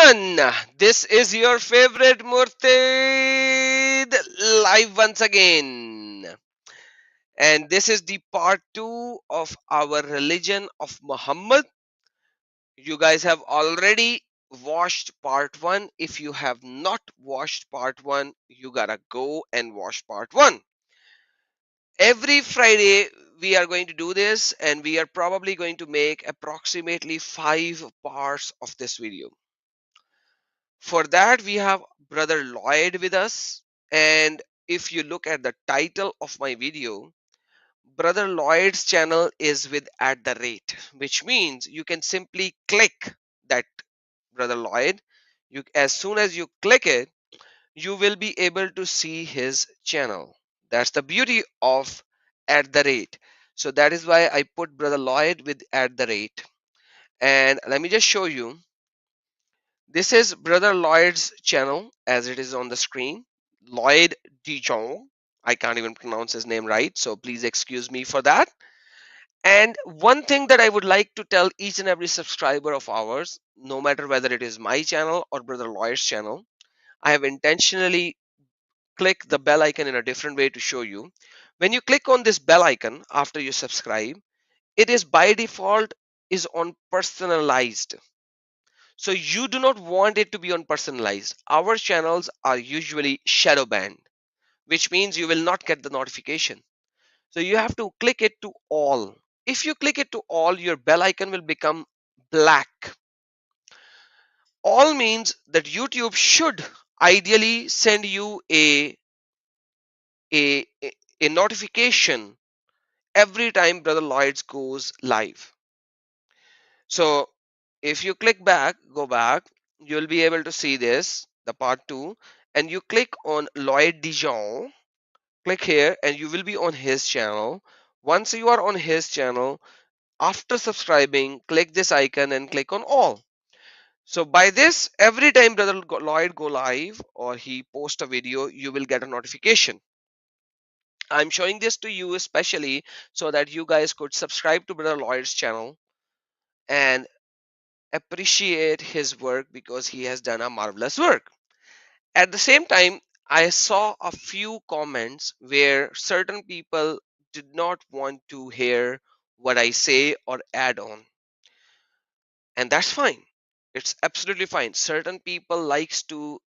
everyone, this is your favorite Murtad live once again. And this is the part 2 of our religion of Muhammad. You guys have already watched part 1. If you have not watched part 1, you gotta go and watch part 1. Every Friday, we are going to do this, and we are probably going to make approximately 5 parts of this video. For that, we have Brother Lloyd with us. And if you look at the title of my video, Brother Lloyd's channel is with @ which means you can simply click that Brother Lloyd. As soon as you click it, you will be able to see his channel. That's the beauty of @. So that is why I put Brother Lloyd with @. And let me just show you. This is Brother Lloyd's channel as it is on the screen. Lloyd Dijon. I can't even pronounce his name right, so please excuse me for that. And one thing that I would like to tell each and every subscriber of ours, no matter whether it is my channel or Brother Lloyd's channel, I have intentionally clicked the bell icon in a different way to show you. When you click on this bell icon after you subscribe, it is by default is on personalized. So you do not want it to be on personalized. Our channels are usually shadow banned, which means you will not get the notification. So you have to click it to all. If you click it to all, your bell icon will become black. All means that YouTube should ideally send you a, a notification every time Brother Lloyd's goes live. So if you go back, you'll be able to see this, the part 2, and you click on Lloyd Dijon, click here, and you will be on his channel. Once you are on his channel, after subscribing, click this icon and click on all. So by this, every time Brother Lloyd go live or he post a video, you will get a notification. I'm showing this to you especially so that you guys could subscribe to Brother Lloyd's channel and appreciate his work because he has done a marvelous work. At the same time, I saw a few comments where certain people did not want to hear what I say or add on. And that's fine. It's absolutely fine. Certain people likes to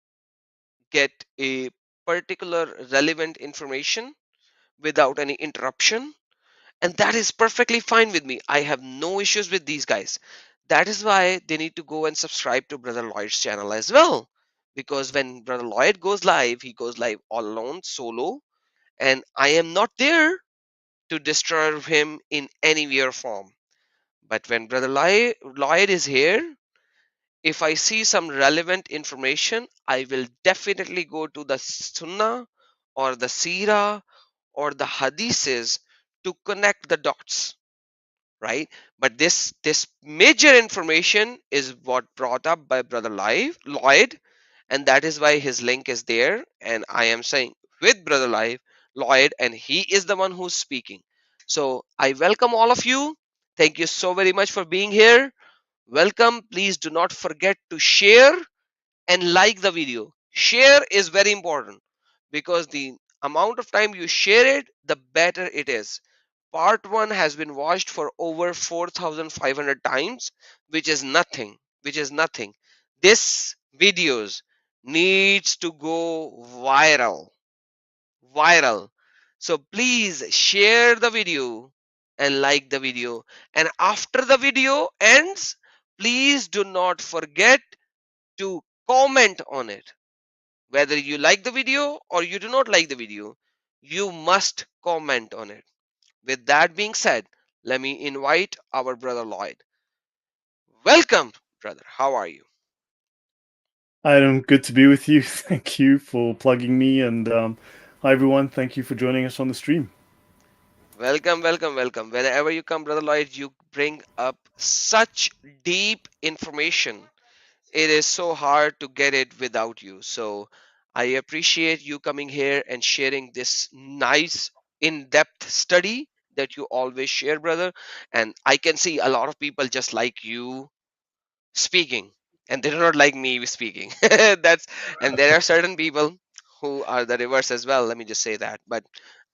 get a particular relevant information without any interruption. And that is perfectly fine with me. I have no issues with these guys. That is why they need to go and subscribe to Brother Lloyd's channel as well. Because when Brother Lloyd goes live, he goes live all alone, solo, and I am not there to disturb him in any way or form. But when Brother Lloyd is here, if I see some relevant information, I will definitely go to the Sunnah or the Sirah or the Hadiths to connect the dots, right? But this major information is what brought up by Brother Lloyd, and that is why his link is there. And I am saying with Brother Lloyd, and he is the one who's speaking. So I welcome all of you. Thank you so very much for being here. Welcome. Please do not forget to share and like the video. Share is very important because the amount of time you share it, the better it is. Part 1 has been watched for over 4,500 times, which is nothing, which is nothing. This videos needs to go viral, viral. So please share the video and like the video. And after the video ends, please do not forget to comment on it. Whether you like the video or you do not like the video, you must comment on it. With that being said, let me invite our brother Lloyd. Welcome, brother. How are you? Adam, good to be with you. Thank you for plugging me. And hi, everyone. Thank you for joining us on the stream. Welcome, welcome, welcome. Whenever you come, brother Lloyd, you bring up such deep information. It is so hard to get it without you. So I appreciate you coming here and sharing this nice in-depth study that you always share, brother. And I can see a lot of people just like you speaking. and they do not like me speaking. That's and there are certain people who are the reverse as well. Let me just say that. But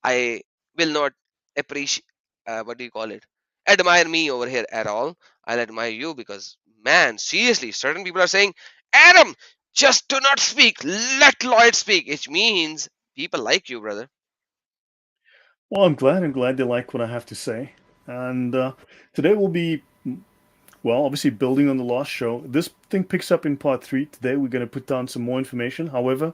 I will not appreciate what do you call it? Admire me over here at all. I'll admire you because man, seriously, certain people are saying, Adam, just do not speak. Let Lloyd speak. It means people like you, brother. Well, I'm glad. I'm glad they like what I have to say. And today will be, well, obviously building on the last show. This thing picks up in part three. Today we're going to put down some more information. However,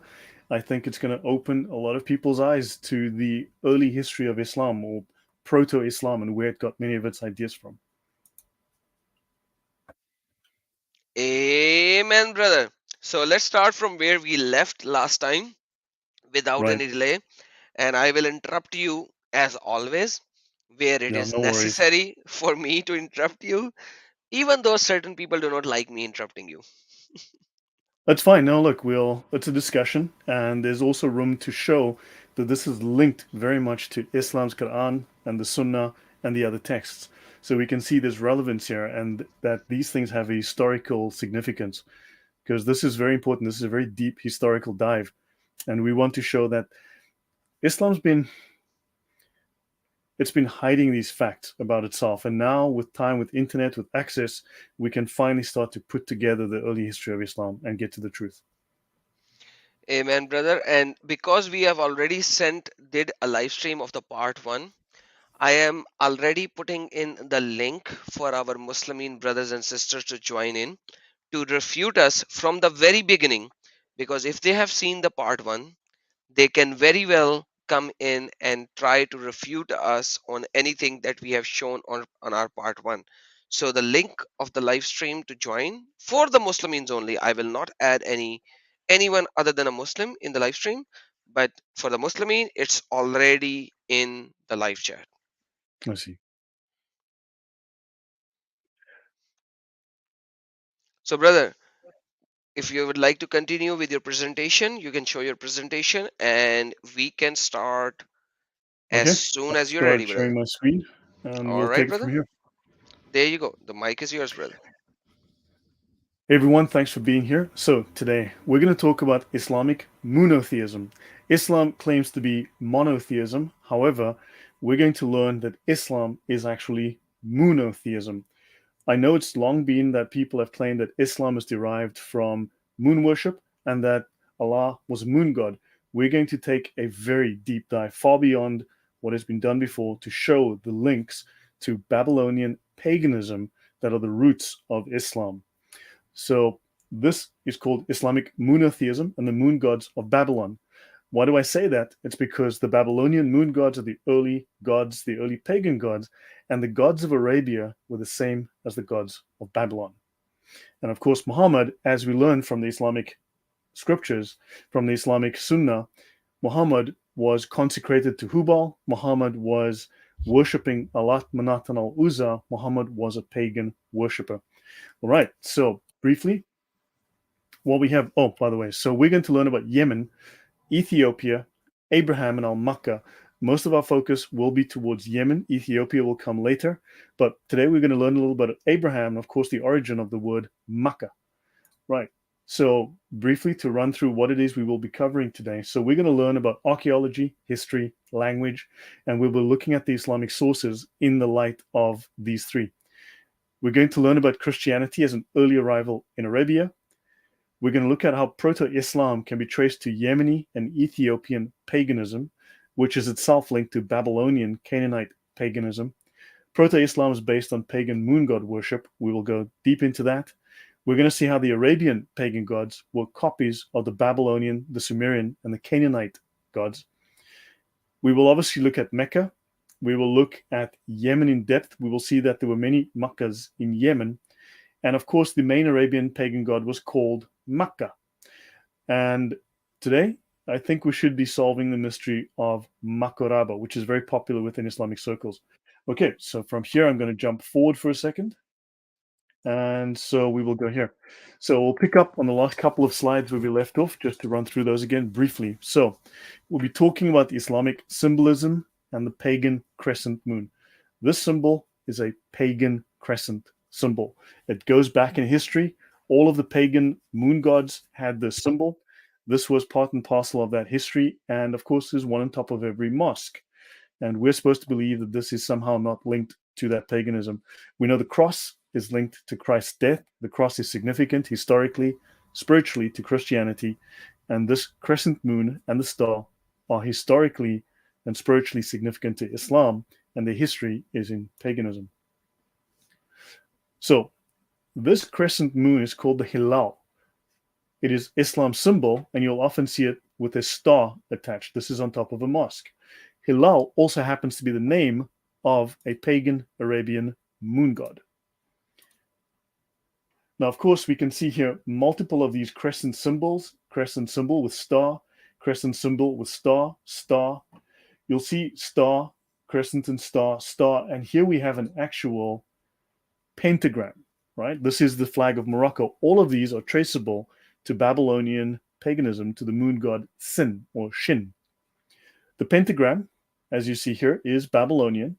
I think it's going to open a lot of people's eyes to the early history of Islam or proto-Islam and where it got many of its ideas from. Amen, brother. So let's start from where we left last time without Right. any delay. And I will interrupt you as always, where it Yeah, is no worries. necessary for me to interrupt you, even though certain people do not like me interrupting you. That's fine. No, look, it's a discussion, and there's also room to show that this is linked very much to Islam's Quran and the Sunnah and the other texts. So we can see there's relevance here and that these things have a historical significance because this is very important. This is a very deep historical dive. And we want to show that Islam's been it's been hiding these facts about itself. And now with time, with internet, with access, we can finally start to put together the early history of Islam and get to the truth. Amen, brother. And because we have already did a live stream of the part one, I am already putting in the link for our Muslimin brothers and sisters to join in to refute us from the very beginning. Because if they have seen the part one, they can very well come in and try to refute us on anything that we have shown on our part one. So the link of the live stream to join for the Muslims only. I will not add anyone other than a Muslim in the live stream, but for the Muslimin, it's already in the live chat. I see. So brother, if you would like to continue with your presentation, you can show your presentation and we can start as Okay, soon I'll as you're ready, start sharing brother. my screen and All we'll right, take it from brother. here. There you go. The mic is yours, brother. Hey everyone, thanks for being here. So, today we're going to talk about Islamic monotheism. Islam claims to be monotheism. However, we're going to learn that Islam is actually monotheism. I know it's long been that people have claimed that Islam is derived from moon worship and that Allah was a moon god. We're going to take a very deep dive, far beyond what has been done before, to show the links to Babylonian paganism that are the roots of Islam. So, this is called Islamic monotheism and the moon gods of Babylon. Why do I say that? It's because the Babylonian moon gods are the early gods, the early pagan gods, and the gods of Arabia were the same as the gods of Babylon. And of course, Muhammad, as we learn from the Islamic scriptures, from the Islamic Sunnah, Muhammad was consecrated to Hubal. Muhammad was worshipping Alat, Manat, and Al Uzza. Muhammad was a pagan worshipper. All right, so briefly, what we have, oh, by the way, so we're going to learn about Yemen, Ethiopia, Abraham, and Al Makkah. Most of our focus will be towards Yemen. Ethiopia will come later. But today we're going to learn a little bit of Abraham and, of course, the origin of the word Makkah. Right. So, briefly, to run through what it is we will be covering today. So, we're going to learn about archaeology, history, language, and we'll be looking at the Islamic sources in the light of these three. We're going to learn about Christianity as an early arrival in Arabia. We're going to look at how proto-Islam can be traced to Yemeni and Ethiopian paganism, which is itself linked to Babylonian Canaanite paganism. Proto-Islam is based on pagan moon god worship. We will go deep into that. We're going to see how the Arabian pagan gods were copies of the Babylonian, the Sumerian, and the Canaanite gods. We will obviously look at Mecca. We will look at Yemen in depth. We will see that there were many Makkahs in Yemen. And of course, the main Arabian pagan god was called Makkah. And today, I think we should be solving the mystery of Makoraba, which is very popular within Islamic circles. Okay, so from here, I'm going to jump forward for a second. And so we will go here. So we'll pick up on the last couple of slides where we left off, just to run through those again briefly. So we'll be talking about the Islamic symbolism and the pagan crescent moon. This symbol is a pagan crescent symbol. It goes back in history All of the pagan moon gods had this symbol. This was part and parcel of that history, and of course, there's one on top of every mosque. And we're supposed to believe that this is somehow not linked to that paganism. We know the cross is linked to Christ's death. The cross is significant historically, spiritually to Christianity, and this crescent moon and the star are historically and spiritually significant to Islam, and their history is in paganism. So this crescent moon is called the Hilal. It is Islam's symbol, and you'll often see it with a star attached. This is on top of a mosque. Hilal also happens to be the name of a pagan Arabian moon god. Now, of course, we can see here multiple of these crescent symbols, crescent symbol with star, crescent symbol with star, star. You'll see star, crescent and star, star, and here we have an actual pentagram, right? This is the flag of Morocco. All of these are traceable to Babylonian paganism, to the moon god Sin or Shin. The pentagram, as you see here, is Babylonian.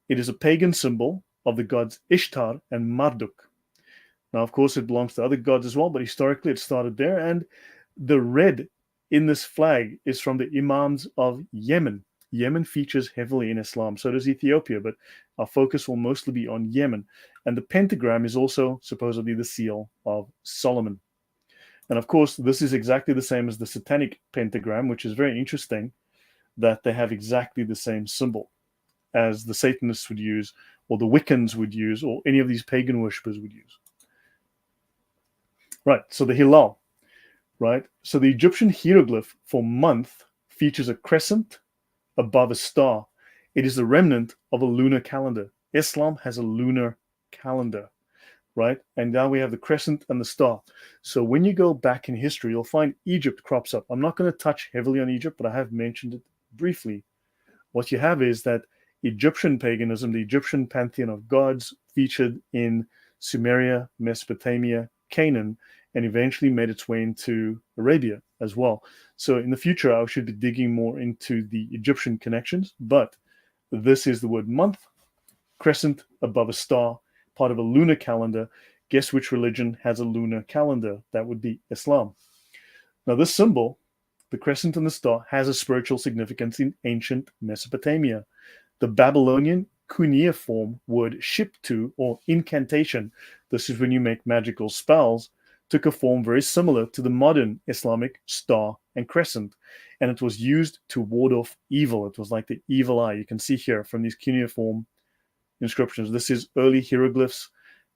It is a pagan symbol of the gods Ishtar and Marduk. Now, of course, it belongs to other gods as well, but historically it started there. And the red in this flag is from the Imams of Yemen. Yemen features heavily in Islam, so does Ethiopia, but our focus will mostly be on Yemen. And the pentagram is also supposedly the seal of Solomon. And of course, this is exactly the same as the satanic pentagram, which is very interesting that they have exactly the same symbol as the Satanists would use, or the Wiccans would use, or any of these pagan worshippers would use. Right, so the Hilal, right? So the Egyptian hieroglyph for month features a crescent above a star. It is a remnant of a lunar calendar. Islam has a lunar calendar, right? And now we have the crescent and the star. So when you go back in history, you'll find Egypt crops up. I'm not going to touch heavily on Egypt, but I have mentioned it briefly. What you have is that Egyptian paganism, the Egyptian pantheon of gods, featured in Sumeria, Mesopotamia, Canaan, and eventually made its way into Arabia as well. So in the future, I should be digging more into the Egyptian connections, but this is the word month, crescent above a star, part of a lunar calendar. Guess which religion has a lunar calendar? That would be Islam. Now this symbol, the crescent and the star, has a spiritual significance in ancient Mesopotamia. The Babylonian cuneiform word shiptu, or incantation, this is when you make magical spells, took a form very similar to the modern Islamic star and crescent, and it was used to ward off evil. It was like the evil eye. You can see here from these cuneiform inscriptions. This is early hieroglyphs,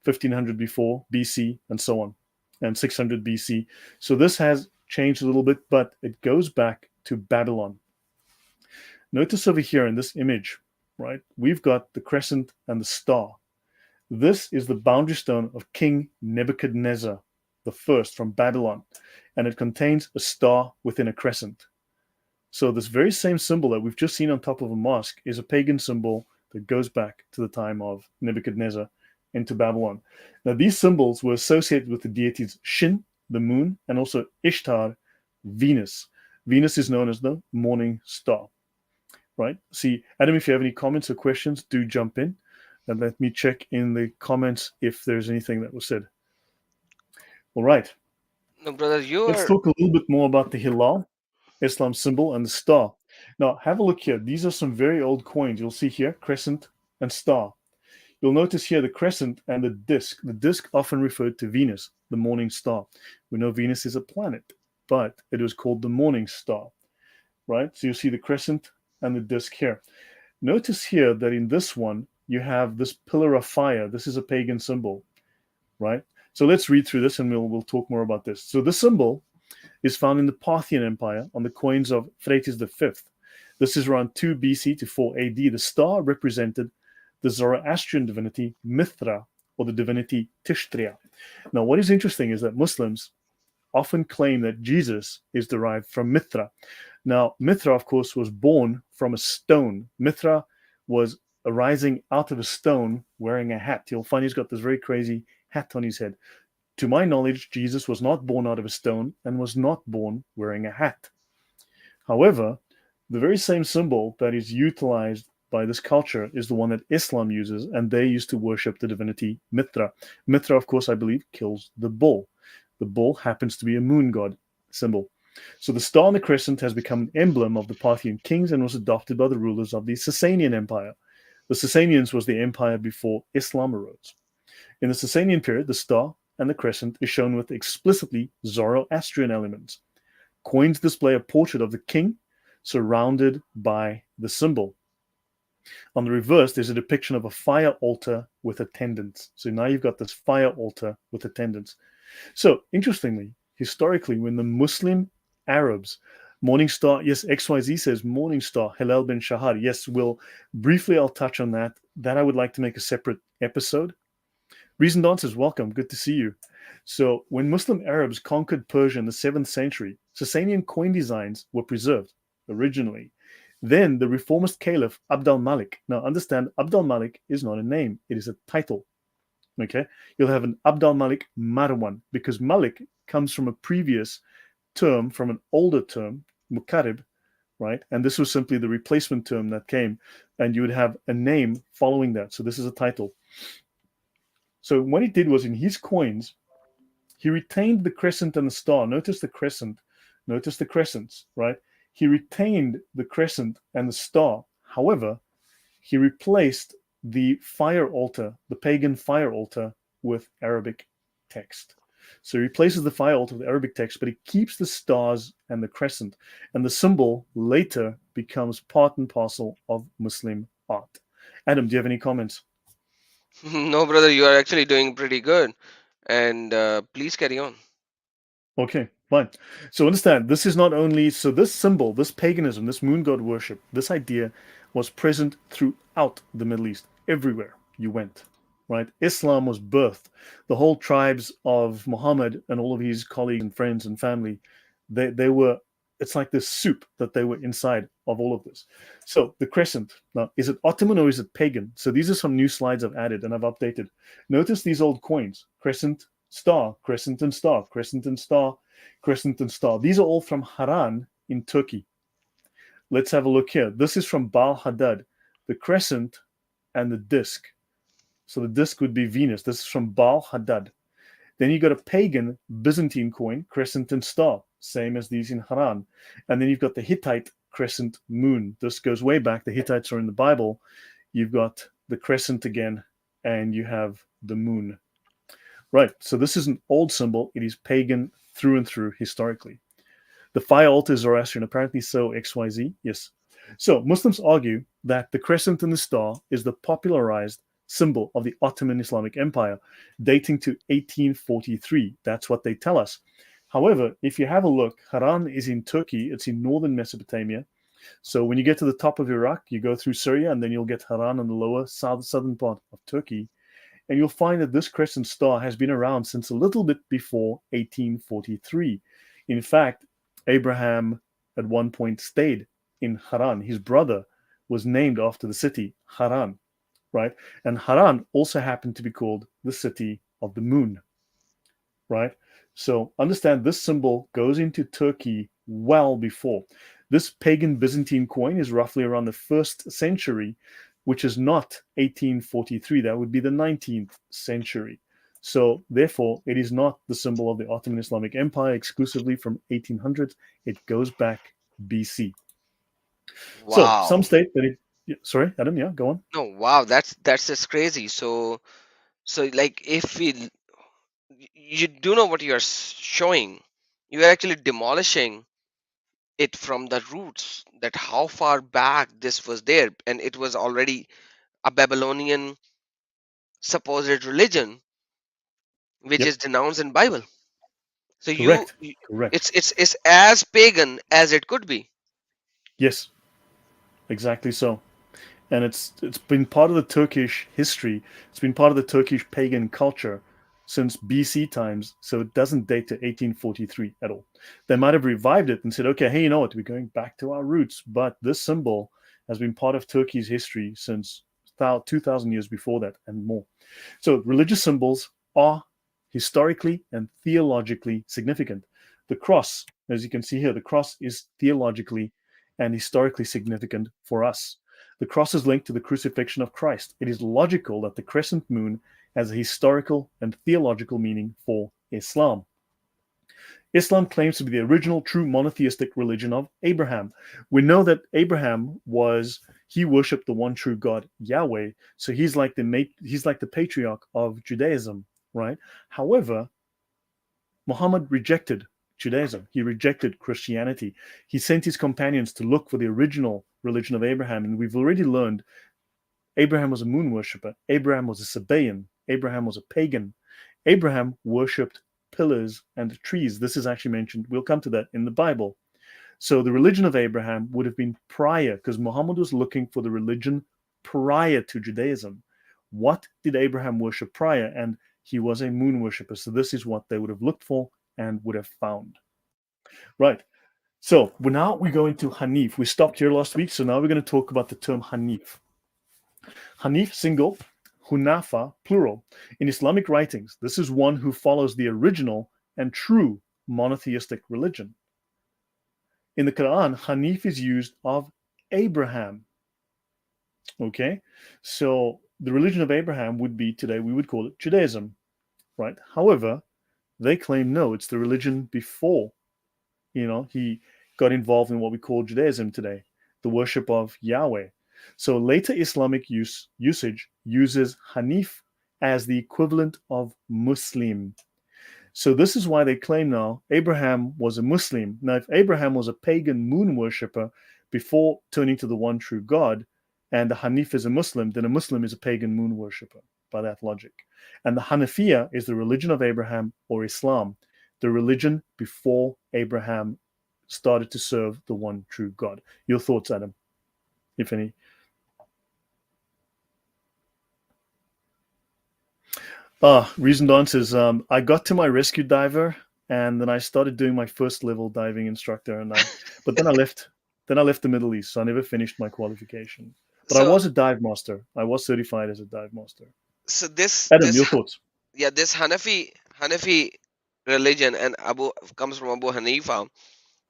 1500 before BC, and so on, and 600 BC. So this has changed a little bit, but it goes back to Babylon. Notice over here in this image, right, we've got the crescent and the star. This is the boundary stone of King Nebuchadnezzar the first from Babylon, and it contains a star within a crescent. So this very same symbol that we've just seen on top of a mosque is a pagan symbol that goes back to the time of Nebuchadnezzar into Babylon. Now these symbols were associated with the deities Shin, the moon, and also Ishtar, Venus. Venus is known as the morning star, right? See, Adam, if you have any comments or questions, do jump in and let me check in the comments if there's anything that was said. All right. No, brother, Let's talk a little bit more about the Hilal, Islam symbol, and the star. Now, have a look here. These are some very old coins. You'll see here, crescent and star. You'll notice here the crescent and the disc often referred to Venus, the morning star. We know Venus is a planet, but it was called the morning star, right? So you see the crescent and the disc here. Notice here that in this one, you have this pillar of fire. This is a pagan symbol, right? So let's read through this and we'll talk more about this. So the symbol is found in the Parthian Empire on the coins of Phraates V. This is around 2 BC to 4 AD. The star represented the Zoroastrian divinity Mithra, or the divinity Tishtria. Now, what is interesting is that Muslims often claim that Jesus is derived from Mithra. Now, Mithra, of course, was born from a stone. Mithra was arising out of a stone wearing a hat. You'll find he's got this very crazy hat on his head. To my knowledge, Jesus was not born out of a stone and was not born wearing a hat. However, the very same symbol that is utilized by this culture is the one that Islam uses, and they used to worship the divinity Mitra. Mitra, of course, I believe, kills the bull. The bull happens to be a moon god symbol. So the star and the crescent has become an emblem of the Parthian kings and was adopted by the rulers of the Sasanian Empire. The Sasanians was the empire before Islam arose. In the Sasanian period, the star and the crescent is shown with explicitly Zoroastrian elements. Coins display a portrait of the king surrounded by the symbol. On the reverse, there's a depiction of a fire altar with attendants. So now you've got this fire altar with attendants. So interestingly, historically, when the Muslim Arabs, Morning Star, yes, XYZ says Morning Star, Hilal bin Shahar. Yes, I'll touch on that. That I would like to make a separate episode. Reasoned Answers, welcome. Good to see you. So when Muslim Arabs conquered Persia in the 7th century, Sasanian coin designs were preserved originally. Then the reformist caliph Abd al-Malik. Now understand, Abd al-Malik is not a name. It is a title. Okay? You'll have an Abd al-Malik Marwan because Malik comes from a previous term, from an older term, Mukarib, right? And this was simply the replacement term that came, and you would have a name following that. So this is a title. So what he did was in his coins, he retained the crescent and the star. Notice the crescent. Notice the crescents, right? He retained the crescent and the star. However, he replaced the fire altar, the pagan fire altar, with Arabic text. So he replaces the fire altar with Arabic text, but he keeps the stars and the crescent. And the symbol later becomes part and parcel of Muslim art. Adam, do you have any comments? No, brother, you are actually doing pretty good. And please carry on. Okay, fine. So understand, this is not only, so this symbol, this paganism, this moon god worship, this idea was present throughout the Middle East, everywhere you went, right? Islam was birthed. The whole tribes of Muhammad and all of his colleagues and friends and family, they were, it's like this soup that they were inside of all of this. So the crescent, now, is it Ottoman or is it pagan? So these are some new slides I've added and I've updated. Notice these old coins, crescent, star, crescent and star, crescent and star, crescent and star. These are all from Haran in Turkey. Let's have a look here. This is from Baal Hadad, the crescent and the disc. So the disc would be Venus. This is from Baal Hadad. Then you got a pagan Byzantine coin, crescent and star, same as these in Haran. And then you've got the Hittite crescent moon. This goes way back. The Hittites are in the Bible. You've got the crescent again, and you have the moon. Right, so this is an old symbol. It is pagan through and through historically. The fire altar is Zoroastrian, apparently so, XYZ, yes. So Muslims argue that the crescent and the star is the popularized symbol of the Ottoman Islamic Empire, dating to 1843. That's what they tell us. However, if you have a look, Haran is in Turkey. It's in northern Mesopotamia. So when you get to the top of Iraq, you go through Syria, and then you'll get Haran on the lower southern part of Turkey. And you'll find that this crescent star has been around since a little bit before 1843. In fact, Abraham at one point stayed in Haran. His brother was named after the city, Haran, right? And Haran also happened to be called the city of the moon, right? So understand this symbol goes into Turkey well before. This pagan Byzantine coin is roughly around the 1st century, which is not 1843. That would be the 19th century. So therefore, it is not the symbol of the Ottoman Islamic Empire exclusively from 1800s. It goes back BC. So Wow. some state that it, sorry, Adam, yeah, go on. No, wow, that's just crazy. So like if you do know what you are showing, you are actually demolishing it from the roots, that how far back this was there, and it was already a Babylonian supposed religion which Yep, is denounced in Bible. So correct, correct. it's as pagan as it could be. Yes, exactly so. And it's been part of the Turkish history. It's been part of the Turkish pagan culture since BC times, so it doesn't date to 1843 at all. They might have revived it and said, okay, hey, you know what, we're going back to our roots, but this symbol has been part of Turkey's history since 2,000 years before that and more. So religious symbols are historically and theologically significant. The cross, as you can see here, the cross is theologically and historically significant for us. The cross is linked to the crucifixion of Christ. It is logical that the crescent moon has a historical and theological meaning for Islam. Islam claims to be the original true monotheistic religion of Abraham. We know that Abraham he worshipped the one true God, Yahweh. So he's like the patriarch of Judaism, right? However, Muhammad rejected Judaism. He rejected Christianity. He sent his companions to look for the original religion of Abraham, and we've already learned Abraham was a moon worshipper. Abraham was a Sabaean. Abraham was a pagan. Abraham worshipped pillars and trees. This is actually mentioned. We'll come to that in the Bible. So the religion of Abraham would have been prior, because Muhammad was looking for the religion prior to Judaism. What did Abraham worship prior? And he was a moon worshipper. So this is what they would have looked for and would have found. Right. So now we go into Hanif. We stopped here last week. So now we're going to talk about the term Hanif. Hanif, single, Hunafa, plural. In Islamic writings, this is one who follows the original and true monotheistic religion. In the Quran, Hanif is used of Abraham. Okay, so the religion of Abraham would be, today we would call it Judaism, right? However, they claim no, it's the religion before, he got involved in what we call Judaism today, the worship of Yahweh. So later Islamic usage uses Hanif as the equivalent of Muslim. So this is why they claim now Abraham was a Muslim. Now, if Abraham was a pagan moon worshipper before turning to the one true God, and the Hanif is a Muslim, then a Muslim is a pagan moon worshipper by that logic. And the Hanafiya is the religion of Abraham, or Islam, the religion before Abraham started to serve the one true God. Your thoughts, Adam, if any? Reasoned answers. I got to my rescue diver, and then I started doing my first level diving instructor, but then I left. Then I left the Middle East, so I never finished my qualification. But I So was a dive master. I was certified as a dive master. so this Adam, this your thoughts? yeah, this Hanafi religion and Abu comes from Abu Hanifa.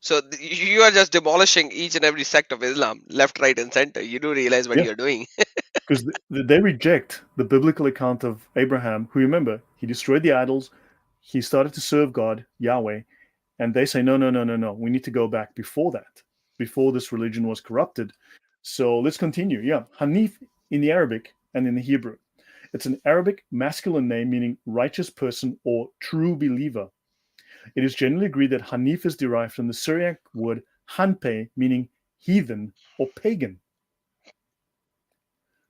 So you are just demolishing each and every sect of Islam, left, right, and center. You do realize what Yeah, you're doing. because they reject the biblical account of Abraham, who, remember, he destroyed the idols, he started to serve God, Yahweh, and they say, no, no, no, no, no. We need to go back before that, before this religion was corrupted. So let's continue. Yeah, Hanif in the Arabic and in the Hebrew. It's an Arabic masculine name meaning righteous person or true believer. It is generally agreed that Hanif is derived from the Syriac word Hanpe, meaning heathen or pagan.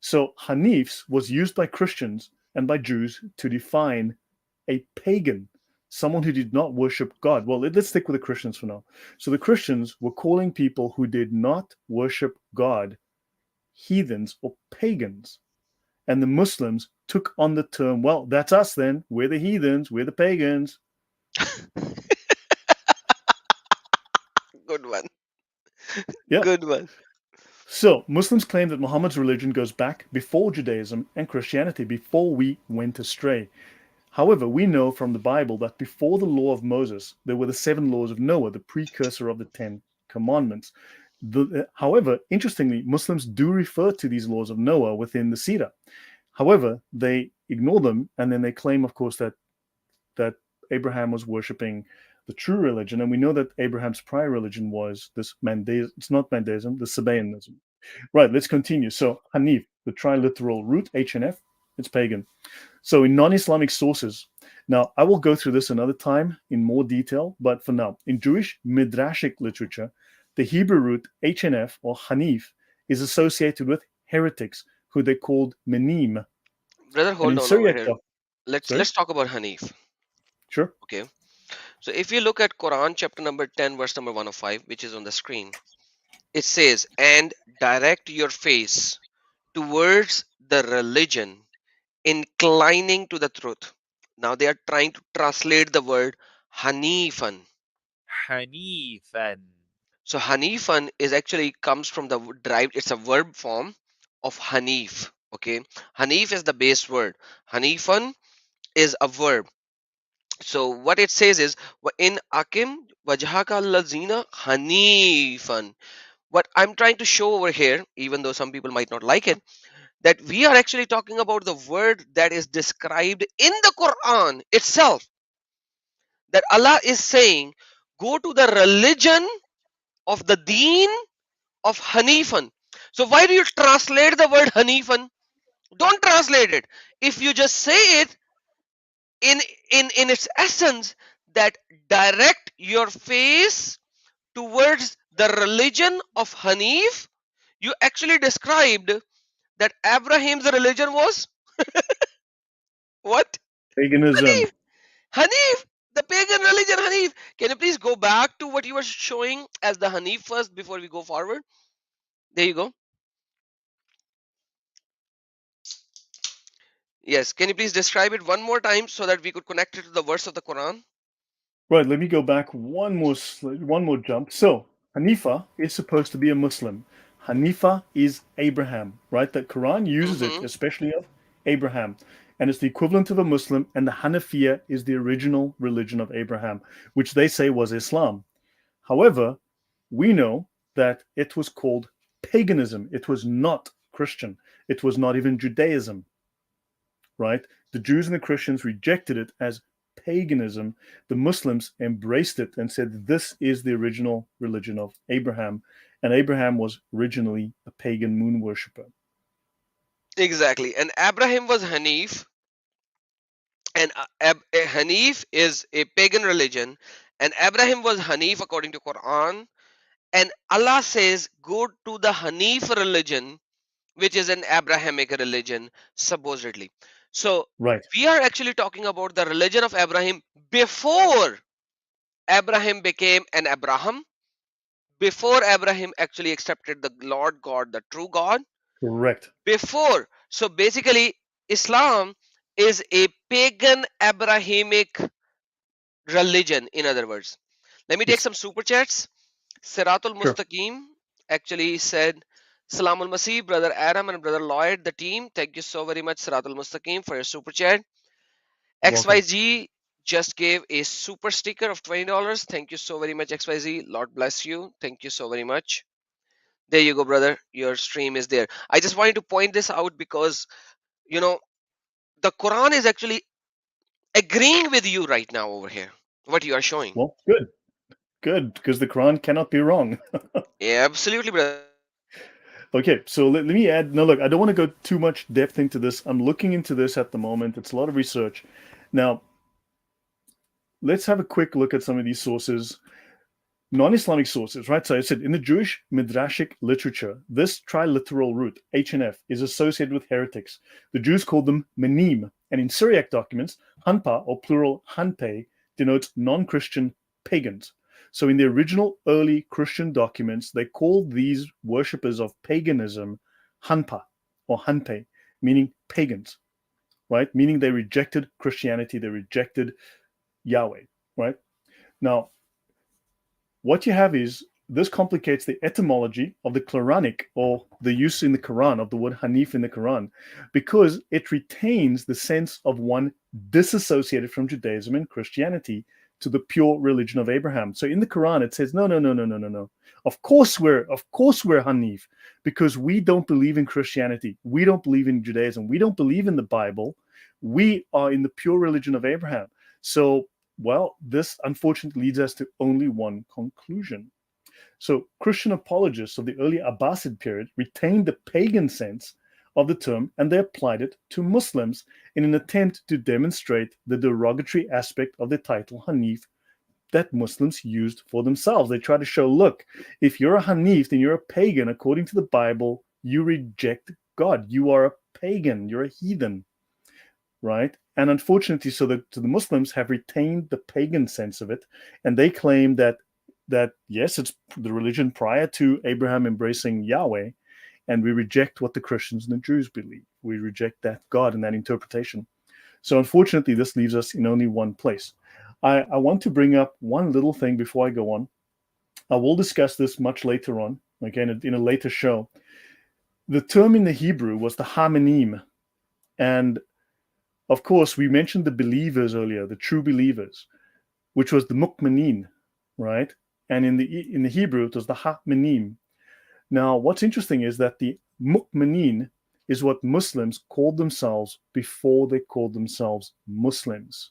So Hanifs was used by Christians and by Jews to define a pagan, someone who did not worship God. Well, let's stick with the Christians for now. So the Christians were calling people who did not worship God heathens or pagans. And the Muslims took on the term, well, that's us then. We're the heathens, we're the pagans. Good one. Yeah. Good one. So Muslims claim that Muhammad's religion goes back before Judaism and Christianity, before we went astray. However, we know from the Bible that before the law of Moses, there were the 7 laws of Noah, the precursor of the 10 commandments. However, interestingly, Muslims do refer to these laws of Noah within the Sirah. However, they ignore them, and then they claim, of course, that Abraham was worshipping the true religion. And we know that Abraham's prior religion was this it's not Mandaism, the Sabaeanism. Right, let's continue. So Hanif, the triliteral root, HNF, it's pagan. So in non-Islamic sources, now I will go through this another time in more detail, but for now, in Jewish Midrashic literature, the Hebrew root HNF or Hanif is associated with heretics, who they called Menim. Brother, And hold in on over Syriac, here. sorry, Let's talk about Hanif. sure. Okay. So if you look at Quran chapter number 10, verse number 105, which is on the screen, it says, and direct your face towards the religion, inclining to the truth. Now they are trying to translate the word Hanifan. Hanifan. So Hanifan is actually comes from the derived, it's a verb form of Hanif. Okay. Hanif is the base word. Hanifan is a verb. So what it says is, in akim wajhaka lazina hanifan, what I'm trying to show over here, even though some people might not like it, that we are actually talking about the word that is described in the Quran itself. That Allah is saying, go to the religion of the deen of Hanifan. So why do you translate the word Hanifan? Don't translate it. If you just say it in its essence, that direct your face towards the religion of Hanif, you actually described that Abraham's religion was what? Paganism. Hanif. Hanif, the pagan religion Hanif. Can you please go back to what you were showing as the Hanif first before we go forward? There you go. Yes, can you please describe it one more time so that we could connect it to the verse of the Quran? Right, let me go back one more jump. So, Hanifa is supposed to be a Muslim. Hanifa is Abraham, right? The Quran uses it, Mm-hmm. especially of Abraham. And it's the equivalent of a Muslim, and the Hanafiya is the original religion of Abraham, which they say was Islam. However, we know that it was called paganism. It was not Christian. It was not even Judaism, right? The Jews and the Christians rejected it as paganism. The Muslims embraced it and said this is the original religion of Abraham. And Abraham was originally a pagan moon worshipper. Exactly. And Abraham was Hanif, and Hanif is a pagan religion, and Abraham was Hanif according to Quran. And Allah says, go to the Hanif religion, which is an Abrahamic religion, supposedly. So Right. we are actually talking about the religion of Abraham before Abraham became an Abraham, before Abraham actually accepted the Lord God, the true God. Correct. Before. So basically, Islam is a pagan Abrahamic religion, in other words. Let me take It's some super chats. Siratul sure. Mustaqim actually said, Salamul Masih, Brother Adam and Brother Lloyd, the team. Thank you so very much, Siratul Mustaqim, for your super chat. Welcome. XYZ just gave a super sticker of $20. Thank you so very much, XYZ. Lord bless you. Thank you so very much. There you go, brother. Your stream is there. I just wanted to point this out because, you know, the Quran is actually agreeing with you right now over here, what you are showing. Well, good. Good, because the Quran cannot be wrong. Yeah, absolutely, brother. Okay, so let me add. No, look, I don't want to go too much depth into this. I'm looking into this at the moment. It's a lot of research. Now, let's have a quick look at some of these sources. Non-Islamic sources, right? So I said in the Jewish midrashic literature, this triliteral root, H and F, is associated with heretics. The Jews called them menim, and in Syriac documents, hanpa, or plural hanpe, denotes non-Christian pagans. So in the original early Christian documents, they called these worshippers of paganism hanpa or hanpe, meaning pagans, right? Meaning they rejected Christianity, they rejected Yahweh, right? Now, what you have is this complicates the etymology of the Quranic, or the use in the Quran of the word Hanif in the Quran, because it retains the sense of one disassociated from Judaism and Christianity to the pure religion of Abraham. So in the Quran it says, no, no, no, no, no, no, no. Of course we're Hanif, because we don't believe in Christianity. We don't believe in Judaism. We don't believe in the Bible. We are in the pure religion of Abraham. So, well, this unfortunately leads us to only one conclusion. So Christian apologists of the early Abbasid period retained the pagan sense of the term, and they applied it to Muslims in an attempt to demonstrate the derogatory aspect of the title Hanif that Muslims used for themselves. They try to show, look, if you're a Hanif, then you're a pagan. According to the Bible, you reject God. You are a pagan. You're a heathen, right? And unfortunately, so the Muslims have retained the pagan sense of it, and they claim that yes, it's the religion prior to Abraham embracing Yahweh, and we reject what the Christians and the Jews believe. We reject that God and that interpretation. So unfortunately, this leaves us in only one place. I want to bring up one little thing before I go on. I will discuss this much later on, again, in a later show. The term in the Hebrew was the hamenim, and of course, we mentioned the believers earlier, the true believers, which was the mu'minin, right? And in the Hebrew, it was the ha'menim. Now, what's interesting is that the mu'minin is what Muslims called themselves before they called themselves Muslims.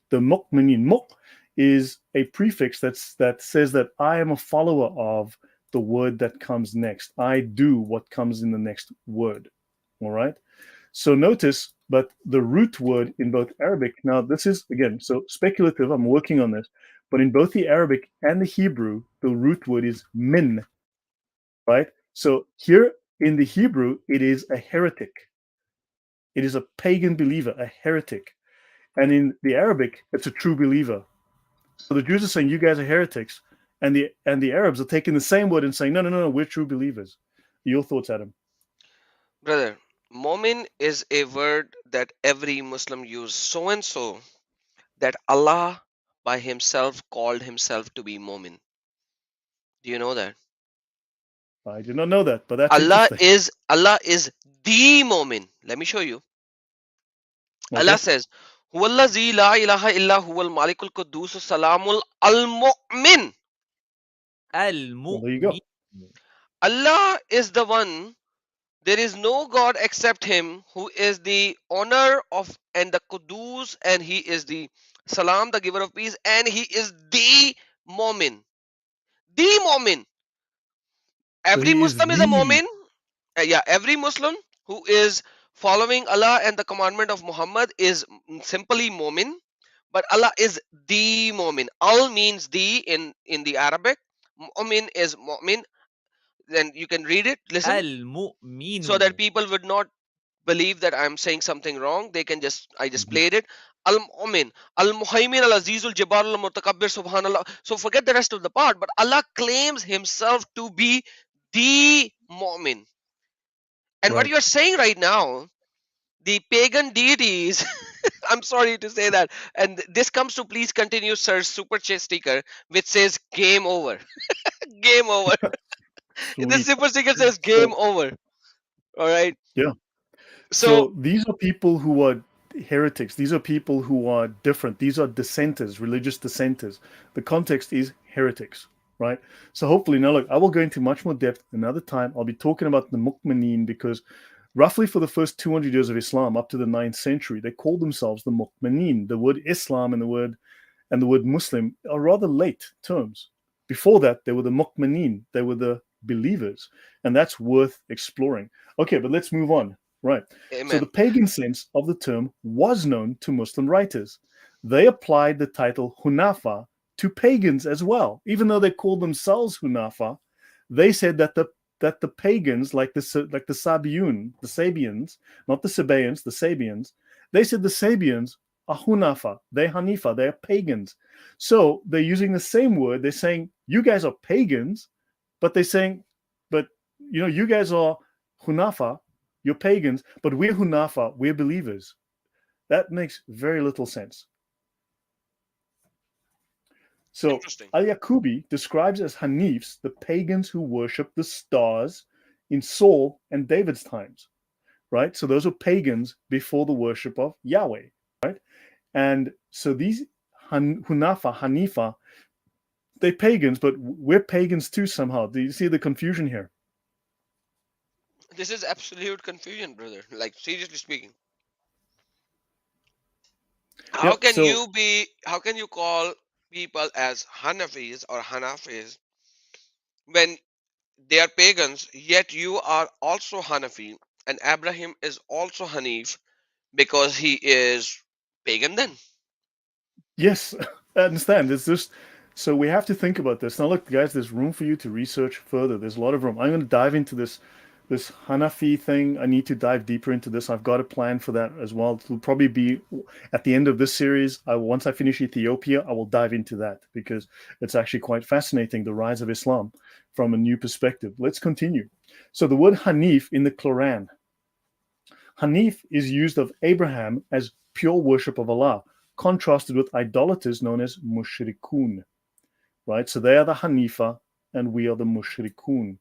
The mu'minin, muq, is a prefix that says that I am a follower of the word that comes next. I do what comes in the next word. All right. So notice, but the root word in both Arabic, now this is again, so speculative, I'm working on this, but in both the Arabic and the Hebrew, the root word is min, right? So here in the Hebrew, it is a heretic. It is a pagan believer, a heretic. And in the Arabic, it's a true believer. So the Jews are saying, you guys are heretics. And the Arabs are taking the same word and saying, no, no, no, no, we're true believers. Your thoughts, Adam? Brother, Momin is a word that every Muslim uses so and so that Allah by himself called himself to be Momin. Do you know that? I did not know that, but that's Allah interesting. is the Momin. Let me show you. Allah Okay. says, Huwallazi la ilaha illa huwal malikul quddus salamul al-mu'min. Well, there you go. المؤمن. Allah is the one. There is no God except Him, who is the honor of and the Qudus, and He is the Salam, the giver of peace, and He is the Momin. The Momin. So Every he is Muslim is a the, Momin. Yeah, every Muslim who is following Allah and the commandment of Muhammad is simply Momin. But Allah is the Momin. Al means the in the Arabic. Mu'min is Mu'min. Then you can read it, listen, so that المؤمن. people would not believe that I'm saying something wrong. They can just, I just Mhm. played it. Al Mu'min, Al Muhaymin, Al Azizul Jabbar, Al Mutakabbir, Subhanallah. So forget the rest of the part, but Allah claims Himself to be the Mu'min. And what right. you are saying right now, the pagan deities, I'm sorry to say that, and this comes to please continue, sir, super chat sticker, which says game over. Game over. The Sweet. super sticker says game So, over. All right. yeah. So, So these are people who are heretics. These are people who are different. These are dissenters, religious dissenters. The context is heretics, right? So hopefully, now look, I will go into much more depth another time. I'll be talking about the Mu'minin because roughly for the first 200 years of Islam, up to the 9th century, they called themselves the Mu'minin. The word Islam and the word Muslim are rather late terms. Before that, they were the Mu'minin. They were the believers, and that's worth exploring. Okay, but let's move on. Right. So the amen. pagan sense of the term was known to Muslim writers. They applied the title Hunafa to pagans as well. Even though they called themselves Hunafa, they said that the pagans, like the Sabiyun, the Sabians, not the Sabaeans, the Sabians, they said the Sabians are Hunafa, they're Hanifa, they're pagans. So they're using the same word. They're saying, you guys are pagans, but they're saying, but you guys are Hunafa, you're pagans, but we're Hunafa, we're believers. That makes very little sense. So Interesting. Al Yaqubi describes as Hanifs the pagans who worship the stars in Saul and David's times, right? So those are pagans before the worship of Yahweh, right? And so these Hunafa, Hanifa, they're pagans, but we're pagans too somehow. Do you see the confusion here? This is absolute confusion, brother. Like, seriously speaking. How Yep. can So how can you call people as Hanafis or Hanafis when they are pagans, yet you are also Hanafi, and Abraham is also Hanif because he is pagan then? yes, I understand. It's just so we have to think about this. Now, look, guys, there's room for you to research further. There's a lot of room. I'm going to dive into this Hanafi thing. I need to dive deeper into this. I've got a plan for that as well. It'll probably be at the end of this series. Once I finish Ethiopia, I will dive into that because it's actually quite fascinating, the rise of Islam from a new perspective. Let's continue. So the word Hanif in the Quran, Hanif is used of Abraham as pure worship of Allah, contrasted with idolaters known as mushrikun, right? So they are the Hanifa and we are the mushrikun.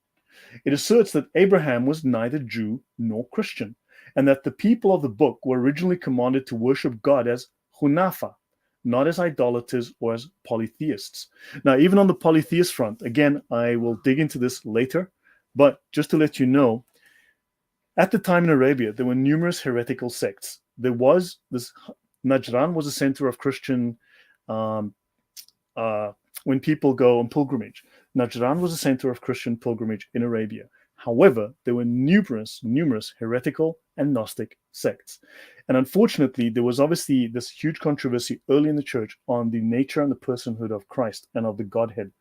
It asserts that Abraham was neither Jew nor Christian, and that the people of the book were originally commanded to worship God as Hunafa, not as idolaters or as polytheists. Now, even on the polytheist front, again, I will dig into this later, But just to let you know, at the time in Arabia, there were numerous heretical sects. There was this, Najran was a center of Christian, um, when people go on pilgrimage. Najran was a center of Christian pilgrimage in Arabia. However, there were numerous heretical and Gnostic sects. And unfortunately, there was obviously this huge controversy early in the church on the nature and the personhood of Christ and of the Godhead.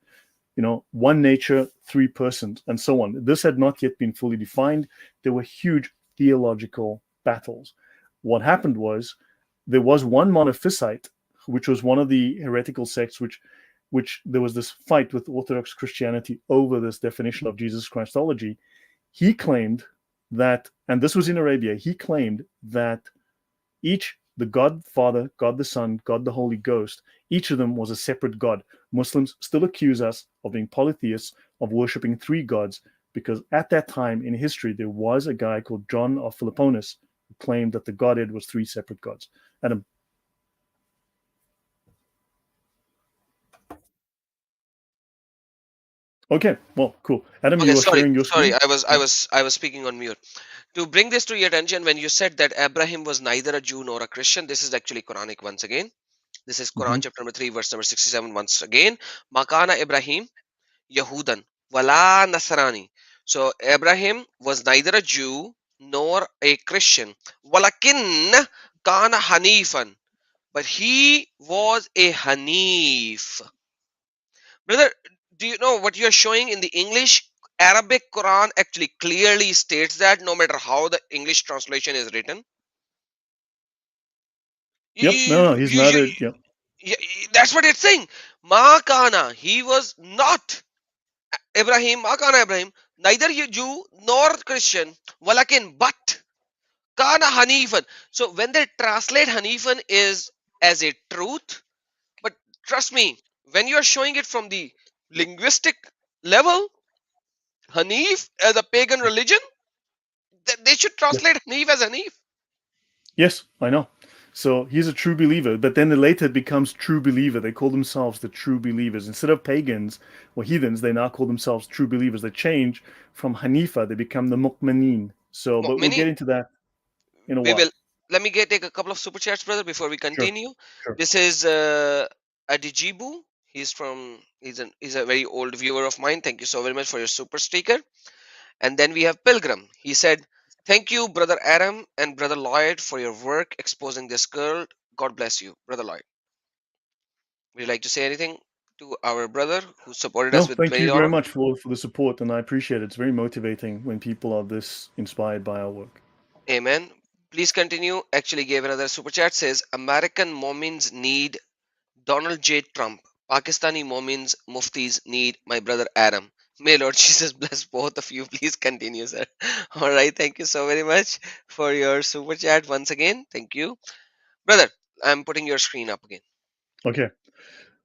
One nature, three persons, and so on. This had not yet been fully defined. There were huge theological battles. What happened was there was one monophysite, which was one of the heretical sects, which there was this fight with Orthodox Christianity over this definition of Jesus Christology. He claimed that, and this was in Arabia, he claimed that the God Father, God the Son, God the Holy Ghost, each of them was a separate God. Muslims still accuse us of being polytheists, of worshipping three gods, because at that time in history, there was a guy called John of Philipponus who claimed that the Godhead was three separate gods. Adam. Okay, well, cool. Adam, Okay, you are sorry, sharing your sorry. screen? I was speaking on mute. To bring this to your attention, when you said that Abraham was neither a Jew nor a Christian, this is actually Quranic once again. This is Quran Mm-hmm. chapter number 3, verse number 67 once again. Makana Ibrahim Yahudan wala Nasrani. So Abraham was neither a Jew nor a Christian. Walakin kana Hanifan. But he was a Hanif. Brother, do you know what you are showing in the English? Arabic Quran actually clearly states that no matter how the English translation is written. Yep, You, no, he's you, not you, a, yep. that's what it's saying. Ma kana, he was not Ibrahim, ma kana Ibrahim, neither you Jew nor Christian, walakin, but kana Hanifan. So when they translate Hanifan is as a truth, but trust me, when you are showing it from the linguistic level, Hanif as a pagan religion, they should Yep. translate Hanif as Hanif. Yes, I know. So he's a true believer, but then later it becomes true believer. They call themselves the true believers. Instead of pagans or heathens, they now call themselves true believers. They change from Hanifa, they become the Mu'minin. So, but we'll get Mu'minin. into that in a We will. while. Let me take a couple of super chats, brother, before we Sure, continue. sure. This is Adijibu. He's a very old viewer of mine. Thank you so very much for your super sticker. And then we have Pilgrim. He said, "Thank you, brother Adam and brother Lloyd, for your work exposing this girl. God bless you, brother Lloyd." Would you like to say anything to our brother who supported No, us with thank many you very dollars? much for the support, and I appreciate it. It's very motivating when people are this inspired by our work. Amen. Please continue. Actually gave another super chat. Says American Mormons need Donald J. Trump. Pakistani Mormons Muftis need my brother Adam. May Lord Jesus bless both of you. Please continue, sir. All right. Thank you so very much for your super chat once again. Thank you. Brother, I'm putting your screen up again. Okay.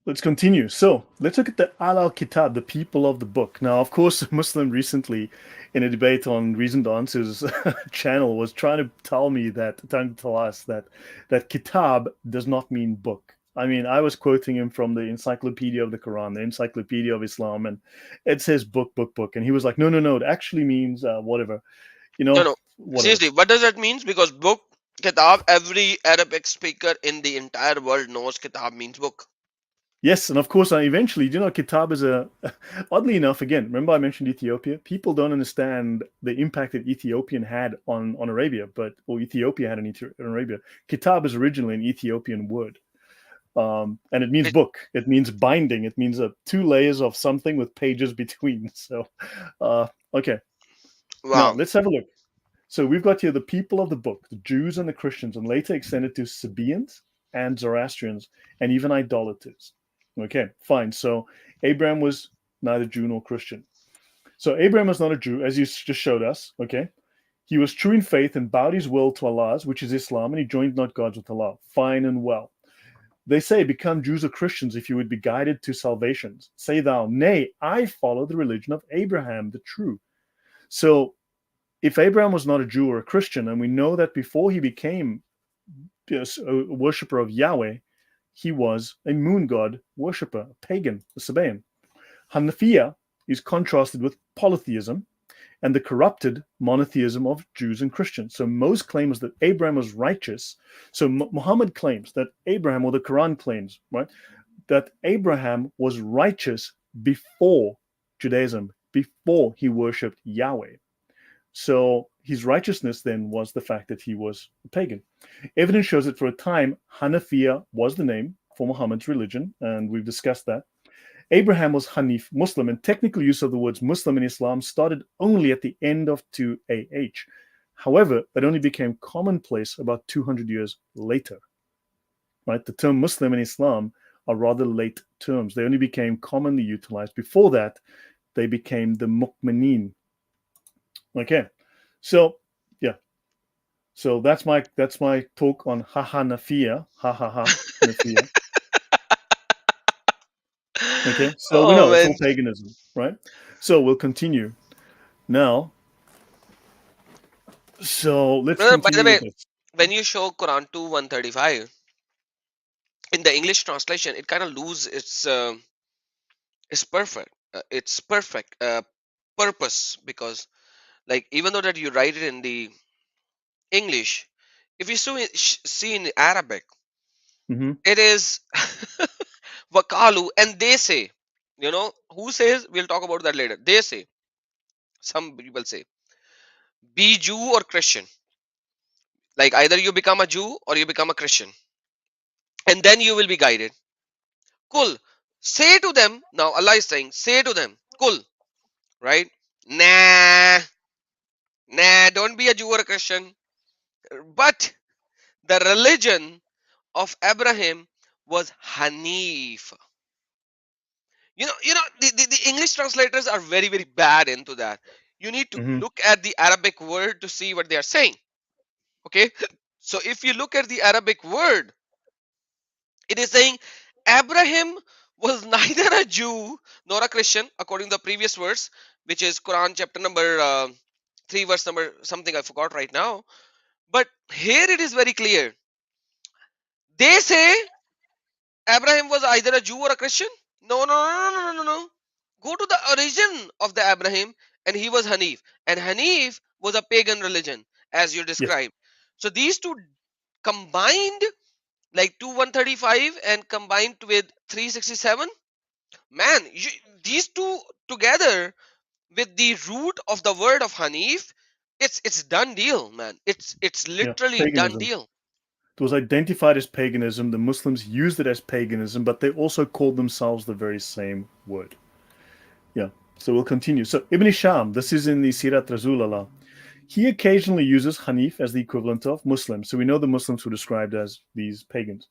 Let's continue. So let's look at the Al Kitab, the people of the book. Now, of course, a Muslim recently, in a debate on Reasoned Answers channel, was trying to tell us that Kitab does not mean book. I mean, I was quoting him from the Encyclopedia of the Quran, the Encyclopedia of Islam, and it says book, book, book. And he was like, no, it actually means whatever, No, no. whatever. Seriously, what does that mean? Because book, kitab, every Arabic speaker in the entire world knows kitab means book. Yes, and of course, I eventually, Kitab is oddly enough, again, remember I mentioned Ethiopia? People don't understand the impact that Ethiopian had on Arabia, or Ethiopia had on Arabia. Kitab is originally an Ethiopian word, and it means It, book. It means binding. It means two layers of something with pages between. So, okay. Now, wow. let's have a look. So we've got here the people of the book, the Jews and the Christians, and later extended to Sabaeans and Zoroastrians, and even idolaters. Okay, fine. So Abraham was neither Jew nor Christian. So Abraham was not a Jew, as you just showed us. Okay, he was true in faith and bowed his will to Allah's, which is Islam, and he joined not gods with Allah. Fine and well. They say, become Jews or Christians if you would be guided to salvation. Say thou, nay, I follow the religion of Abraham, the true. So if Abraham was not a Jew or a Christian, and we know that before he became a worshiper of Yahweh, he was a moon god worshipper, a pagan, a Sabaean. Hanafiya is contrasted with polytheism, and the corrupted monotheism of Jews and Christians. So most claims that Abraham was righteous. So Muhammad claims that Abraham, or the Quran claims, right, that Abraham was righteous before Judaism, before he worshipped Yahweh. So his righteousness then was the fact that he was a pagan. Evidence shows that for a time, Hanafiya was the name for Muhammad's religion, and we've discussed that. Abraham was Hanif, Muslim, and technical use of the words Muslim in Islam started only at the end of 2 AH. However, it only became commonplace about 200 years later. Right? The term Muslim in Islam are rather late terms. They only became commonly utilized. Before that, they became the mu'mineen. Okay, so yeah, so that's my talk on Hanafiya, Nafiya. Okay, so we Oh know it's man, all paganism, right? So we'll continue now. So let's brother. By the continue way, with this. when you show Quran 2:135 in the English translation, it kind of lose its perfect. It's perfect purpose, because like even though that you write it in the English, if you see in Arabic, Mm-hmm. it is wakalu, and they say, who says, we'll talk about that later. They say, some people say, be Jew or Christian. Like either you become a Jew or you become a Christian, and then you will be guided. Cool. Say to them, now Allah is saying, say to them, cool, right? Nah, nah, don't be a Jew or a Christian. But the religion of Abraham was Hanif. The English translators are very, very bad into that. You need to Mm-hmm. look at the Arabic word to see what they are saying. Okay. So if you look at the Arabic word, it is saying Abraham was neither a Jew nor a Christian, according to the previous verse, which is Quran chapter number 3, verse number something I forgot right now. But here it is very clear. They say Abraham was either a Jew or a Christian. No, no, no, no, no, no, no. Go to the origin of the Abraham, and he was Hanif. And Hanif was a pagan religion, as you Yes. described. So these two combined, like 135 and combined with 367, man, these two together with the root of the word of Hanif, it's done deal, man. It's Yeah. literally done Paganism. deal. It was identified as paganism. The Muslims used it as paganism, but they also called themselves the very same word. Yeah. So we'll continue. So Ibn Hisham, this is in the Sirat Rasulullah. He occasionally uses Hanif as the equivalent of Muslim. So we know the Muslims were described as these pagans.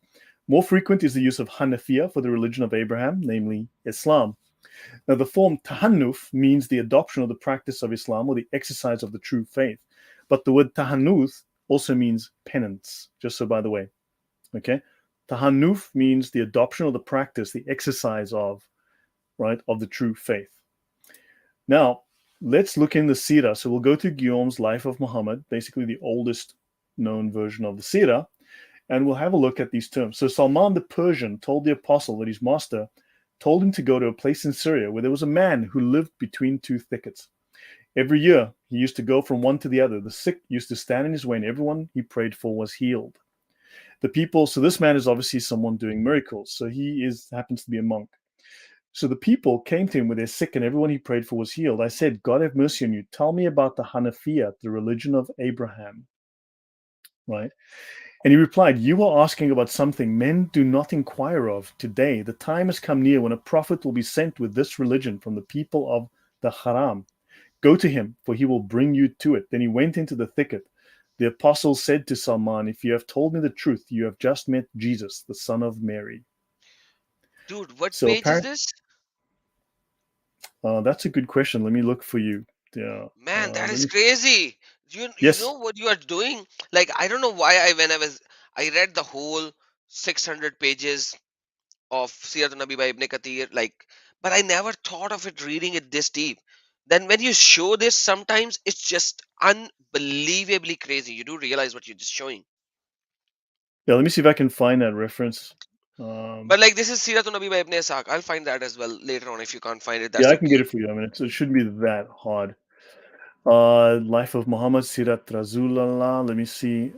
More frequent is the use of Hanafiya for the religion of Abraham, namely Islam. Now, the form Tahannuf means the adoption or the practice of Islam or the exercise of the true faith. But the word Tahannuth also means penance, just so by the way. Okay? Tahannuf means the adoption or the practice, the exercise of, right, of the true faith. Now, let's look in the Sirah. So we'll go to Guillaume's Life of Muhammad, basically the oldest known version of the Sirah, and we'll have a look at these terms. So Salman the Persian told the apostle that his master told him to go to a place in Syria where there was a man who lived between two thickets. Every year, he used to go from one to the other. The sick used to stand in his way, and everyone he prayed for was healed. The people, so this man is obviously someone doing miracles. So he happens to be a monk. So the people came to him with their sick, and everyone he prayed for was healed. I said, God have mercy on you. Tell me about the Hanafiya, the religion of Abraham. Right? And he replied, you are asking about something men do not inquire of today. The time has come near when a prophet will be sent with this religion from the people of the Haram. Go to him, for he will bring you to it. Then he went into the thicket. The apostle said to Salman, if you have told me the truth, you have just met Jesus, the son of Mary. Dude, what So page is apparently, this? that's a good question. Let me look for you. Yeah. Man, that Let is me. crazy. You Yes. know what you are doing? Like I don't know why I read the whole 600 pages of Siyat Nabi by Ibn Kathir, like, but I never thought of it reading it this deep. Then when you show this, sometimes it's just unbelievably crazy. You do realize what you're just showing. Yeah. Let me see if I can find that reference. But like this is Sirat Nabi by Ibn Ishaq. I'll find that as well later on. If you can't find it, Yeah, that's I can get okay. it for you. I mean, it shouldn't be that hard. Life of Muhammad, Sirat Rasulullah. Let me see.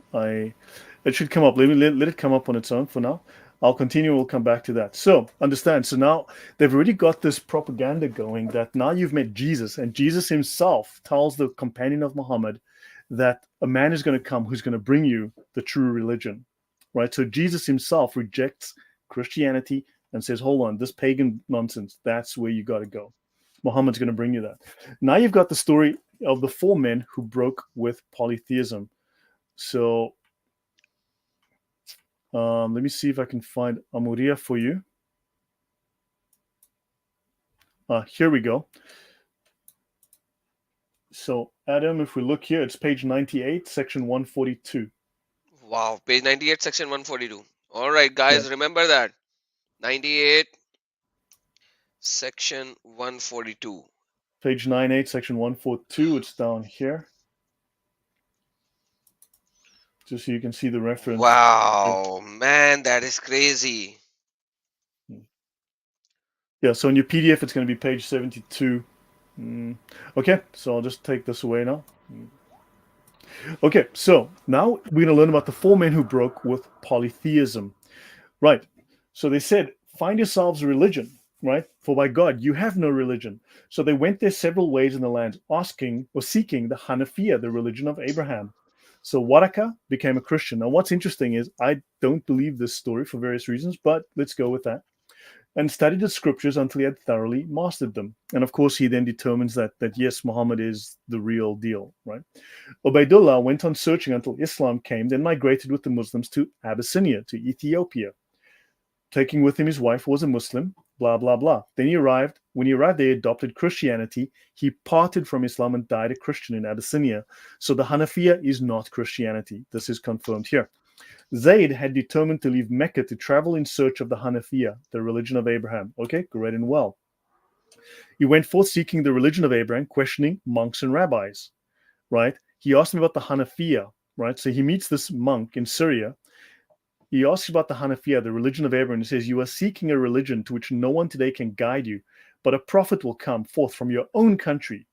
It should come up. Let it come up on its own for now. I'll continue. We'll come back to that. So understand. So now they've already got this propaganda going that now you've met Jesus, and Jesus himself tells the companion of Muhammad that a man is going to come who's going to bring you the true religion, right? So Jesus himself rejects Christianity and says, "Hold on, this pagan nonsense. That's where you got to go. Muhammad's going to bring you that." Now you've got the story of the four men who broke with polytheism. So let me see if I can find Amuria for you. Here we go. So, Adam, if we look here, it's page 98, section 142. Wow, page 98, section 142. All right, Yeah, guys, remember that. 98, section 142. page 98, section 142. It's down here, just so you can see the reference. Wow, man, that is crazy. Yeah, so in your PDF, it's going to be page 72. Okay, so I'll just take this away now. Okay, so now we're going to learn about the four men who broke with polytheism. Right. So they said, find yourselves a religion, right? For by God, you have no religion. So they went their several ways in the land, asking or seeking the Hanafiya, the religion of Abraham. So Waraka became a Christian. Now, what's interesting is I don't believe this story for various reasons, but let's go with that. And studied the scriptures until he had thoroughly mastered them. And of course, he then determines that yes, Muhammad is the real deal, right? Ubaidullah went on searching until Islam came, then migrated with the Muslims to Abyssinia, to Ethiopia. Taking with him his wife, who was a Muslim, blah, blah, blah. Then when he arrived there, he adopted Christianity. He parted from Islam and died a Christian in Abyssinia. So the Hanafiya is not Christianity. This is confirmed here. Zayd had determined to leave Mecca to travel in search of the Hanafiya, the religion of Abraham. Okay, great and well. He went forth seeking the religion of Abraham, questioning monks and rabbis, right? He asked him about the Hanafiya, right? So he meets this monk in Syria. He asks about the Hanafiya, the religion of Abraham. He says, you are seeking a religion to which no one today can guide you, but a prophet will come forth from your own country,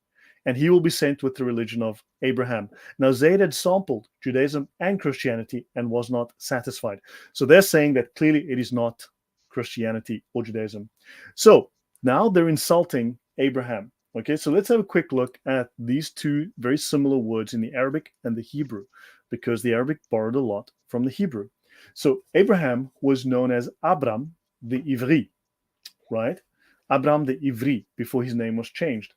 and he will be sent with the religion of Abraham. Now, Zayd had sampled Judaism and Christianity and was not satisfied. So they're saying that clearly it is not Christianity or Judaism. So now they're insulting Abraham. Okay, so let's have a quick look at these two very similar words in the Arabic and the Hebrew, because the Arabic borrowed a lot from the Hebrew. So Abraham was known as Abram the Ivri, right? Abram the Ivri, before his name was changed.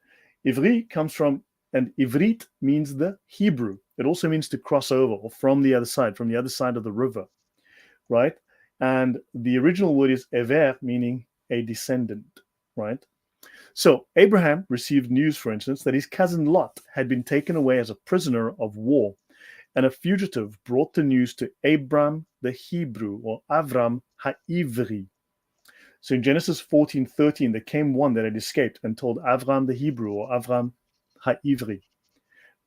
Ivri comes from, and Ivrit means the Hebrew. It also means to cross over or from the other side of the river, right? And the original word is Ever, meaning a descendant, right? So Abraham received news, for instance, that his cousin Lot had been taken away as a prisoner of war, and a fugitive brought the news to Abram the Hebrew, or Avram HaIvri. So in Genesis 14:13, there came one that had escaped and told Avram the Hebrew, or Avram HaIvri,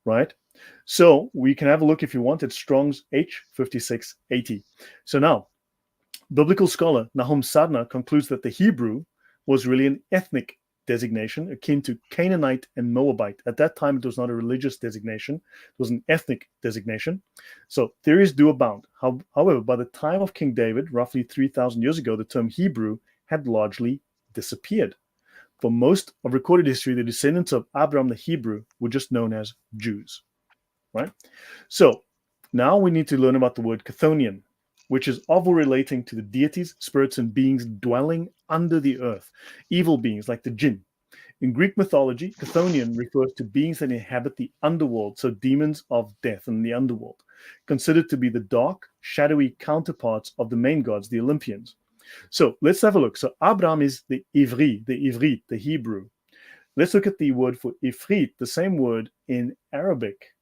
right? So we can have a look if you want at Strong's H5680. So now, biblical scholar Nahum Sadna concludes that the Hebrew was really an ethnic designation akin to Canaanite and Moabite. At that time, it was not a religious designation, it was an ethnic designation. So theories do abound. However, by the time of King David, roughly 3,000 years ago, the term Hebrew had largely disappeared. For most of recorded history, the descendants of Abraham the Hebrew were just known as Jews, right? So now we need to learn about the word Chthonian, which is of or relating to the deities, spirits, and beings dwelling under the earth, evil beings like the jinn. In Greek mythology, Chthonian refers to beings that inhabit the underworld, so demons of death in the underworld, considered to be the dark, shadowy counterparts of the main gods, the Olympians. So let's have a look. So Abraham is the Ivri, the Hebrew. Let's look at the word for Ifrit. The same word in Arabic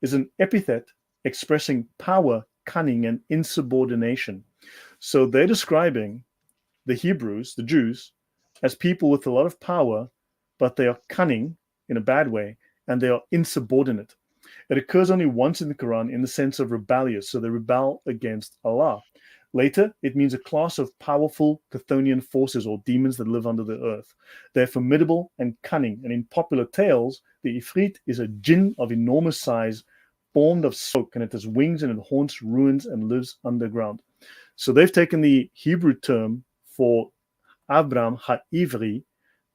is an epithet expressing power, cunning, and insubordination. So they're describing the Hebrews, the Jews, as people with a lot of power, but they are cunning in a bad way, and they are insubordinate. It occurs only once in the Quran in the sense of rebellious, so they rebel against Allah. Later, it means a class of powerful Chthonian forces or demons that live under the earth. They're formidable and cunning, and in popular tales, the Ifrit is a jinn of enormous size, formed of smoke, and it has wings and it haunts ruins and lives underground. So they've taken the Hebrew term for Abram ha-Ivri,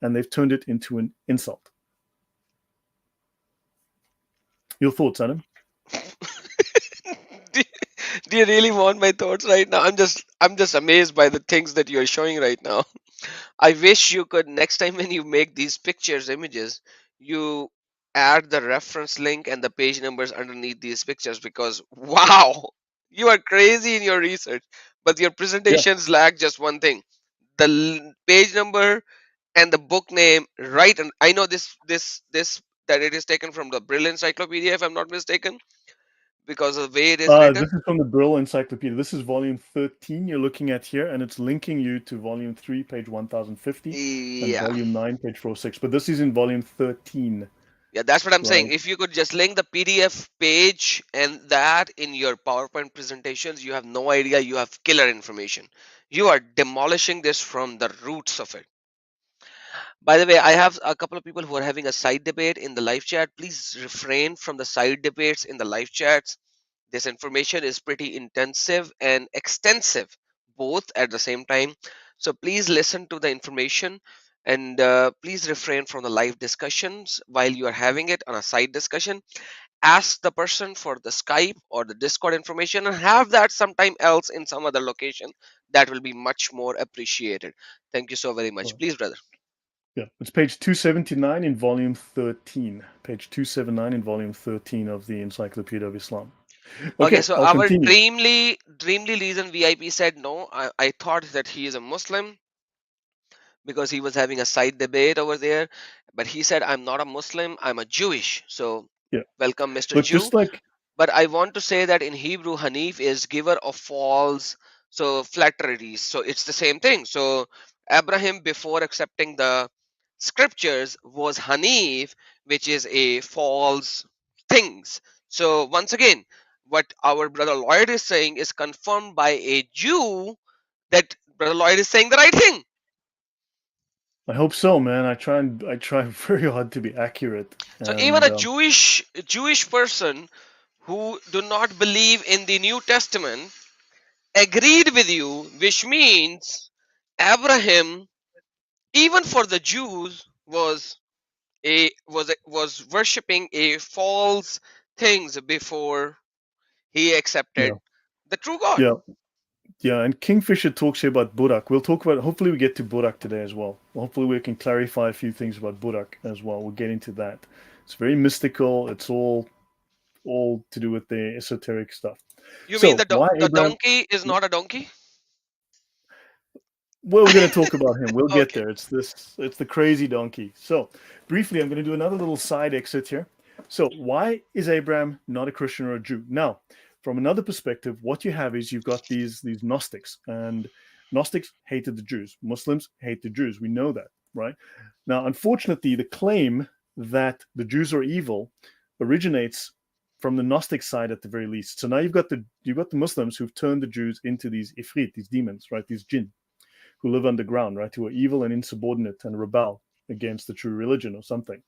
and they've turned it into an insult. Your thoughts, Adam? do, do you really want my thoughts right now? I'm just amazed by the things that you're showing right now. I wish you could, next time when you make these pictures, images, you add the reference link and the page numbers underneath these pictures, because wow, you are crazy in your research, but your Yeah. presentations lack just one thing: the page number and the book name, right? And I know this that it is taken from the Brill Encyclopedia, if I'm not mistaken, because of the way it is written. This is from the Brill Encyclopedia. This is volume 13 you're looking at here, and it's linking you to volume 3, page 1050, and Yeah. volume 9, page 406. But this is in volume 13, Yeah, that's what I'm saying. right? If you could just link the PDF page and that in your PowerPoint presentations, you have no idea, you have killer information. You are demolishing this from the roots of it. By the way, I have a couple of people who are having a side debate in the live chat. Please refrain from the side debates in the live chats. This information is pretty intensive and extensive, both at the same time. So please listen to the information, and please refrain from the live discussions while you are having it on a side discussion. Ask the person for the Skype or the Discord information and have that sometime else in some other location. That will be much more appreciated. Thank you so very much. Right. Please, brother. Yeah, it's page 279 in volume 13. Page 279 in volume 13 of the Encyclopedia of Islam. Okay, Okay, so I'll our continue. dreamly reason VIP said no. I thought that he is a Muslim because he was having a side debate over there, but he said, I'm not a Muslim, I'm a Jewish. So Yeah, welcome, Mr. but Jew. just like, But I want to say that in Hebrew, Hanif is giver of false, so flatteries. So it's the same thing. So Abraham, before accepting the scriptures, was Hanif, which is a false things. So once again, what our brother Lloyd is saying is confirmed by a Jew, that brother Lloyd is saying the right thing. I hope so, man. I try very hard to be accurate, So even and a Jewish person who do not believe in the New Testament agreed with you, which means Abraham, even for the Jews, was worshipping a false things before he accepted yeah, the true God. yeah. Yeah, and Kingfisher talks here about Burak. We'll talk about, hopefully, we get to Burak today as well. Hopefully, we can clarify a few things about Burak as well. We'll get into that. It's very mystical. It's all to do with the esoteric stuff. You mean So, the why the Abraham? donkey is not a donkey? Well, we're going to talk about him. We'll get Okay. there. It's the crazy donkey. So, briefly, I'm going to do another little side exit here. So, why is Abraham not a Christian or a Jew? Now, from another perspective, what you have is you've got these Gnostics, and Gnostics hated the Jews. Muslims hate the Jews. We know that, right? Now, unfortunately, the claim that the Jews are evil originates from the Gnostic side at the very least. So now you've got the Muslims who've turned the Jews into these ifrit, these demons, right? These jinn who live underground, right? Who are evil and insubordinate and rebel against the true religion or something.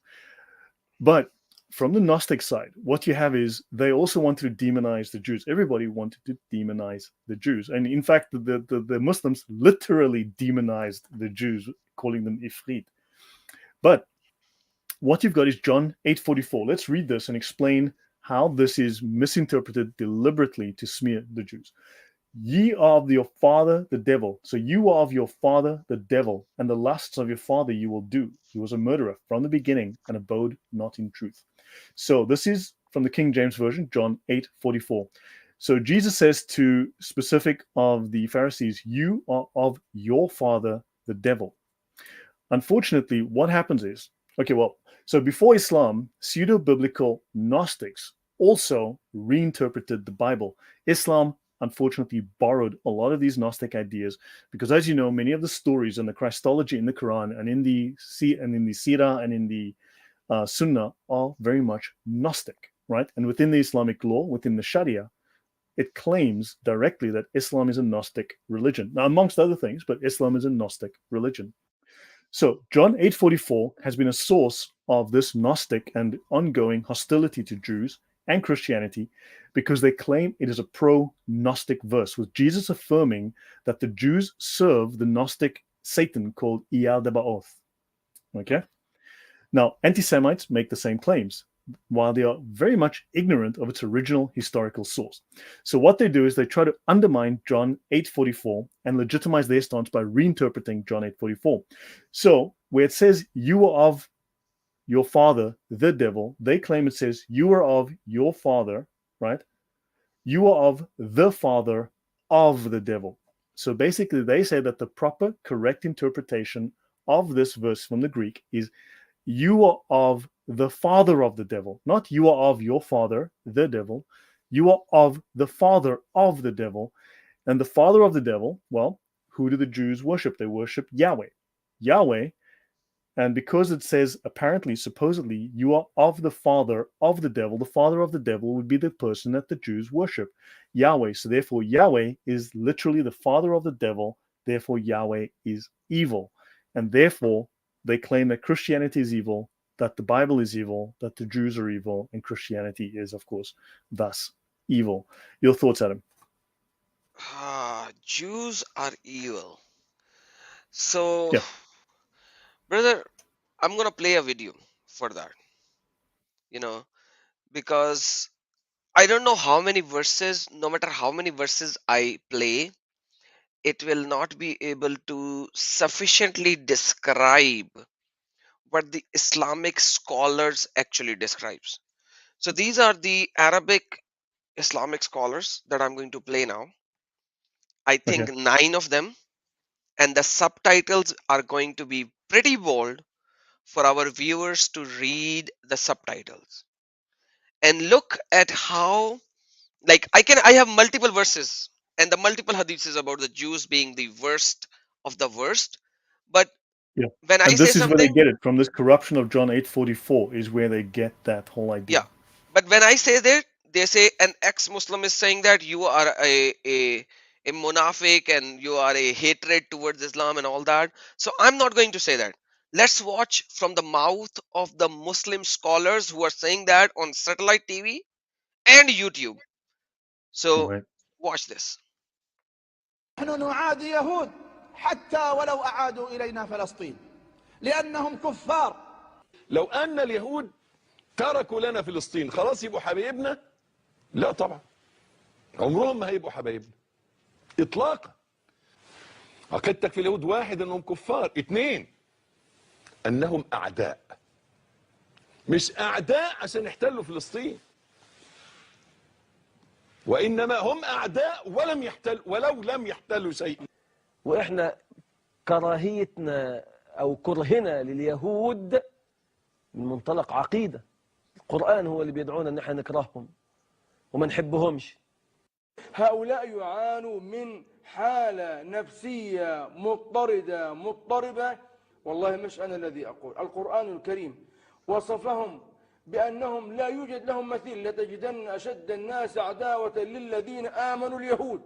But from the Gnostic side, what you have is they also wanted to demonize the Jews. Everybody wanted to demonize the Jews. And in fact, the Muslims literally demonized the Jews, calling them ifrit. But what you've got is John 8:44. Let's read this and explain how this is misinterpreted deliberately to smear the Jews. Ye are of your father the devil. So you are of your father the devil, and the lusts of your father you will do. He was a murderer from the beginning and abode not in truth. So this is from the King James Version, John 8:44. So Jesus says to specific of the Pharisees, you are of your father the devil. Unfortunately, what happens is, okay, well, so before Islam, pseudo-biblical Gnostics also reinterpreted the Bible. Islam unfortunately borrowed a lot of these Gnostic ideas because, as you know, many of the stories and the Christology in the Quran and in the Sirah and in the Sunnah are very much Gnostic, right? And within the Islamic law, within the Sharia, it claims directly that Islam is a Gnostic religion. Now, amongst other things, but Islam is a Gnostic religion. So John 8:44 has been a source of this Gnostic and ongoing hostility to Jews and Christianity because they claim it is a pro-Gnostic verse, with Jesus affirming that the Jews serve the Gnostic Satan called Iyal Debaoth. Okay? Now, anti-Semites make the same claims, while they are very much ignorant of its original historical source. So what they do is they try to undermine John 8:44 and legitimize their stance by reinterpreting John 8:44. So where it says you are of your father, the devil, they claim it says you are of your father, right? You are of the father of the devil. So basically they say that the proper, correct interpretation of this verse from the Greek is you are of the father of the devil, not you are of your father, the devil. You are of the father of the devil. And the father of the devil, well, who do the Jews worship? They worship Yahweh. Yahweh. And because it says apparently, supposedly, you are of the father of the father of the devil would be the person that the Jews worship, Yahweh. So therefore, Yahweh is literally the father of the devil. Therefore, Yahweh is evil. And therefore, they claim that Christianity is evil, that the Bible is evil, that the Jews are evil, and Christianity is, of course, thus evil. Your thoughts, Adam? Jews are evil. So, Yeah. brother, I'm gonna play a video for that, because I don't know how many verses, no matter how many verses I play, it will not be able to sufficiently describe what the Islamic scholars actually describes. So these are the Arabic Islamic scholars that I'm going to play now. I think Okay. 9 of them, and the subtitles are going to be pretty bold for our viewers to read the subtitles and look at how, like, I have multiple verses and the multiple hadiths about the Jews being the worst of the worst, but Yeah. when I And say this is where they something, get it from. This corruption of John 8:44 is where they get that whole yeah, idea. but when I say that, they say an ex-Muslim is saying that you are a munafiq and you are a hatred towards Islam and all that. So I'm not going to say that. Let's watch from the mouth of the Muslim scholars who are saying that on satellite TV and YouTube. So Right. watch this. نحن نعادي يهود حتى ولو أعادوا إلينا فلسطين لأنهم كفار. لو أن اليهود تركوا لنا فلسطين خلاص يبقوا حبايبنا؟ لا طبعا، عمرهم ما هيبقوا حبايبنا إطلاقا. عقيدتك في اليهود واحد أنهم كفار، اثنين أنهم أعداء، مش أعداء عشان يحتلوا فلسطين، وإنما هم أعداء ولو لم يحتلوا شيء. وإحنا كراهيتنا أو كرهنا لليهود من منطلق عقيدة. القرآن هو اللي بيدعونا أن احنا نكرههم وما نحبهمش. هؤلاء يعانوا من حالة نفسية مضطربة. والله مش أنا الذي أقول، القرآن الكريم وصفهم بأنهم لا يوجد لهم مثيل. لتجدن أشد الناس عداوة للذين آمنوا اليهود.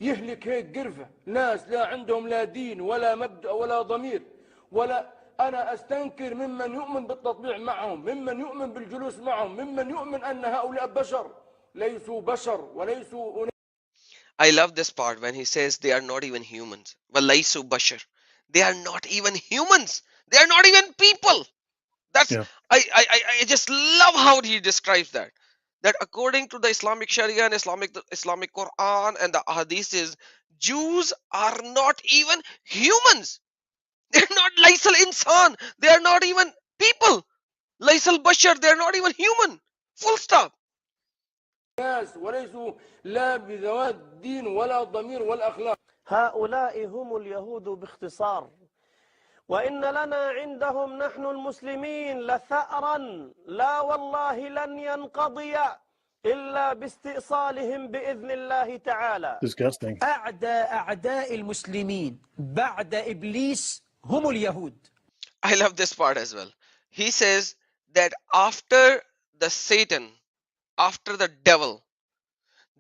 يهلك هيك قرفة ناس لا عندهم لا دين ولا مبدأ ولا ضمير ولا. أنا أستنكر ممن يؤمن بالتطبيع معهم، ممن يؤمن بالجلوس معهم، ممن يؤمن أن هؤلاء بشر ليسوا بشر وليسوا. I love this part when he says they are not even humans. Walaisu bashar. They are not even humans. They are not even people. That's Yeah. I just love how he describes that. That according to the Islamic Sharia and Islamic Quran and the Hadiths, Jews are not even humans. They're not Laisal Insan. They are not even people. Laisal Bashar. They are not even human. Full stop. ناس وليسوا لا بذوات دين ولا ضمير ولا أخلاق. هؤلاء هم اليهود باختصار. وإن لنا عندهم نحن المسلمين لثأرا لا والله لن ينقضي إلا باستئصالهم بإذن الله تعالى. Disgusting. أعداء المسلمين بعد إبليس هم اليهود. I love this part as well. He says that after the Satan, after the devil,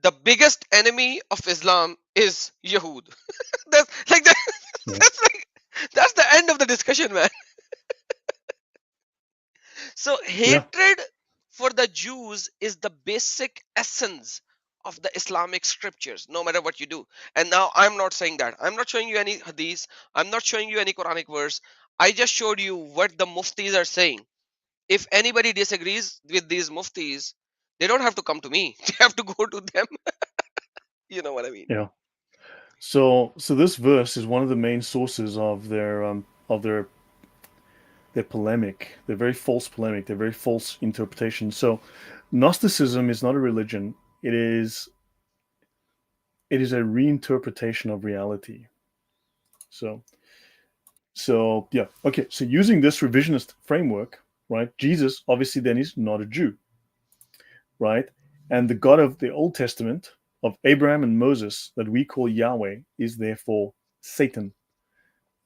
the biggest enemy of Islam is Yahud. That's like that, Yeah. that's the end of the discussion, man. So Yeah. hatred for the Jews is the basic essence of the Islamic scriptures, no matter what you do. And now I'm not saying that. I'm not showing you any hadith. I'm not showing you any Quranic verse. I just showed you what the muftis are saying. If anybody disagrees with these muftis, they don't have to come to me. They have to go to them. You know what I mean? Yeah. So this verse is one of the main sources of their polemic, their very false polemic, their very false interpretation. So Gnosticism is not a religion. It is a reinterpretation of reality. So yeah, okay. So using this revisionist framework, right? Jesus obviously then is not a Jew, right? And the God of the Old Testament of Abraham and Moses that we call Yahweh is therefore Satan.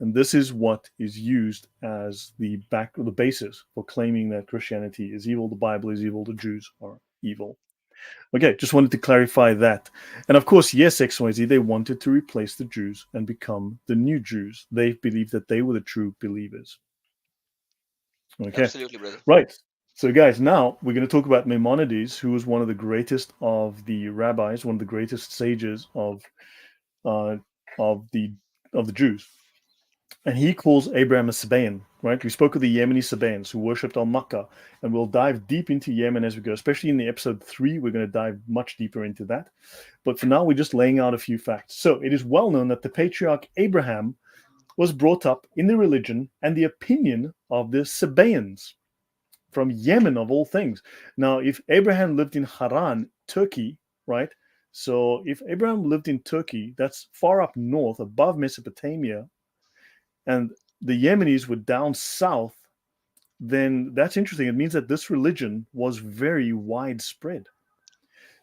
And this is what is used as the basis for claiming that Christianity is evil, the Bible is evil, the Jews are evil. Okay, just wanted to clarify that. And of course, yes, XYZ, they wanted to replace the Jews and become the new Jews. They believed that they were the true believers. Okay, Absolutely, brother. right. So guys, now we're going to talk about Maimonides, who was one of the greatest of the rabbis, one of the greatest sages of the Jews. And he calls Abraham a Sabaean, right? We spoke of the Yemeni Sabaeans who worshipped Al-Makkah, and we'll dive deep into Yemen as we go, especially in the episode 3. We're going to dive much deeper into that. But for now, we're just laying out a few facts. So it is well known that the patriarch Abraham was brought up in the religion and the opinion of the Sabaeans from Yemen, of all things. Now, if Abraham lived in Haran, Turkey, right? So if Abraham lived in Turkey, that's far up north above Mesopotamia, and the Yemenis were down south, then that's interesting. It means that this religion was very widespread.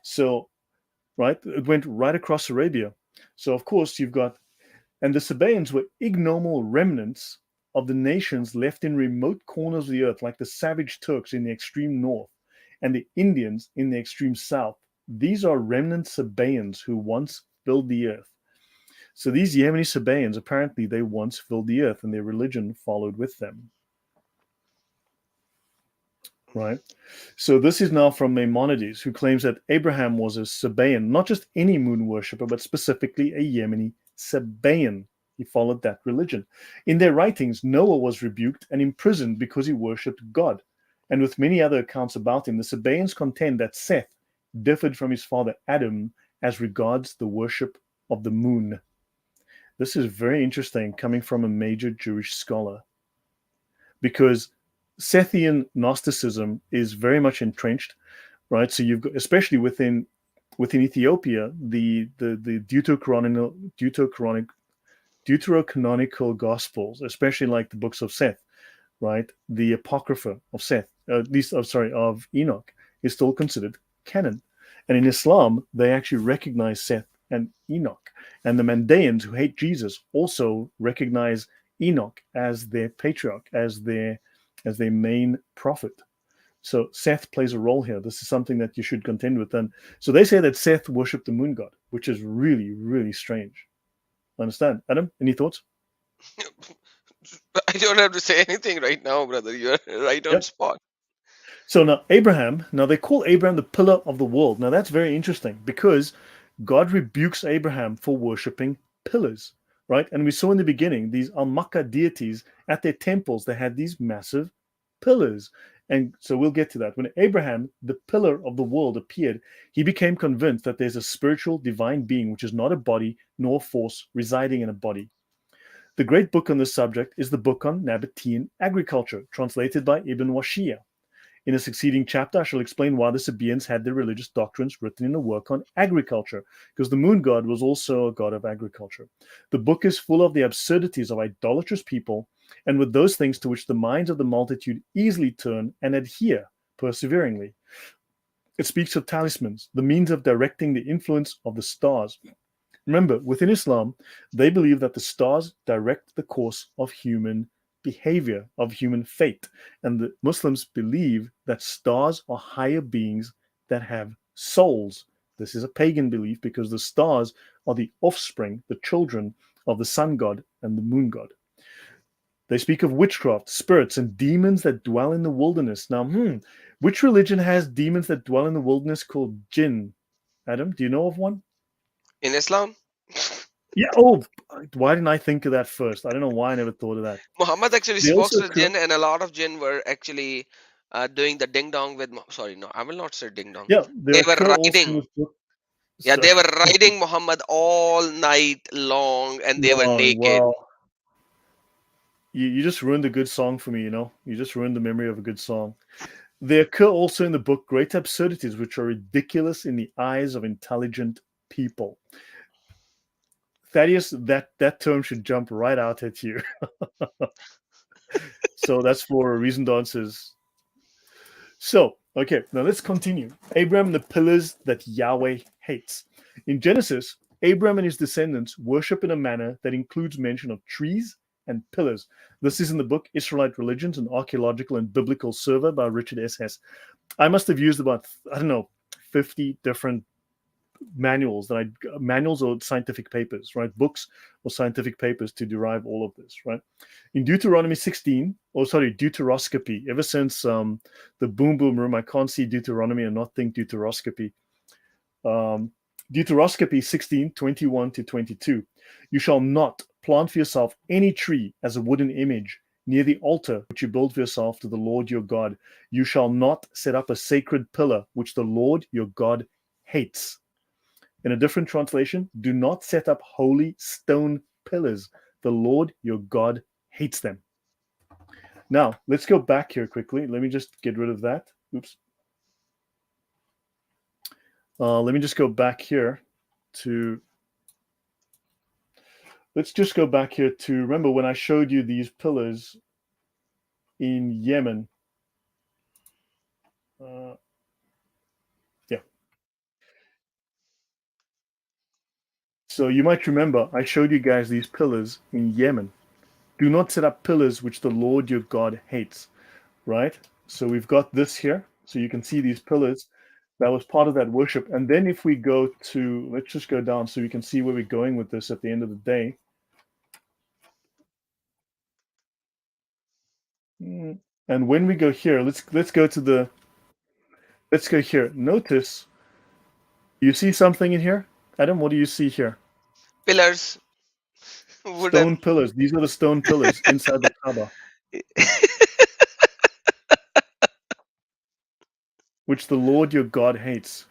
So, right, it went right across Arabia. So, of course, you've got, and the Sabaeans were ignoble remnants of the nations left in remote corners of the earth, like the savage Turks in the extreme north and the Indians in the extreme south. These are remnant Sabaeans who once filled the earth. So these Yemeni Sabaeans, apparently they once filled the earth and their religion followed with them. Right? So this is now from Maimonides, who claims that Abraham was a Sabaean, not just any moon worshipper, but specifically a Yemeni Sabaean. He followed that religion. In their writings, Noah was rebuked and imprisoned because he worshipped God. And with many other accounts about him, the Sabaeans contend that Seth differed from his father Adam as regards the worship of the moon. This is very interesting coming from a major Jewish scholar, because Sethian Gnosticism is very much entrenched, right? So you've got, especially within Ethiopia, the deuterocanonical Gospels, especially like the books of Seth, right? The Apocrypha of Seth, of Enoch, is still considered canon. And in Islam, they actually recognize Seth and Enoch. And the Mandaeans, who hate Jesus, also recognize Enoch as their patriarch, as their main prophet. So Seth plays a role here. This is something that you should contend with. And so they say that Seth worshipped the moon god, which is really, really strange. Understand? Adam, any thoughts? I don't have to say anything right now, brother. You're right on spot. So now they call Abraham the pillar of the world. Now that's very interesting, because God rebukes Abraham for worshipping pillars, right? And we saw in the beginning, these Al-Makkah deities at their temples, they had these massive pillars. And so we'll get to that. When Abraham, the pillar of the world, appeared, he became convinced that there's a spiritual divine being, which is not a body nor force residing in a body. The great book on this subject is the book on Nabatean agriculture, translated by Ibn Washiyah. In a succeeding chapter, I shall explain why the Sabaeans had their religious doctrines written in a work on agriculture, because the moon god was also a god of agriculture. The book is full of the absurdities of idolatrous people, and with those things to which the minds of the multitude easily turn and adhere perseveringly. It speaks of talismans, the means of directing the influence of the stars. Remember, within Islam, they believe that the stars direct the course of human behavior, of human fate. And the Muslims believe that stars are higher beings that have souls. This is a pagan belief because the stars are the offspring, the children of the sun god and the moon god. They speak of witchcraft, spirits, and demons that dwell in the wilderness. Now, which religion has demons that dwell in the wilderness called jinn? Adam, do you know of one? In Islam, Yeah. Oh, why didn't I think of that first? I don't know why I never thought of that. Muhammad actually They spoke also to the jinn, and a lot of jinn were actually doing the ding dong with. Sorry, no, I will not say ding dong. yeah, They there were occur also in riding. this book. Yeah, So, they were riding Muhammad all night long, and they were long, naked. well, you just ruined a good song for me, you know? You just ruined the memory of a good song. They occur also in the book great absurdities which are ridiculous in the eyes of intelligent people. Thaddeus, that term should jump right out at you. So that's for reasoned answers. So, okay, now let's continue. Abraham and the pillars that Yahweh hates. In Genesis, Abraham and his descendants worship in a manner that includes mention of trees and pillars. This is in the book Israelite Religions, an Archaeological and Biblical Survey by Richard S. Hess. I must have used about, 50 different manuals or scientific papers, right? Books or scientific papers to derive all of this, right? In Deuteronomy 16, deuteroscopy. Ever since the boom boom room, I can't see Deuteronomy and not think deuteroscopy. Deuteroscopy 16, 21 to 22. You shall not plant for yourself any tree as a wooden image near the altar which you build for yourself to the Lord your God. You shall not set up a sacred pillar which the Lord your God hates. In a different translation, do not set up holy stone pillars. The Lord your God hates them. Now, let's go back here quickly. Let me just get rid of that. Oops. Let me just go back here to. Let's just go back here to. Remember when I showed you these pillars in Yemen? Yeah. So you might remember I showed you guys these pillars in Yemen. Do not set up pillars which the Lord your God hates. Right? So we've got this here. So you can see these pillars. That was part of that worship. And then if we go to, let's just go down so we can see where we're going with this at the end of the day. And when we go here, let's go here. Notice, you see something in here? Adam, what do you see here? Pillars, Stone wooden. pillars. These are the stone pillars inside the Kaaba, which the Lord your God hates.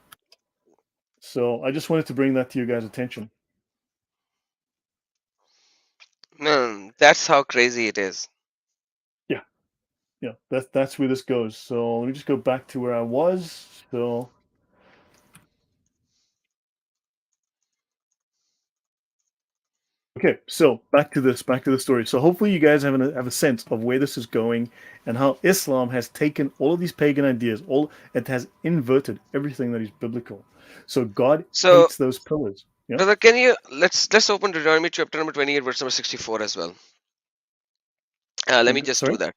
So I just wanted to bring that to you guys' attention. That's how crazy it is. Yeah, that's where this goes. So let me just go back to where I was. So okay, so back to the story. So hopefully you guys have a sense of where this is going and how Islam has taken all of these pagan ideas, it has inverted everything that is biblical. So God So, hates those pillars. Yeah. brother, can you let's open Deuteronomy chapter number 28, verse number 64 as well. Let me just do Sorry. that.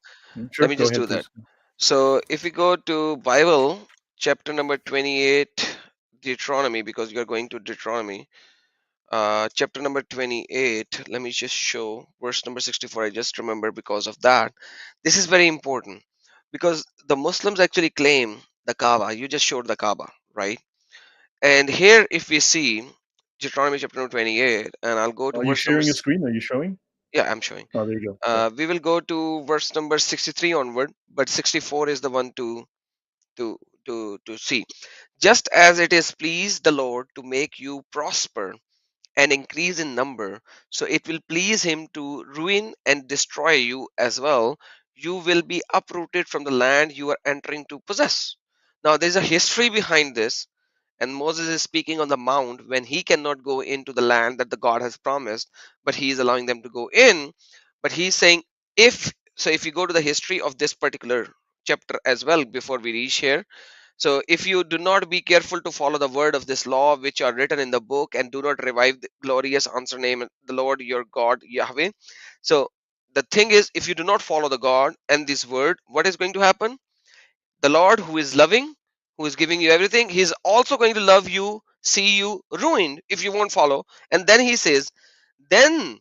Sure. Let me Go just ahead, do that. please. So if we go to Bible chapter number 28, Deuteronomy, because you're going to Deuteronomy, chapter number 28. Let me just show verse number 64. I just remember because of that. This is very important because the Muslims actually claim the Kaaba. You just showed the Kaaba, right? And here, if we see Deuteronomy chapter number 28, and I'll go to Are you verse number. sharing your screen? Are you showing? Yeah, I'm showing. Oh, there you go. We will go to verse number 63 onward, but 64 is the one to see. Just as it is pleased the Lord to make you prosper and increase in number, so it will please him to ruin and destroy you as well. You will be uprooted from the land you are entering to possess. Now, there's a history behind this, and Moses is speaking on the mount when he cannot go into the land that the God has promised, but he is allowing them to go in. But he's saying, if you go to the history of this particular chapter as well before we reach here, so if you do not be careful to follow the word of this law which are written in the book, and do not revive the glorious answer name the Lord your God Yahweh. So the thing is, if you do not follow the God and this word, what is going to happen? The Lord who is loving who is giving you everything, he's also going to love you, see you ruined if you won't follow. And then he says, then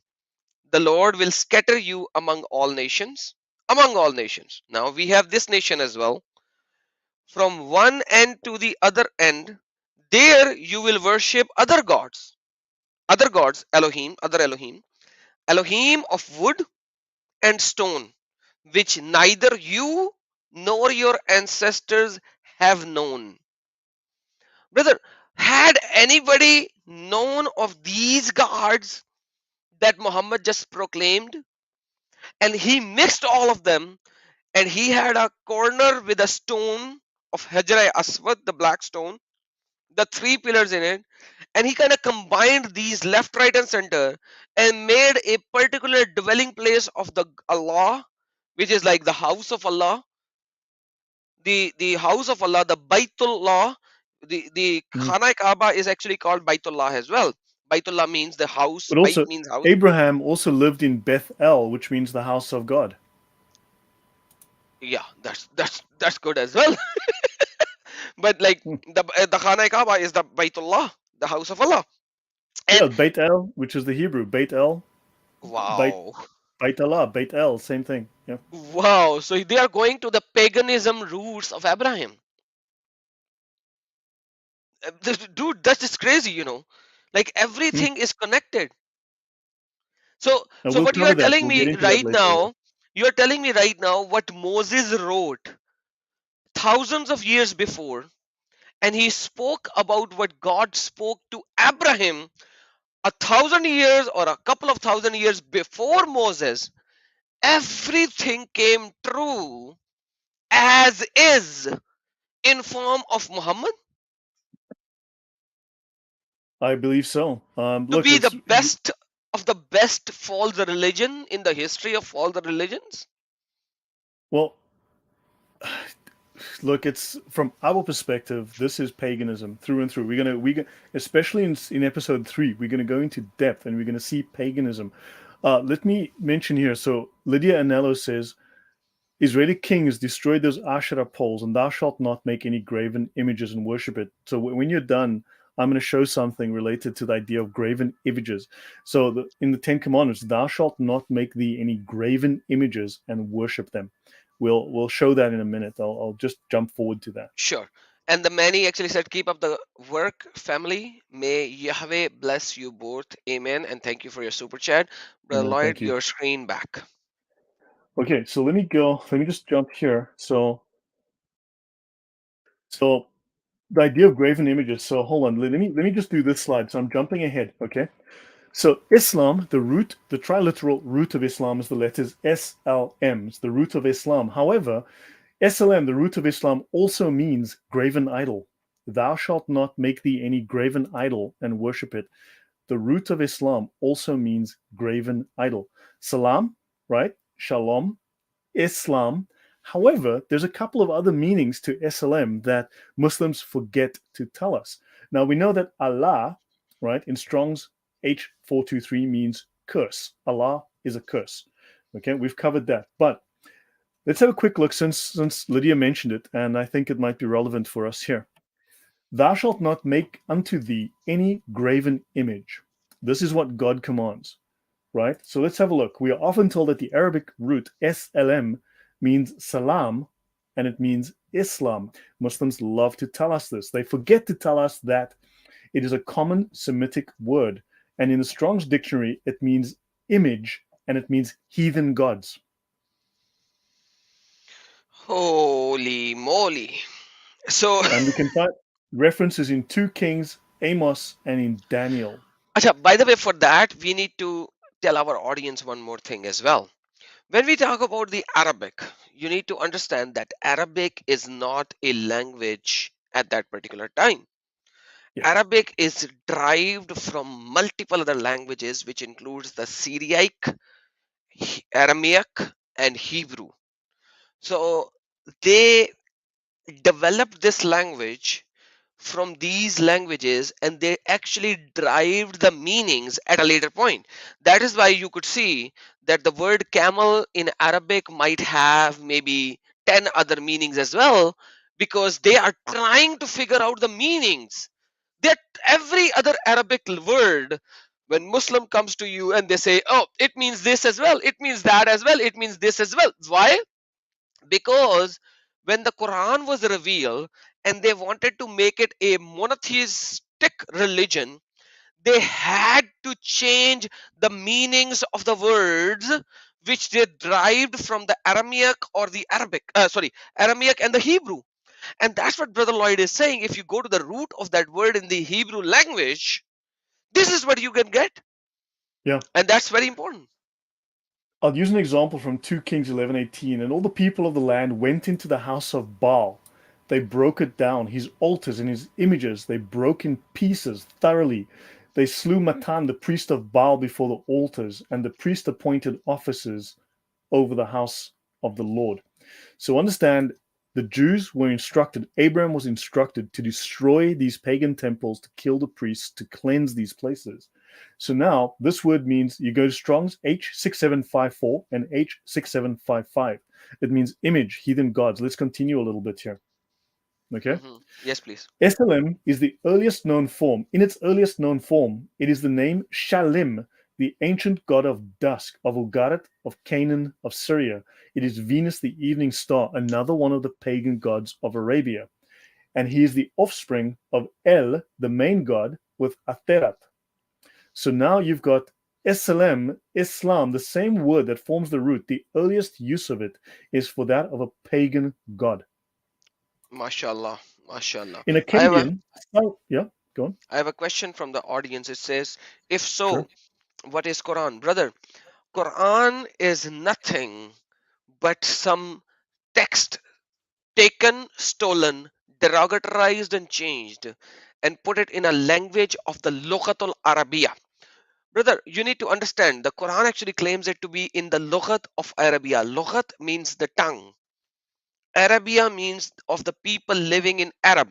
the Lord will scatter you among all nations. Among all nations. Now we have this nation as well. From one end to the other end, there you will worship other gods. Other gods, Elohim, other Elohim. Elohim of wood and stone, which neither you nor your ancestors have known. Brother, had anybody known of these gods that Muhammad just proclaimed? And he mixed all of them, and he had a corner with a stone of Hajra Aswad, the black stone, the three pillars in it, and he kind of combined these left, right, and center and made a particular dwelling place of the Allah, which is like the house of Allah, the house of Allah, the Baitullah. The Khana Kaaba is actually called Baitullah as well. Baitullah means the house, But Bait also, means house. Abraham also lived in Beth El, which means the house of God. Yeah, that's good as well. But like the Khana Kaaba is the Baitullah, the house of Allah. Yeah, And Beit El, which is the Hebrew. Beit El, wow. Beit Allah, Beit El, same thing. Yeah. Wow, so they are going to the paganism roots of Abraham. Dude, that's just crazy, you know. Like everything is connected. So And so we'll what you cover are that. telling We'll get me into that right later. now, you are telling me right now what Moses wrote thousands of years before, and he spoke about what God spoke to Abraham 1,000 years or a couple of thousand years before Moses. Everything came true as is in form of Muhammad I believe so. to Look, be the it's best of the best false religion in the history of all the religions. well. Look, it's from our perspective. This is paganism through and through. Especially in episode 3, we're gonna go into depth and we're gonna see paganism. Let me mention here. So Lydia Anello says, Israeli kings destroyed those Asherah poles, and thou shalt not make any graven images and worship it. So when you're done, I'm going to show something related to the idea of graven images. So in the Ten Commandments, thou shalt not make thee any graven images and worship them. We'll show that in a minute. I'll just jump forward to that. Sure. And the Mani actually said, keep up the work, family. May Yahweh bless you both. Amen. And thank you for your super chat. Brother Amen. Lloyd, Thank you. your screen back. Okay, so let me just jump here. So the idea of graven images. So hold on, let me just do this slide. So I'm jumping ahead, okay? So Islam, the triliteral root of Islam is the letters SLM. It's the root of Islam. However, SLM, the root of Islam, also means graven idol. Thou shalt not make thee any graven idol and worship it. The root of Islam also means graven idol. Salam, right? Shalom, Islam. However, there's a couple of other meanings to SLM that Muslims forget to tell us. Now, we know that Allah, right, in Strong's H423 means curse. Allah is a curse. Okay, we've covered that. But let's have a quick look since Lydia mentioned it, and I think it might be relevant for us here. Thou shalt not make unto thee any graven image. This is what God commands, right? So let's have a look. We are often told that the Arabic root SLM means salam, and it means Islam. Muslims love to tell us this. They forget to tell us that it is a common Semitic word. And in the Strong's dictionary, it means image, and it means heathen gods. Holy moly. So, And we can find references in 2 Kings, Amos, and in Daniel. Acha, by the way, for that, we need to tell our audience one more thing as well. When we talk about the Arabic, you need to understand that Arabic is not a language at that particular time. Yeah. Arabic is derived from multiple other languages, which includes the Syriac, Aramaic, and Hebrew. So they developed this language from these languages, and they actually derived the meanings at a later point. That is why you could see that the word camel in Arabic might have maybe 10 other meanings as well, because they are trying to figure out the meanings. That every other Arabic word, when Muslim comes to you and they say, oh, it means this as well, it means that as well, it means this as well. Why? Because when the Quran was revealed and they wanted to make it a monotheistic religion, they had to change the meanings of the words which they derived from the Aramaic or the Aramaic and the Hebrew. And that's what Brother Lloyd is saying. If you go to the root of that word in the Hebrew language, this is what you can get. Yeah. And that's very important. I'll use an example from 2 Kings 11:18. And all the people of the land went into the house of Baal. They broke it down, his altars and his images. They broke in pieces thoroughly. They slew Matan, the priest of Baal, before the altars, and the priest appointed officers over the house of the Lord. So understand, the Jews were instructed, Abraham was instructed to destroy these pagan temples, to kill the priests, to cleanse these places. So now this word means, you go to Strong's H6754 and H6755. It means image, heathen gods. Let's continue a little bit here. Okay. Yes, please. SLM is the earliest known form. In its earliest known form, it is the name Shalim, the ancient god of dusk, of Ugarit, of Canaan, of Syria. It is Venus, the evening star, another one of the pagan gods of Arabia. And he is the offspring of El, the main god, with Aterat. So now you've got SLM, Islam, the same word that forms the root. The earliest use of it is for that of a pagan god. MashaAllah. MashaAllah. In Akkadian, yeah, go on. I have a question from the audience. It says, if so, Sure. what is Quran? Brother, Quran is nothing but some text taken, stolen, derogatorized and changed and put it in a language of the Lughatul Arabiya. Brother, you need to understand, the Quran actually claims it to be in the Lughat of Arabia. Lughat means the tongue. Arabia means of the people living in Arab.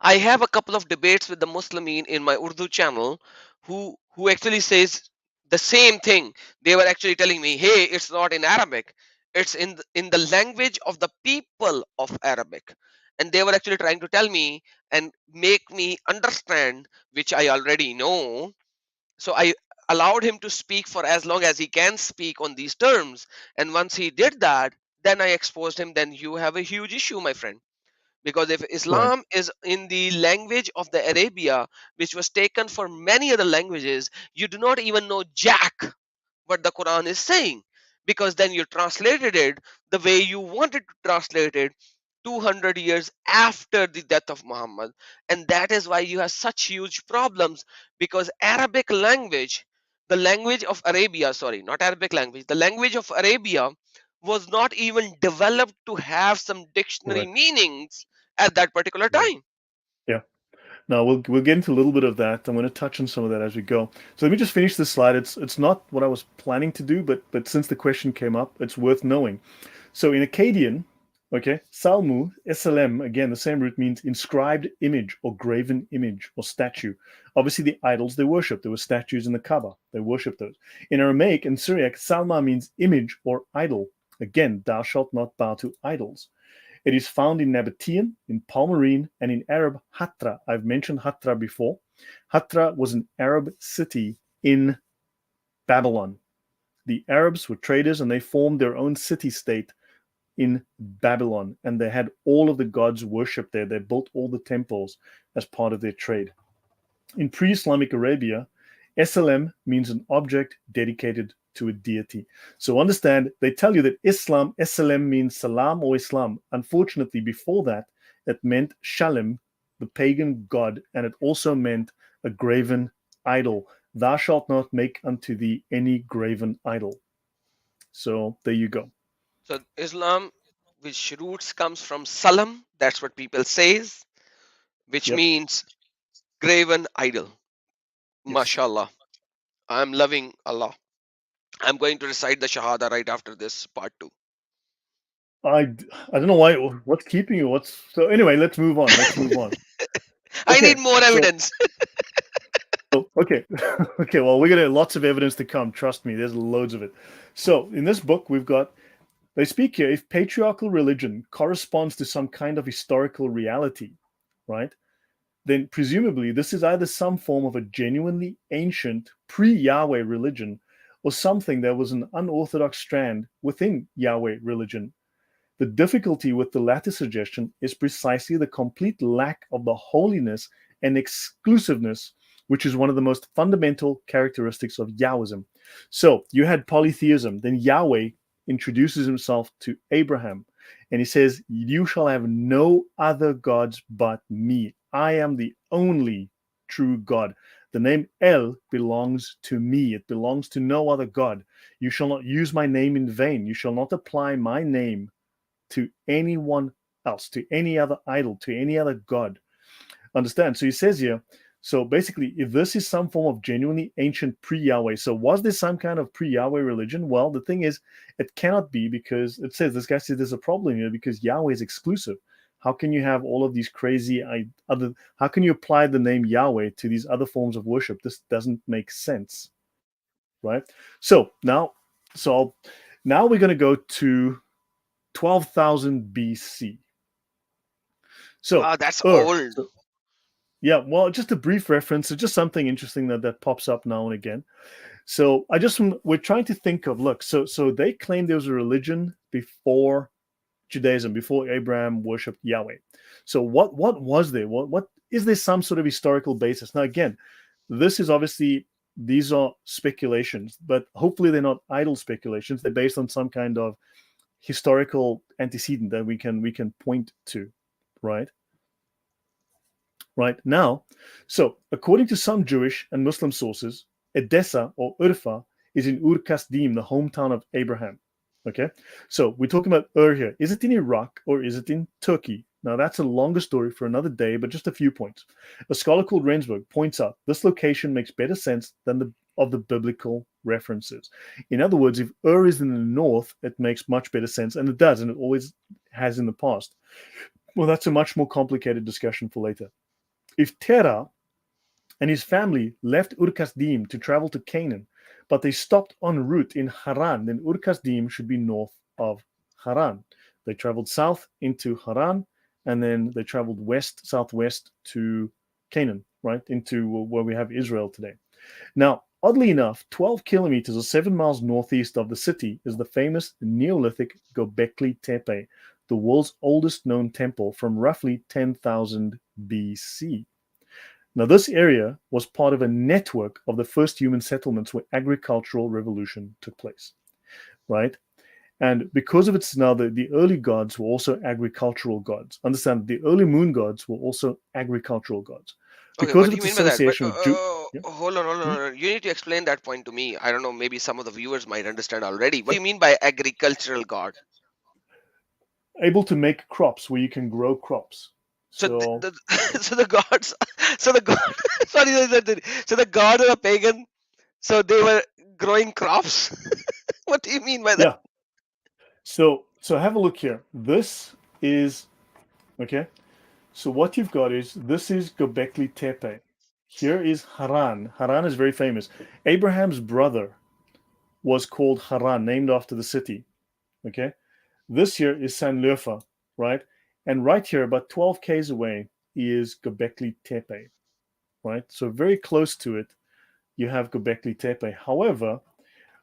I have a couple of debates with the Muslimin in my Urdu channel who actually says the same thing. They were actually telling me, hey, it's not in Arabic. It's in the language of the people of Arabic. And they were actually trying to tell me and make me understand, which I already know. So I allowed him to speak for as long as he can speak on these terms. And once he did that, then I exposed him. Then you have a huge issue, my friend. Because if Islam is in the language of the Arabia, which was taken for many other languages, you do not even know jack what the Quran is saying. Because then you translated it the way you wanted to translate it 200 years after the death of Muhammad. And that is why you have such huge problems, because Arabic language, the language of Arabia, sorry, not Arabic language, the language of Arabia was not even developed to have some dictionary meanings at that particular time. Yeah. Now we'll get into a little bit of that. I'm going to touch on some of that as we go. So let me just finish this slide. It's not what I was planning to do, but since the question came up, it's worth knowing. So in Akkadian, okay, Salmu, SLM, again, the same root means inscribed image or graven image or statue. Obviously, the idols they worship. There were statues in the Kaaba. They worship those. In Aramaic and Syriac, Salma means image or idol. Again, thou shalt not bow to idols. It is found in Nabatean, in Palmyrene, and in Arab Hatra. I've mentioned Hatra before. Hatra was an Arab city in Babylon. The Arabs were traders and they formed their own city-state in Babylon. And they had all of the gods worshipped there. They built all the temples as part of their trade. In pre-Islamic Arabia, SLM means an object dedicated to a deity. So understand, they tell you that Islam, SLM means salam or Islam. Unfortunately, before that, it meant Shalim, the pagan god, and it also meant a graven idol. Thou shalt not make unto thee any graven idol. So there you go. So Islam, which roots comes from salam, that's what people says, which means graven idol. Mashallah. I'm loving Allah. I'm going to recite the Shahada right after this part 2. I don't know why. What's keeping you? So anyway? Let's move on. I need more evidence. Okay. Well, we're gonna have lots of evidence to come. Trust me, there's loads of it. So in this book, we've got They speak here, if patriarchal religion corresponds to some kind of historical reality, right, then presumably this is either some form of a genuinely ancient pre-Yahweh religion or something that was an unorthodox strand within Yahweh religion. The difficulty with the latter suggestion is precisely the complete lack of the holiness and exclusiveness, which is one of the most fundamental characteristics of Yahwism. So you had polytheism, then Yahweh introduces himself to Abraham, and he says, "You shall have no other gods but me. I am the only true God. The name El belongs to me. It belongs to no other God. You shall not use my name in vain. You shall not apply my name to anyone else, to any other idol, to any other God." Understand? So he says here, so basically, if this is some form of genuinely ancient pre-Yahweh, so was there some kind of pre-Yahweh religion? Well, the thing is, it cannot be, because it says, this guy says there's a problem here because Yahweh is exclusive. How can you have all of these crazy other, how can you apply the name Yahweh to these other forms of worship? This doesn't make sense, right? So now we're going to go to 12,000 BC. So Wow, that's old. Yeah, well, just a brief reference. It's just something interesting that pops up now and again. So we're trying to think of, look, so they claim there was a religion before Judaism, before Abraham worshipped Yahweh. So what was there? What is there some sort of historical basis? Now, again, this is obviously, these are speculations, but hopefully they're not idle speculations. They're based on some kind of historical antecedent that we can point to, right? Right now, so according to some Jewish and Muslim sources, Edessa or Urfa is in Ur Kasdim, the hometown of Abraham. Okay, so we're talking about Ur here. Is it in Iraq or is it in Turkey? Now that's a longer story for another day, but just a few points. A scholar called Rensburg points out this location makes better sense than the biblical references. In other words, if Ur is in the north, it makes much better sense, and it does, and it always has in the past. Well, that's a much more complicated discussion for later. If Terah and his family left Ur Kasdim to travel to Canaan, but they stopped en route in Haran, then Ur Kasdim should be north of Haran. They traveled south into Haran, and then they traveled southwest to Canaan, right, into where we have Israel today. Now, oddly enough, 12 kilometers or 7 miles northeast of the city is the famous Neolithic Göbekli Tepe, the world's oldest known temple from roughly 10,000 BC. Now, this area was part of a network of the first human settlements where agricultural revolution took place, right? And because of its now, the early gods were also agricultural gods. Understand, the early moon gods were also agricultural gods. Okay, Because what of do you its mean by that? But, association with hold on. You need to explain that point to me. I don't know, maybe some of the viewers might understand already. What do you mean by agricultural god? able to make crops where you can grow crops. So the gods, so the god, sorry, so the gods are pagan, so they were growing crops. What do you mean by that? Yeah. So have a look here. This is okay. So what you've got is, this is Göbekli Tepe. Here is Haran. Haran is very famous. Abraham's brother was called Haran, named after the city. Okay. This here is Sanliurfa, right? And right here, about 12 k's away, is Göbekli Tepe, right? So very close to it, you have Göbekli Tepe. However,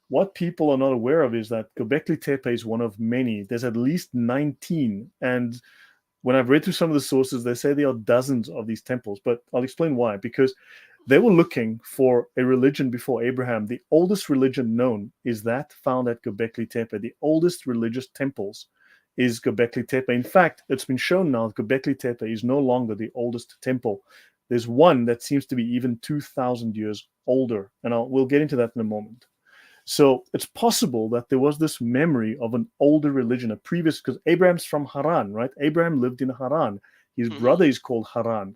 what people are not aware of is that Göbekli Tepe is one of many. There's at least 19. And when I've read through some of the sources, they say there are dozens of these temples. But I'll explain why. Because they were looking for a religion before Abraham. The oldest religion known is that found at Göbekli Tepe. The oldest religious temples is Göbekli Tepe. In fact, it's been shown now that Göbekli Tepe is no longer the oldest temple. There's one that seems to be even 2,000 years older. And we'll get into that in a moment. So it's possible that there was this memory of an older religion, a previous, because Abraham's from Haran, right? Abraham lived in Haran. His brother is called Haran,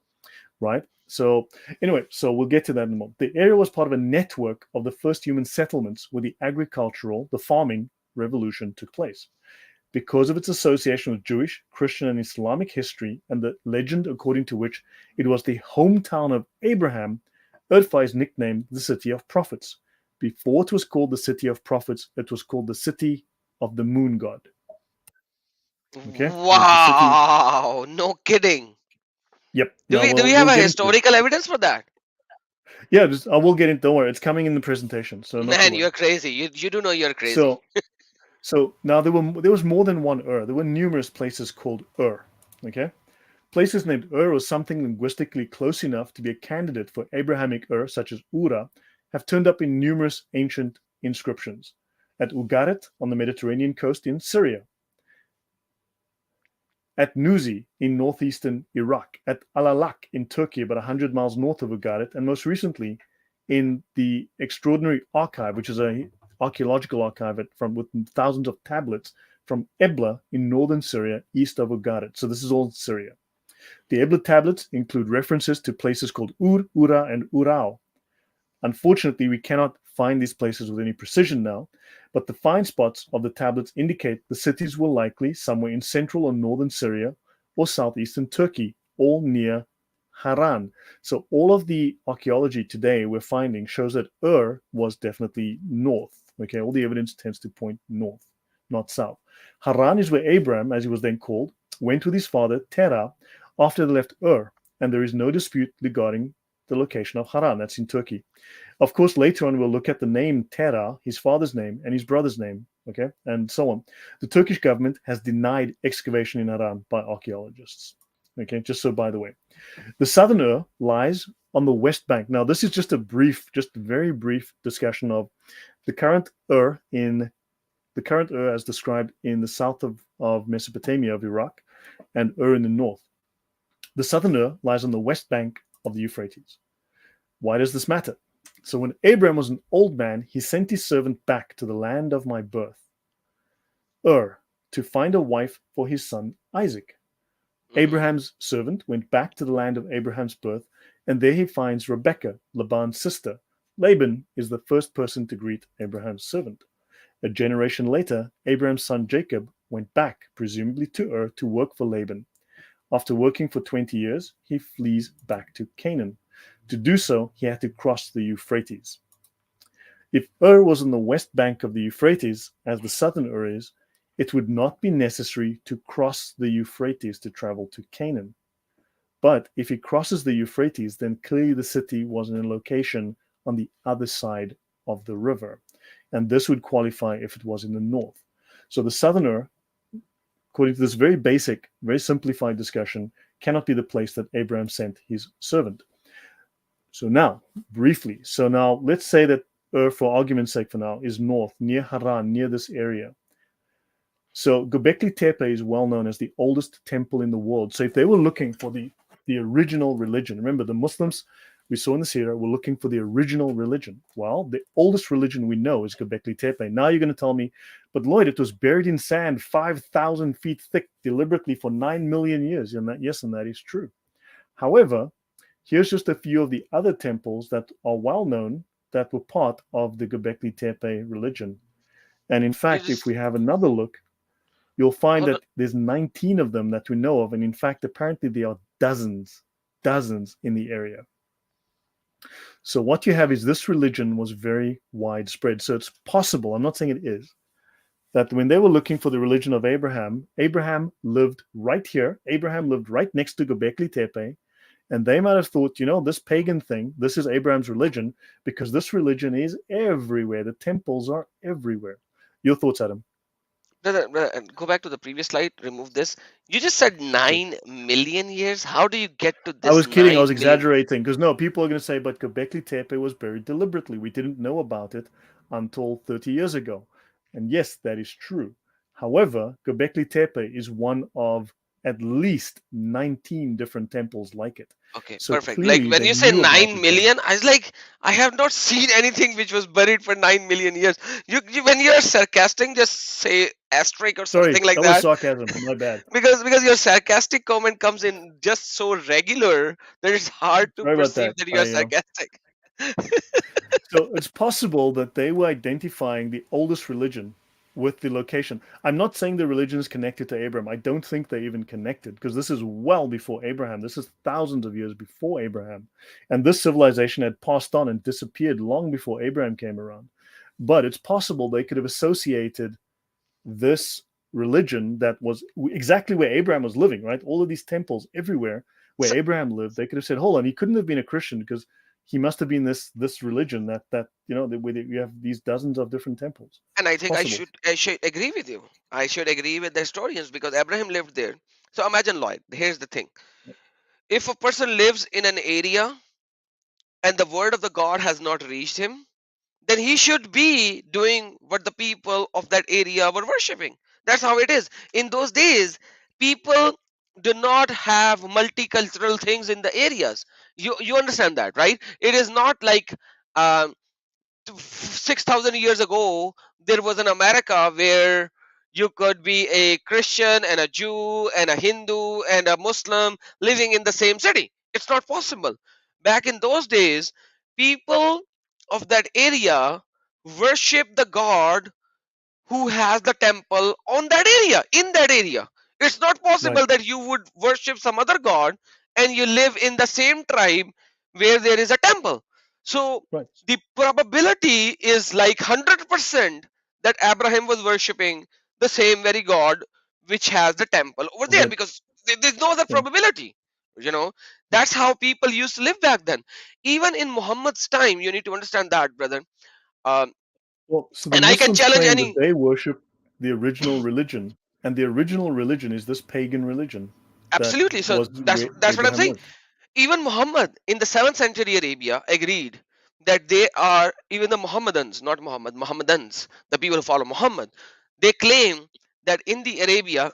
right? So anyway, so we'll get to that in a moment. The area was part of a network of the first human settlements where the farming revolution took place. Because of its association with Jewish, Christian, and Islamic history, and the legend according to which it was the hometown of Abraham, Urfa is nicknamed the City of Prophets. Before it was called the City of Prophets, it was called the City of the Moon God. Okay. Wow, no kidding. Yep. Do Now we have we'll a get into it. historical evidence for that? Yeah, I will get into. Don't worry, it's coming in the presentation, so not to Man, worry. you're crazy. You do know you're crazy. So now there was more than one There were numerous places called Okay, places named or something linguistically close enough to be a candidate for Abrahamic such as Ura, have turned up in numerous ancient inscriptions. At Ugarit on the Mediterranean coast in Syria, at Nuzi in northeastern Iraq, at Alalak in Turkey, about 100 miles north of Ugarit, and most recently in the Extraordinary Archive, which is an archaeological archive with thousands of tablets from Ebla in northern Syria, east of Ugarit. So this is all Syria. The Ebla tablets include references to places called Ura, and Urao. Unfortunately, we cannot find these places with any precision now, but the find spots of the tablets indicate the cities were likely somewhere in central or northern Syria or southeastern Turkey, all near Haran. So all of the archaeology today we're finding shows that was definitely north. Okay, all the evidence tends to point north, not south. Haran is where Abraham, as he was then called, went with his father Terah after they left and there is no dispute regarding the location of Haran. That's in Turkey. Of course, later on, we'll look at the name Terah, his father's name, and his brother's name, okay, and so on. The Turkish government has denied excavation in Haran by archaeologists, okay, just so by the way. The southern lies on the west bank. Now, this is just a very brief discussion of the current as described in the south of Mesopotamia, of Iraq, and in the north. The southern lies on the west bank of the Euphrates. Why does this matter? So when Abraham was an old man, he sent his servant back to the land of my birth, to find a wife for his son Isaac. Abraham's servant went back to the land of Abraham's birth, and there he finds Rebekah, Laban's sister. Laban is the first person to greet Abraham's servant. A generation later, Abraham's son Jacob went back, presumably to to work for Laban. After working for 20 years, he flees back to Canaan. To do so, he had to cross the Euphrates. If was on the west bank of the Euphrates, as the southern is, it would not be necessary to cross the Euphrates to travel to Canaan. But if he crosses the Euphrates, then clearly the city was in a location on the other side of the river. And this would qualify if it was in the north. So the southerner, according to this very basic, very simplified discussion, cannot be the place that Abraham sent his servant. So now, briefly, let's say that for argument's sake for now, is north, near Haran, near this area. So Göbekli Tepe is well known as the oldest temple in the world. So if they were looking for the original religion, remember the Muslims we saw in the Sirah were looking for the original religion. Well, the oldest religion we know is Göbekli Tepe. Now you're going to tell me, but Lloyd, it was buried in sand 5,000 feet thick deliberately for 9 million years. And that is true. However, here's just a few of the other temples that are well known that were part of the Göbekli Tepe religion. And in fact, if we have another look, you'll find that there's 19 of them that we know of. And in fact, apparently there are dozens in the area. So what you have is this religion was very widespread. So it's possible, I'm not saying it is, that when they were looking for the religion of Abraham, Abraham lived right here. Abraham lived right next to Göbekli Tepe. And they might have thought, this pagan thing, this is Abraham's religion, because this religion is everywhere. The temples are everywhere. Your thoughts, Adam? Brother, go back to the previous slide. Remove this. You just said 9 million years. How do you get to this? I was kidding. I was exaggerating because people are going to say, but Göbekli Tepe was buried deliberately. We didn't know about it until 30 years ago. And yes, that is true. However, Göbekli Tepe is one of at least 19 different temples like it. Okay, so perfect. Like when you say 9 million, I was like, I have not seen anything which was buried for 9 million years. When you're sarcastic, just say asterisk or something like that. That was sarcasm. My bad. because your sarcastic comment comes in just so regular that it's hard to perceive that you are sarcastic. So it's possible that they were identifying the oldest religion with the location. I'm not saying the religion is connected to Abraham. I don't think they're even connected because this is well before Abraham. This is thousands of years before Abraham. And this civilization had passed on and disappeared long before Abraham came around. But it's possible they could have associated this religion that was exactly where Abraham was living, right? All of these temples everywhere where So, Abraham lived, they could have said, hold on, he couldn't have been a Christian because he must have been this religion that where you have these dozens of different temples. and I It's think possible. I should agree with you. I should agree with the historians because Abraham lived there. So imagine, Lloyd, here's the thing. If a person lives in an area and the word of the God has not reached him, then he should be doing what the people of that area were worshipping. That's how it is. In those days, people do not have multicultural things in the areas. You understand that, right? It is not like um, 6,000 years ago there was an America where you could be a Christian and a Jew and a Hindu and a Muslim living in the same city. It's not possible. Back in those days, people of that area worship the God who has the temple on that area, in that area. It's not Right. possible that you would worship some other god and you live in the same tribe where there is a temple. So Right. the probability is like 100% that Abraham was worshipping the same very god which has the temple over there, Right. because there's no other Yeah. probability. You know, that's how people used to live back then. Even in Muhammad's time, you need to understand that, brother. Um, Well, so the and I can Muslims challenge claim that any. they worship the original religion, and the original religion is this pagan religion that Absolutely. So was where that's what I'm Abraham saying. lived. Even Muhammad in the 7th century Arabia agreed that they are, even the Muhammadans, not Muhammad, Muhammadans, the people who follow Muhammad, they claim that in the Arabia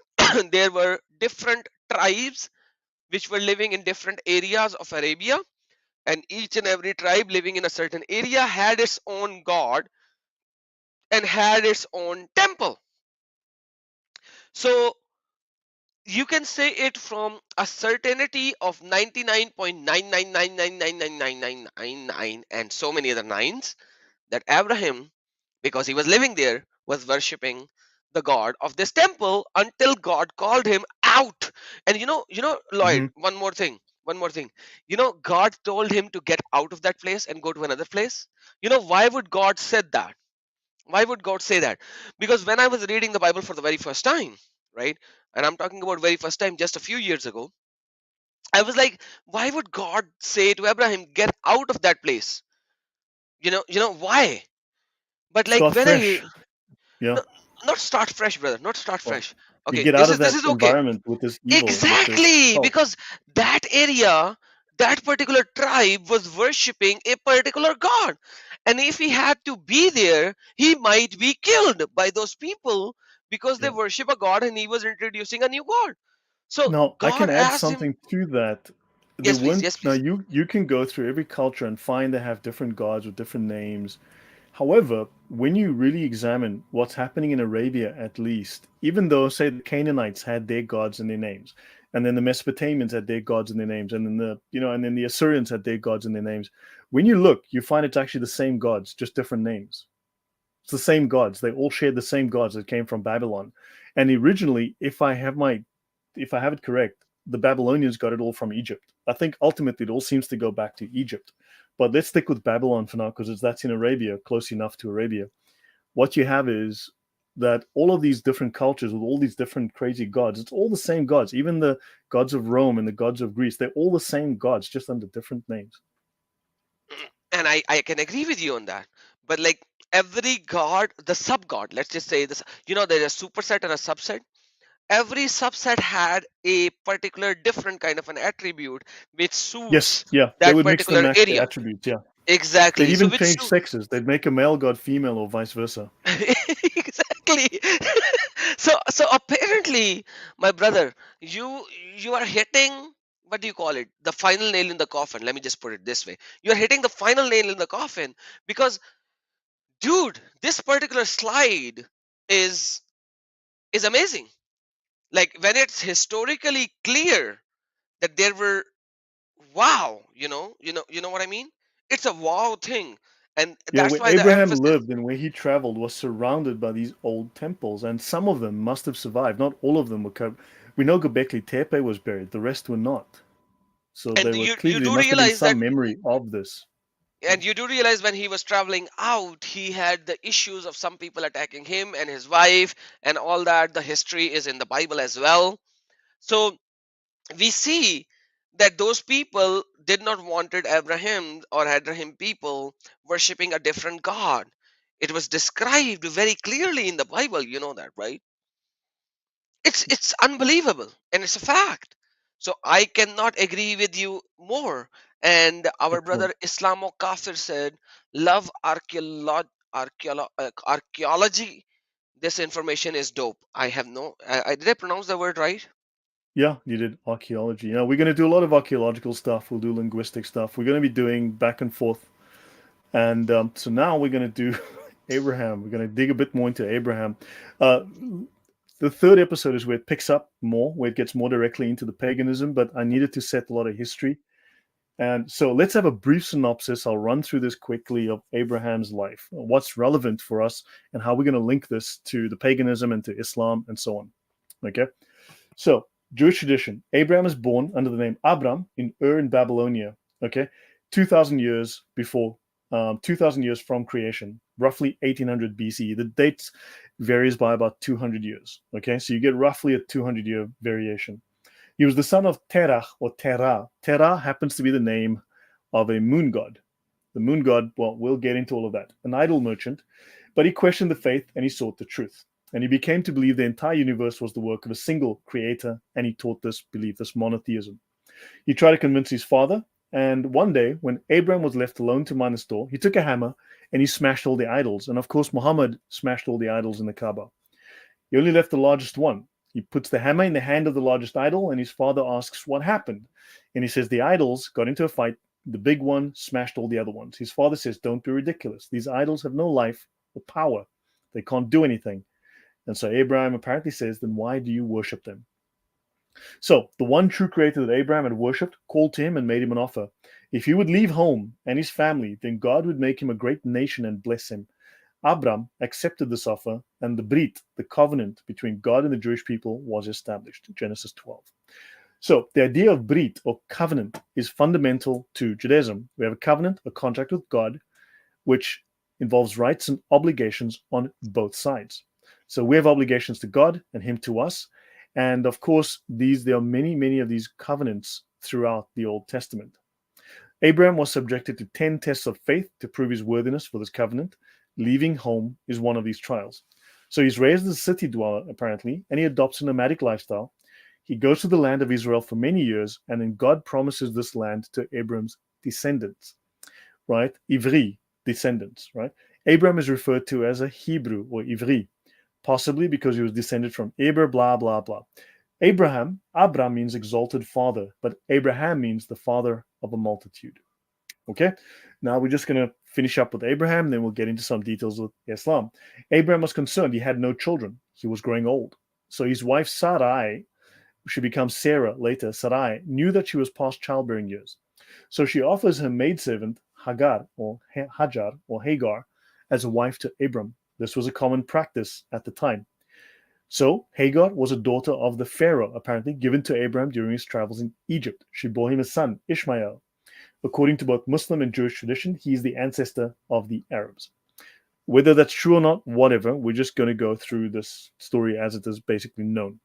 there were different tribes which were living in different areas of Arabia, and each and every tribe living in a certain area had its own god and had its own temple. So you can say it from a certainty of 99.999999999 and so many other nines that Abraham, because he was living there, was worshipping the god of this temple until God called him out. And Lloyd, Hmm. one more thing. God told him to get out of that place and go to another place. Why would God said that? Why would God say that? Because when I was reading the Bible for the very first time, right, and I'm talking about very first time just a few years ago, I was like, why would God say to Abraham, get out of that place? Why? But like Start when I fresh. Yeah. no, not start fresh, brother, not start Well, fresh. you Okay, get this out is of this that is okay. environment with this evil, with this Exactly, cult. because that area, that particular tribe was worshipping a particular god. And if he had to be there, he might be killed by those people because they Yeah. worship a god and he was introducing a new god. So Now, I God can add asked him, something to that. There yes, please, weren't yes, now please. you can go through every culture and find they have different gods with different names. However, when you really examine what's happening in Arabia, at least, even though, say, the Canaanites had their gods in their names, and then the Mesopotamians had their gods in their names, and then the Assyrians had their gods in their names. When you look, you find it's actually the same gods, just different names. It's the same gods. They all shared the same gods that came from Babylon. And originally, if I have it correct, the Babylonians got it all from Egypt. I think ultimately it all seems to go back to Egypt. But let's stick with Babylon for now because that's in Arabia, close enough to Arabia. What you have is that all of these different cultures with all these different crazy gods, it's all the same gods. Even the gods of Rome and the gods of Greece, they're all the same gods, just under different names. And I can agree with you on that. But like every god, the sub god, let's just say this, there's a superset and a subset. Every subset had a particular different kind of an attribute which Yes, suits yeah, they that would mix and particular match the area. attributes. Yeah, they'd Exactly. So even which change suit sexes. They'd make a male god female or vice versa. exactly. So apparently, my brother, you are hitting, what do you call it? The final nail in the coffin. Let me just put it this way. You're hitting the final nail in the coffin because, dude, this particular slide is is amazing. Like when it's historically clear that there were, wow, you know what I mean? It's a wow thing. And Yeah, that's where why the Abraham emphasis. lived and where he traveled was surrounded by these old temples, and some of them must have survived. Not all of them were covered. We know Göbekli Tepe was buried; the rest were not. So And they were you clearly there do must have been realize that, some memory of this. And you do realize when he was traveling out, he had the issues of some people attacking him and his wife and all that. The history is in the Bible as well. So we see that those people did not wanted Abraham or Abraham people worshipping a different God. It was described very clearly in the Bible. You know that, right? It's unbelievable and it's a fact. So I cannot agree with you more. And our Excellent. brother Islamo Kafir said, love archaeology. This information is dope. I have no did I pronounce the word right? Yeah, you did archaeology. Yeah, we're going to do a lot of archaeological stuff. We'll do linguistic stuff. We're going to be doing back and forth. And so now we're going to do Abraham. We're going to dig a bit more into Abraham. The third episode is where it picks up more, where it gets more directly into the paganism, but I needed to set a lot of history. And so let's have a brief synopsis. I'll run through this quickly of Abraham's life, what's relevant for us, and how we're going to link this to the paganism and to Islam and so on. Okay? So, Jewish tradition. Abraham is born under the name Abram in Ur in Babylonia. Okay? 2,000 years before, 2,000 years from creation, roughly 1800 BCE. The dates varies by about 200 years. Okay? So you get roughly a 200-year variation. He was the son of Terah or Terah. Terah happens to be the name of a moon god. The moon god, well, we'll get into all of that. An idol merchant, but he questioned the faith and he sought the truth. And he became to believe the entire universe was the work of a single creator, and he taught this belief, this monotheism. He tried to convince his father, and one day, when Abraham was left alone to mind the store, he took a hammer and he smashed all the idols. And of course, Muhammad smashed all the idols in the Kaaba. He only left the largest one. He puts the hammer in the hand of the largest idol, and his father asks what happened. And he says the idols got into a fight. The big one smashed all the other ones. His father says, don't be ridiculous. These idols have no life or power. They can't do anything. And so Abraham apparently says, then why do you worship them? So the one true creator that Abraham had worshipped called to him and made him an offer. If he would leave home and his family, then God would make him a great nation and bless him. Abram accepted this offer, and the Brit, the covenant between God and the Jewish people, was established. Genesis 12. So the idea of Brit, or covenant, is fundamental to Judaism. We have a covenant, a contract with God, which involves rights and obligations on both sides. So we have obligations to God and Him to us. And of course, there are many of these covenants throughout the Old Testament. Abraham was subjected to 10 tests of faith to prove his worthiness for this covenant. Leaving home is one of these trials. So he's raised as a city dweller, apparently, and he adopts a nomadic lifestyle. He goes to the land of Israel for many years, and then God promises this land to Abram's descendants, right? Ivri, descendants, right? Abraham is referred to as a Hebrew or Ivri, possibly because he was descended from Eber, blah, blah, blah. Abram means exalted father, but Abraham means the father of a multitude. Okay, now we're just going to finish up with Abraham, then we'll get into some details with Islam. Abraham was concerned. He had no children. He was growing old. So his wife Sarai, she becomes Sarah later, Sarai, knew that she was past childbearing years. So she offers her maidservant Hagar or Hagar as a wife to Abram. This was a common practice at the time. So Hagar was a daughter of the Pharaoh, apparently given to Abraham during his travels in Egypt. She bore him a son, Ishmael. According to both Muslim and Jewish tradition, he is the ancestor of the Arabs. Whether that's true or not, whatever, we're just going to go through this story as it is basically known.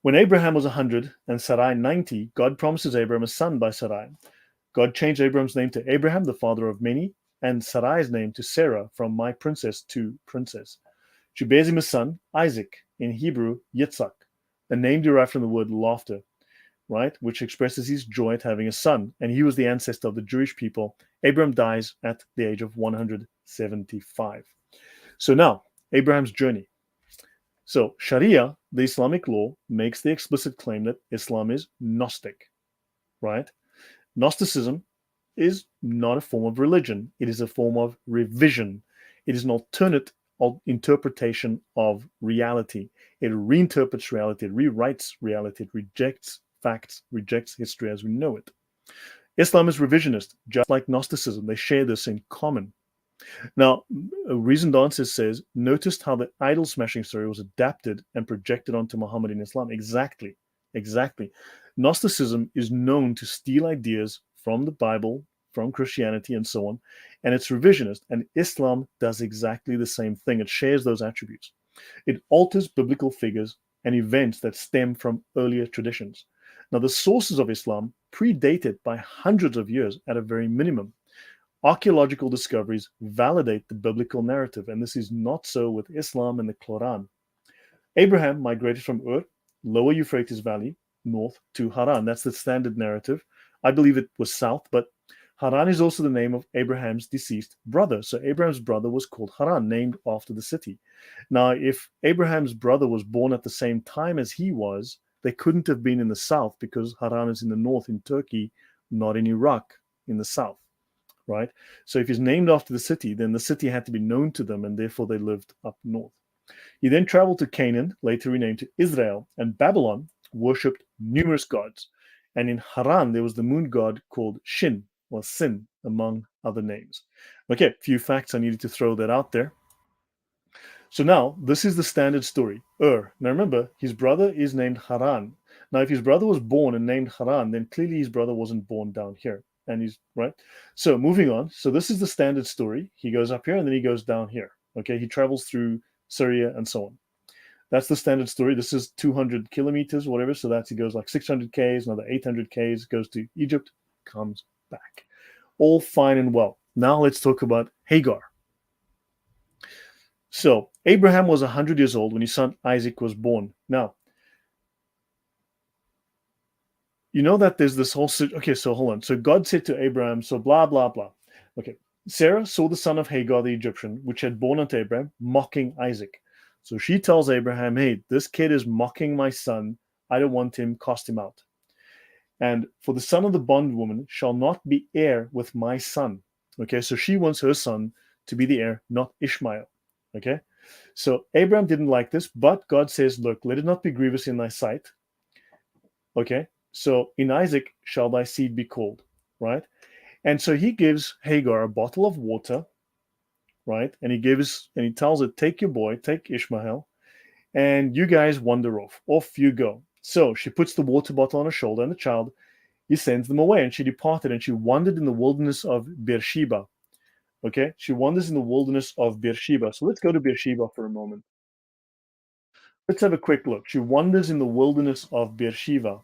When Abraham was 100 and Sarai 90, God promises Abraham a son by Sarai. God changed Abraham's name to Abraham, the father of many, and Sarai's name to Sarah, from my princess to princess. She bears him a son, Isaac, in Hebrew, Yitzhak, a name derived from the word laughter, right, which expresses his joy at having a son, and he was the ancestor of the Jewish people. Abraham dies at the age of 175. So now, Abraham's journey. So Sharia, the Islamic law, makes the explicit claim that Islam is Gnostic, right? Gnosticism is not a form of religion. It is a form of revision. It is an alternate interpretation of reality. It reinterprets reality. It rewrites reality. It rejects facts, rejects history as we know it. Islam is revisionist, just like Gnosticism. They share this in common. Now, a reasoned answer says, noticed how the idol smashing story was adapted and projected onto Muhammadan Islam. Exactly. Gnosticism is known to steal ideas from the Bible, from Christianity and so on, and it's revisionist. And Islam does exactly the same thing. It shares those attributes. It alters biblical figures and events that stem from earlier traditions. Now, the sources of Islam predate it by hundreds of years at a very minimum. Archaeological discoveries validate the biblical narrative, and this is not so with Islam and the Quran. Abraham migrated from Ur, lower Euphrates Valley, north to Haran. That's the standard narrative. I believe it was south, but Haran is also the name of Abraham's deceased brother. So Abraham's brother was called Haran, named after the city. Now, if Abraham's brother was born at the same time as he was, they couldn't have been in the south because Haran is in the north in Turkey, not in Iraq in the south, right? So if he's named after the city, then the city had to be known to them, and therefore they lived up north. He then traveled to Canaan, later renamed to Israel, and Babylon worshipped numerous gods. And in Haran, there was the moon god called Shin, or Sin, among other names. Okay, a few facts I needed to throw that out there. So now, this is the standard story, Ur. Now remember, his brother is named Haran. Now, if his brother was born and named Haran, then clearly his brother wasn't born down here. And he's, right? So moving on. So this is the standard story. He goes up here and then he goes down here. Okay, he travels through Syria and so on. That's the standard story. This is 200 kilometers, whatever. So that's, he goes like 600 Ks, another 800 Ks, goes to Egypt, comes back. All fine and well. Now let's talk about Hagar. So Abraham was 100 years old when his son Isaac was born. Now, you know that there's this whole... Okay, so hold on. So God said to Abraham, so blah, blah, blah. Okay. Sarah saw the son of Hagar the Egyptian, which had born unto Abraham, mocking Isaac. So she tells Abraham, hey, this kid is mocking my son. I don't want him. Cast him out. And for the son of the bondwoman shall not be heir with my son. Okay, so she wants her son to be the heir, not Ishmael. Okay, so Abraham didn't like this, but God says, look, let it not be grievous in thy sight. Okay, so in Isaac shall thy seed be called, right? And so he gives Hagar a bottle of water, right? And he tells her, take your boy, take Ishmael, and you guys wander off. Off you go. So she puts the water bottle on her shoulder, and the child, he sends them away. And she departed, and she wandered in the wilderness of Beersheba. Okay, she wanders in the wilderness of Beersheba. So let's go to Beersheba for a moment. Let's have a quick look. She wanders in the wilderness of Beersheba.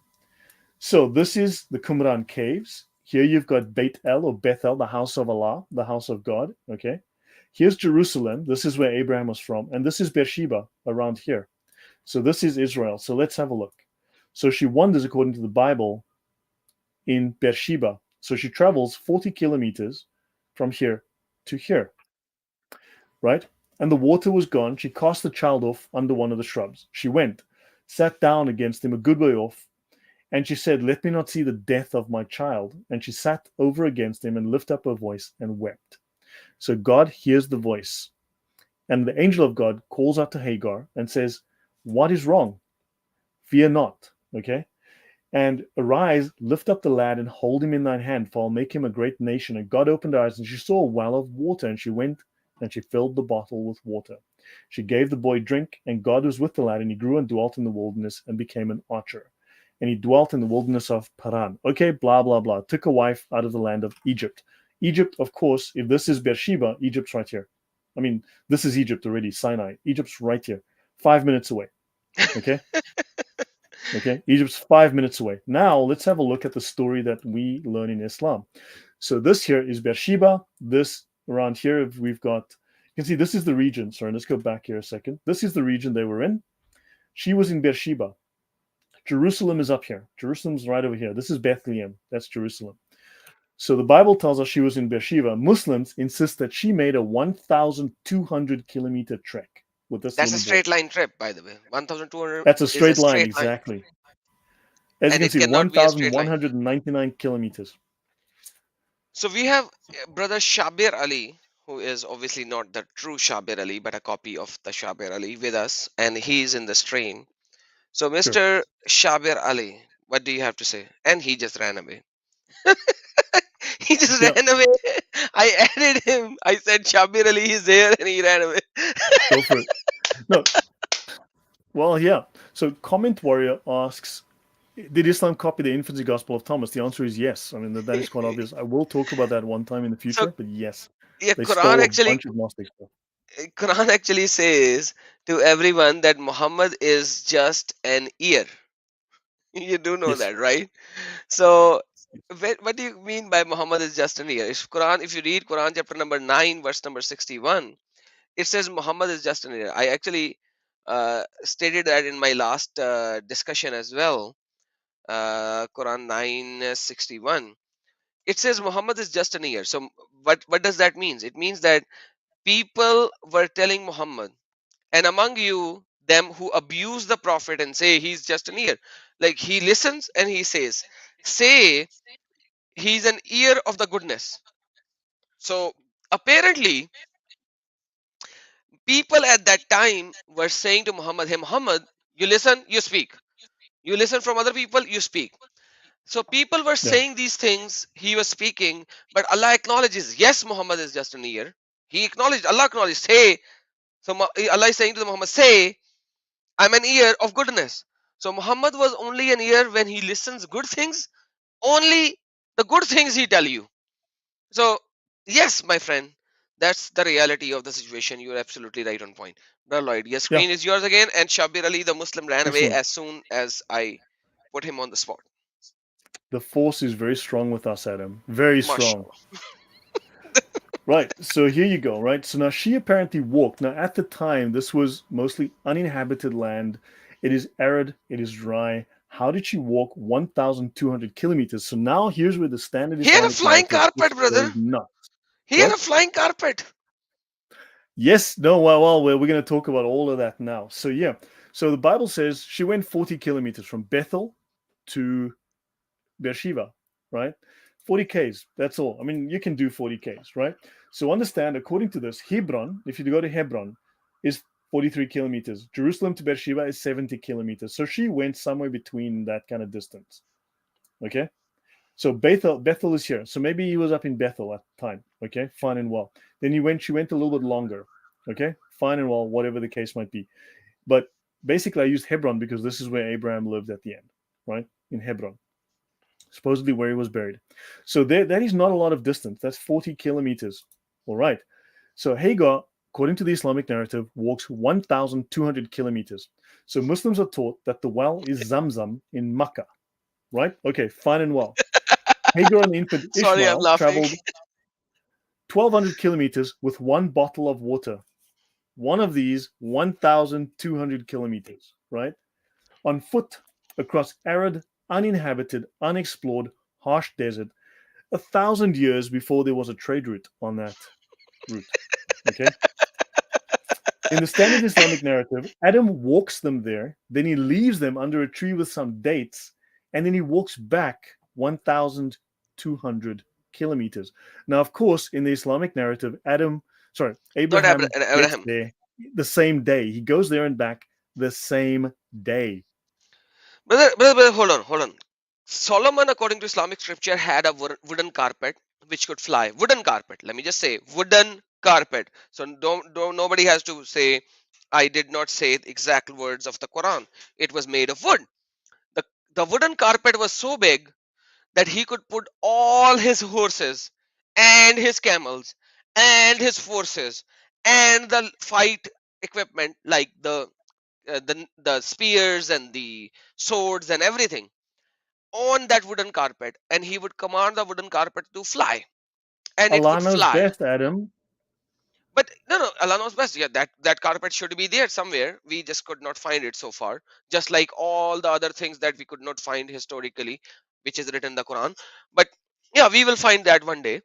So this is the Qumran caves. Here you've got Beit El or Bethel, the house of Allah, the house of God. Okay, here's Jerusalem. This is where Abraham was from. And this is Beersheba around here. So this is Israel. So let's have a look. So she wanders, according to the Bible, in Beersheba. So she travels 40 kilometers from here to here, right? And the water was gone. She cast the child off under one of the shrubs. She went, sat down against him a good way off, and she said, let me not see the death of my child. And she sat over against him and lifted up her voice and wept. So God hears the voice. And the angel of God calls out to Hagar and says, what is wrong? Fear not, okay? And arise, lift up the lad, and hold him in thine hand, for I'll make him a great nation. And God opened her eyes, and she saw a well of water, and she went, and she filled the bottle with water. She gave the boy drink, and God was with the lad, and he grew and dwelt in the wilderness, and became an archer. And he dwelt in the wilderness of Paran. Okay, blah, blah, blah. Took a wife out of the land of Egypt. Egypt, of course, if this is Beersheba, Egypt's right here. I mean, this is Egypt already, Sinai. Egypt's right here, 5 minutes away. Okay? Okay, Egypt's 5 minutes away. Now, let's have a look at the story that we learn in Islam. So this here is Beersheba. This around here, we've got, you can see this is the region. Sorry, let's go back here a second. This is the region they were in. She was in Beersheba. Jerusalem is up here. Jerusalem's right over here. This is Bethlehem. That's Jerusalem. So the Bible tells us she was in Beersheba. Muslims insist that she made a 1,200 kilometer trek with this. That's a straight line trip, by the way. 1,200. That's a straight line, line. exactly. As And you it can see, cannot be a straight line. 1,199 kilometers. So we have brother Shabir Ali, who is obviously not the true Shabir Ali, but a copy of the Shabir Ali with us, and he's in the stream. So Mr. Shabir Ali, what do you have to say? And he just ran away. He just ran away. I added him. I said Shabir Ali is here, and he ran away. Go for it. No. Well, yeah. So Comment Warrior asks, did Islam copy the infancy gospel of Thomas? The answer is yes. I mean, that is quite obvious. I will talk about that one time in the So future, but yes, yeah, they stole a bunch of Gnostic stuff. Quran actually says to everyone that Muhammad is just an ear. You do know Yes. that, right? So what do you mean by Muhammad is just an ear? If you read Quran chapter number 9, verse number 61, it says Muhammad is just an ear. I actually stated that in my last discussion as well. Quran 9:61. It says Muhammad is just an ear. So what does that mean? It means that people were telling Muhammad, and among you them who abuse the prophet and say he's just an ear, like he listens and he says, say he's an ear of the goodness. So apparently people at that time were saying to Muhammad, hey Muhammad, you listen, you speak, you listen from other people, you speak. So people were Yeah. saying these things, he was speaking, but Allah acknowledges, yes, Muhammad is just an ear. He acknowledged, Allah acknowledged, say, so Allah is saying to the Muhammad, say, I'm an ear of goodness. So Muhammad was only an ear when he listens good things, only the good things he tell you. So yes, my friend, that's the reality of the situation. You're absolutely right on point. Brother Lloyd, your Yeah. screen is yours again, and Shabir Ali, the Muslim, ran away Excellent. as soon as I put him on the spot. The force is very strong with us, Adam. Very strong. Mashallah. Right. So here you go. Right. So now she apparently walked. Now at the time, this was mostly uninhabited land. It is arid. It is dry. How did she walk 1,200 kilometers? So now here's where the standard He had a Islamic flying narrative carpet, just brother. goes nuts. He had a What? flying carpet. Yes. No. Well, we're going to talk about all of that now. So yeah. So the Bible says she went 40 kilometers from Bethel to Beersheba, right? 40 Ks, that's all. I mean, you can do 40 Ks, right? So understand, according to this, Hebron, if you go to Hebron, is 43 kilometers. Jerusalem to Beersheba is 70 kilometers. So she went somewhere between that kind of distance. Okay? So Bethel is here. So maybe he was up in Bethel at the time. Okay, fine and well. Then she went a little bit longer. Okay, fine and well, whatever the case might be. But basically, I used Hebron because this is where Abraham lived at the end, right? In Hebron, supposedly where he was buried. So that is not a lot of distance. That's 40 kilometers. All right. So Hagar, according to the Islamic narrative, walks 1,200 kilometers. So Muslims are taught that the well is Zamzam in Makkah, right? Okay, fine and well. Hagar and infant Sorry, I'm Ishmael laughing. traveled 1,200 kilometers with one bottle of water. One of these 1,200 kilometers, right? On foot across arid, uninhabited, unexplored, harsh desert, 1,000 years before there was a trade route on that route. Okay. In the standard Islamic narrative, Adam walks them there, then he leaves them under a tree with some dates, and then he walks back 1,200 kilometers. Now, of course, in the Islamic narrative, Not Abraham gets Abraham. there the same day. He goes there and back the same day. Brother, hold on. Solomon, according to Islamic scripture, had a wooden carpet which could fly. Wooden carpet. Let me just say, wooden carpet. So don't nobody has to say I did not say the exact words of the Quran. It was made of wood. The the wooden carpet was so big that he could put all his horses and his camels and his forces and the fight equipment like the spears and the swords and everything on that wooden carpet, and he would command the wooden carpet to fly, and it Allah could knows fly. best, Adam. But no, Allah knows best. Yeah, that carpet should be there somewhere. We just could not find it so far. Just like all the other things that we could not find historically, which is written in the Quran. But yeah, we will find that one day.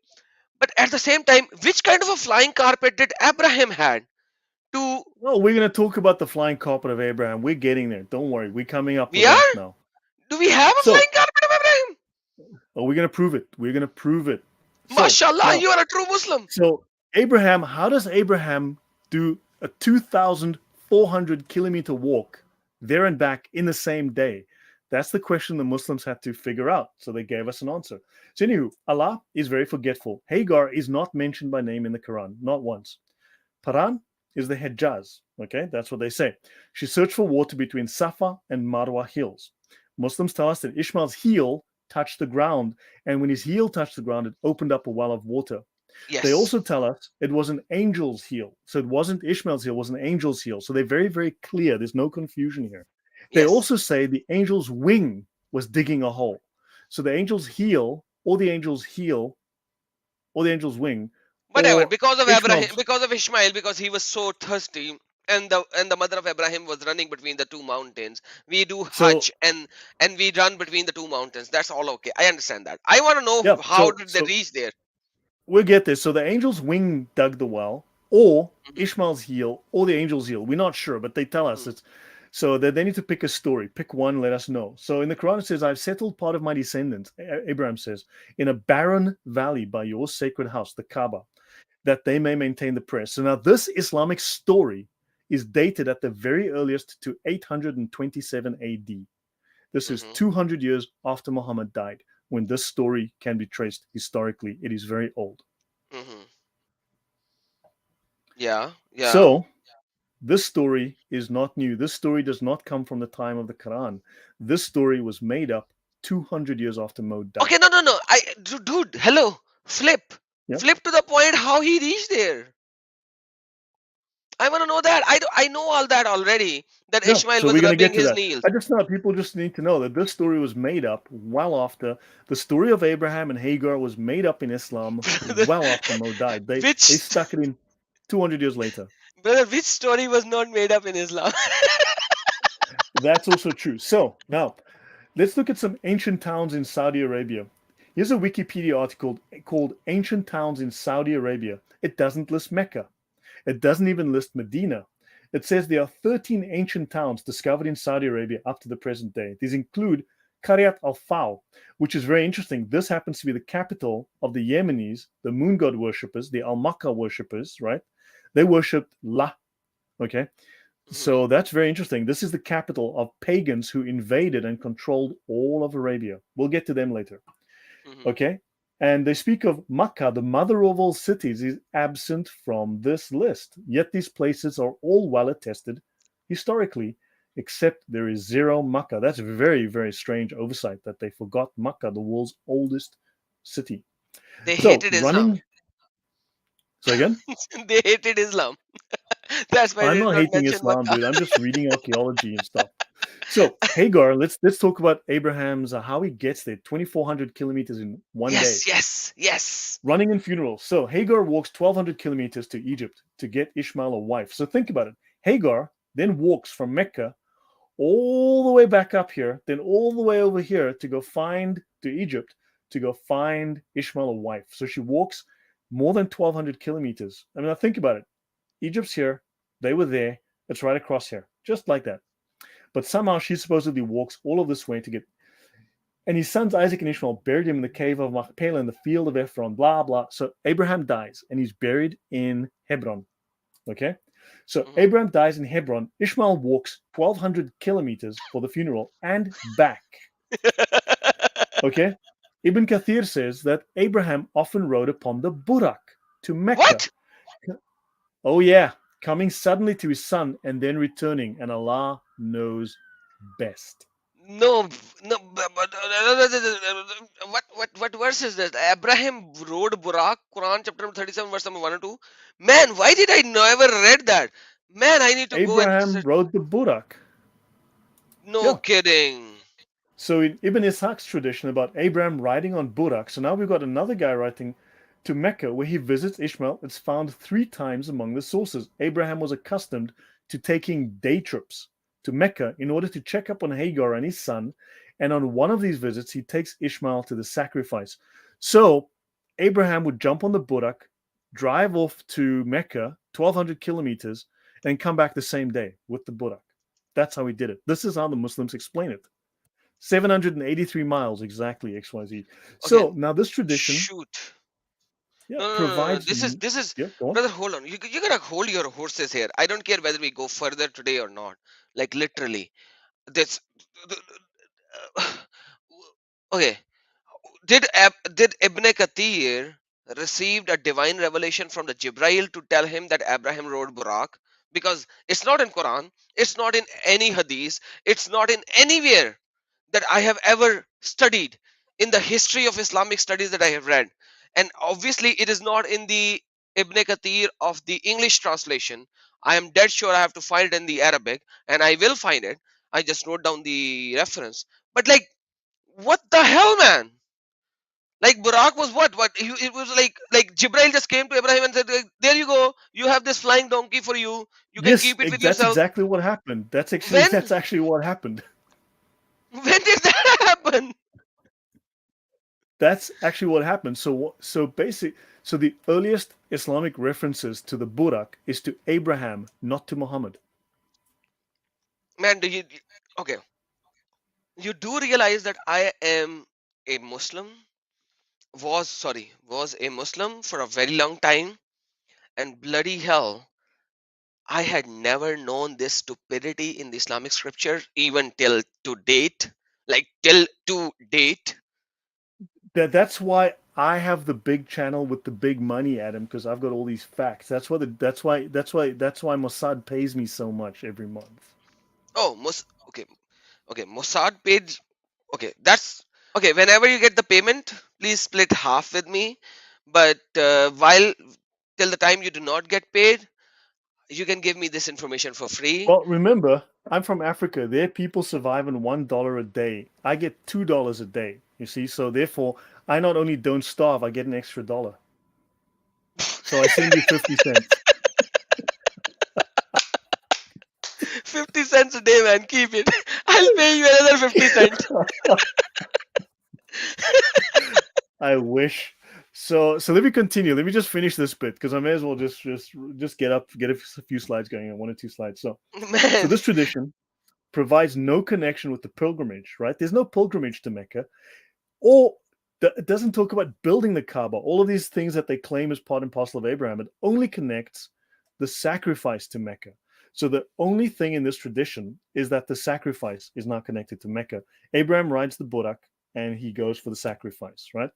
But at the same time, which kind of a flying carpet did Abraham had to? Well, we're going to talk about the flying carpet of Abraham. We're getting there. Don't worry. We're coming up We with that are? now. Do we have a So, flying carpet of Abraham? we're going to prove it. We're going to prove it. So, Mashallah, now, you are a true Muslim. so Abraham, how does Abraham do a 2,400 kilometer walk there and back in the same day? That's the question the Muslims had to figure out. So they gave us an answer. So, anywho, Allah is very forgetful. Hagar is not mentioned by name in the Quran, not once. Paran is the Hejaz. Okay, that's what they say. She searched for water between Safa and Marwa hills. Muslims tell us that Ishmael's heel touched the ground, and when his heel touched the ground, it opened up a well of water. They Yes. also tell us it was an angel's heel. So it wasn't Ishmael's heel, it was an angel's heel. So they're very, very clear. There's no confusion here. They Yes. also say the angel's wing was digging a hole. So the angel's heel, or the angel's heel, or the angel's wing, Whatever, or because of Abraham, Ishmael's. because of Ishmael, because he was so thirsty, and the mother of Abraham was running between the two mountains. We do So Hajj and we run between the two mountains. That's all okay. I understand that. I want to know yeah, how did they reach there. we'll get this. So the angel's wing dug the well, or Mhm. Ishmael's heel, or the angel's heel. We're not sure, but they tell us Mm. it's so that they need to pick a story. Pick one, let us know. So in the Quran it says, I've settled part of my descendants, Abraham says, in a barren valley by your sacred house, the Kaaba, that they may maintain the prayer. So now this Islamic story is dated at the very earliest to 827 AD. This is Mhm. 200 years after Muhammad died, when this story can be traced historically. It is very old. Mhm. Yeah. Yeah. So this story is not new. This story does not come from the time of the Quran. This story was made up 200 years after Mo died. Okay. No. Dude. Hello. Flip. Yeah. Flip to the point. How he reached there. I want to know that. I know all that already. That No, Ishmael so was we're going to rubbing get to his that. knees. I just know people just need to know that this story was made up well after the story of Abraham and Hagar was made up in Islam well after Mo died. They Which stuck it in 200 years later. brother? Which story was not made up in Islam? That's also true. So now let's look at some ancient towns in Saudi Arabia. Here's a Wikipedia article called Ancient Towns in Saudi Arabia. It doesn't list Mecca. It doesn't even list Medina. It says there are 13 ancient towns discovered in Saudi Arabia up to the present day. These include Qaryat al-Faw, which is very interesting. This happens to be the capital of the Yemenis, the moon god worshippers, the Al-Makka worshippers, right? They worshipped La, okay? So that's very interesting. This is the capital of pagans who invaded and controlled all of Arabia. We'll get to them later. Mhm. Okay. And they speak of Makkah, the mother of all cities, is absent from this list. Yet these places are all well attested historically, except there is zero Makkah. That's a very, very strange oversight that they forgot Makkah, the world's oldest city. They So hated Islam. running. So again, They hated Islam. That's why I'm they did not not hating mention Islam, Makkah. dude. I'm just reading archaeology and stuff. So Hagar, let's talk about Abraham's how he gets there. 2,400 kilometers in one day. Yes. Running and funerals. So Hagar walks 1,200 kilometers to Egypt to get Ishmael a wife. So think about it. Hagar then walks from Mecca all the way back up here, then all the way over here to Egypt to go find Ishmael a wife. So she walks more than 1,200 kilometers. I mean, now think about it. Egypt's here. They were there. It's right across here. Just like that. But somehow she supposedly walks all of this way to get. And his sons Isaac and Ishmael buried him in the cave of Machpelah in the field of Ephron, blah, blah. So Abraham dies and he's buried in Hebron. Okay? So Abraham dies in Hebron. Ishmael walks 1,200 kilometers for the funeral and back. Okay? Ibn Kathir says that Abraham often rode upon the Burak to Mecca. What? Oh, yeah. Coming suddenly to his son and then returning, and Allah knows best. No, but what verse is this? Abraham rode Burak, Quran chapter 37, verse number 1 and 2. Man, why did I never read that? Man, I need to go and Abraham rode the Burak. no Yeah. kidding. So in Ibn Ishaq's tradition about Abraham riding on Burak, so now we've got another guy writing to Mecca where he visits Ishmael. It's found 3 times among the sources. Abraham was accustomed to taking day trips to Mecca in order to check up on Hagar and his son. And on one of these visits, he takes Ishmael to the sacrifice. So Abraham would jump on the Burak, drive off to Mecca, 1,200 kilometers, and come back the same day with the Burak. That's how he did it. This is how the Muslims explain it. 783 miles exactly, XYZ. So Okay. now this tradition Shoot. yeah, No. provides. This is Yeah, go on. brother, hold on. You gotta hold your horses here. I don't care whether we go further today or not. Like literally. This okay. Did Ibn Kathir received a divine revelation from the Jibrail to tell him that Abraham rode Burak? Because it's not in Quran, it's not in any hadith, it's not in anywhere that I have ever studied in the history of Islamic studies that I have read. And obviously, it is not in the Ibn Kathir of the English translation. I am dead sure I have to find it in the Arabic, and I will find it. I just wrote down the reference. But like, what the hell, man? Like Burak was what? It was like Jibrail just came to Ibrahim and said, like, "There you go. You have this flying donkey for you. You can Yes, keep it with that's yourself." exactly what happened. When? That's actually what happened. When did that happen? That's actually what happened. So the earliest Islamic references to the Burak is to Abraham, not to Muhammad. Man, okay? You do realize that I am a Muslim? Was a Muslim for a very long time, and bloody hell, I had never known this stupidity in the Islamic scripture even till to date. Like till to date. That's why I have the big channel with the big money, Adam, because I've got all these facts. That's why Mossad pays me so much every month. Oh, okay. Mossad paid. Okay, that's okay. Whenever you get the payment, please split half with me. But while till the time you do not get paid, you can give me this information for free. Well, remember, I'm from Africa. There, people survive on $1 a day. I get $2 a day. You see, so therefore, I not only don't starve, I get an extra dollar. So I send you 50 cents. 50 cents a day, man. Keep it. I'll pay you another 50 cents. I wish. So let me continue. Let me just finish this bit because I may as well just get up, get a few slides going on, 1 or 2 slides. So Man. this tradition provides no connection with the pilgrimage, right? There's no pilgrimage to Mecca, or it doesn't talk about building the Kaaba. All of these things that they claim as part and parcel of Abraham, it only connects the sacrifice to Mecca. So the only thing in this tradition is that the sacrifice is not connected to Mecca. Abraham rides the Burak and he goes for the sacrifice, right?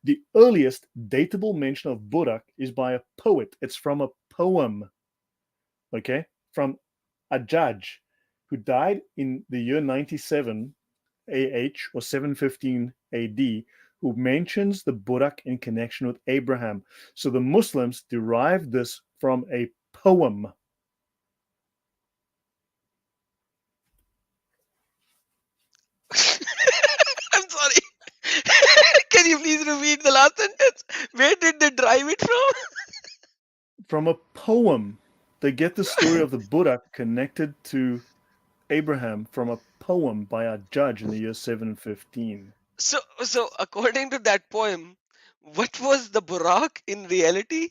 The earliest datable mention of Burak is by a poet. It's from a poem, okay, from a judge who died in the year 97 AH or 715 AD, who mentions the Burak in connection with Abraham. So the Muslims derived this from a poem. I'm sorry. Can you please repeat the last sentence? Where did they derive it from? From a poem. They get the story of the Burak connected to Abraham from a poem by a judge in the year 715. So according to that poem, what was the Burak in reality?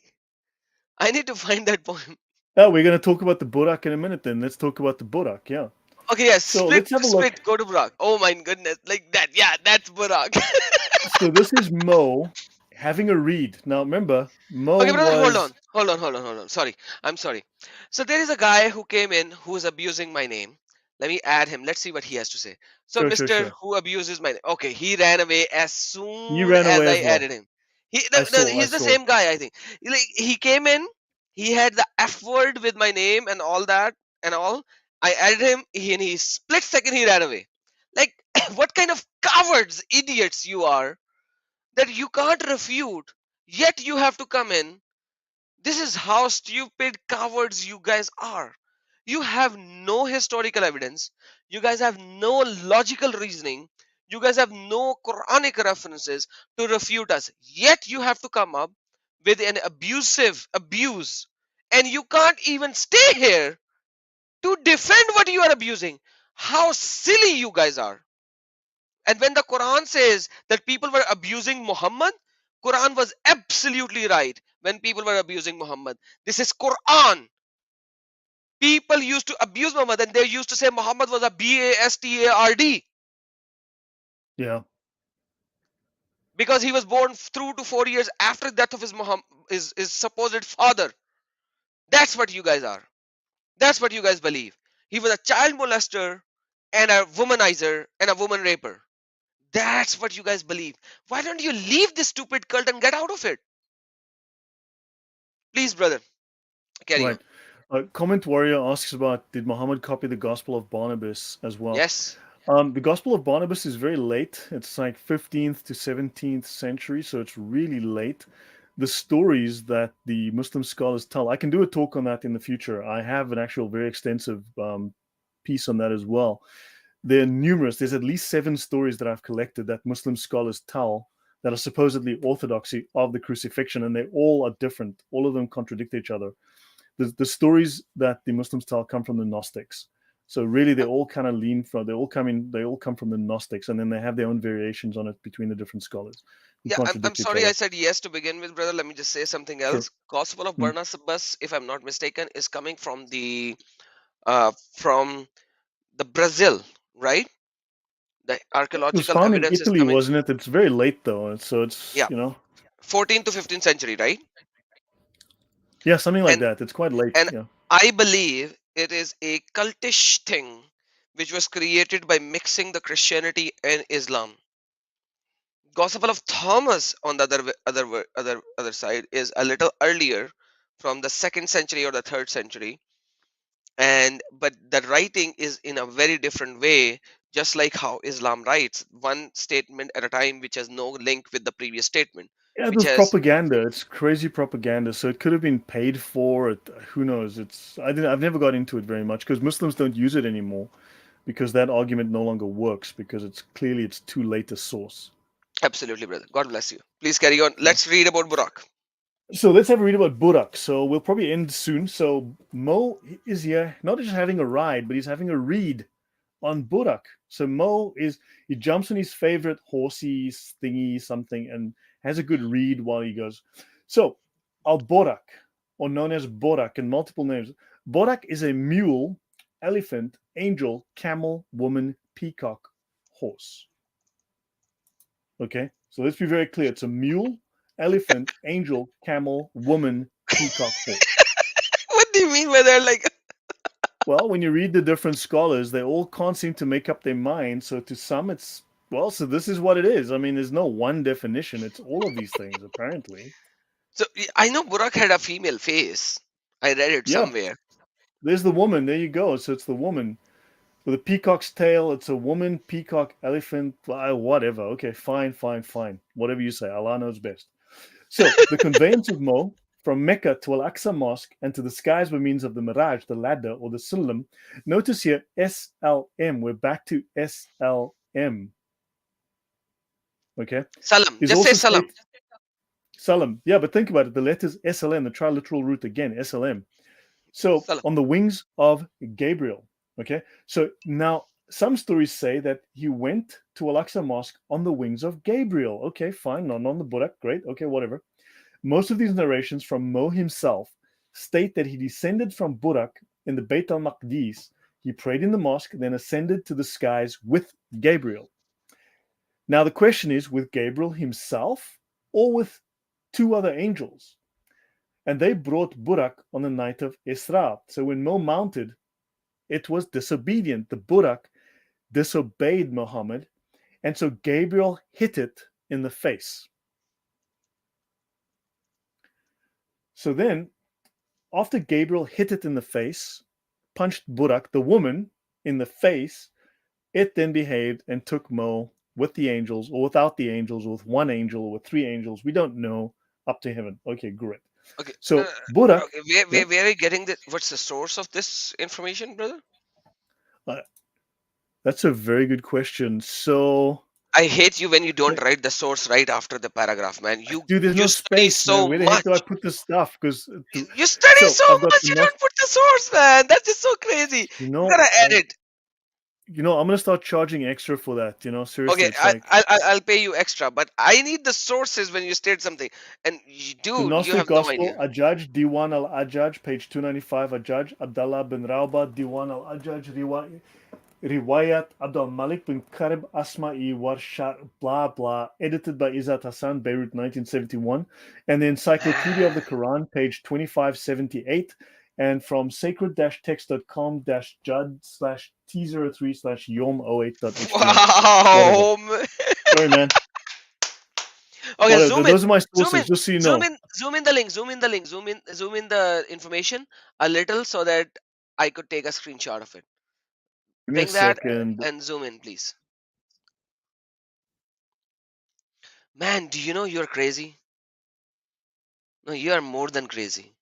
I need to find that poem. Oh, we're going to talk about the Burak in a minute then. Let's talk about the Burak, yeah. Okay, yes. So let's have a look. Go to Burak. Oh my goodness, like that. Yeah, that's Burak. So this is Mo having a read. Now remember, Mo Okay, brother, was... hold on. Sorry, I'm sorry. So there is a guy who came in who is abusing my name. Let me add him. Let's see what he has to say. So Mr. Who abuses my name. Okay, he ran away as soon ran as away I as well. added him. He's the same guy, I think. He came in, he had the F word with my name and all that and all. I added him, and he split second he ran away. Like, what kind of cowards, idiots you are that you can't refute, yet you have to come in. This is how stupid cowards you guys are. You have no historical evidence. You guys have no logical reasoning. You guys have no Quranic references to refute us. Yet you have to come up with an abuse. And you can't even stay here to defend what you are abusing. How silly you guys are. And when the Quran says that people were abusing Muhammad, Quran was absolutely right when people were abusing Muhammad. This is Quran. People used to abuse Muhammad and they used to say Muhammad was a bastard. Yeah. Because he was born 2 to 4 years after the death of his supposed father. That's what you guys are. That's what you guys believe. He was a child molester and a womanizer and a woman raper. That's what you guys believe. Why don't you leave this stupid cult and get out of it? Please, brother, carry on. Comment Warrior asks about, did Muhammad copy the Gospel of Barnabas as well? Yes. The Gospel of Barnabas is very late. It's like 15th to 17th century, so it's really late. The stories that the Muslim scholars tell, I can do a talk on that in the future. I have an actual very extensive piece on that as well. There are numerous. There's at least 7 stories that I've collected that Muslim scholars tell that are supposedly orthodoxy of the crucifixion, and they all are different. All of them contradict each other. The stories that the Muslims tell come from the Gnostics. So really, they all kind of they all come from the Gnostics, and then they have their own variations on it between the different scholars who Yeah, I'm contradict each sorry other. I said yes to begin with, brother. Let me just say something Sure. else. Gospel of Mm. Barnabas, if I'm not mistaken, is coming from the Brazil, right? The It was archaeological found in evidence is Italy, coming, wasn't it? It's very late though, so it's yeah, 14th to 15th century, right? yeah, something like And that. It's quite late. and Yeah. I believe it is a cultish thing which was created by mixing the Christianity and Islam. Gospel of Thomas, on the other side, is a little earlier, from the 2nd century or the 3rd century, but the writing is in a very different way, just like how Islam writes, one statement at a time, which has no link with the previous statement, Yeah, it which was has propaganda. It's crazy propaganda. So it could have been paid for. Who knows? I've never got into it very much because Muslims don't use it anymore because that argument no longer works because it's too late a source. absolutely, brother. God bless you. Please carry on. Yeah. Let's read about Burak. So let's have a read about Burak. So we'll probably end soon. So Mo is here, not just having a ride, but he's having a read on Burak. So he jumps on his favorite horsey thingy something and has a good read while he goes. So Al Borak, or known as Borak in multiple names. Borak is a mule, elephant, angel, camel, woman, peacock, horse. Okay, so let's be very clear. It's a mule, elephant, angel, camel, woman, peacock, horse. What do you mean by that? Like, Well, when you read the different scholars, they all can't seem to make up their mind. So to some, so this is what it is. I mean, there's no one definition. It's all of these things, apparently. so I know Burak had a female face. I read it Yeah, somewhere. there's the woman. There you go. So it's the woman. With a peacock's tail, it's a woman, peacock, elephant, whatever. Okay, fine. Whatever you say. Allah knows best. So the conveyance of Mo from Mecca to Al-Aqsa Mosque and to the skies by means of the Miraj, the ladder, or the Sulam. Notice here, SLM. We're back to SLM. Okay? Salam. Is Just say also salam. Salam. Yeah, but think about it. The letters SLM, the triliteral root again, SLM. So Salam. on the wings of Gabriel. Okay? So now some stories say that he went to Al-Aqsa Mosque on the wings of Gabriel. Okay, fine. Not on the Burak. Great. Okay, whatever. Most of these narrations from Mo himself state that he descended from Burak in the Beit al-Maqdis. He prayed in the mosque, then ascended to the skies with Gabriel. Now the question is, with Gabriel himself or with 2 other angels? And they brought Burak on the night of Isra. So when Mo mounted, it was disobedient. The Burak disobeyed Muhammad, and so Gabriel hit it in the face. So then, after Gabriel hit it in the face, punched Burak, the woman, in the face, it then behaved and took Mo with the angels, or without the angels, or with 1 angel, or with 3 angels. We don't know, up to heaven. Okay, great. Okay. So Burak. Okay. Where are you getting this? What's the source of this information, brother? That's a very good question. So I hate you when you don't write the source right after the paragraph, man. Dude, there's you no study space, so man. Where the heck much. do I put this stuff? Because You study so I've got much, you don't put the source, man. That's just so crazy. You You know, gotta edit. I'm gonna start charging extra for that. Seriously, Okay, it's like I'll pay you extra, but I need the sources when you state something. And the dude, you Gnostic have no Gospel, idea. Ajaj, Diwan al-Ajaj, page 295, Ajaj, Abdullah bin Rauba, Diwan al-Ajaj, Riwayat Abdul Malik bin Karib Asma'i Warshar, blah blah, edited by Izzat Hassan, Beirut, 1971, and the Encyclopedia of the Quran, page 2578, and from sacred-text.com-jud/t03/yom08.html. Wow, man. Sorry, man. Okay, Whatever. zoom in. Those are my Zoom sources, in. just so you Zoom know. in. Zoom in the link. Zoom in the link. Zoom in the information a little so that I could take a screenshot of it. Give me a Ping that second. and zoom in, please. Man, do you know you're crazy? No, you are more than crazy.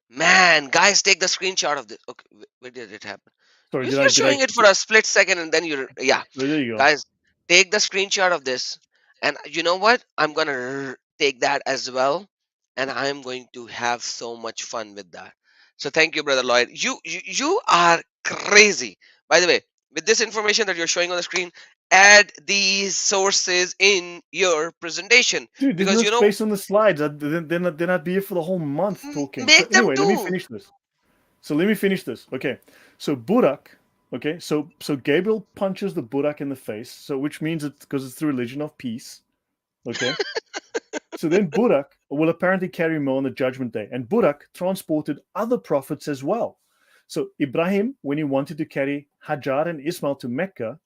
Man, guys, take the screenshot of this. Okay, where did it happen? Sorry, You're did I? showing it for a split second and then you're, yeah. There you go. Guys, take the screenshot of this. And you know what? I'm going to take that as well. And I'm going to have so much fun with that. So thank you, Brother Lloyd. You are crazy. By the way, with this information that you're showing on the screen, add these sources in your presentation. Dude, there's Because no you know, space on the slides. Then I'd be here for the whole month talking. So make them anyway, let me do. finish this. Okay. So Burak, okay, so Gabriel punches the Burak in the face, so which means it's because it's the religion of peace. Okay. So then Burak will apparently carry more on the judgment day. And Burak transported other prophets as well. So Ibrahim, when he wanted to carry Hajar and Ismail to Mecca,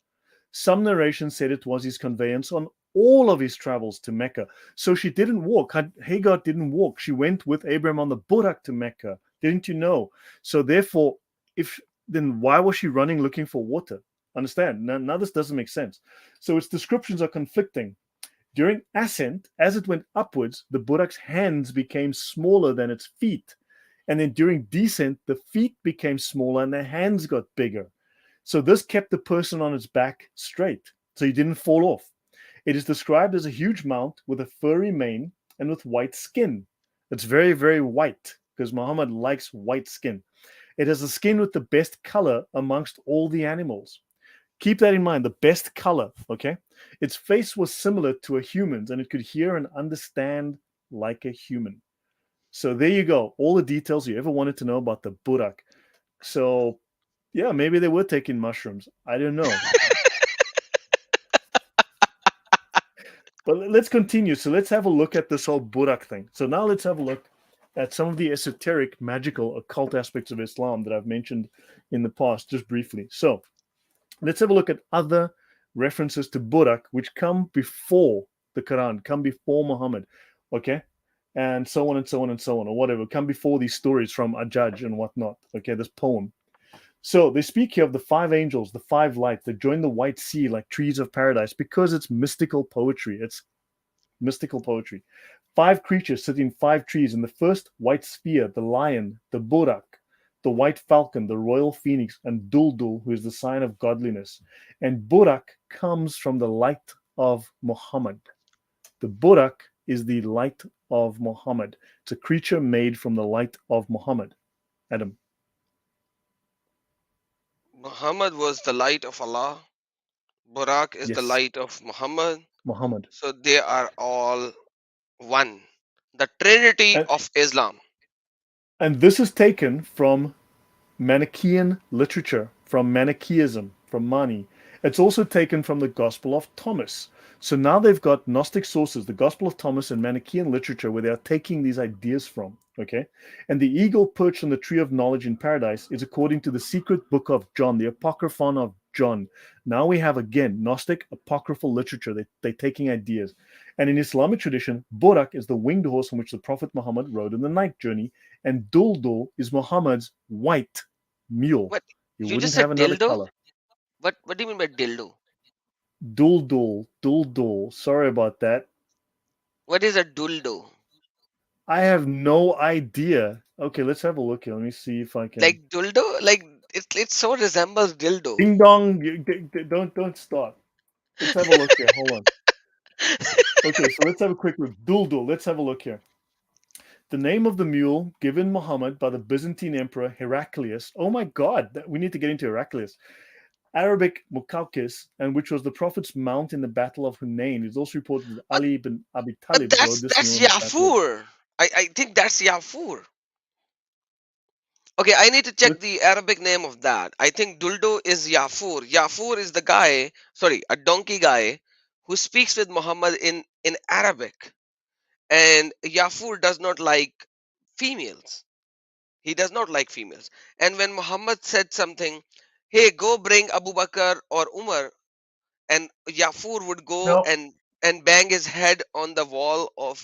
some narrations said it was his conveyance on all of his travels to Mecca. So she didn't walk. Hagar didn't walk. She went with Abraham on the Burak to Mecca. Didn't you know? So therefore, then why was she running looking for water? Understand? Now this doesn't make sense. So its descriptions are conflicting. During ascent, as it went upwards, the Burak's hands became smaller than its feet. And then during descent, the feet became smaller and the hands got bigger. So this kept the person on its back straight, so he didn't fall off. It is described as a huge mount with a furry mane and with white skin. It's very, very white because Muhammad likes white skin. It has a skin with the best color amongst all the animals. Keep that in mind, the best color, okay? Its face was similar to a human's and it could hear and understand like a human. So there you go, all the details you ever wanted to know about the Burak. So yeah, maybe they were taking mushrooms. I don't know. But let's continue. So let's have a look at this whole Burak thing. So now let's have a look at some of the esoteric, magical, occult aspects of Islam that I've mentioned in the past, just briefly. So let's have a look at other references to Burak, which come before the Quran, come before Muhammad, okay? And so on and so on and so on, or whatever, come before these stories from Ajaj and whatnot, okay, this poem. So they speak here of the five angels, the five lights that join the white sea like trees of paradise because it's mystical poetry. It's mystical poetry. Five creatures sit in five trees. In the first white sphere, the lion, the Burak, the white falcon, the royal phoenix, and Duldul, who is the sign of godliness. And Burak comes from the light of Muhammad. The Burak is the light of Muhammad. It's a creature made from the light of Muhammad. Adam. Muhammad was the light of Allah. Burak is the Yes, light of Muhammad. Muhammad. So they are all one. The Trinity And, of Islam. and this is taken from Manichaean literature, from Manichaeism, from Mani. It's also taken from the Gospel of Thomas. So now they've got Gnostic sources, the Gospel of Thomas and Manichaean literature, where they are taking these ideas from. Okay, and the eagle perched on the tree of knowledge in paradise is according to the secret book of John, the Apocryphon of John. Now we have again Gnostic apocryphal literature. They're taking ideas. And in Islamic tradition, Burak is the winged horse on which the Prophet Muhammad rode in the night journey, and Duldul is Muhammad's white mule. What? He You wouldn't just have said another dildo? color. What do you mean by dildo? Duldul. Sorry about that. What is a dildo? I have no idea. Okay, let's have a look here. Let me see if I can. Like dildo? Like it so resembles dildo. Ding dong! Don't start. Let's have a look here. Hold on. Okay, so let's have a quick look. Duldul. Let's have a look here. The name of the mule given Muhammad by the Byzantine Emperor Heraclius. Oh my God, we need to get into Heraclius. Arabic Mukaukis, and which was the Prophet's mount in the Battle of Hunain. It's also reported that But, Ali ibn Abi but Talib that's rode this that's mule in the Battle of. Yafur. I think that's Yafur. Okay, I need to check the Arabic name of that. I think Duldo is Yafur. Yafur is the guy, sorry, a donkey guy who speaks with Muhammad in Arabic. And Yafur does not like females. He does not like females. And when Muhammad said something, hey, go bring Abu Bakr or Umar, and Yafur would go No, and bang his head on the wall of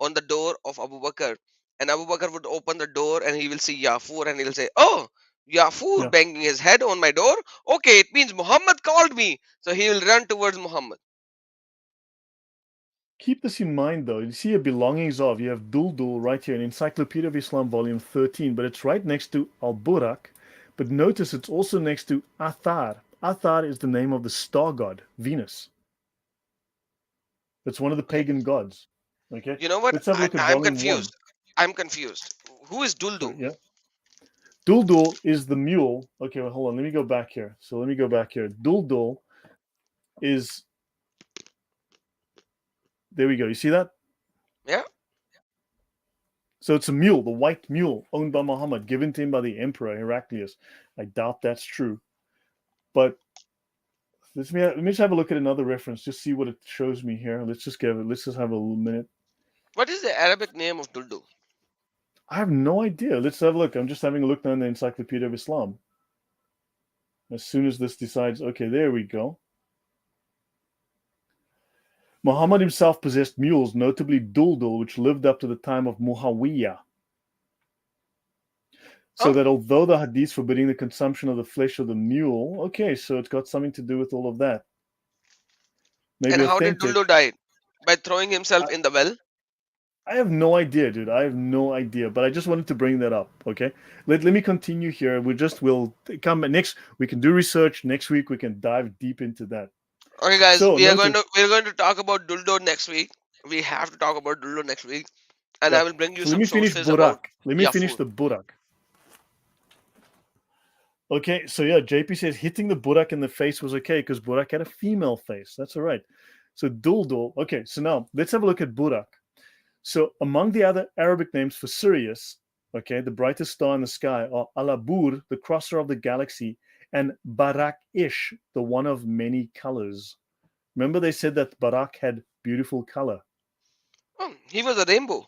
on the door of Abu Bakr. And Abu Bakr would open the door and he will see Yafur and he'll say, oh, Yafur Yeah. banging his head on my door. Okay, it means Muhammad called me. So he will run towards Muhammad. Keep this in mind, though. You see your belongings of. You have Duldul right here in Encyclopedia of Islam, volume 13, but it's right next to Al Burak. But notice it's also next to Athar. Athar is the name of the star god, Venus. It's one of the pagan gods. Okay. You know what? Let's have a look at I'm volume 1. confused. I'm confused. Who is Duldu? Yeah. Duldul is the mule. Okay, well, hold on. Let me go back here. So let me go back here. Duldul is. There we go. You see that? Yeah. So it's a mule, the white mule, owned by Muhammad, given to him by the emperor Heraclius. I doubt that's true. But let me just have a look at another reference, just see what it shows me here. Let's just have a little minute. What is the Arabic name of Duldu? I have no idea. Let's have a look. I'm just having a look now in the Encyclopedia of Islam. As soon as this decides, okay, there we go. Muhammad himself possessed mules, notably Duldul, which lived up to the time of Muawiyah. So that although the hadith forbidding the consumption of the flesh of the mule, okay, so it's got something to do with all of that. Maybe and how authentic. did Duldu die? By throwing himself in the well? I have no idea, dude. I have no idea. But I just wanted to bring that up. Okay. Let me continue here. We'll come next. We can do research next week. We can dive deep into that. Okay, guys, So, we're going to talk about Duldu next week. We have to talk about Duldu next week, and I will bring you So some let me finish sources about Burak. Let me finish Yafur. the Burak. Okay, so yeah, JP says hitting the Burak in the face was okay because Burak had a female face. That's all right. So Duldul. Okay, so now let's have a look at Burak. So among the other Arabic names for Sirius, okay, the brightest star in the sky, are Alabur, the crosser of the galaxy, and Barak-ish, the one of many colors. Remember they said that Barak had beautiful color. Oh, he was a rainbow.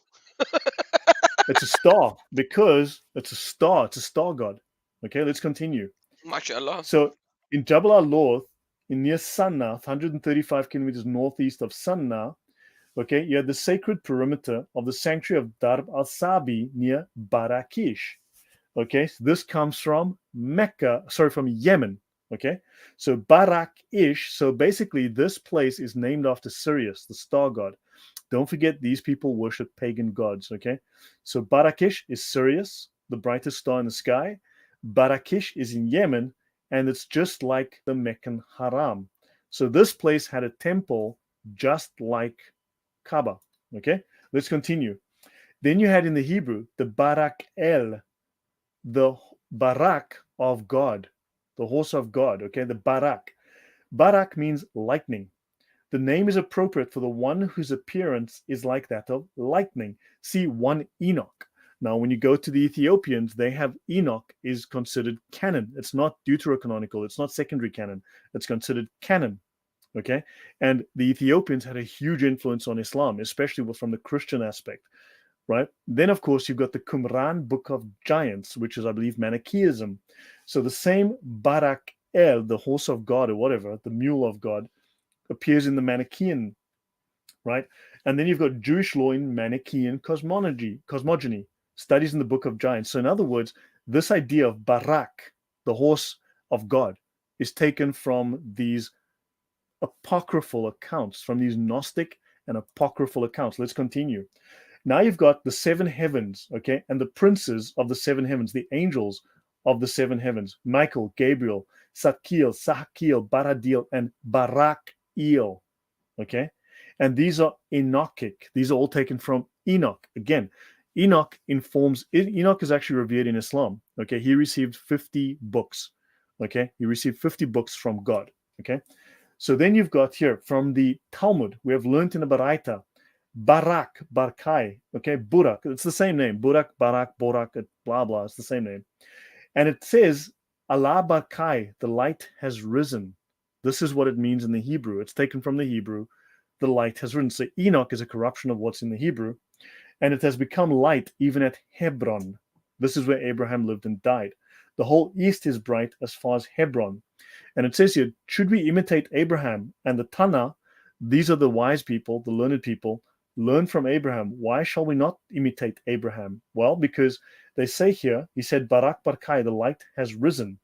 It's a star because it's a star. It's a star god. Okay, let's continue. MashaAllah. So in Jabal al-Lawth, in near Sanna, 135 kilometers northeast of Sanna, okay, you had the sacred perimeter of the sanctuary of Darb al-Sabi near Barakish. Okay, so this comes from from Yemen. Okay, so Barak-ish. So basically, this place is named after Sirius, the star god. Don't forget, these people worship pagan gods. Okay, so Barakish is Sirius, the brightest star in the sky. Barakish is in Yemen, and it's just like the Meccan Haram. So this place had a temple just like Kaaba. Okay, let's continue. Then you had in the Hebrew the Barak El, the Barak of God, the horse of God. Okay, the Barak. Barak means lightning. The name is appropriate for the one whose appearance is like that of lightning. See 1 Enoch. Now, when you go to the Ethiopians, they have Enoch is considered canon. It's not deuterocanonical. It's not secondary canon. It's considered canon. Okay, and the Ethiopians had a huge influence on Islam, especially from the Christian aspect, right? Then, of course, you've got the Qumran Book of Giants, which is, I believe, Manichaeism. So the same Barak El, the horse of God or whatever, the mule of God, appears in the Manichaean, right? And then you've got Jewish law in Manichaean cosmogony, studies in the Book of Giants. So in other words, this idea of Barak, the horse of God, is taken from these apocryphal accounts, from these Gnostic and apocryphal accounts. Let's continue. Now you've got the 7 heavens, okay, and the princes of the 7 heavens, the angels of the 7 heavens, Michael, Gabriel, Satkiel, Sahkiel, Baradil, and Barak-el, okay? And these are Enochic. These are all taken from Enoch. Again, Enoch is actually revered in Islam, okay? He received 50 books, okay? He received 50 books from God, okay? So then you've got here from the Talmud, we have learned in the Baraita, Barak, Barkai, okay, Burak, it's the same name, Burak, Barak, Borak, blah, blah, it's the same name. And it says, Allah Barkai, the light has risen. This is what it means in the Hebrew. It's taken from the Hebrew, the light has risen. So Enoch is a corruption of what's in the Hebrew, and it has become light even at Hebron. This is where Abraham lived and died. The whole east is bright as far as Hebron. And it says here, should we imitate Abraham and the Tana? These are the wise people, the learned people, learn from Abraham. Why shall we not imitate Abraham? Well, because they say here, he said, Barak Barkai, the light has risen,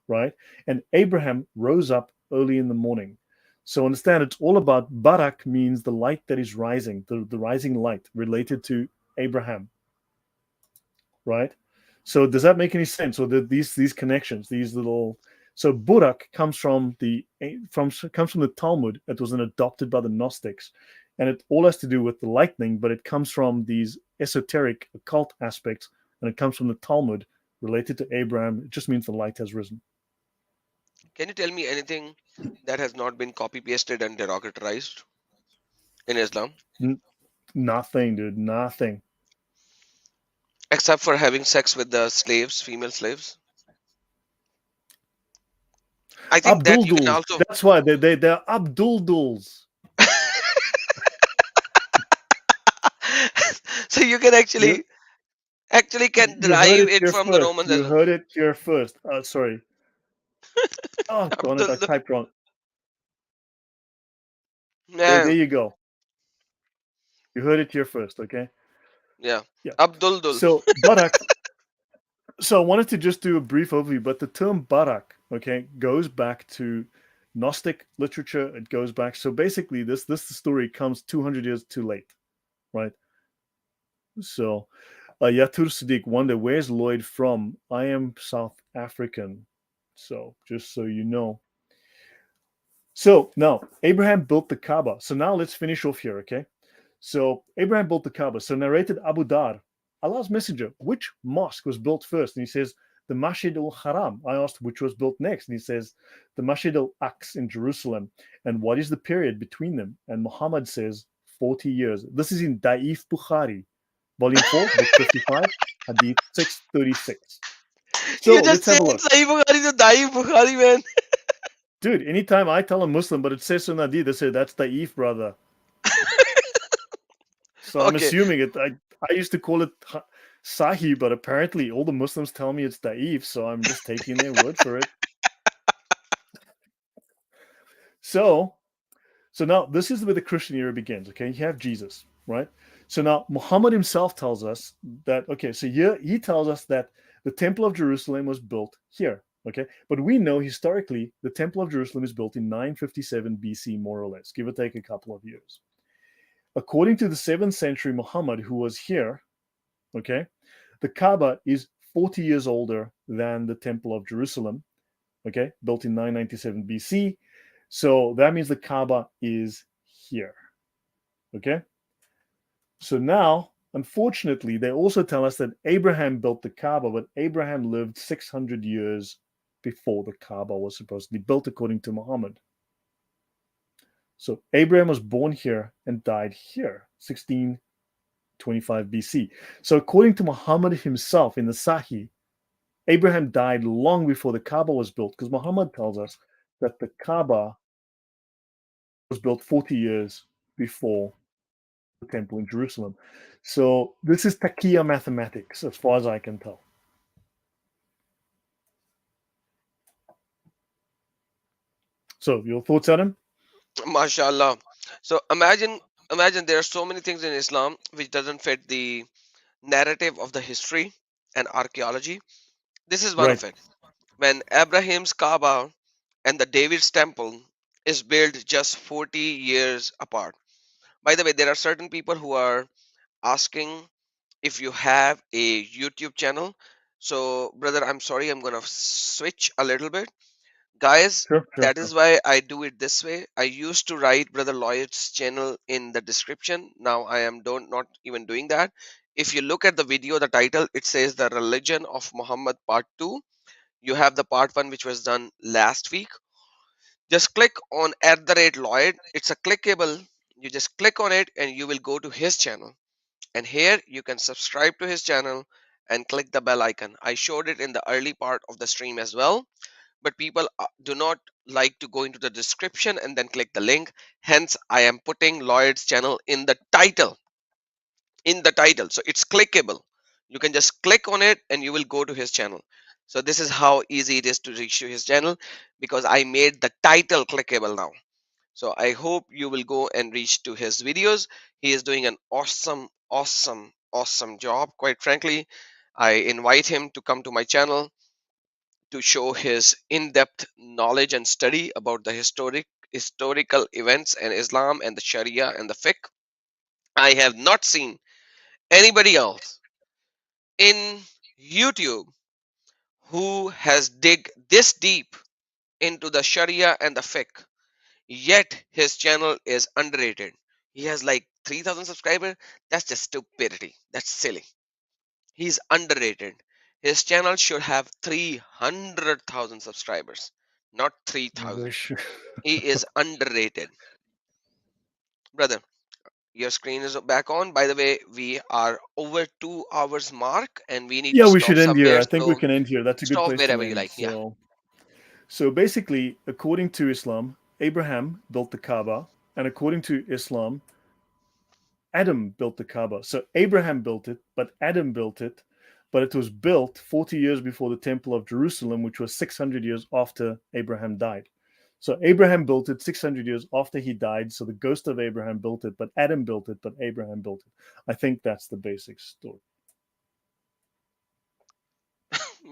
right? And Abraham rose up early in the morning. So understand, it's all about Barak means the light that is rising, the rising light related to Abraham, right? So does that make any sense? Or these connections, these little. So Burak comes from the Talmud. It was then adopted by the Gnostics, and it all has to do with the lightning, but it comes from these esoteric occult aspects, and it comes from the Talmud related to Abraham. It just means the light has risen. Can you tell me anything that has not been copy pasted and derogatorized in Islam, Nothing, dude. Nothing. except for having sex with the slaves, female slaves? I think that you can Abdul-duls. also. That's why they're Abdul-duls. So you can You actually can you heard derive it it here from the first. Romans You as well. heard it here first. Sorry. Oh, darn it! I Abdullah. typed wrong. There Yeah, you go. You heard it here first. Okay. yeah. Yeah. Abdul. So Barak. So I wanted to just do a brief overview, but the term Barak, okay, goes back to Gnostic literature. It goes back. So basically, this story comes 200 years too late, right? So Yatur Siddiq wonder, where's Lloyd from? I am South African. So just so you know. So now Abraham built the Kaaba. So now let's finish off here, okay? So Abraham built the Kaaba. So narrated Abu Dar, Allah's messenger, which mosque was built first? And he says, the Masjid al-Haram. I asked which was built next. And he says, the Masjid al-Aqsa in Jerusalem. And what is the period between them? And Muhammad says, 40 years. This is in Da'if Bukhari, volume 4, book 55, hadith 636. So You just let's have a changed look. Sahih Bukhari to Daif Bukhari, man. Dude, anytime I tell a Muslim, but it says so Nadi, they say that's Da'if, brother. So I'm Okay. assuming it. I used to call it Sahih, but apparently all the Muslims tell me it's Da'if, so I'm just taking their word for it. So now this is where the Christian era begins. Okay, you have Jesus, right? So now Muhammad himself tells us that. Okay, so here he tells us that the Temple of Jerusalem was built here. Okay, but we know historically the Temple of Jerusalem is built in 957 BC, more or less, give or take a couple of years. According to the 7th century Muhammad, who was here, okay, the Kaaba is 40 years older than the Temple of Jerusalem, okay, built in 997 BC. So that means the Kaaba is here, okay? So now, unfortunately, they also tell us that Abraham built the Kaaba, but Abraham lived 600 years before the Kaaba was supposedly built, according to Muhammad. So Abraham was born here and died here, 1625 BC. So according to Muhammad himself in the Sahih, Abraham died long before the Kaaba was built, because Muhammad tells us that the Kaaba was built 40 years before the temple in Jerusalem. So this is Taqiyya mathematics, as far as I can tell. So your thoughts, Adam? MashaAllah. So imagine there are so many things in Islam which doesn't fit the narrative of the history and archaeology. This is one Right. of it. When Abraham's Kaaba and the David's temple is built just 40 years apart. By the way, there are certain people who are asking if you have a YouTube channel. So, brother, I'm sorry, I'm gonna switch a little bit. Guys, Sure. that is why I do it this way. I used to write Brother Lloyd's channel in the description. Now I am not even doing that. If you look at the video, the title, it says The Religion of Muhammad Part 2. You have the Part 1 which was done last week. Just click on @Lloyd. It's a clickable. You just click on it and you will go to his channel. And here you can subscribe to his channel and click the bell icon. I showed it in the early part of the stream as well, but people do not like to go into the description and then click the link. Hence I am putting Lloyd's channel in the title. So it's clickable. You can just click on it and you will go to his channel. So this is how easy it is to reach to his channel, because I made the title clickable now. So I hope you will go and reach to his videos. He is doing an awesome job. Quite frankly, I invite him to come to my channel to show his in-depth knowledge and study about the historical events and Islam and the Sharia and the fiqh. I have not seen anybody else in YouTube who has dig this deep into the Sharia and the fiqh, yet his channel is underrated. He has like 3,000 subscribers. That's just stupidity. That's silly. He's underrated. His channel should have 300,000 subscribers, not I 3,000. wish. He is underrated. Brother, your screen is back on. By the way, we are over 2 hours mark and we need to Yeah, we stop should end here. somewhere. I think we So can end here. That's a good stop place to wherever you end. like. Yeah. So basically, according to Islam, Abraham built the Kaaba, and according to Islam, Adam built the Kaaba. So Abraham built it, but Adam built it, but it was built 40 years before the Temple of Jerusalem, which was 600 years after Abraham died. So Abraham built it 600 years after he died. So the ghost of Abraham built it, but Adam built it, but Abraham built it. I think that's the basic story.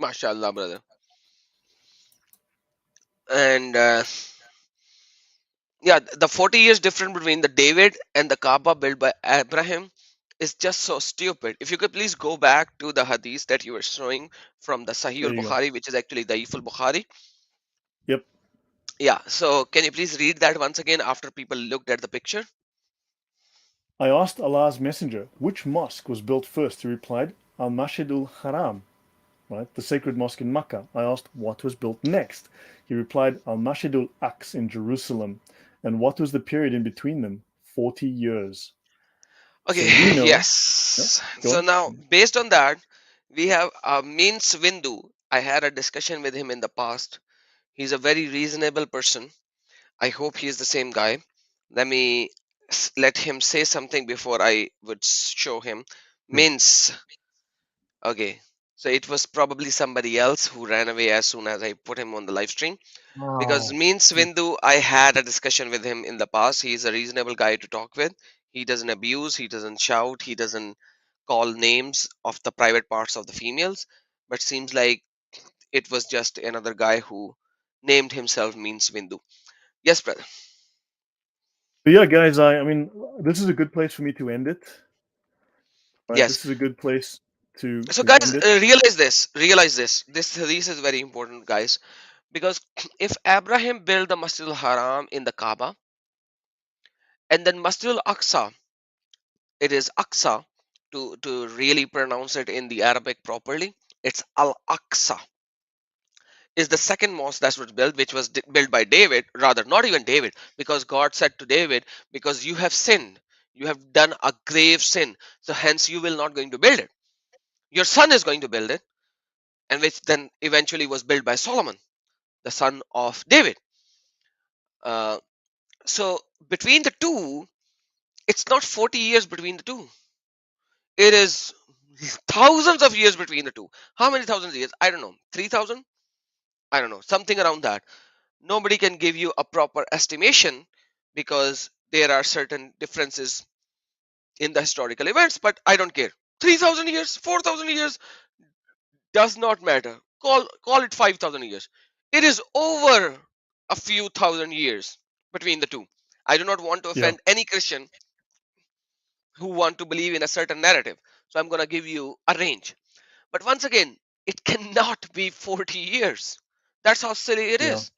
MashaAllah, brother. And yeah, the 40 years difference between the David and the Kaaba built by Abraham is just so stupid. If you could please go back to the hadith that you were showing from the Sahih There al you go. Bukhari, which is actually the Daif al Bukhari. Yep. Yeah, so can you please read that once again after people looked at the picture? I asked Allah's messenger, which mosque was built first? He replied, Al-Masjidul Haram, right? The sacred mosque in Makkah. I asked, what was built next? He replied, Al-Masjidul Aqsa in Jerusalem. And what was the period in between them? 40 years. Okay, So we know. yes. Go So on. now, based on that, we have Means Windu. I had a discussion with him in the past. He's a very reasonable person. I hope he is the same guy. Let me let him say something before I would show him. Yeah. Means, okay. So it was probably somebody else who ran away as soon as I put him on the live stream. Because Oh. Means Windu, I had a discussion with him in the past. He's a reasonable guy to talk with. He doesn't abuse, he doesn't shout, he doesn't call names of the private parts of the females. But seems like it was just another guy who named himself Means Windu. Yes, brother. But yeah, guys, I mean, this is a good place for me to end it. Right? Yes. This is a good place to So guys, end it. realize this hadith is very important, guys, because if Abraham built the Masjid al-Haram in the Kaaba, and then Masjid al-Aqsa, it is Aqsa, to really pronounce it in the Arabic properly, it's Al-Aqsa, is the second mosque that was built, which was built by David, rather not even David, because God said to David, because you have sinned, you have done a grave sin, so hence you will not going to build it. Your son is going to build it, and which then eventually was built by Solomon, the son of David. Uh, so between the two, it's not 40 years between the two. It is thousands of years between the two. How many thousands of years? I don't know. 3,000? I don't know. Something around that. Nobody can give you a proper estimation because there are certain differences in the historical events, but I don't care. 3,000 years, 4,000 years, does not matter. Call it 5,000 years. It is over a few thousand years between the two. I do not want to Yeah. offend any Christian who want to believe in a certain narrative. So I'm going to give you a range. But once again, it cannot be 40 years. That's how silly it Yeah. is.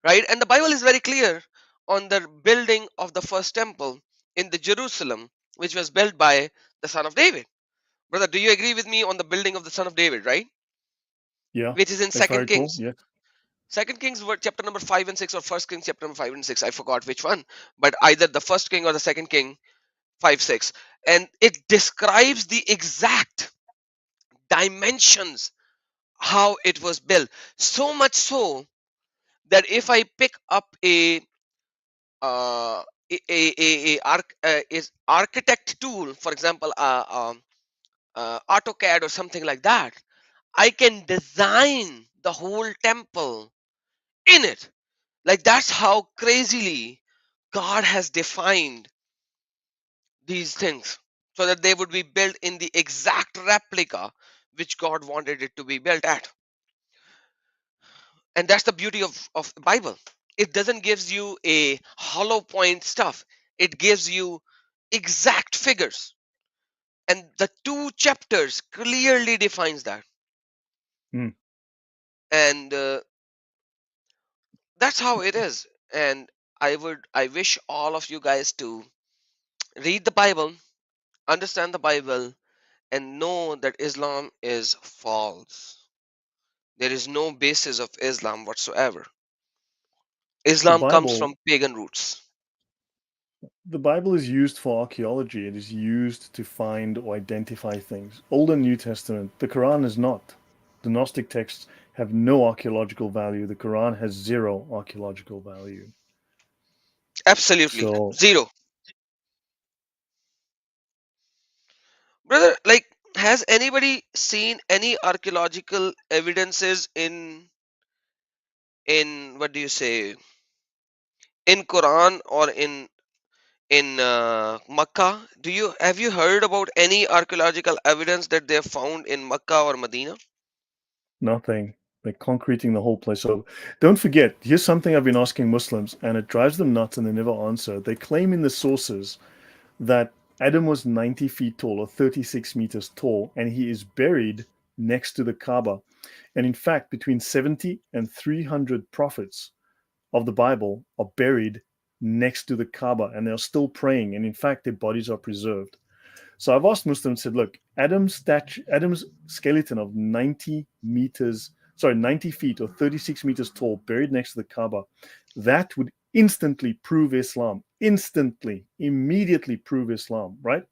Right? And the Bible is very clear on the building of the first temple in the Jerusalem, which was built by the son of David. Brother, do you agree with me on the building of the son of David, right? Yeah. Which is in If I Second recall, Kings. yes. Second Kings were chapter number 5 and 6, or First Kings chapter number 5 and 6. I forgot which one, but either the first king or the second king, 5, 6. And it describes the exact dimensions how it was built. So much so that if I pick up uh, is architect tool, for example, AutoCAD or something like that, I can design the whole temple in it. Like that's how crazily God has defined these things so that they would be built in the exact replica which God wanted it to be built at. And that's the beauty of the Bible. It doesn't gives you a hollow point stuff. It gives you exact figures. And the two chapters clearly defines that. Hmm. And that's how it is. And I wish all of you guys to read the Bible, understand the Bible, and know that Islam is false. There is no basis of Islam whatsoever. The Islam comes Bible, from pagan roots. the Bible is used for archaeology. It is used to find or identify things. Old and New Testament. The Quran is not. The Gnostic texts have no archaeological value. The Quran has zero archaeological value. Absolutely. So Zero. Brother, like, has anybody seen any archaeological evidences in what do you say, in Quran or in Makkah? Have you heard about any archaeological evidence that they have found in Makkah or Medina? nothing. They're concreting the whole place. So don't forget, here's something I've been asking Muslims, and it drives them nuts and they never answer. They claim in the sources that Adam was 90 feet tall or 36 meters tall, and he is buried next to the Kaaba. And in fact, between 70 and 300 prophets of the Bible are buried next to the Kaaba, and they're still praying. And in fact, their bodies are preserved. So I've asked Muslims, said, look, Adam's skeleton of 90 feet or 36 meters tall, buried next to the Kaaba, that would instantly prove Islam. Instantly, immediately prove Islam, right?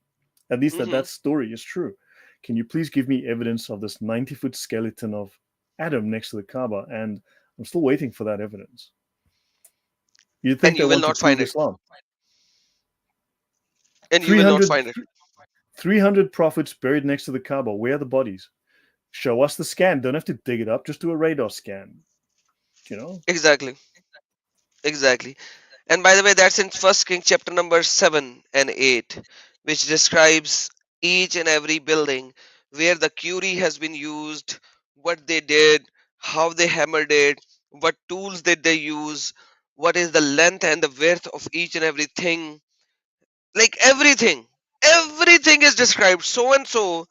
At least that Hmm. story is true. Can you please give me evidence of this 90-foot skeleton of Adam next to the Kaaba? And I'm still waiting for that evidence. You'd think And they you will want to not find prove it. Islam. And you will not 300, find it. 300 prophets buried next to the Kaaba. Where are the bodies? Show us the scan. Don't have to dig it up. Just do a radar scan. You know? Exactly. Exactly. And by the way, that's in First King chapter number 7 and 8, which describes each and every building where the curie has been used, what they did, how they hammered it, what tools did they use, what is the length and the width of each and everything. Like everything. Everything is described so and so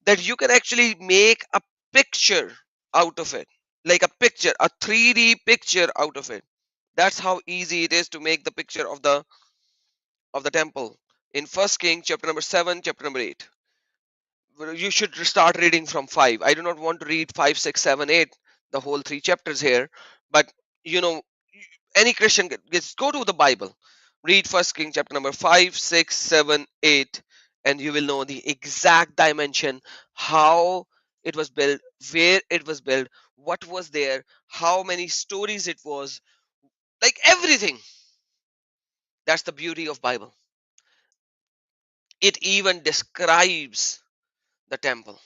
that you can actually make a picture out of it. Like a picture, a 3D picture out of it. That's how easy it is to make the picture of the temple in First King chapter number 7, chapter number 8. You should start reading from 5. I do not want to read 5, 6, 7, 8, the whole 3 chapters here, but you know, any Christian gets go to the Bible, read First King chapter number 5, 6, 7, 8, and you will know the exact dimension, how it was built, where it was built, what was there, how many stories it was, like everything. That's the beauty of Bible. It even describes the temple.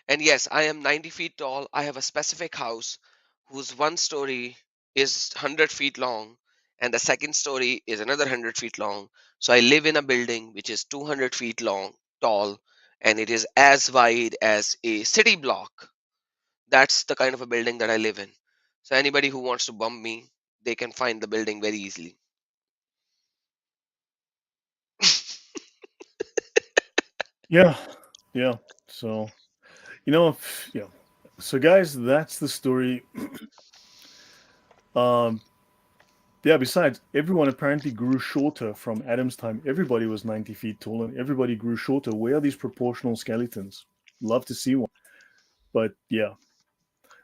And yes, I am 90 feet tall. I have a specific house whose one story is 100 feet long and the second story is another 100 feet long. So I live in a building which is 200 feet long, tall, and it is as wide as a city block. That's the kind of a building that I live in. So anybody who wants to bump me, they can find the building very easily. Yeah. Yeah. So, yeah. So, guys, that's the story. um, Yeah, besides, everyone apparently grew shorter from Adam's time. Everybody was 90 feet tall and everybody grew shorter. Where are these proportional skeletons? Love to see one. But yeah.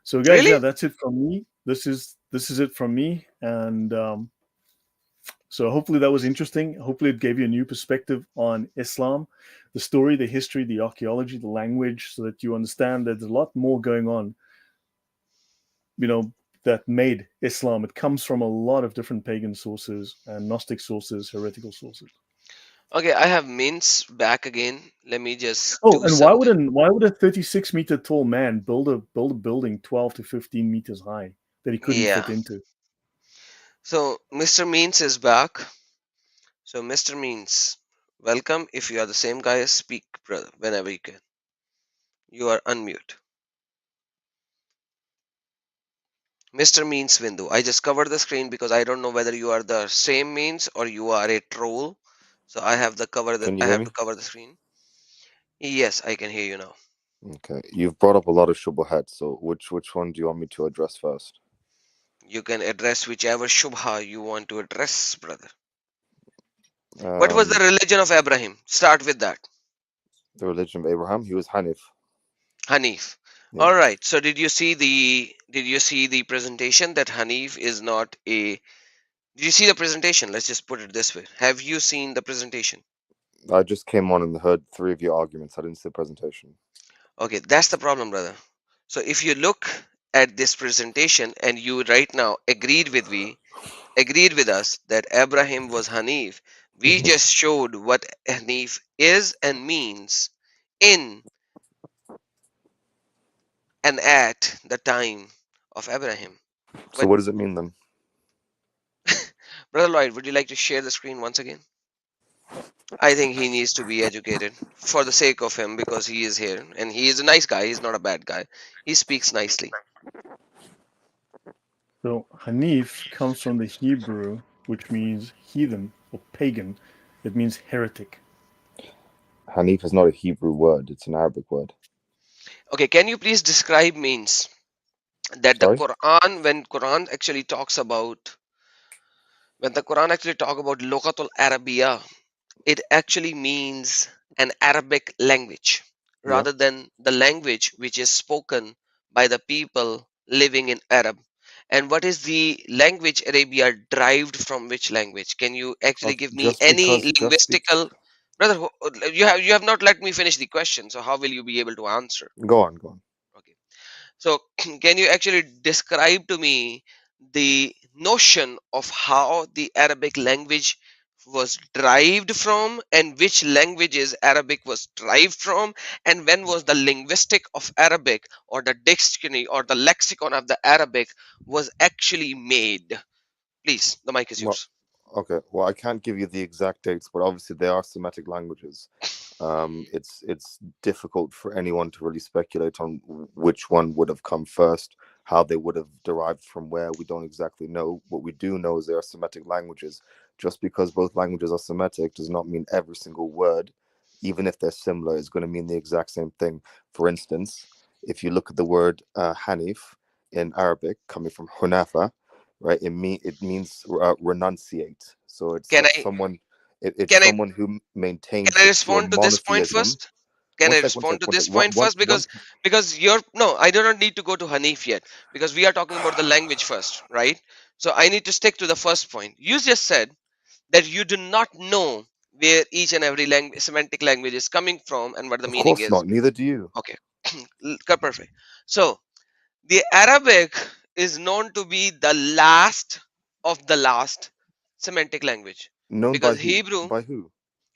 So guys, Really? yeah, that's it from me. This is it from me. And so hopefully that was interesting. Hopefully it gave you a new perspective on Islam, the story, the history, the archaeology, the language, so that you understand that there's a lot more going on, that made Islam. It comes from a lot of different pagan sources and Gnostic sources, heretical sources. Okay, I have Mints back again. Let me just Oh, do and something. why would a 36-meter tall man build a building 12 to 15 meters high that he couldn't Yeah. fit into? So Mr. Means is back. So Mr. Means, welcome. If you are the same guy, speak, brother, whenever you can. You are unmute. Mr. Means window. I just covered the screen because I don't know whether you are the same Means or you are a troll. So I have Can you I hear have me? to cover the screen. Yes, I can hear you now. Okay. You've brought up a lot of shubuhat, so which one do you want me to address first? You can address whichever shubha you want to address, brother. What was the religion of Abraham? Start with that. The religion of Abraham, he was Hanif. Hanif. Yeah. All right. So did you see the presentation that Hanif is not a Did you see the presentation? Let's just put it this way. Have you seen the presentation? I just came on and heard 3 of your arguments. I didn't see the presentation. Okay, that's the problem, brother. So if you look at this presentation and you right now agreed with us that Abraham was Hanif, we just showed what Hanif is and means in and at the time of Abraham. So But what does it mean then? Brother Lloyd, would you like to share the screen once again? I think he needs to be educated for the sake of him because he is here and he is a nice guy. He's not a bad guy. He speaks nicely. So Hanif comes from the Hebrew, which means heathen or pagan. It means heretic. Hanif is not a Hebrew word, it's an Arabic word. Okay, can you please describe means that the Sorry? Quran, when Quran actually talks about Lughatul Arabiya, it actually means an Arabic language Yeah. rather than the language which is spoken by the people living in Arab. And what is the language Arabia derived from which language? Can you actually give me any linguistical brother? You have not let me finish the question, so how will you be able to answer? Go on. Okay. So, can you actually describe to me the notion of how the Arabic language was derived from and which languages Arabic was derived from, and when was the linguistic of Arabic or the dictionary or the lexicon of the Arabic was actually made? Please, the mic is Well, yours. okay. Well, I can't give you the exact dates, but obviously they are Semitic languages. It's difficult for anyone to really speculate on which one would have come first, how they would have derived from where. We don't exactly know. What we do know is they are Semitic languages. Just because both languages are Semitic does not mean every single word, even if they're similar, is going to mean the exact same thing. For instance, if you look at the word Hanif in Arabic, coming from Hunafa, right? It means renunciate. So it's Can I someone. It's can I someone who maintains can I the pure respond to this point monotheism. first? Can One I sec, one respond sec, to one sec. this point first? Because you're no, I do not need to go to Hanif yet because we are talking about the language first, right? So I need to stick to the first point. You just said that you do not know where each and every language, semantic language is coming from and what the Of meaning course is. not. Neither do you. Okay, perfect. So the Arabic is known to be the last of the last semantic language Known by because who? Hebrew. By who?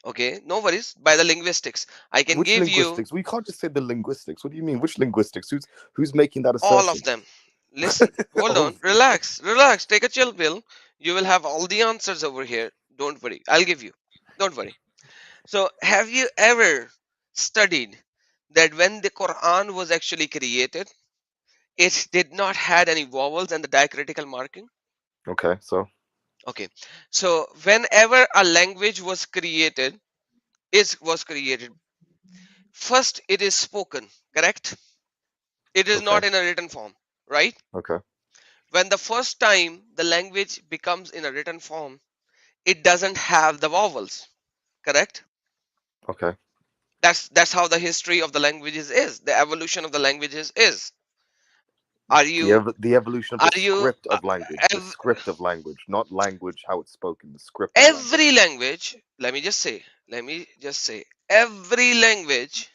Okay, no worries. By the linguistics, I can Which give you linguistics? We can't just say the linguistics. What do you mean? Which linguistics? Who's making that all of assertion? them. Listen, hold All on, of them. relax, take a chill pill. You will have all the answers over here. Don't worry, I'll give you. Don't worry. So, have you ever studied that when the Quran was actually created, it did not had any vowels and the diacritical marking? Okay, so Okay, so whenever a language was created, first it is spoken, correct? It is okay, not in a written form, right? okay, When the first time the language becomes in a written form, it doesn't have the vowels, correct? okay. That's how the history of the languages is, the evolution of the languages is. Are you The evolution of the are you script of language, ev- not language how it's spoken. The script of language. every language, let me just say every language,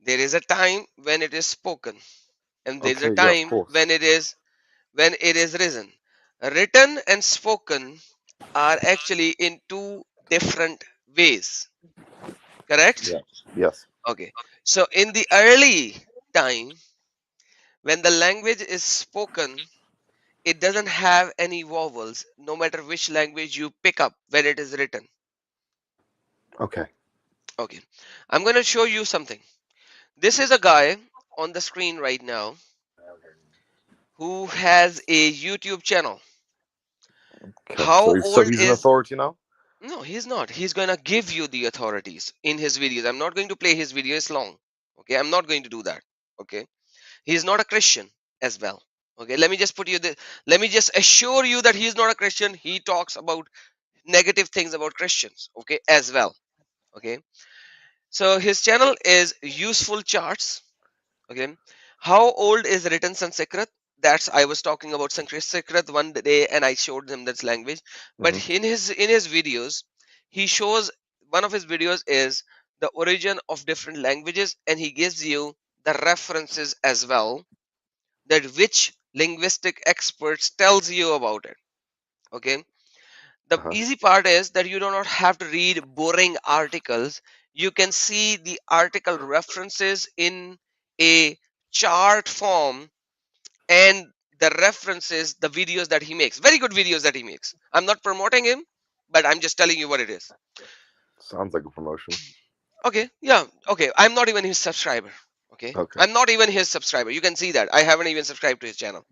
there is a time when it is spoken and there is a Okay, yeah, of time course. when it is written. Written and spoken are actually in two different ways, correct? Yeah. Yes. Okay, so in the early time when the language is spoken, it doesn't have any vowels, no matter which language you pick up when it is written. Okay. Okay, I'm going to show you something. This is a guy on the screen right now who has a YouTube channel. Okay. How So old he's an is... authority now. No, he's not. He's gonna give you the authorities in his videos. I'm not going to play his video. It's long. Okay, I'm not going to do that. Okay, he's not a Christian as well. Okay, let me just put you the... let me just assure you that he's not a Christian. He talks about negative things about Christians. Okay, as well. Okay, so his channel is Useful Charts. Okay, how old is written Sanskrit? That's... I was talking about Sanskrit one day and I showed him this language. But Hmm. in his videos, he shows... one of his videos is the origin of different languages, and he gives you the references as well, that which linguistic experts tells you about it. Okay, the Uh-huh. easy part is that you do not have to read boring articles. You can see the article references in a chart form, and the references, the videos that he makes, very good videos that he makes. I'm not promoting him, but I'm just telling you what it is. Sounds like a promotion. Okay, yeah, okay, I'm not even his subscriber. Okay, Okay. I'm not even his subscriber. You can see that I haven't even subscribed to his channel.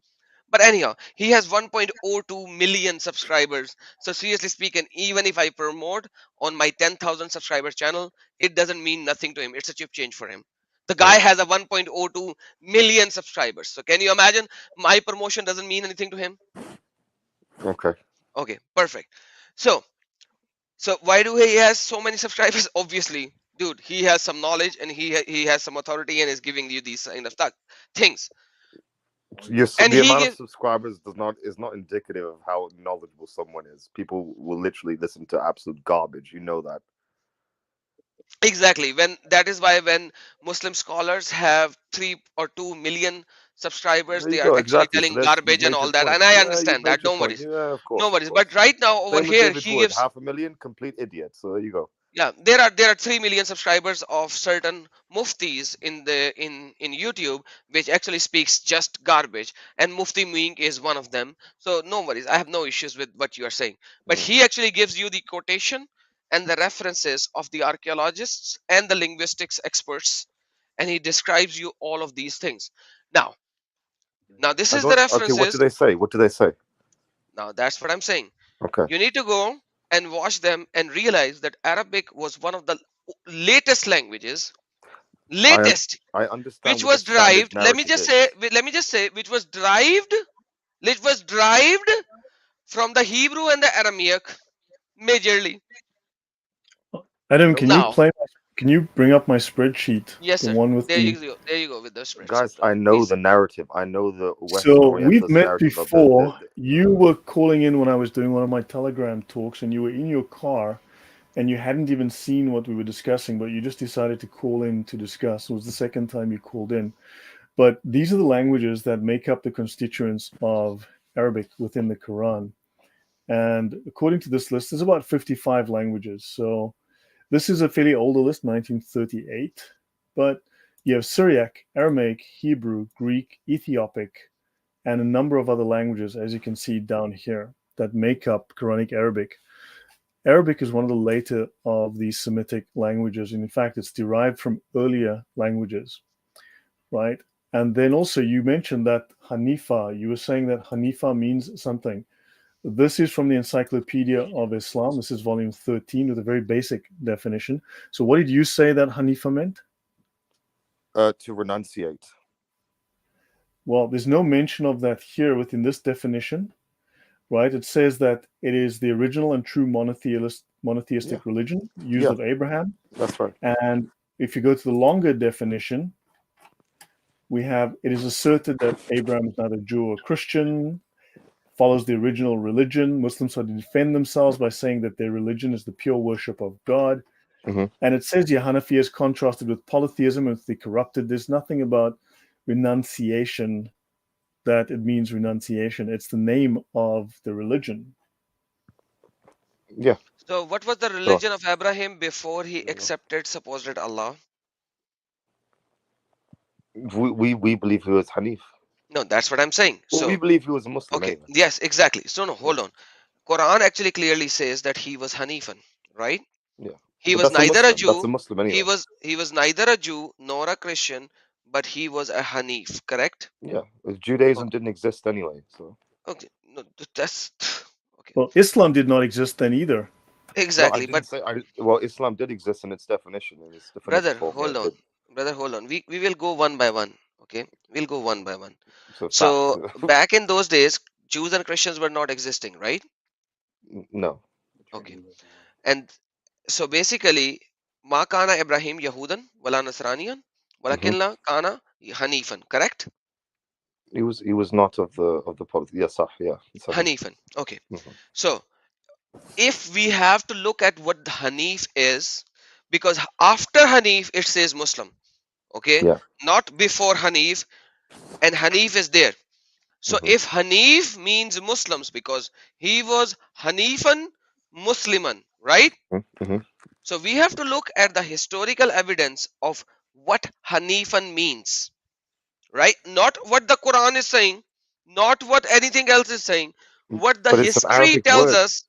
But anyhow, he has 1.02 million subscribers. So seriously speaking, even if I promote on my 10,000 subscriber channel, it doesn't mean nothing to him. It's a chip change for him. The guy has a 1.02 million subscribers. So can you imagine, my promotion doesn't mean anything to him? Okay. Okay, perfect. So why do he has so many subscribers? Obviously, dude, he has some knowledge, and he has some authority, and is giving you these kind of things. Yes, And the he amount of gives... subscribers is not indicative of how knowledgeable someone is. People will literally listen to absolute garbage. You know that. Exactly. When that is why when Muslim scholars have 3 or 2 million subscribers, There you they are go. actually Exactly. So telling that's you've garbage and made your all that. point. And I Yeah, you've understand that. made your No point. worries. Yeah, of No course, of worries. But course. right now over Same with here, David he Wood, gives... 500,000, complete idiot. So there you go. yeah, there are 3 million subscribers of certain muftis in YouTube, which actually speaks just garbage, and Mufti Muink is one of them. So no worries, I have no issues with what you are saying. But Mm. he actually gives you the quotation and the references of the archaeologists and the linguistics experts, and he describes you all of these things. Now this I is the don't. Okay, what do references. they say? What do they say? Now that's what I'm saying. Okay. You need to go and watch them and realize that Arabic was one of the latest languages, I latest, I understand which what the was standard derived... narrative is. let me just say, which was derived from the Hebrew and the Aramaic majorly. Adam, can you Okay. Now, play? Can you bring up my spreadsheet? yes, The sir. one with There the... you go. There you go with the spreadsheet, Guys, brother. I know Please. the narrative. I know the Western So we've Orientalist met narrative of the before. You were calling in when I was doing one of my Telegram talks, and you were in your car, and you hadn't even seen what we were discussing, but you just decided to call in to discuss. It was the second time you called in. But these are the languages that make up the constituents of Arabic within the Quran. And according to this list, there's about 55 languages. So this is a fairly older list, 1938. But you have Syriac, Aramaic, Hebrew, Greek, Ethiopic, and a number of other languages, as you can see down here, that make up Quranic Arabic. Arabic is one of the later of these Semitic languages. And in fact, it's derived from earlier languages, right? And then also you mentioned that Hanifa, you were saying that Hanifa means something. This is from the Encyclopedia of Islam. This is volume 13 with a very basic definition. So what did you say that Hanifa meant? to renunciate. Well, there's no mention of that here within this definition, right? It says that it is the original and true monotheistic religion used of Abraham. That's right. And if you go to the longer definition, we have, it is asserted that Abraham is neither Jew or Christian, follows the original religion. Muslims are to defend themselves by saying that their religion is the pure worship of God. Mm-hmm. And it says Hanafi is contrasted with polytheism and with the corrupted. There's nothing about renunciation, that it means renunciation. It's the name of the religion. Yeah. So what was the religion of Abraham before he accepted supposed Allah? We believe he was Hanif. No, that's what I'm saying. Well, we So, believe he was a Muslim okay, anyway. yes, exactly. So, no, hold on. Quran actually clearly says that he was Hanifan, right? Yeah. He But was that's a neither a Muslim. That's a Jew, Muslim anyway. he was neither a Jew nor a Christian, but he was a Hanif, correct? Yeah. Judaism Okay, didn't exist anyway, so. okay. No, that's okay. Well, Islam did not exist then either. No, I Exactly, didn't but say. Well, Islam did exist in its definition, in its brother, definitive form. Yeah, hold it on. did. Brother, hold on. We will go one by one. Okay, we'll go one by one. So So facts. back in those days, Jews and Christians were not existing, right? No. Okay. And so basically, Ma kana Ibrahim Yahudan wala Nasraniyan walakin la kana Hanifan, correct? He was not of the politics. Yes, yeah. Hanifan. Okay. So if we have to look at what the Hanif is, because after Hanif it says Muslim, okay, Yeah. not before Hanif, and Hanif is there. So if Hanif means Muslims, because he was Hanifan Musliman, right? So we have to look at the historical evidence of what Hanifan means, right? Not what the Quran is saying, not what anything else is saying, what the But it's an history Arabic tells word. us.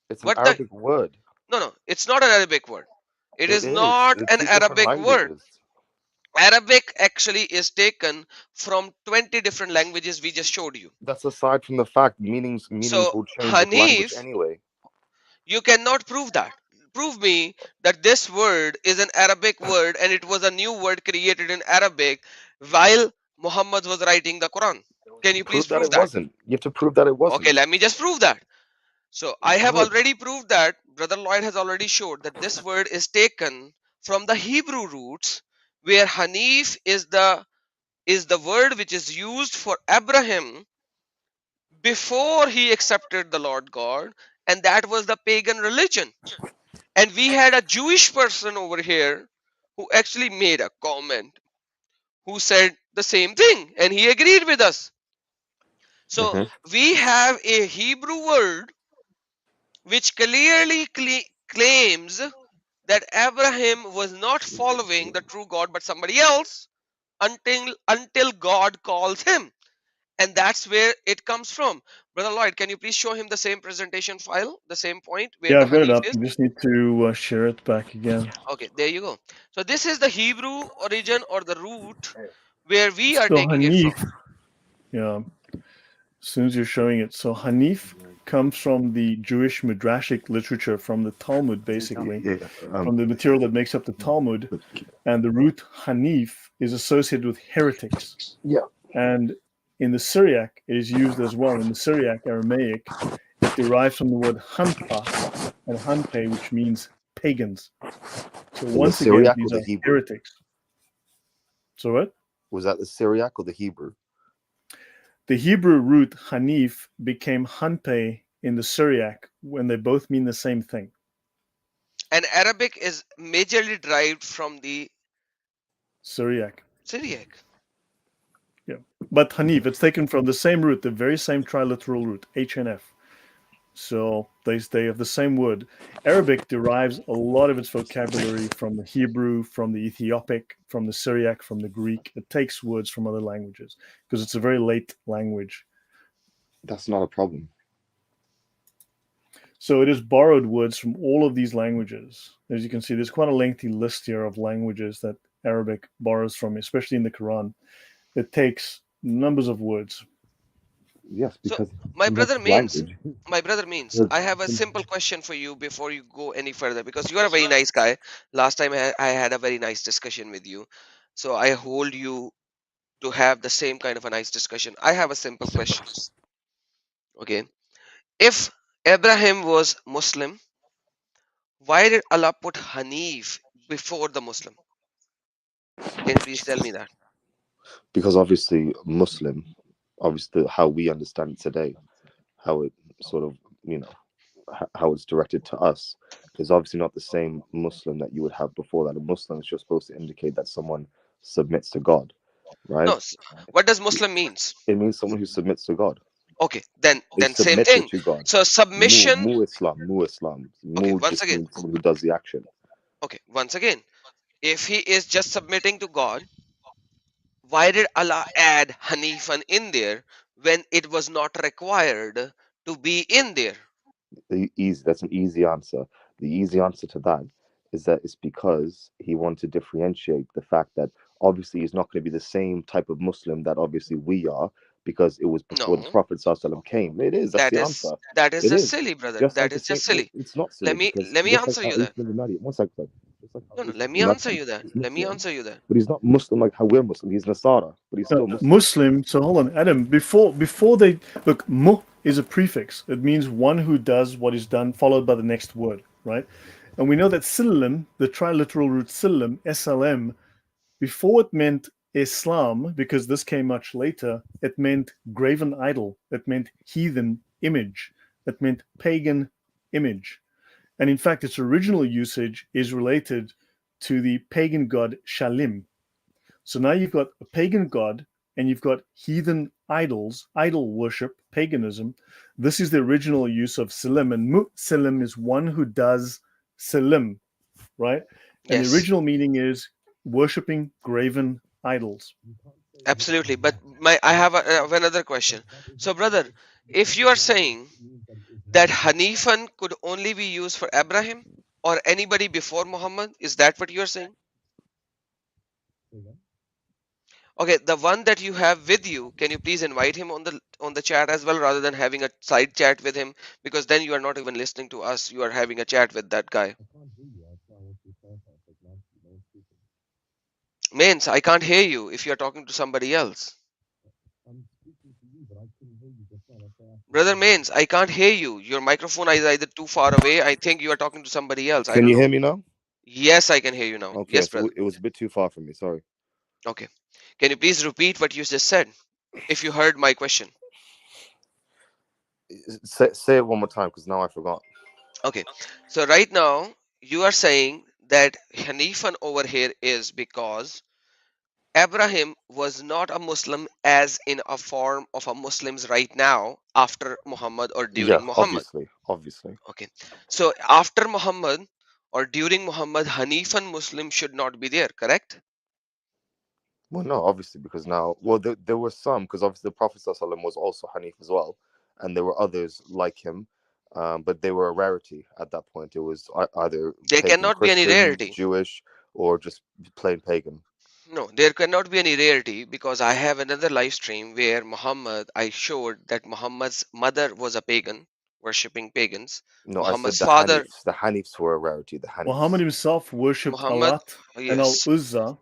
It's an What the Arabic word. No, it's not an Arabic word. It is It is. not They're an two different Arabic word. languages. Arabic actually is taken from 20 different languages we just showed you. That's aside from the fact meanings So will change with language Hanif, anyway. you cannot prove that. Prove me that this word is an Arabic word and it was a new word created in Arabic while Muhammad was writing the Quran. Can you please Prove that prove it that? wasn't. You have to prove that it wasn't. Okay, let me just prove that. So I have Good. already proved that. Brother Lloyd has already showed that this word is taken from the Hebrew roots, where Hanif is the word which is used for Abraham before he accepted the Lord God, and that was the pagan religion. And we had a Jewish person over here who actually made a comment, who said the same thing, and he agreed with us. So we have a Hebrew word which clearly claims that Abraham was not following the true God but somebody else until God calls him. And that's where it comes from. Brother Lloyd, can you please show him the same presentation file, the same point where Yeah, the I've got it Hanif up. is? You just need to share it back again. Okay, there you go. So this is the Hebrew origin or the root where we are So taking it from. Hanif, yeah, as soon as you're showing it. So Hanif comes from the Jewish Midrashic literature, from the Talmud, basically, from the material that makes up the Talmud. And the root Hanif is associated with heretics. Yeah. And in the Syriac, it is used as well. In the Syriac Aramaic, it derives from the word hanpa and hanpe, which means pagans. So once again, Syriac these or are the Hebrew? heretics. So what? Was that the Syriac or the Hebrew? The Hebrew root Hanif became hanpe in the Syriac when they both mean the same thing. And Arabic is majorly derived from the Syriac. Syriac. Yeah. But Hanif, it's taken from the same root, the very same triliteral root, H and F. So they have the same word. Arabic derives a lot of its vocabulary from the Hebrew, from the Ethiopic, from the Syriac, from the Greek. It takes words from other languages because it's a very late language. That's not a problem. So it has borrowed words from all of these languages. As you can see, there's quite a lengthy list here of languages that Arabic borrows from, especially in the Quran. It takes numbers of words. Yes, because so my brother means, language. I have a simple question for you before you go any further, because you are a very nice guy. Last time I had a very nice discussion with you, so I hold you to have the same kind of a nice discussion. I have a simple question. Okay, if Abraham was Muslim, why did Allah put Hanif before the Muslim? Can you please tell me that? Because obviously Muslim, obviously how we understand it today, how it sort of, how it's directed to us, is obviously not the same Muslim that you would have before that. A Muslim is just supposed to indicate that someone submits to God, right? No, what does Muslim means? It means someone who submits to God. Okay, then same submitted thing. to God. So submission. Mu Islam. Okay, Mu once just again. means someone who does the action. Okay, once again, if he is just submitting to God, Why did Allah add Hanifan in there when it was not required to be in there? That's an easy answer. The easy answer to that is that it's because he wanted to differentiate the fact that obviously he's not going to be the same type of Muslim that obviously we are, because it was before the No, Prophet ﷺ came. It is. That's the answer. that is It just is. silly, brother. Just That like the is same. just No, silly. it's not silly, because Let me just like answer how you that. Isa bin Maryam. One second. Sorry. Just like how No, no, Isa let me bin answer Maryam you that. is Let me Muslim, answer you that. but he's not Muslim like how we're Muslim. He's Nasara, but he's still Muslim. Muslim. So hold on, Adam. Before they look, mu is a prefix. It means one who does what is done, followed by the next word, right? And we know that Silim, the triliteral root Silim, SLM, before it meant Islam, because this came much later, it meant graven idol. It meant heathen image. It meant pagan image. And in fact, its original usage is related to the pagan god Shalim. So now you've got a pagan god and you've got heathen idols, idol worship, paganism. This is the original use of Salim, and Mu'salim is one who does Salim, right? And the Yes, original meaning is worshipping graven idols. absolutely. But I have another question. So, brother, if you are saying that Hanifan could only be used for Abraham or anybody before Muhammad, is that what you are saying? Okay, the one that you have with you, can you please invite him on the chat as well, rather than having a side chat with him? Because then you are not even listening to us. You are having a chat with that guy. Means I can't hear you if you are talking to somebody else. Brother Mains, I can't hear you. Your microphone is either too far away. I think you are talking to somebody else. I Can don't you know. hear me now? Yes, I can hear you now. Okay, Yes, so brother. it was a bit too far from me. Sorry. Okay. Can you please repeat what you just said? If you heard my question. Say it one more time, because now I forgot. Okay. So right now you are saying that Hanifan over here is because Abraham was not a Muslim as in a form of a Muslims right now after Muhammad or Yeah, during Muhammad. obviously. Okay. So after Muhammad or during Muhammad, Hanifan Muslim should not be there, correct? Well, no, obviously, because now, well, there were some, because obviously the Prophet ﷺ was also Hanif as well, and there were others like him, but they were a rarity at that point. It was either There pagan cannot be any Christians, rarity. Jewish, or just plain pagan. No, there cannot be any rarity because I have another live stream where I showed that Muhammad's mother was a pagan, worshipping pagans. No, I said Muhammad's the father, Hanifs. The Hanifs were a rarity. The Muhammad Hanifs. himself worshipped Muhammad, Alat and Al yes, Uzza.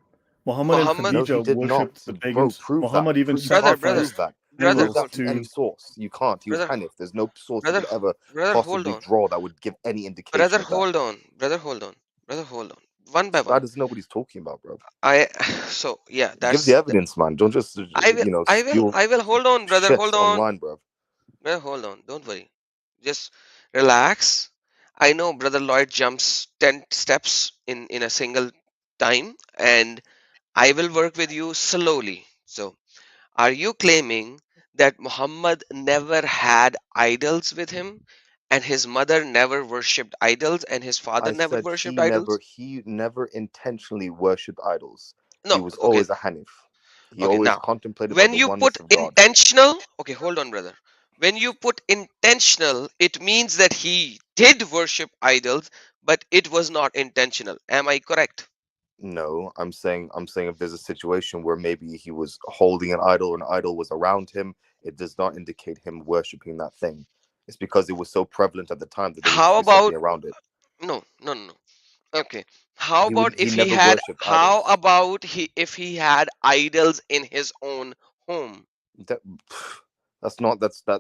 Muhammad and Muhammad, No, he Khadija did not, worshipped the bro. pagans. Prove that. Muhammad even You can't brother, prove sacrificed that. brother, Prove camels that hold, from any to. source. You can't. He was brother, Hanif. There's no source you brother, could ever hold possibly on, draw that would give any indication brother, of that. hold on, brother, hold on, brother, hold on, one by This guy one. doesn't know what he's talking about, bro. I, so yeah, Give the that's, evidence, man. Don't just spew I will, hold on, brother, shit hold on, online, bro. brother, hold on, don't worry, just relax. I know Brother Lloyd jumps 10 steps in a single time, and I will work with you slowly. So, are you claiming that Muhammad never had idols with him, and his mother never worshipped idols, and his father I never said worshipped idols? he never intentionally worshipped idols. He No, was okay, always a Hanif. He okay. always Now, contemplated about when the you put oneness of God. intentional, okay, hold on, brother. When you put intentional, it means that he did worship idols, but it was not intentional. Am I correct? No, I'm saying if there's a situation where maybe he was holding an idol or an idol was around him, it does not indicate him worshipping that thing. It's because it was so prevalent at the time that there would just How be something about, around it. no, no, no, no. Okay. How about He if he never had, worshipped how idols. about if he had idols in his own home? That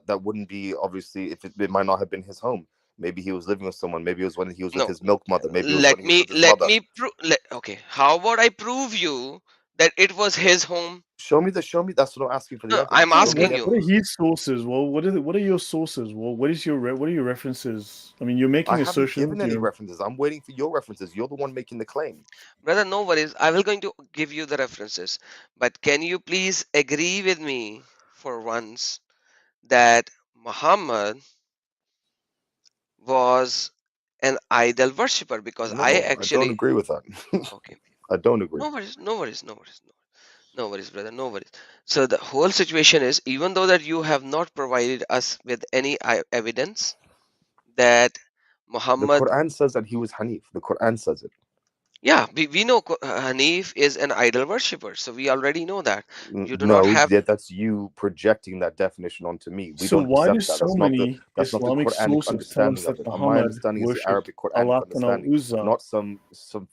that wouldn't be, obviously, if it might not have been his home. Maybe he was living with someone. Maybe it was when he was with No, his milk mother. Maybe it was when he was with his let mother. me prove, okay. How about I prove you that it was his home? Show me. That's what I'm asking for, the No, I'm evidence. Show me asking the you. What are evidence. his sources? Well, what are your sources? Well, what are your references? I mean, you're I making haven't given assertions. any references. I'm waiting for your references. You're the one making the claim. Brother, no worries. I will going to give you the references. But can you please agree with me for once that Muhammad was an idol worshipper? Because I No, I don't actually, agree with that. okay. I don't agree. No worries, no worries, no worries, no worries. No worries, brother. No worries. So the whole situation is, even though that you have not provided us with any evidence that The Muhammad, Quran says that he was Hanif. The Quran says it. yeah, we know Hanif is an idol worshipper, so we already know that. You do not No, have. that's you projecting that definition onto me. We So don't why do accept that. so many That's not the Islamic Quranic sources tell us understanding of that it. My Muhammad understanding is the worshipped Arabic Quranic Alat and understanding, al-Uzza? not some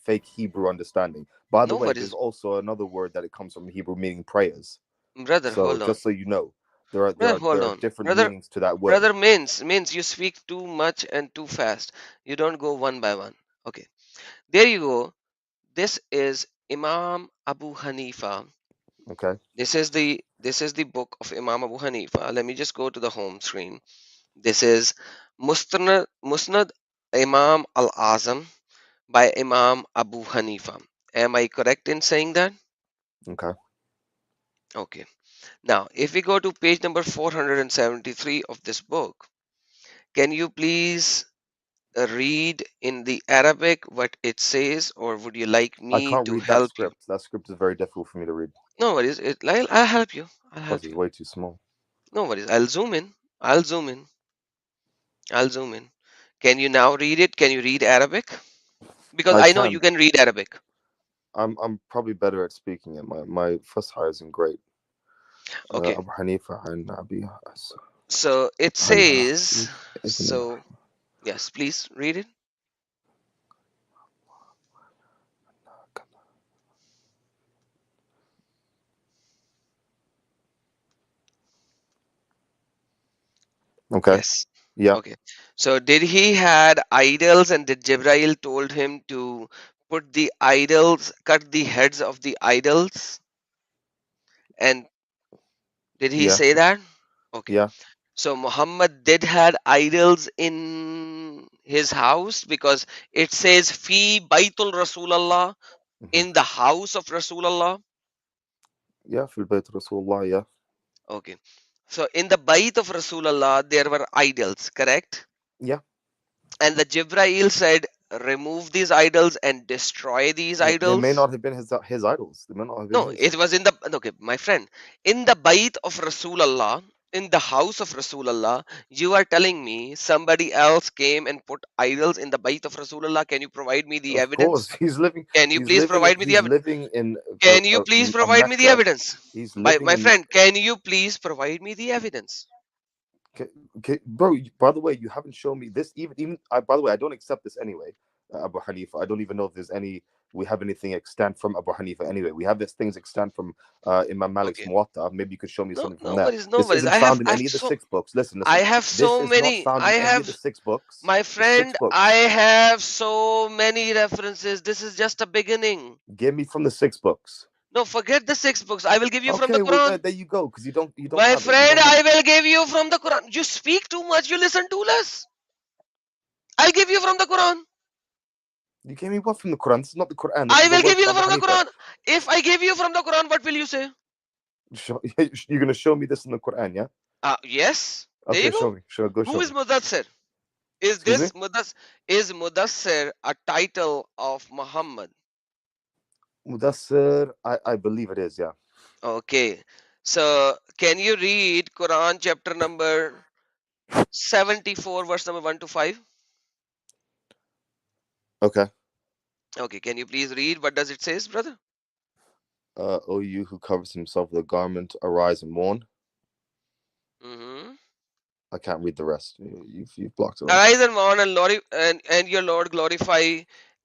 fake Hebrew understanding. By the No way, there's worries, also another word that it comes from Hebrew meaning prayers. brother. So Hold on, just so you know, there brother. Hold are on, different brother. meanings to that word. Brother means you speak too much and too fast. You don't go one by one. Okay, there you go. This is Imam Abu Hanifa. Okay. This is the book of Imam Abu Hanifa. Let me just go to the home screen. This is Musnad Imam Al Azam by Imam Abu Hanifa. Am I correct in saying that? Okay. Okay. Now, if we go to page number 473 of this book, can you please read in the Arabic what it says, or would you like I me can't to read that help you? script. That script is very difficult for me to read. No worries. I'll help you. I'll Plus, help it's you. way too small. No worries. I'll zoom in. I'll zoom in. I'll zoom in. Can you now read it? Can you read Arabic? Because I I know you can. can read Arabic. I'm probably better at speaking it. My Fusha isn't great. Okay. Abu Hanifa and Abi So it عن says, ابن so yes, please read it. Okay. Yes. Yeah. Okay. So did he had idols, and did Jibrail told him to put the idols, cut the heads of the idols? And did he Yeah. say that? Okay. Yeah. So Muhammad did had idols in his house, because it says fi Baitul Rasulallah, Mhm. in the house of Rasulallah. Yeah. في البيت رسول الله. Yeah. Okay. So in the Bait of Rasulallah, there were idols, correct? Yeah. And the Jibrail said, remove these idols and destroy these They may idols. not have been his idols. They may not have been No, his. it was in the, okay, my friend, in the Bait of Rasulallah, in the house of Rasulallah, you are telling me somebody else came and put idols in the Bait of Rasulallah. Can you provide me the Of course, evidence? he's living. Can you He's please living. provide me the He's evidence? living in Can you please provide me the Mecca. evidence? He's living My in. friend, can you please provide me the evidence? Bro, by the way, you haven't shown me this. Even by the way, I don't accept this anyway. Abu Hanifa. I don't even know if there's any. We have anything extant from Abu Hanifa anyway. We have these things extant from Imam Malik's Okay. Muwatta. Maybe you could show me No, something from no that. worries, no This worries. isn't found in any of the 6 books. Listen. I have This so is not many. found in any of the 6 books. My The 6 friend, books. I have so many references. This is just a beginning. Give me from the 6 books. No, forget the 6 books. I will give you from the Okay, well Quran. there you go. Because you don't My have it. friend, I will give you from the Quran. You speak too much. You listen too less. I'll give you from the Quran. You gave me what from the Quran? This is not the Quran. This I is the will give words you of Abu from the Hanifa. Quran. If I give you from the Quran, what will you say? You're gonna show me this in the Quran, yeah? Yes. There Okay, you go. show me. Sure, go show Who is me. Mudassir? Is Excuse this me? Mudassir a title of Muhammad? Mudassir, I believe it is, yeah. Okay. So can you read Quran chapter number 74, verse number 1 to 5? Okay. Okay, can you please read? What does it says, brother? O you who covers himself with a garment, arise and mourn. I can't read the rest. You've blocked it all. Arise and mourn, and your Lord glorify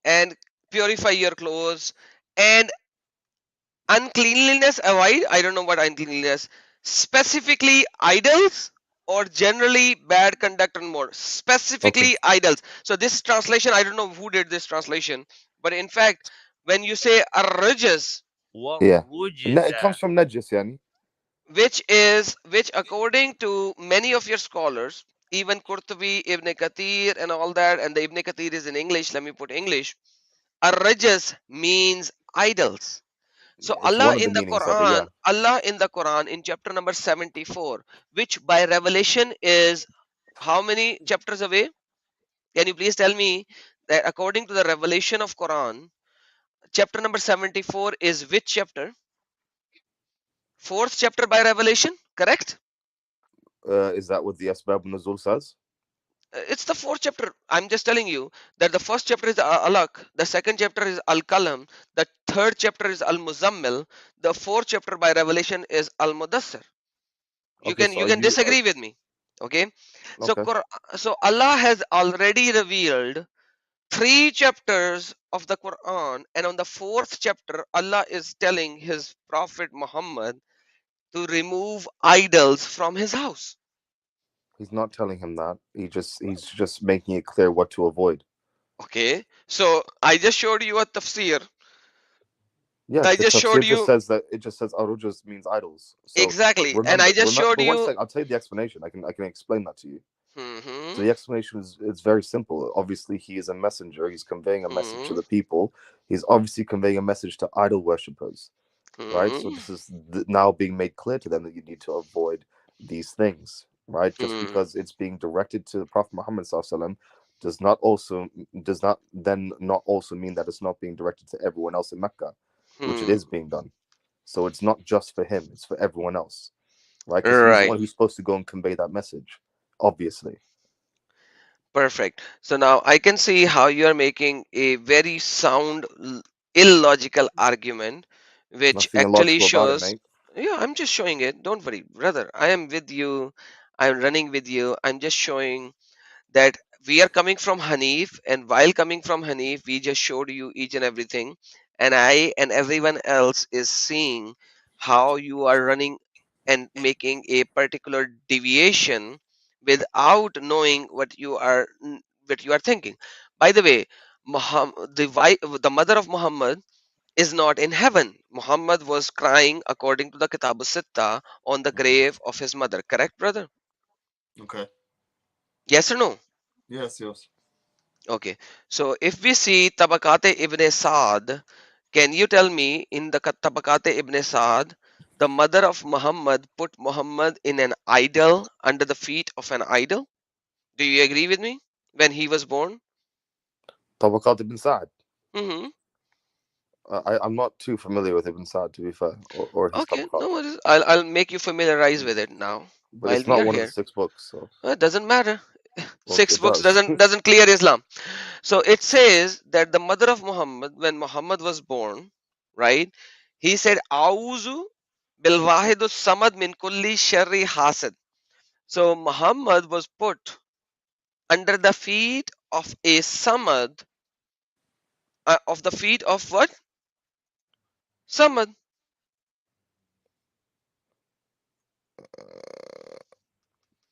and purify your clothes, and uncleanliness avoid. I don't know what uncleanliness. Specifically idols, or generally bad conduct and more. Specifically idols. So this translation, I don't know who did this translation, but in fact, when you say arrajas, Yeah. It comes from Najis, yani. which according to many of your scholars, even Qurtubi, Ibn Kathir and all that, and the Ibn Kathir is in English, let me put English. Arrajas means idols. So It's one of the meanings of it, yeah. Allah in the Quran in chapter number 74, which by revelation is how many chapters away? Can you please tell me that according to the revelation of Quran, chapter number 74 is which chapter? 4th chapter by revelation, correct? Is that what the Asbab Nuzul says? It's the 4th chapter. I'm just telling you that the 1st chapter is Alaq, the 2nd chapter is Al Kalam, the 3rd chapter is Al Muzammil, the 4th chapter by revelation is Al Mudassir. You Okay, can so are disagree with me, okay? So okay. so Allah has already revealed 3 chapters of the Quran, and on the 4th chapter Allah is telling his prophet Muhammad to remove idols from his house. He's not telling him that. He's just making it clear what to avoid. Okay, so I just showed you a tafsir. Yeah, I the just showed tafsir you just says that it just says arujas means idols. So exactly, and I remember, just showed but one you. second, I'll tell you the explanation. I can explain that to you. Mhm, So the explanation is it's very simple. Obviously, he is a messenger. He's conveying a message to mhm, the people. He's obviously conveying a message to idol worshippers, right? So mhm, this is now being made clear to them that you need to avoid these things, right? Just mhm, because it's being directed to the Prophet Muhammad SAW does not then not also mean that it's not being directed to everyone else in Mecca, which it mhm. is being done. So it's not just for him; it's for everyone else, right? Because he's the Right. one who's supposed to go and convey that message, obviously. Perfect. So now I can see how you are making a very sound, illogical argument, which Nothing actually illogical about it, shows. mate. Yeah, I'm just showing it. Don't worry, brother. I am with you. I'm running with you. I'm just showing that we are coming from Hanif, and while coming from Hanif, we just showed you each and everything, and I and everyone else is seeing how you are running and making a particular deviation without knowing what you are thinking. By the way, the mother of Muhammad is not in heaven. Muhammad was crying according to the Kitab Sitta on the grave of his mother. Correct, brother? Okay. Yes or no? Yes, yes. Okay, so if we see Tabakate Ibn Sa'd, can you tell me in the Tabakate Ibn Sa'd, the mother of Muhammad put Muhammad in an idol under the feet of an idol? Do you agree with me? When he was born? Tabaqat ibn Sa'd. Mm-hmm. I'm not too familiar with Ibn Sa'd, to be fair, or his Okay, Tabaqat. no worries. I'll make you familiarize with it now But while it's we not are one of the here. 6 books, so It doesn't matter. well, Six it books does. doesn't clear Islam. So it says that the mother of Muhammad, when Muhammad was born, right? He said, "Auzu bil wahidus samad min kulli sharri hasad." So Muhammad was put under the feet of a samad, of the feet of what? Samad.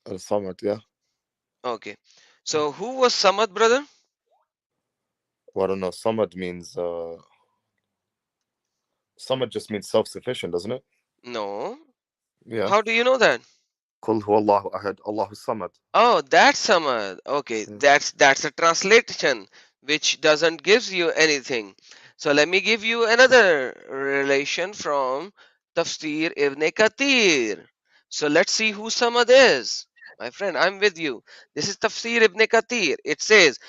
Samad, yeah. Okay. So who was Samad, brother? Well, I don't know. Samad means Samad just means self-sufficient, doesn't it? No. Yeah. How do you know that? Qul huwallahu ahad, Allahu samad. Oh, that's Samad. Okay, Yeah. that's a translation which doesn't gives you anything. So let me give you another relation from Tafsir Ibn Kathir. So let's see who Samad is. My friend, I'm with you. This is Tafsir Ibn Kathir. It says,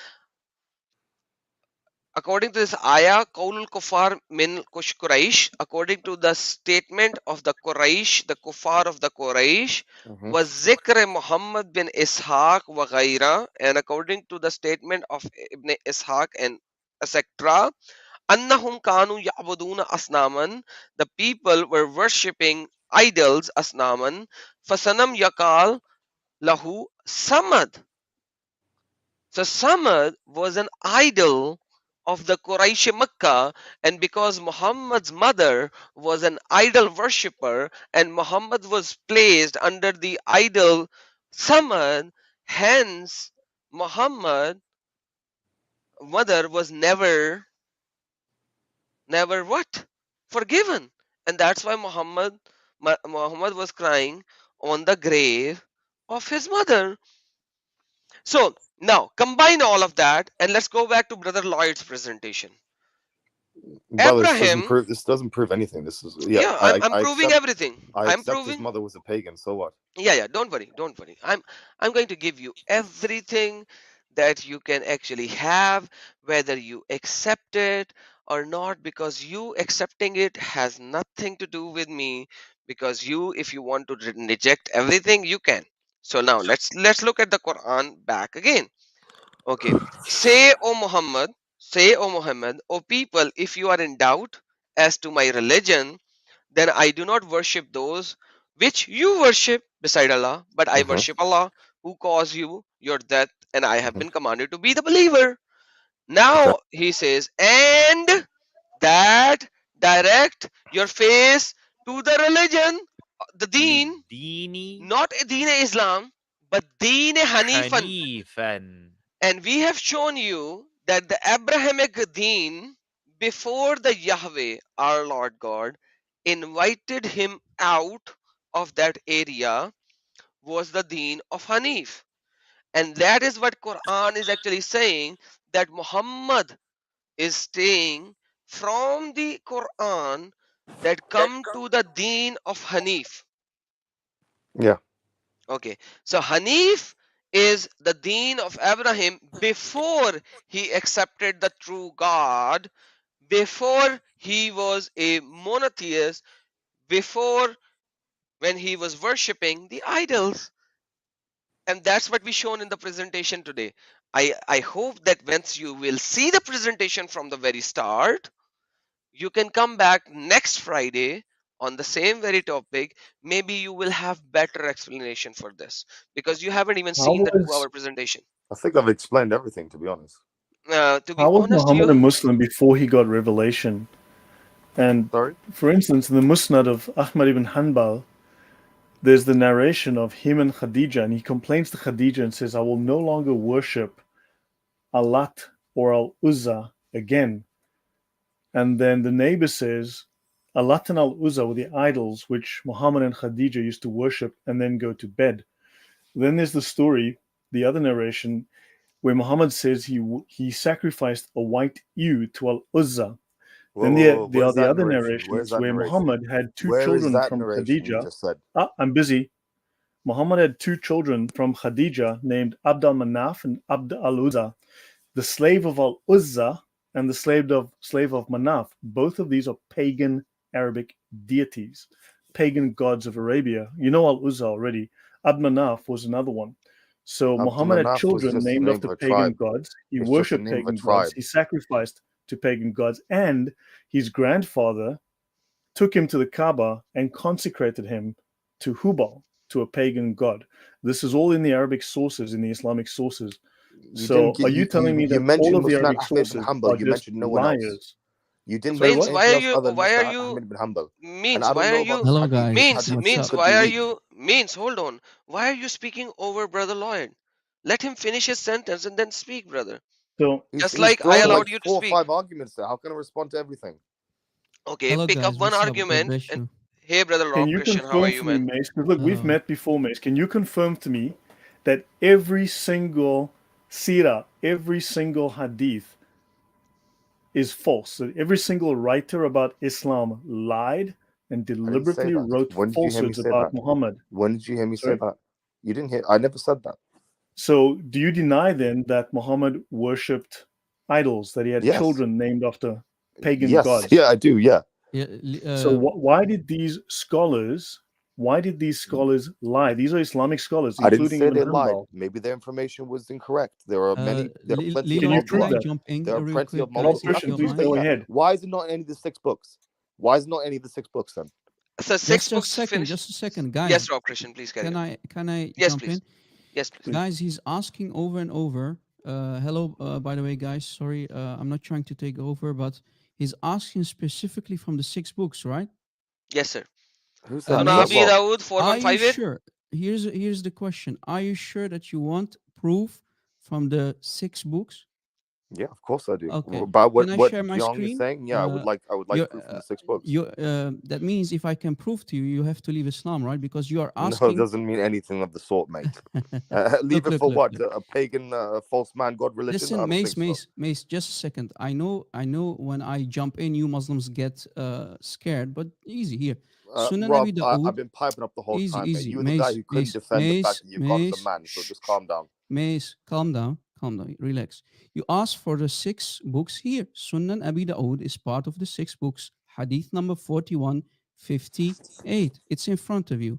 according to this ayah, Qawlul Kufar min Quraysh, according to the statement of the Quraysh, the Kufar of the Quraysh, Mhm. was Zikr Muhammad bin Ishaq wa Ghaira, and according to the statement of Ibn Ishaq and etc., Annahum Kanu Ya'buduna Asnaman, the people were worshipping idols, Asnaman, Fasanam Yakal Lahu Samad. So Samad was an idol of the Quraysh Makkah, and because Muhammad's mother was an idol worshipper and Muhammad was placed under the idol Samad, hence Muhammad mother was never what? Forgiven. And that's why Muhammad was crying on the grave of his mother. So now combine all of that and let's go back to Brother Lloyd's presentation. Brother, Abraham, this doesn't prove anything. This is yeah, I'm proving everything. I I'm accept his proving. mother was a pagan. So what? Yeah, don't worry, don't worry. I'm going to give you everything that you can actually have, whether you accept it or not, because you accepting it has nothing to do with me, because you, if you want to reject everything, you can. So now let's look at the Quran back again. Okay. Say, O Muhammad, say, O Muhammad, O people, if you are in doubt as to my religion, then I do not worship those which you worship beside Allah, but I Mm-hmm. worship Allah who caused you your death, and I have Mm-hmm. been commanded to be the believer. Okay. Now he says, and that direct your face to the religion, the deen, للدين not deen Islam, but deen Hanifan. حنيفا. And we have shown you that the Abrahamic deen, before the Yahweh, our Lord God, invited him out of that area, was the deen of Hanif. And that is what Quran is actually saying, that Muhammad is staying from the Quran that come to the deen of Hanif. Yeah. Okay, so Hanif is the deen of Abraham before he accepted the true God, before he was a monotheist, before when he was worshipping the idols. And that's what we shown in the presentation today. I hope that once you will see the presentation from the very start, you can come back next Friday on the same very topic. Maybe you will have better explanation for this, because you haven't even How seen the was 2-hour presentation. I think I've explained everything, to be honest. To be how was honest, Muhammad a you Muslim before he got revelation? And Sorry? for instance, in the Musnad of Ahmad ibn Hanbal, there's the narration of him and Khadija, and he complains to Khadija and says, I will no longer worship Alat or Al Uzza again. And then the neighbor says, Alat and Al Uzza were the idols which Muhammad and Khadija used to worship and then go to bed. Then there's the story, the other narration, where Muhammad says he sacrificed a white ewe to Al Uzza. Then there are Where's the that other narration? Where's narrations that where narration? Muhammad had two Where is children that from narration you Khadija. just said? I'm busy. Muhammad had two children from Khadija named Abd al-Manaf and Abd al-Uzza, the slave of al-Uzza and the slave of Manaf. Both of these are pagan Arabic deities, pagan gods of Arabia. You know al-Uzza already. Abd Manaf was another one. So Abdul Muhammad had Manaf was children just the named name of after a pagan tribe. gods. He It's just the worshipped name of a pagan gods. tribe. He sacrificed to pagan gods, and his grandfather took him to the Kaaba and consecrated him to Hubal, to a pagan god. This is all in the Arabic sources, in the Islamic sources. You So didn't get are you telling me you that all mentioned of the Musnad Arabic Ahmed bin sources Hanbal. are You just mentioned no one else. liars? You didn't Sorry, means mention what? why anything are else you other than why are Musnad you Ahmed bin Hanbal. And means I don't why are know about you this Hello, hadith. guys. This hadith means could why be are weak. you means hold on, why are you speaking over Brother Lloyd? Let him finish his sentence and then speak, brother. So Just He's like I thrown like allowed you to 4 or speak. 5 arguments there. How can I respond to everything? Okay, Hello, pick up guys. one What's up? God argument bless and you. hey, brother can Rock you Christian, how are confirm you, for me, man? Mace? Because look, we've Hello. met before, Mace. Can you confirm to me that every single seerah, every single hadith is false? That every single writer about Islam lied and I didn't say deliberately that. wrote When did you hear me falsehoods say about that? Muhammad? When did you hear me say Sorry? that? You didn't hear. I never said that. So, do you deny then that Muhammad worshipped idols, that he had Yes. children named after pagan Yes. gods? Yeah, I do. Yeah. Yeah, So, why did these scholars lie? These are Islamic scholars, I didn't including say Ibn they lied. Hanbal. Maybe their information was incorrect. There are plenty Can you of Leon, can prove I multi. that? jump in There are real plenty quick, of Rob guys, multi. if I you Christian, can don't please prove that. mind? go Yeah. ahead. Why is it not any of the 6 books? Why is it not any of the 6 books then? So six Just a books second, finished. just a second, guys. Yes, Rock Christian, please carry Can on. I Yes, jump please. in? Yes, please. Guys, he's asking over and over. Hello, by the way, guys. Sorry, I'm not trying to take over, but he's asking specifically from the 6 books, right? Yes, sir. Who said Sunan that? Mace, Abi Well, Dawood are you 4158. sure? Here's the question. Are you sure that you want proof from the 6 books? yeah, of course I do. Okay. About Can I what share my Jiang is screen? saying, yeah, I would like You're, proof from the 6 books. that means if I can prove to you, you have to leave Islam, right? Because you are No, it asking. doesn't mean anything of the sort, mate. Leave it for what? A pagan, false man, God religion? Listen, I don't think so. Mace, just a second. I know when I jump in, you Muslims get scared, but easy here. Sunan Rob, Abi Dawood. I've been piping up the whole time, mate. Easy. You were the guy who couldn't defend the fact that you've got the man, so just calm down. Mace, calm down. calm down, relax. You asked for the 6 books here. Sunan Abi Dawood is part of the 6 books. Hadith number 4158. It's in front of you.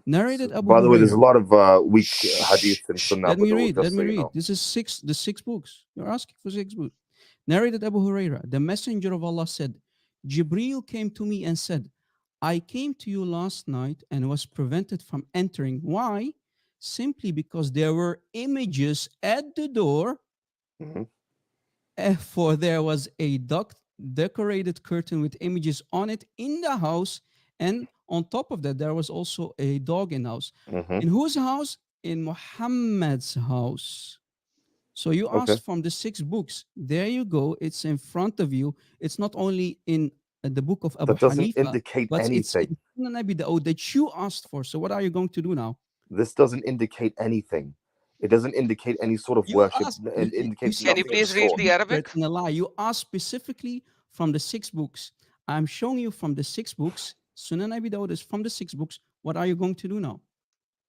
Narrated Abu By the way, there's a Hurairah. lot of weak hadith in Sunnah Let me Abu Dawud, read. just Let so me you read. know. This is the 6 books. You're asking for 6 books. Narrated Abu Hurairah. The Messenger of Allah said, Jibreel came to me and said, I came to you last night and was prevented from entering. Why? Simply because there were images at the door, Mhm. for there was a decorated curtain with images on it in the house, and on top of that, there was also a dog in the house. Mhm. In whose house? In Muhammad's house. So you Okay. asked from the 6 books. There you go. It's in front of you. It's not only in the book of Abu That doesn't Hanifa, indicate but it's anything. in Sunan Abi Dawud that you asked for. So what are you going to do now? This doesn't indicate anything. It doesn't indicate any sort of You worship. asked. It You indicates see, Can you nothing of the please read sort. the Arabic? in a lie. You asked specifically from the 6 books. I'm showing you from the 6 books. Sunan Abi Dawud is from the 6 books. What are you going to do now?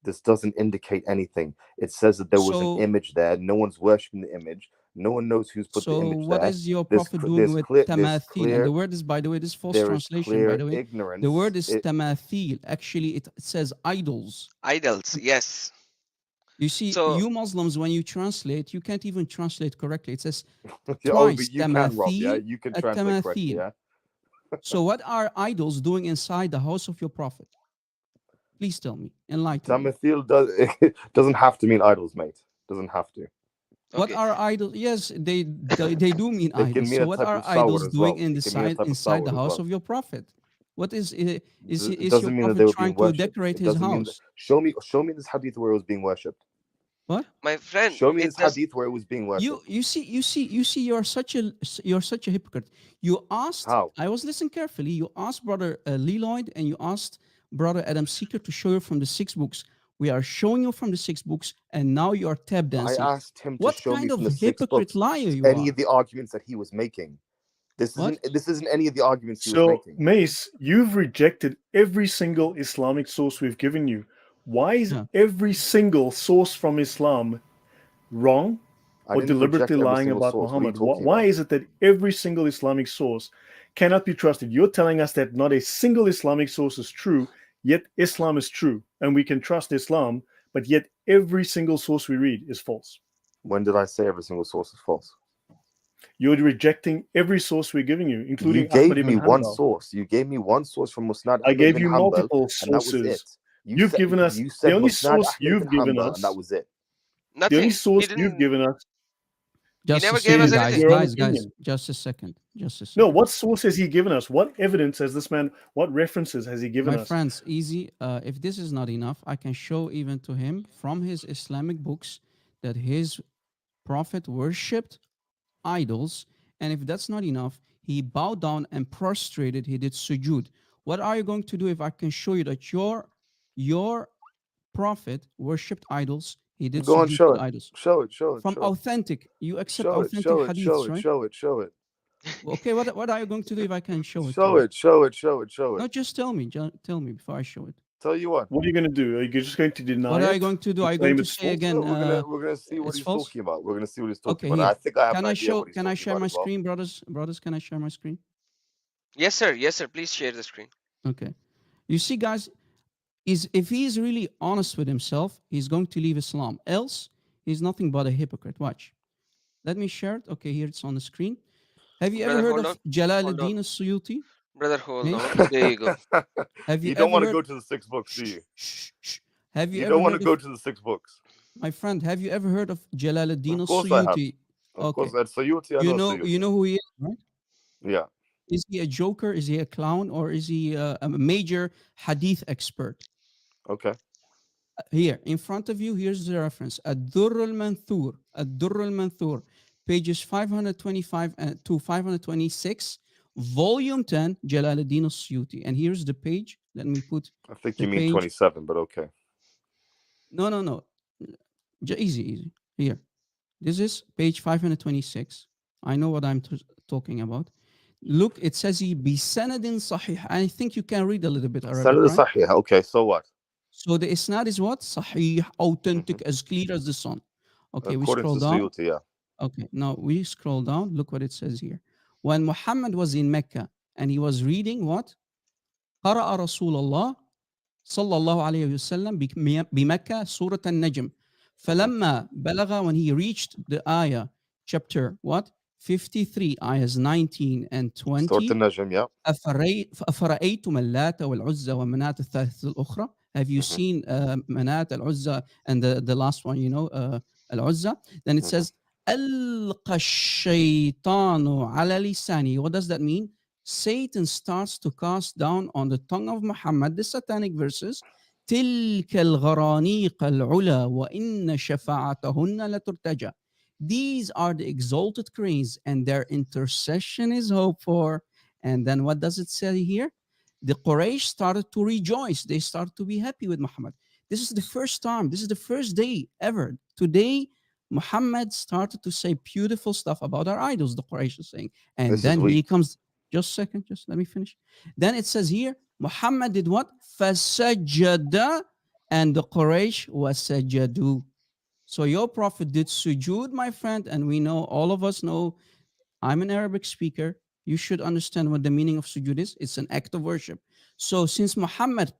This doesn't indicate anything. It says that there was an So, image there. No one's worshiping the image. No one knows who's put the so image what there. is your There's prophet cl- doing there's with clear there's tamathil? And the clear word is, by the way, this false there is translation, by clear the way. ignorance. The word is It- tamathil. Actually, it says idols. Idols, yes. You see, So you Muslims, when you translate, you can't even translate correctly. It says oh, twice, but you can, Rob. Yeah, tamathil, you can translate correctly. tamathil. Yeah. So what are idols doing inside the house of your prophet? Please tell me, enlighten me. Tamathil doesn't have to mean idols, mate. Doesn't have to. What okay. are idols? Yes, they do mean It can idols. mean So a what type are of idols sawad as doing well. in It can mean a type of inside the sawad as house well. of your prophet? What is It your doesn't mean that prophet they were trying being to worshipped. decorate It his doesn't mean that. house? Show me this hadith where it was being worshipped. What? My friend, Show me it this does. hadith where it was being worshipped. You see you're such a hypocrite. You asked, How? I was listening carefully. You asked brother Leloyd and you asked brother Adam Seeker to show you from the 6 books. We are showing you from the 6 books, and now you are tap I dancing. asked him to What show me kind from of the 6 hypocrite books liar you any are? of the arguments that he was making. This What? isn't any of the arguments he was So, making. Mace, you've rejected every single Islamic source we've given you. Why is Yeah. every single source from Islam wrong I or didn't deliberately reject every lying single about source. What are you Muhammad? talking Why about? is it that every single Islamic source cannot be trusted? You're telling us that not a single Islamic source is true, yet Islam is true, and we can trust Islam, but yet every single source we read is false. When did I say every single source is false? You're rejecting every source we're giving you, You including gave Ahmad ibn me one Hanbal. source. You gave me one source from Musnad I Ahmad gave ibn you Hanbal, multiple and that was sources. it. You've given us you the said only Musnad source Ahmad ibn you've given Hanbal, us. and that was it. The only Nothing. source He you've didn't. given us He Just never a gave us second, anything. your own guys, opinion. just a second. No, what source has he given us? What evidence has this man? What references has he given My us? friends, easy. If this is not enough, I can show even to him from his Islamic books that his prophet worshipped idols. And if that's not enough, he bowed down and prostrated. He did sujood. What are you going to do if I can show you that your prophet worshipped idols? He did Go on, sujood show to it. idols. Show it. Show it. From Show it. authentic, you accept Show it. authentic Show it. Show hadiths, it. right? Show it. Show it. Okay, what are you going to do if I can show it? Show to you? it. Show it. Show it. Show No, it. just tell me. Tell me before I show it. Tell you what. What are you going to do? Are you just going to deny What are it? you going to do? and Are you claim going to it's say false? again? We're gonna see what It's he's false. talking about. We're gonna see what he's talking Okay, about. here. I think I have Can an I idea show? what he's Can I talking share about my as well. screen, brothers? Brothers, can I share my screen? Yes, sir. Yes, sir. Please share the screen. Okay. You see, guys, if he is really honest with himself, he's going to leave Islam. Else, he's nothing but a hypocrite. Watch. Let me share it. Okay, here it's on the screen. Have you ever Brother, heard hold of on. Hold Jalaluddin on. al-Suyuti? Brother, hold Mace? on. There you go. Have you You don't ever want to heard? go to the 6 books, do you? Have you You ever don't want to heard go of to the 6 books. my friend? Have you ever heard of Jalaluddin Of course I have. al-Suyuti? Of Okay. course, that's Sayuti. I know Sayuti. You know who he is, right? Yeah. Is he a joker? Is he a clown? Or is he a major hadith expert? Okay. Here, in front of you, here's the reference. Ad-Durr al-Manthur. Ad-Durr al-Manthur. Pages 525 to 526. Volume 10, Jalaluddin al-Suyuti. And here's the page. Let me put I think the you mean page. 27, but okay. No. Easy. Here. This is page 526. I know what I'm talking about. Look, it says he bi sanadin sahih. I think you can read a little bit Arabic, Sanad right? Sahih. Okay, so what? So the isnad is what? Sahih, authentic, as clear as the sun. Okay, we According scroll to down. Suyuti, yeah. Okay, now we scroll down. Look what it says here. When Muhammad was in Mecca and he was reading what? قرأ رسول الله صلى الله عليه وسلم بمكة سورة النجم. فلما بلغ, when he reached the ayah, chapter what? 53, ayahs 19 and Surah 20. An-Najm, yeah. أفرأيتم اللات والعزى ومناة الثالثة الأخرى. Have you seen مناة العزى and the last one, العزى? Then it says ألقى الشيطان على لسانه. What does that mean? Satan starts to cast down on the tongue of Muhammad the satanic verses. تلك الغرانيق العلا وإن شفاعتهن لترتجى. These are the exalted cranes and their intercession is hoped for. And then what does it say here? The Quraysh started to rejoice. They started to be happy with Muhammad. This is the first time. This is the first day ever. Today, Muhammad started to say beautiful stuff about our idols, the Quraysh is saying. And This then is he weak. comes, just a second, just let me finish. Then it says here, Muhammad did what? فَسَجَّدَ, and the Quraysh وَسَجَدُوا. So your prophet did sujood, my friend, and we know, all of us know, I'm an Arabic speaker. You should understand what the meaning of sujood is. It's an act of worship. So since Muhammad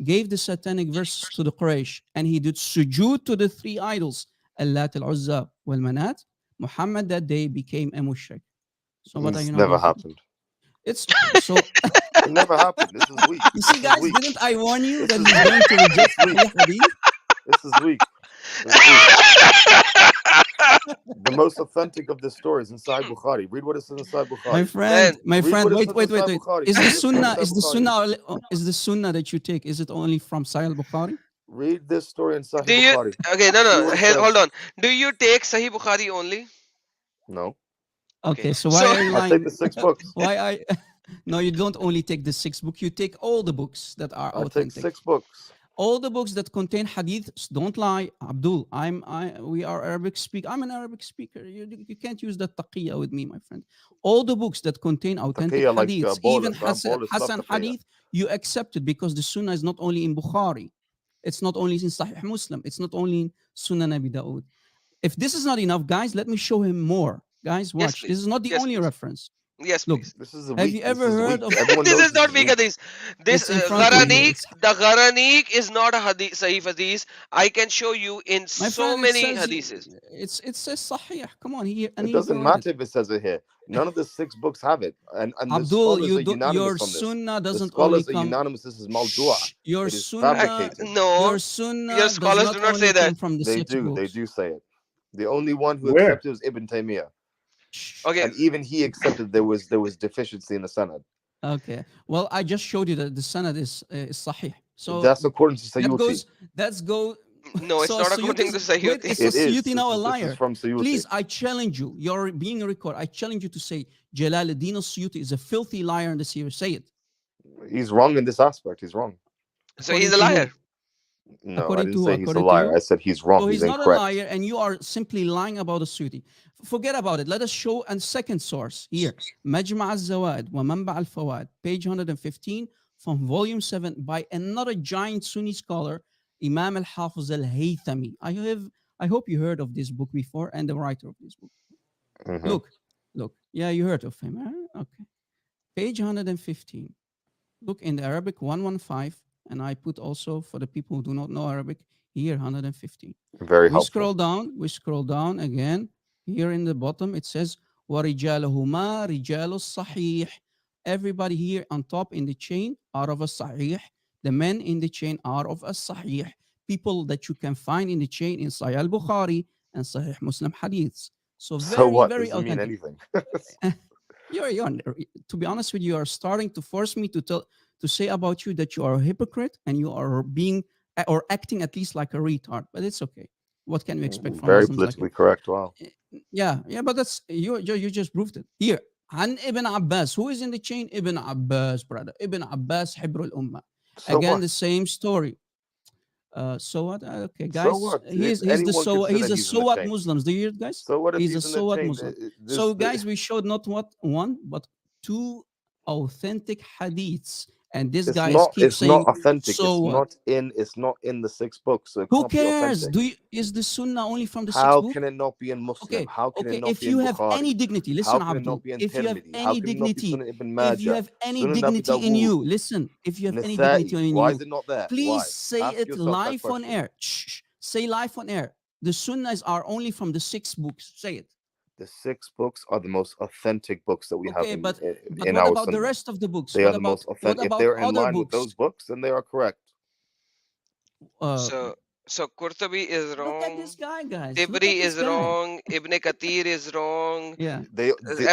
gave the satanic verses to the Quraysh and he did sujood to the three idols, Allat, Al-Uzza, Wal-Manat, Muhammad that day became a mushrik. So what are It's you know never about it? happened. It's so. It never happened. This is weak. You see, This is guys, weak. didn't I warn you This that is he's weak. going to reject This is weak. Sahih Hadith? This is weak. This is weak. The most authentic of this story is in Sahih Bukhari. Read what it says in Sahih Bukhari. My friend, Read what it wait. says in Sahih Bukhari. Is Read the this sunnah, story in Sahih Bukhari. is the sunnah that you take, is it only from Sahih Bukhari? Read this story in Sahih Do you? Bukhari. Okay, See no. what it says. Hold on. Do you take Sahih Bukhari only? No. Okay, so So- why are you I lying? take the 6 books. Why I? No, you don't only take the 6 book. You take all the books that are I take authentic. 6 books. All the books that contain hadiths. Don't lie, Abdul. We are Arabic speak. I'm an Arabic speaker. You can't use that taqiyya with me, my friend. All the books that contain authentic Taqiyya like, hadiths, bolus, even huh? Bolus, not Hassan taqiyya. hadith, you accept it because the sunnah is not only in Bukhari. It's not only in Sahih Muslim. It's not only in Sunan Abi Dawood. If this is not enough, guys, let me show him more. Guys, watch. please. This is not the Yes, only please. reference. Yes, Look, please. This is a have weak. you ever this is heard weak. of? Everyone This knows is not weak. weak hadith. This It's in front of you. Gharanik, It's- the Gharanik is not a hadith, Sahih hadith. I can show you in My so friend, it many says hadiths. it says Sahih. Come on, here and It you doesn't got matter it. if it says it here. None of the 6 books have it. And the Abdul, scholars you are do, unanimous your on this. sunnah The doesn't only scholars are come. unanimous. This is maldua. Shh, your It is sunnah, fabricated. No, your sunnah your does scholars not do not only say come that. from the They 6 do. books. They do say it. The only one who Where? accepted was Ibn Taymiyyah. Shh. Okay, And even he accepted there was deficiency in the sanad. Okay. Well, I just showed you that the sanad is sahih. So That's according to that Suyuti. goes. That's go. no, it's So not Suyuti according to is- Sahih. wait, is It is. Suyuti now a This liar? is from Suyuti. Please, I challenge you. You're being recorded. I challenge you to say Jalaluddin al-Suyuti is a filthy liar in the series. Say it. He's wrong in this aspect. He's wrong. So he's a According to liar. No, I According didn't to say who? he's a According to liar. you? I said he's wrong. So he's he's not incorrect. a liar, and you are simply lying about the Suyuti. Forget about it. Let us show a second source here. Majma' al-Zawad wa Manba' al-Fawad, page 115 from volume 7 by another giant Sunni scholar, Imam al-Hafiz al-Haythami. I hope you heard of this book before and the writer of this book. Mhm. Look. Yeah, you heard of him. Huh? Okay. Page 115. Look in the Arabic 115, and I put also for the people who do not know Arabic here 115. Very We helpful. scroll down again. Here in the bottom it says وَرِجَالُهُمَا رِجَالُ الصَّحِيحِ. Everybody here on top in the chain are of a sahih. The men in the chain are of a sahih. People that you can find in the chain in Sahih al-Bukhari and Sahih Muslim hadiths. So So what? very Doesn't mean authentic. anything. You're to be honest with you, you are starting to force me to say about you that you are a hypocrite and you are being or acting at least like a retard. But it's okay. What can we expect from Very Muslims like politically you? correct. Wow. Yeah, but that's you just proved it. Here, An Ibn Abbas. Who is in the chain? Ibn Abbas, brother. Ibn Abbas, Hibrul Ummah. So Again, what? the same story. So what? Okay, guys. So what? He's If the anyone so can say he's that a he's in so the what chain. Muslims. Do you hear it, guys? So what if He's a he's in so the what chain? Muslim. So guys, we showed not one but 2 authentic hadiths, and this It's guy not. keeps It's not saying, authentic. so it's what? not in. It's not in the 6 books, so it Who can't be cares? authentic. Is the Sunnah only from the 6th How book? can it not be in Muslim? Okay, How can it okay. not If be you in have any Bukhari? dignity, How listen, can it Abdul. not be in If you have Tirmidhi? How any can it not be dignity, Sunan Ibn if you Majah, have any Sunan Abi dignity in Dawood, you, listen. If you have any dignity Nasa'i? in Why you, is it not there? please Why? say Ask it yourself that live on question. air. Shh. Say live on air. The Sunnahs are only from the 6 books. Say it. The 6 books are the most authentic books that we have Okay, but in what our about the Sunnah. rest of the books? They What are the about most authentic. If they're in other line with books? those books, then they are correct. So Qurtubi is Look at wrong. this guy, guys. Look Tibri at this is guy. wrong. Ibn Kathir is wrong. Yeah.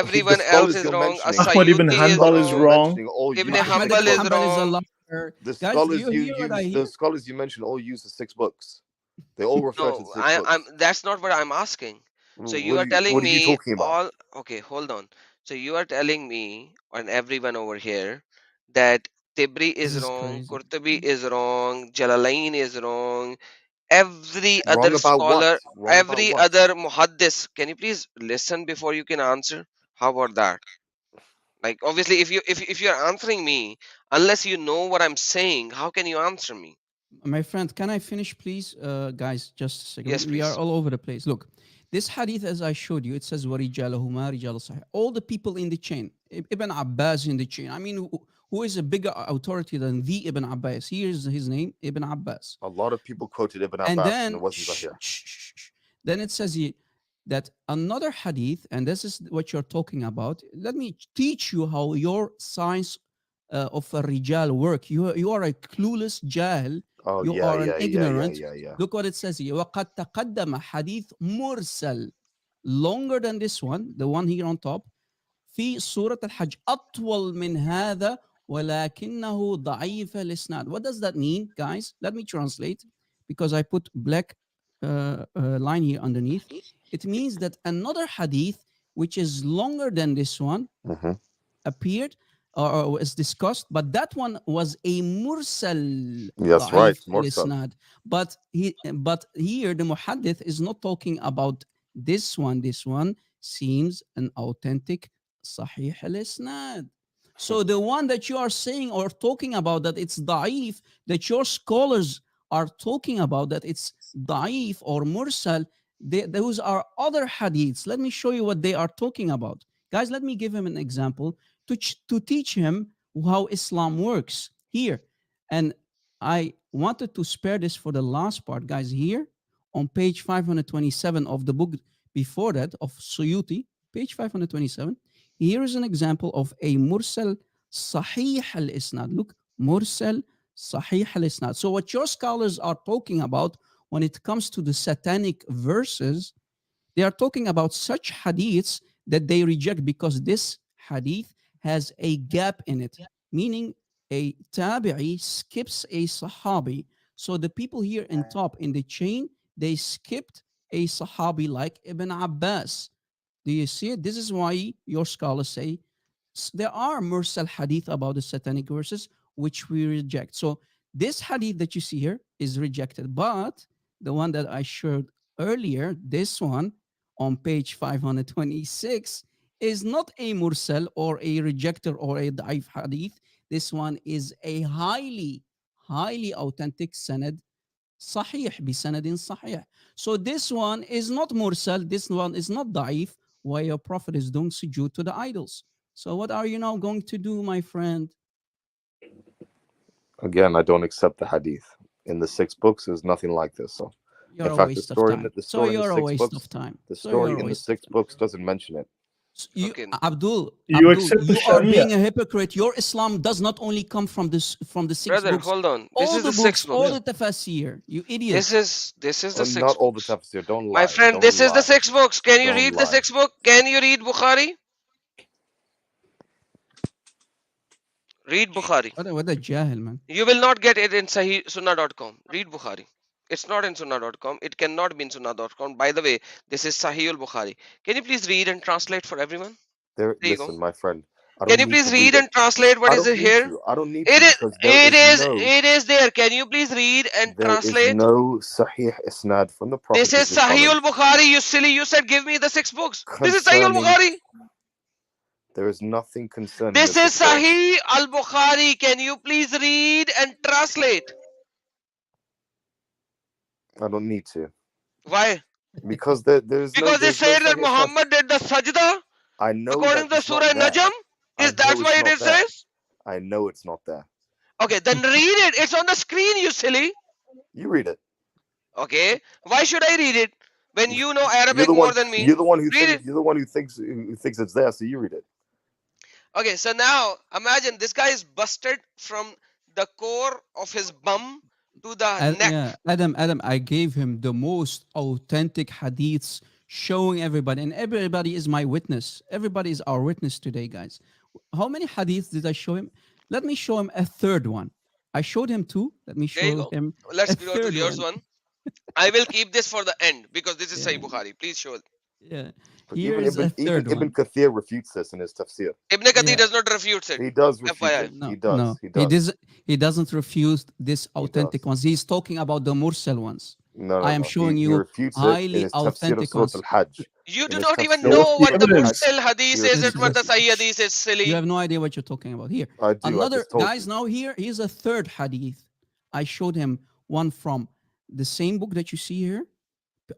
Everyone the else scholars is you're wrong. mentioning, Ahmad ibn As-Sayyuti is Hanbal is wrong. wrong. all Ibn use the Ahmad 6 Hanbal ibn is books. Hanbal is a wrong. liar. The Guys, scholars you you hear what I use, hear? the scholars you mentioned all use the 6 books. They all refer to No, the 6 books. I'm. That's not what I'm asking. So you What are are you, telling what are you me talking about? all. Okay, hold on. So you are telling me and everyone over here that Tibri This is is wrong, crazy. Qurtubi is wrong, Jalalain is wrong, every Wrong other about what? scholar, Wrong about every what? other muhaddis. Can you please listen before you can answer? How about that? Like obviously, if you're answering me, unless you know what I'm saying, how can you answer me? My friend, can I finish, please? Guys, just a second. Yes, We are please. all over the place. Look, this hadith, as I showed you, it says, وَرِجَالَهُمَا رِجَالُ صَحِيح. All the people in the chain. Ibn Abbas in the chain. I mean, who is a bigger authority than the Ibn Abbas? Here's his name, Ibn Abbas. A lot of people quoted Ibn And Abbas and then, it wasn't Zahir. then it says here that another hadith, and this is what you're talking about. Let me teach you how your science of a rijal work. You are a clueless jahil. Oh, You are an ignorant. yeah. Look what it says here. وَقَدْ تَقَدَّمَ حديث مرسل. Longer than this one, the one here on top. في سورة الحج أطول من هذا ولكنه ضعيف الإسناد. What does that mean, guys? Let me translate because I put black line here underneath. It means that another hadith, which is longer than this one, appeared or was discussed, but that one was a mursal. Yes, right, mursal. But here the muhaddith is not talking about this one. This one seems an authentic sahih al-isnad. So the one that you are saying or talking about that it's da'if, that your scholars are talking about that it's da'if or mursal, those are other hadiths. Let me show you what they are talking about. Guys, let me give him an example to teach him how Islam works here. And I wanted to spare this for the last part, guys. Here on page 527 of the book before that of Suyuti, page 527, here is an example of a mursal sahih al-isnad. Look, mursal sahih al-isnad. So what your scholars are talking about when it comes to the satanic verses, they are talking about such hadiths that they reject because this hadith has a gap in it, meaning a tabi'i skips a sahabi. So the people here in top in the chain, they skipped a sahabi like Ibn Abbas. Do you see it? This is why your scholars say there are mursal hadith about the satanic verses, which we reject. So this hadith that you see here is rejected, but the one that I showed earlier, this one on page 526, is not a mursal or a rejecter or a da'if hadith. This one is a highly authentic sanad sahih bisanadin sahih. So this one is not mursal, this one is not da'if, why your prophet is doing sujood to the idols. So what are you now going to do, my friend? Again, I don't accept the hadith. In the 6 books, there's nothing like this. So, you're in a fact, waste the story of time. the story in the 6 books, the story in the 6 books doesn't mention it. Abdul, you accept the you are Sharia. being a hypocrite. Your Islam does not only come from the 6 Brother, books. hold on. This All is the the books, 6 all books. the tafasir. You idiot. This is the 6 Not all the books. tafsir. Don't lie. My friend, don't this lie. is the 6 books. Can you Don't read lie. the 6 book? Can you read Bukhari? Read Bukhari. What a jahil, man. You will not get it in sunnah.com. Read Bukhari. It's not in sunnah.com. It cannot be in sunnah.com. By the way, this is Sahih al-Bukhari. Can you please read and translate for everyone? There you Listen, go. my friend. Can you please read and translate what is it here? I don't need It to is, because there it is there. Can you please read and translate? There is no sahih isnad from the Prophet. This is Sahih al-Bukhari. You silly. You said give me the 6 books. This is Sahih al-Bukhari. There is nothing concerning This this is report. Sahih al-Bukhari. Can you please read and translate? I don't need to. Why? Because there's no Because it says that Sahih test. Muhammad did the sajda I know according that to it's not Surah there. Najm. I Is know that it's why not it there. says? I know it's not there. Okay, then read it. It's on the screen, you silly. You read it. Okay, why should I read it when you know You're Arabic the more one. than me? You're the one who Read thinks. it. You're the one who thinks it's there. So you read it. Okay, so now imagine this guy is busted from the core of his bum to the neck. Yeah, Adam, I gave him the most authentic hadiths showing everybody, and everybody is my witness. Everybody is our witness today, guys. How many hadiths did I show him? Let me show him a third one. I showed him two. Let me There you show go. him Let's a go to third yours one. one. I will keep this for the end because this is Yeah. Sahih Bukhari. Please show it. Yeah. But Here even is a third Ibn one. Kathir refutes this in his tafsir. Ibn Kathir Yeah. does not refute it. He does refute FYI. it. No, He does. no, He does. He doesn't refuse this He authentic does. ones. He's talking about the mursal ones. No, I am showing He you refutes it in highly his tafsir of authentic Surah ones. Al-Hajj. You In do his not even tafsir know of what Surah the evidence? Mursal hadith He is refutes and what the it. Sahih hadith is, You silly. have no idea what you're talking about. Here, I do. I another just told guys. you. Now here's a third hadith. I showed him one from the same book that you see here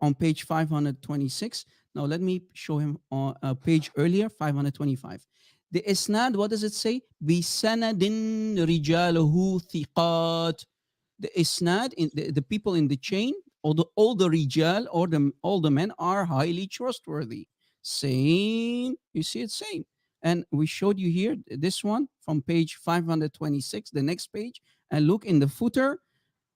on page 526. Now let me show him on a page earlier, 525. The isnad, what does it say? Bisanadin rijaluhu thiqat. The isnad, in the people in the chain, all the rijal or all the men are highly trustworthy. Same, you see it, same. And we showed you here this one from page 526, the next page, and look in the footer.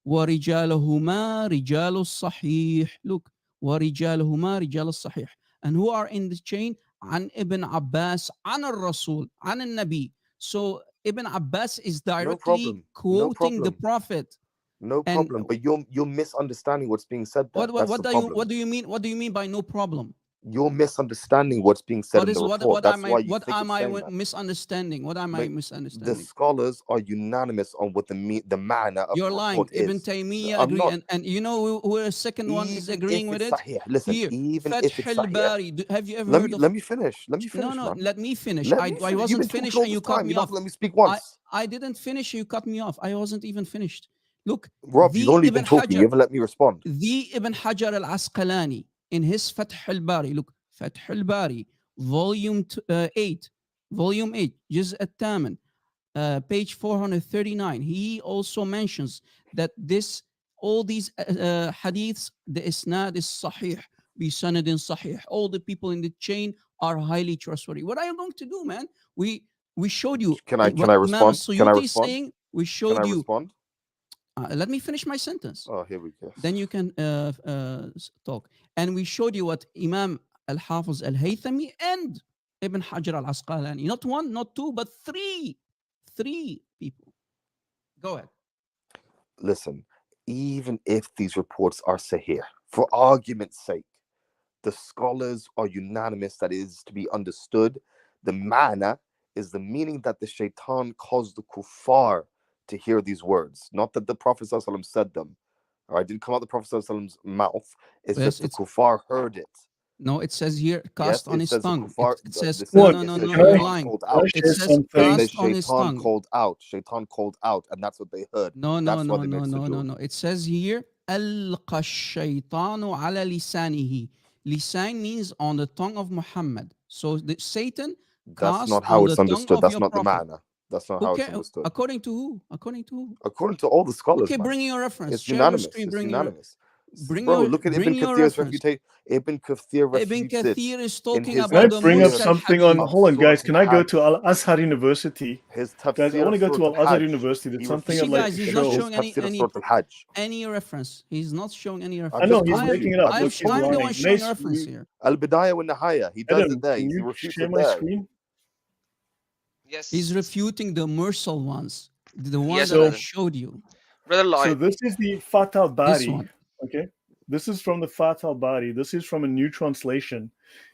وَرِجَالُهُمَا رِجَالُ الصَّحِيحِ. Look, وَرِجَالُهُمَا رِجَالُ الصَّحِيحِ. And who are in the chain? عن Ibn Abbas, عن الرسول, عن النبي. So Ibn Abbas is No directly problem. No quoting the problem. Prophet. No And problem. But you're misunderstanding what's being said there. That's the problem. what do you mean? What do you mean by no problem? You're misunderstanding what's being said What in is the report. That's why you think it's saying that. misunderstanding? What am I Mate, the misunderstanding? scholars are unanimous on what the manner of You're the lying. report Ibn is. Taymiyyah I'm agree, not. and you know who a second one is Even agreeing if with it's it? sahih, listen. Here, Even Fath if it's sahih, al-Bari. Have you ever heard of? let me finish. Let me No, finish, no. man. Let me finish. Let I me finish. You've wasn't been talking finished, all and you this cut time. me You don't have off. to let me speak once. I didn't finish. You cut me off. I wasn't even finished. Look, Rob, you've the only Ibn been talking. You Hajar, haven't let me respond. the Ibn Hajar al-Asqalani in his Fath al-Bari. Look, Fath al-Bari, volume 8, Juz at-Taman, page 439. He also mentions that all these hadiths, the isnad is sahih, bi sanadin sahih. All the people in the chain are highly trustworthy. What are you going to do, man? We showed you Can I what Imam respond? Can I Suyuti is respond? saying. We Can I showed you. respond? Let me finish my sentence. Oh, here we go. Then you can talk. And we showed you what Imam al-Hafiz al-Haythami and Ibn Hajar al-Asqalani, not one, not two, but three people. Go ahead. Listen, even if these reports are sahih, for argument's sake, the scholars are unanimous that it is to be understood. The ma'na is the meaning that the shaitan caused the kuffar to hear these words, not that the Prophet ﷺ said them. All right, didn't come out the Prophet ﷺ's mouth. It's Yes, just the kuffar heard it. No, it says here cast Yes, on it his says the tongue. kuffar. It says This no, says, no, it no, says no, Can you're I- shaitan lying. called Can I out. It share says It something? says cast on his shaitan tongue. called out. Shaitan called out, and that's what they heard. No, no, That's no, why they no, made no, no, sujood. no. It says here alqa shaytanu ala lisanihi. Lisan means on the tongue of Muhammad. So the Satan That's cast not how on it's the tongue understood. of That's your not the prophet. ma'na. That's not how it's understood. According to who? According to who? According to all the scholars, Okay, man. bring your reference. It's Share your unanimous. screen. It's Bring unanimous. your Look at Ibn bring your Kathir's reference. refutation. Ibn Kathir Ibn refutes it Kathir is in talking his Can I about the bring up tafsir Mursal something on? hadith. of Hold on, guys. Surah Can I go Al-Hajj. to Al Azhar University? His Guys, I tafsir want to of go to Surah Al Azhar Al-Hajj. University. That's He something See, I'd refutes like guys, to he's it not in his show. showing tafsir of Surah Al-Hajj. any reference. He's not showing any I reference. know just he's told making you. it up. I Look, just he's told I'm the you. one lying. showing Mace, reference here. Al-Bidayah wa Nihaya. He does Adam, it there. can He you refutes share it my there. screen? Yes. He's refuting the Mursal ones, the one Yes, that I brother. showed you. Brother So Lloyd. this is the Fath al This Bari. one. Okay, this is from the Fath al Bari. This is from a new translation,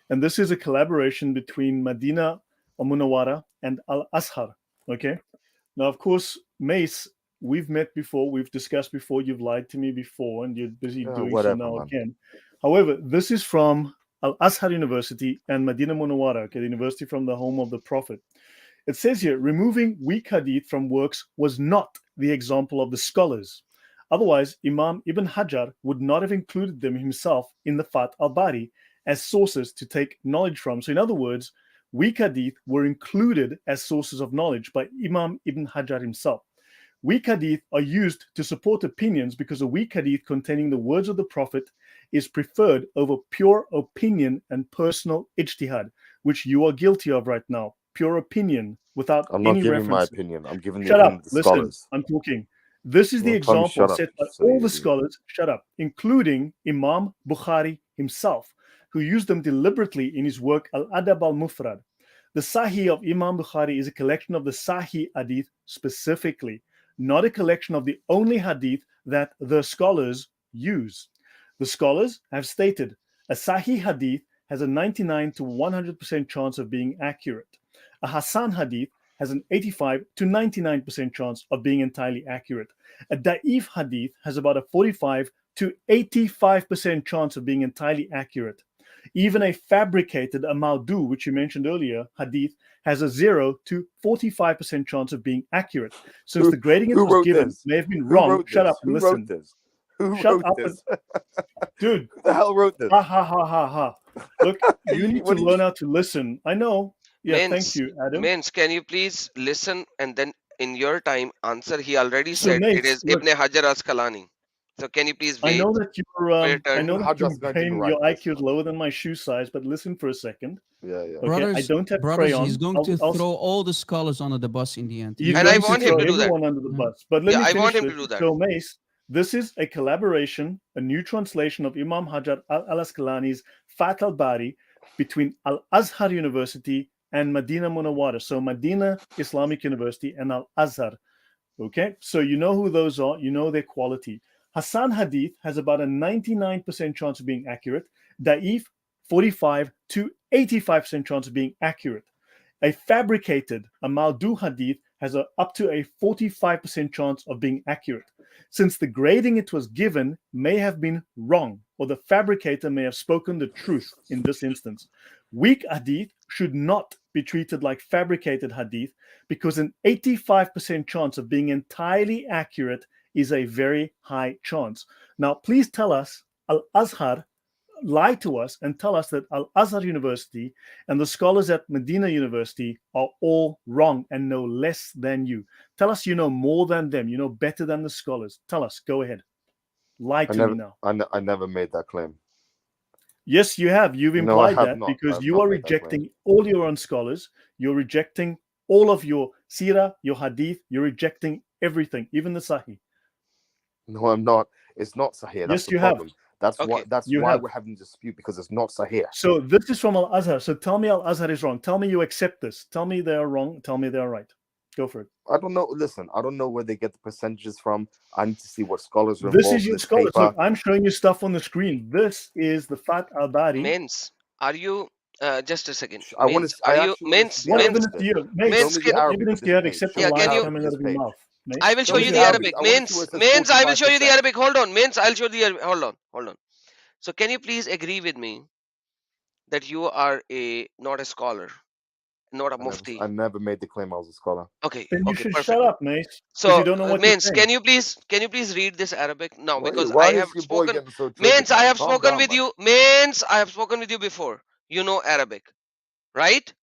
and this is a collaboration between Madina al Munawwara and Al Azhar. Okay, now of course, Mace, we've met before, we've discussed before. You've lied to me before, and you're busy doing so Whatever, now man. again. However, this is from Al-Azhar University and Medina Munawwara, okay, the university from the home of the Prophet. It says here, removing weak hadith from works was not the example of the scholars. Otherwise, Imam Ibn Hajar would not have included them himself in the Fath al-Bari as sources to take knowledge from. So in other words, weak hadith were included as sources of knowledge by Imam Ibn Hajar himself. Weak hadith are used to support opinions because a weak hadith containing the words of the Prophet is preferred over pure opinion and personal ijtihad, which you are guilty of right now. Pure opinion without I'm not any giving reference. my opinion. I'm giving the Shut opinion up. of the Listen, scholars. I'm talking. This is the Well, Tommy, example shut up, set by silly all the idiot. scholars, shut up, including Imam Bukhari himself, who used them deliberately in his work Al-Adab al-Mufrad. The Sahih of Imam Bukhari is a collection of the Sahih hadith specifically, not a collection of the only hadith that the scholars use. The scholars have stated a Sahih hadith has a 99 to 100% chance of being accurate. A Ahsan hadith has an 85 to 99% chance of being entirely accurate. A Da'if hadith has about a 45 to 85% chance of being entirely accurate. Even a fabricated, a Maudu, which you mentioned earlier, hadith, has a 0 to 45% chance of being accurate. Since the grading it Who was wrote given this? may have been Who wrong, wrote shut this? up and Who listen. wrote this? Who Shut wrote up this? dude. Who the hell wrote this? Ha ha ha ha ha. Look, you need to What do you- learn how to listen. I know. Yeah, thank Mains, you, Adam. Mains, can you please listen and then in your time answer? He already So, said it mates, is look, Ibn Hajar Asqalani. So can you please I wait know that you're for your I turn? know Ibn that Hajar your Asqalani didn't brain, write your this. IQ is lower than my shoe size, but listen for a second. Yeah, yeah. Okay, I Brothers, don't have brothers, crayon. he's going to throw all the scholars under the bus in the end. He's And I going to want him throw to do that. everyone under the Yeah. bus. But let Yeah, me I finish want him this. to do that. So, Mace, this is a collaboration, a new translation of Imam Hajar al-Asqalani's Fath al-Bari between Al-Azhar University and Medina Munawwara. So Medina Islamic University and Al-Azhar. Okay, so you know who those are, you know their quality. Hassan Hadith has about a 99% chance of being accurate. Da'if, 45 to 85% chance of being accurate. A fabricated, a Maudu Hadith, has up to a 45% chance of being accurate. Since the grading it was given may have been wrong, or the fabricator may have spoken the truth in this instance. Weak Hadith should not be treated like fabricated Hadith because an 85% chance of being entirely accurate is a very high chance. Now, please tell us, Al-Azhar lie to us and tell us that Al-Azhar University and the scholars at Medina University are all wrong and know less than you. Tell us you know more than them, you know better than the scholars. Tell us, go ahead. Lie to me now. I never made that claim. Yes, you have. You've No, I implied have that not. because I've you not are made that claim. rejecting all your own scholars. You're rejecting all of your seerah, your hadith. You're rejecting everything, even the sahih. No, I'm not. It's not Sahih. That's Yes, the you have. problem. That's Okay. why. That's You why have. we're having a dispute because it's not Sahih. So this is from Al-Azhar. So tell me Al-Azhar is wrong. Tell me you accept this. Tell me they are wrong. Tell me they are right. Go for it. I don't know. Listen, I don't know where they get the percentages from. I need to see what scholars are This involved is in your this scholars. paper. Look, I'm showing you stuff on the screen. This is the Fath al-Bari. Mains, are you just a second? I want Mains, to. I are you actually want to see the What Arabic Mains? evidence of do this. you have? Mate, Mains, Show me the what Arabic evidence of do you have this except page. the Yeah, lies can you? coming out of your This mouth? Mate? I will Show show me you the the Arabic. Arabic. I want to Mains, see where it says Mains, I will show you the 45%. Arabic. Hold on, Mains, I'll show you the Arabic. Hold on, hold on. So can you please agree with me that you are not a scholar, not a mufti? I never made the claim I was a scholar. Okay, Then you okay, should perfect. shut up, mate. Because So you don't know what you're Mains, saying. can you please read this Arabic now? Because Why I is have your boy spoken. getting so triggered, Mains, I man? have Calm spoken down, with man. you. Mains, I have spoken with you before. You know Arabic, right?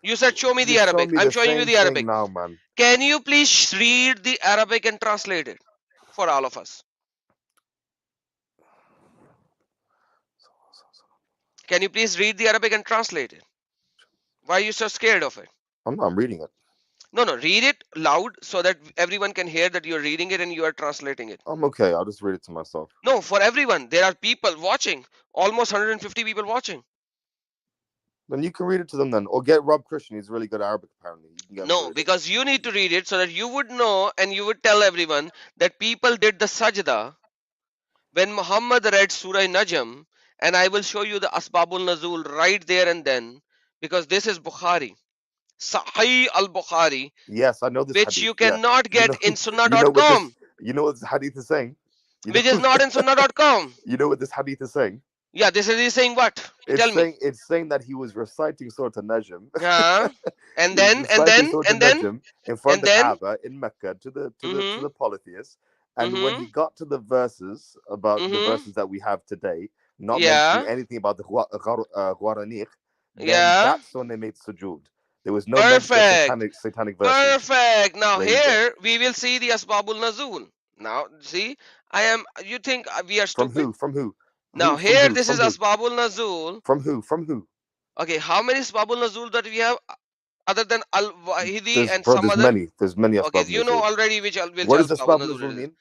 You said show me the You're showing Arabic. me I'm the showing you same the thing Arabic. now, man. Can you please read the Arabic and translate it for all of us? Can you please read the Arabic and translate it? Why are you so scared of it? I'm reading it. No, read it loud so that everyone can hear that you're reading it and you are translating it. I'm okay. I'll just read it to myself. No, for everyone. There are people watching. Almost 150 people watching. Then you can read it to them then. Or get Rob Christian. He's really good at Arabic, apparently. You can get him to No, read it. because you need to read it so that you would know and you would tell everyone that people did the sajda when Muhammad read Surah Najm, and I will show you the Asbabul Nazul right there and then, because this is Bukhari. Sahih al-Bukhari, Yes, I know this which hadith. you Yeah. cannot get in You know what sunnah.com, this, you know what this hadith is saying? You which know, is not in sunnah.com. you know what this hadith is saying? Yeah, this is saying what? Tell me. It's saying that he was reciting Surah Najm. Yeah. And He was then, and reciting then, Surah and then, Najm in front and of the then. Kaaba in Mecca to Mm-hmm. the polytheists. And when Mm-hmm. he got to the verses about the Mm-hmm. verses that we have today, not mentioning Yeah. anything about the Ghuaraniq, then Yeah. that's when they made sujood. There was no mention of Perfect. satanic verses. Perfect. Now There you go. here we will see the Asbabul Nazul. Now see, you think we are From stupid? who? From who? Now From here who? this From is who? Asbabul Nazul. From who? From who? Okay, how many Asbabul Nazul that we have other than Al Wahidi and some There's other? many. There's many Okay, Asbab you know Nuzul. already which What does Asbabul Asbab Nazul Nuzul it is. mean?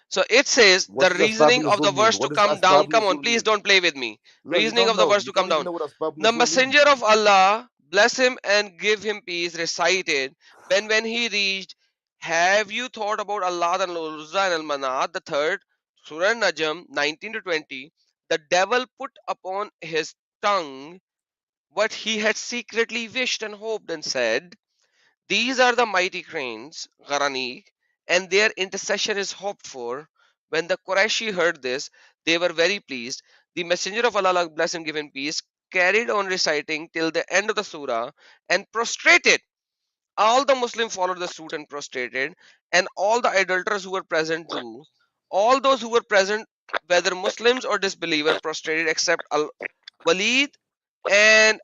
So it says What the does Asbab reasoning of the Nuzul mean? verse to What does come Asbab down. Come on, Nuzul please mean? don't play with me. No, you Reasoning don't of the know. verse You to come don't even down. know what Asbab The Nuzul means. messenger of Allah, bless him and give him peace, recited when he reached, have you thought about Allah and Al-Uzza and Al-Manat, the third, Surah Najm 19 to 20, the devil put upon his tongue what he had secretly wished and hoped and said, these are the mighty cranes, Gharani, and their intercession is hoped for. When the Qurayshi heard this, they were very pleased. The messenger of Allah, bless him, give him peace, carried on reciting till the end of the surah and prostrated. All the Muslims followed the suit and prostrated, and all the idolaters who were present too. All those who were present, whether Muslims or disbeliever, prostrated except Al Walid and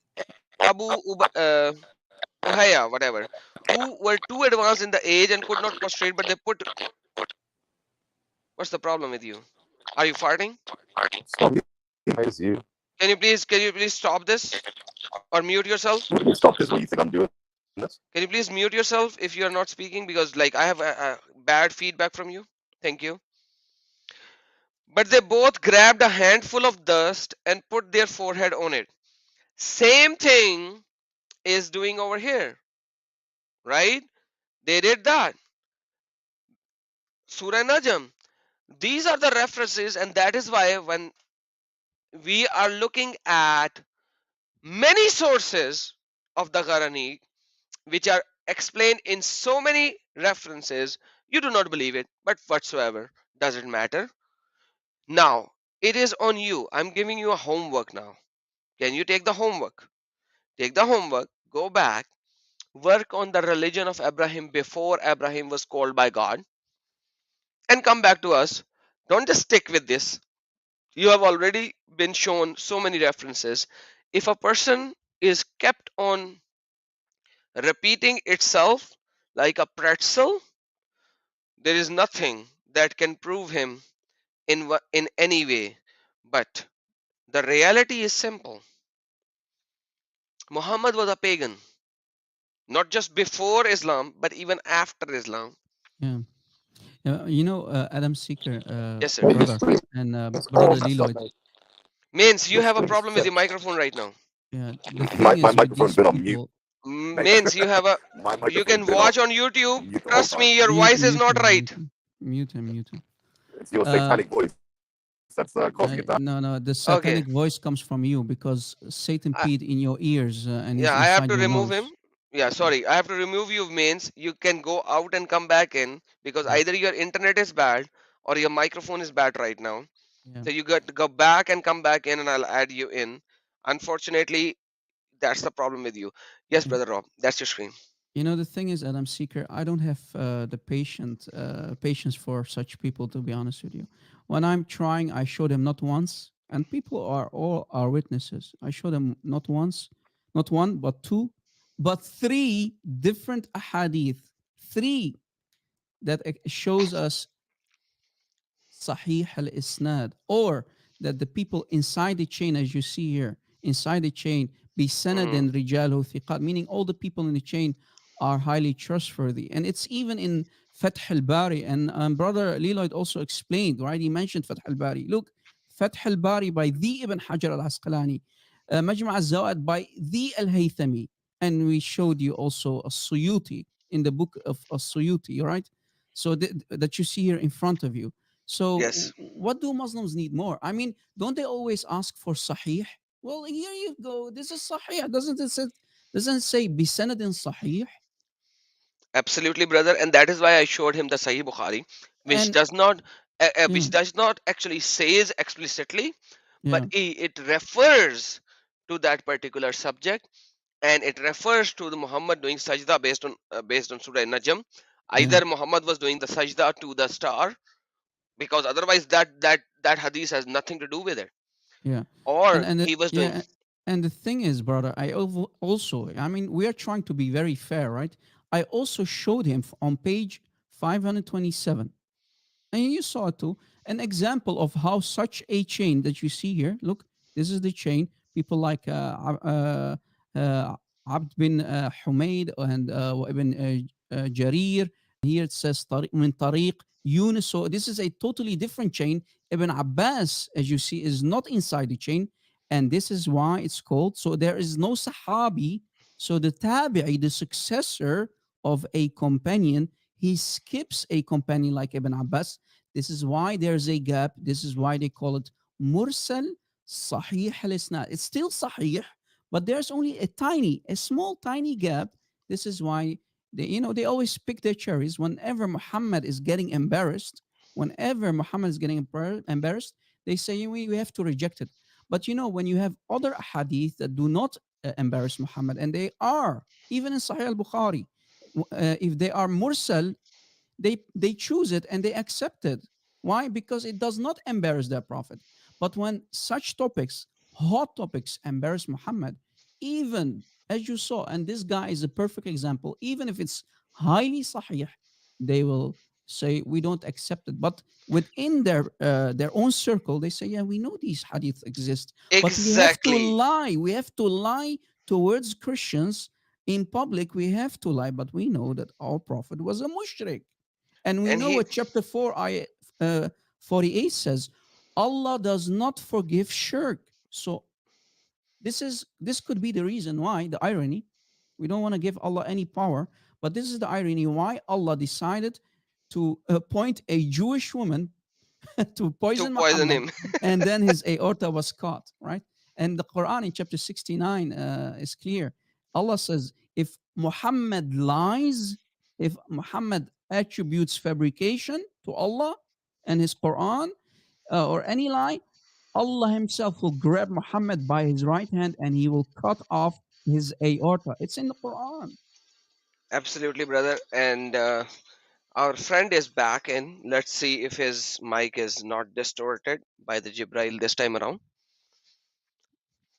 Abu Uhaya, whatever, who were too advanced in the age and could not prostrate, but they put. What's the problem with you? Are you farting? Stop it. It's you. Can you please stop this or mute yourself? Stop this. What do you think I'm doing? Can you please mute yourself if you are not speaking, because like I have a bad feedback from you. Thank you. But they both grabbed a handful of dust and put their forehead on it. Same thing is doing over here, right? They did that. Surah Najm. These are the references, and that is why when we are looking at many sources of the Quranic, which are explained in so many references, you do not believe it, but whatsoever, doesn't matter. Now, it is on you. I'm giving you a homework now. Can you take the homework? Take the homework, go back, work on the religion of Abraham before Abraham was called by God, and come back to us. Don't just stick with this. You have already been shown so many references. If a person is kept on repeating itself like a pretzel, there is nothing that can prove him in any way. But the reality is simple. Muhammad was a pagan, not just before Islam, but even after Islam. Yeah. You know, Adam Seeker, Yes, sir. brother, and brother Leloid. Means you have a problem with your microphone right now. Yeah, the thing is with microphone's these been on mute. people. Means you have a. You can been watch on YouTube. mute the whole Trust time. me, your voice is not right. Mute him, mute him. It's your Uh, satanic voice. That's causing it. no, the Okay. satanic voice comes from you because Satan I- peed in your ears and he's Yeah, I have inside to your remove nose. him. Yeah, sorry. I have to remove you means you can go out and come back in, because Yeah. either your internet is bad or your microphone is bad right now. Yeah. So you got to go back and come back in, and I'll add you in. Unfortunately, that's the problem with you. Yes, Yeah. brother Rob, that's your screen. You know, the thing is, Adam Seeker, I don't have the patience for such people, to be honest with you. When I'm trying, I show them not once, and people are all our witnesses. I show them not once, not one, but two, but three different ahadith, three that shows us Sahih al-Isnad, or that the people inside the chain, as you see here, inside the chain, be sanad and rijalu thiqat, meaning all the people in the chain are highly trustworthy. And it's even in Fath al-Bari, and brother Leloid also explained, right? He mentioned Fath al-Bari. Look, Fath al-Bari by the Ibn Hajar al-Asqalani, Majma' al-Zawad by the al-Haythami, and we showed you also a Suyuti in the book of Suyuti, right? So that you see here in front of you. So Yes. what do Muslims need more? I mean, don't they always ask for Sahih? Well, here you go. This is Sahih. Doesn't it say bisanadin Sahih? Absolutely, brother, and that is why I showed him the Sahih Bukhari, which And does not yeah, actually says explicitly, but it refers to that particular subject, and it refers to the Muhammad doing sajda based on Surah Najm. Either Muhammad was doing the sajda to the star, because otherwise that hadith has nothing to do with it, Yeah. or And he was doing. and the thing is, brother, also, I mean, we are trying to be very fair, right? I also showed him on page 527, and you saw it too, an example of how such a chain that you see here. Look, this is the chain. People like Abd bin Humayd and Ibn Jarir. Here it says min tariq Yunus. So this is a totally different chain. Ibn Abbas, as you see, is not inside the chain, and this is why it's called. So there is no Sahabi. So the Tabi'i, the successor of a companion, he skips a companion like Ibn Abbas. This is why there's a gap. This is why they call it Mursal Sahih al-Isnad. It's still Sahih, but there's only a small, tiny gap. This is why they always pick their cherries. Whenever Muhammad is getting embarrassed, they say we have to reject it. But when you have other hadith that do not embarrass Muhammad, and they are, even in Sahih al-Bukhari, if they are mursal, they choose it and they accept it. Why? Because it does not embarrass their prophet. But when such topics, hot topics, embarrass Muhammad, even as you saw, and this guy is a perfect example, even if it's highly sahih, they will say we don't accept it. But within their own circle, they say, yeah, we know these hadith exist, but we have to lie. We have to lie towards Christians in public. We have to lie, but we know that our prophet was a mushrik. And we know what chapter 4, ayah 48 says. Allah does not forgive shirk. So this could be the reason why, the irony. We don't want to give Allah any power, but this is the irony why Allah decided to appoint a Jewish woman to poison Muhammad, him. And then his aorta was caught, right? And the Quran in chapter 69 is clear. Allah says, if Muhammad lies, if Muhammad attributes fabrication to Allah and his Quran or any lie, Allah himself will grab Muhammad by his right hand and he will cut off his aorta. It's in the Quran. Absolutely, brother. And our friend is back in. Let's see if his mic is not distorted by the Jibrail this time around.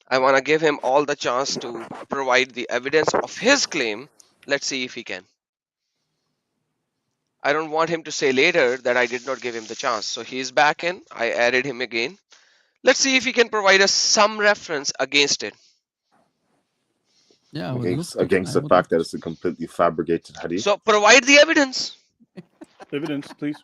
I want to give him all the chance to provide the evidence of his claim. Let's see if he can. I don't want him to say later that I did not give him the chance. So he's back in. I added him again. Let's see if he can provide us some reference against it. Yeah, against the fact that it's a completely fabricated hadith. So provide the evidence. Evidence, please.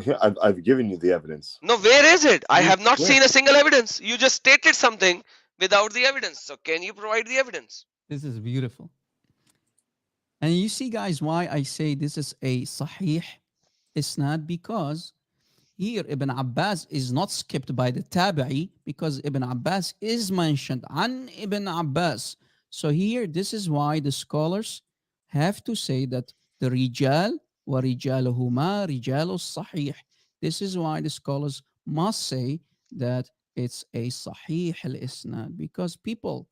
Yeah, I've given you the evidence. No, where is it? I have not seen a single evidence. You just stated something without the evidence. So can you provide the evidence? This is beautiful. And you see, guys, why I say this is a sahih isnad, because here Ibn Abbas is not skipped by the tabi'i, because Ibn Abbas is mentioned an Ibn Abbas. So here, this is why the scholars have to say that the rijal wa rijaluhuma rijalus sahih. This is why the scholars must say that it's a sahih al-isnad, because people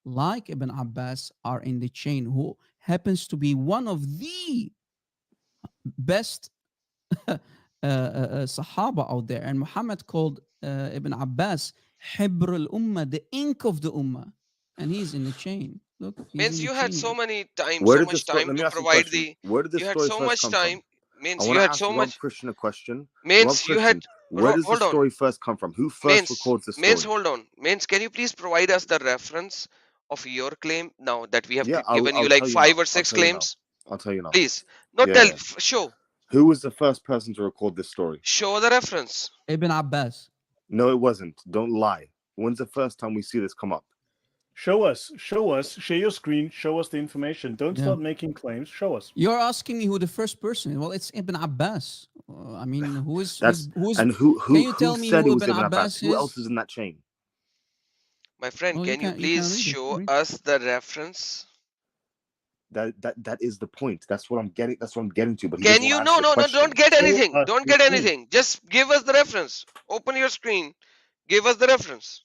like Ibn Abbas are in the chain, who happens to be one of the best Sahaba out there. And Muhammad called Ibn Abbas Hibr al-Ummah, the ink of the Ummah. And he's in the chain. Look, means you had so many time, Where so did much the story- time let me to ask you a provide question. the. Where did this You had story so first much come time. from? Means I you wanna had ask so Rob much. Christian a question. Means Rob you had. Christian, where does Hold the on. story first come from? Who first Means, records the story? means hold on. Means can you please provide us the reference of your claim now that we have Yeah, given you I'll like tell you 5 now. or 6 I'll tell you now. claims? I'll tell you now. Please. Not Yeah, tell. yeah. Show. Who was the first person to record this story? Show the reference. Ibn Abbas. No, it wasn't. Don't lie. When's the first time we see this come up? Show us, share your screen, show us the information. Don't start making claims, show us. You're asking me who the first person is. Well, it's Ibn Abbas. I mean, who is and who can you tell me said who it was Ibn Abbas is? Who else is in that chain? My friend, Well, can you please show us the reference? That is the point. That's what I'm getting. That's what I'm getting to. But Can you? No, don't get anything. Don't get anything. Just give us the reference. Open your screen. Give us the reference.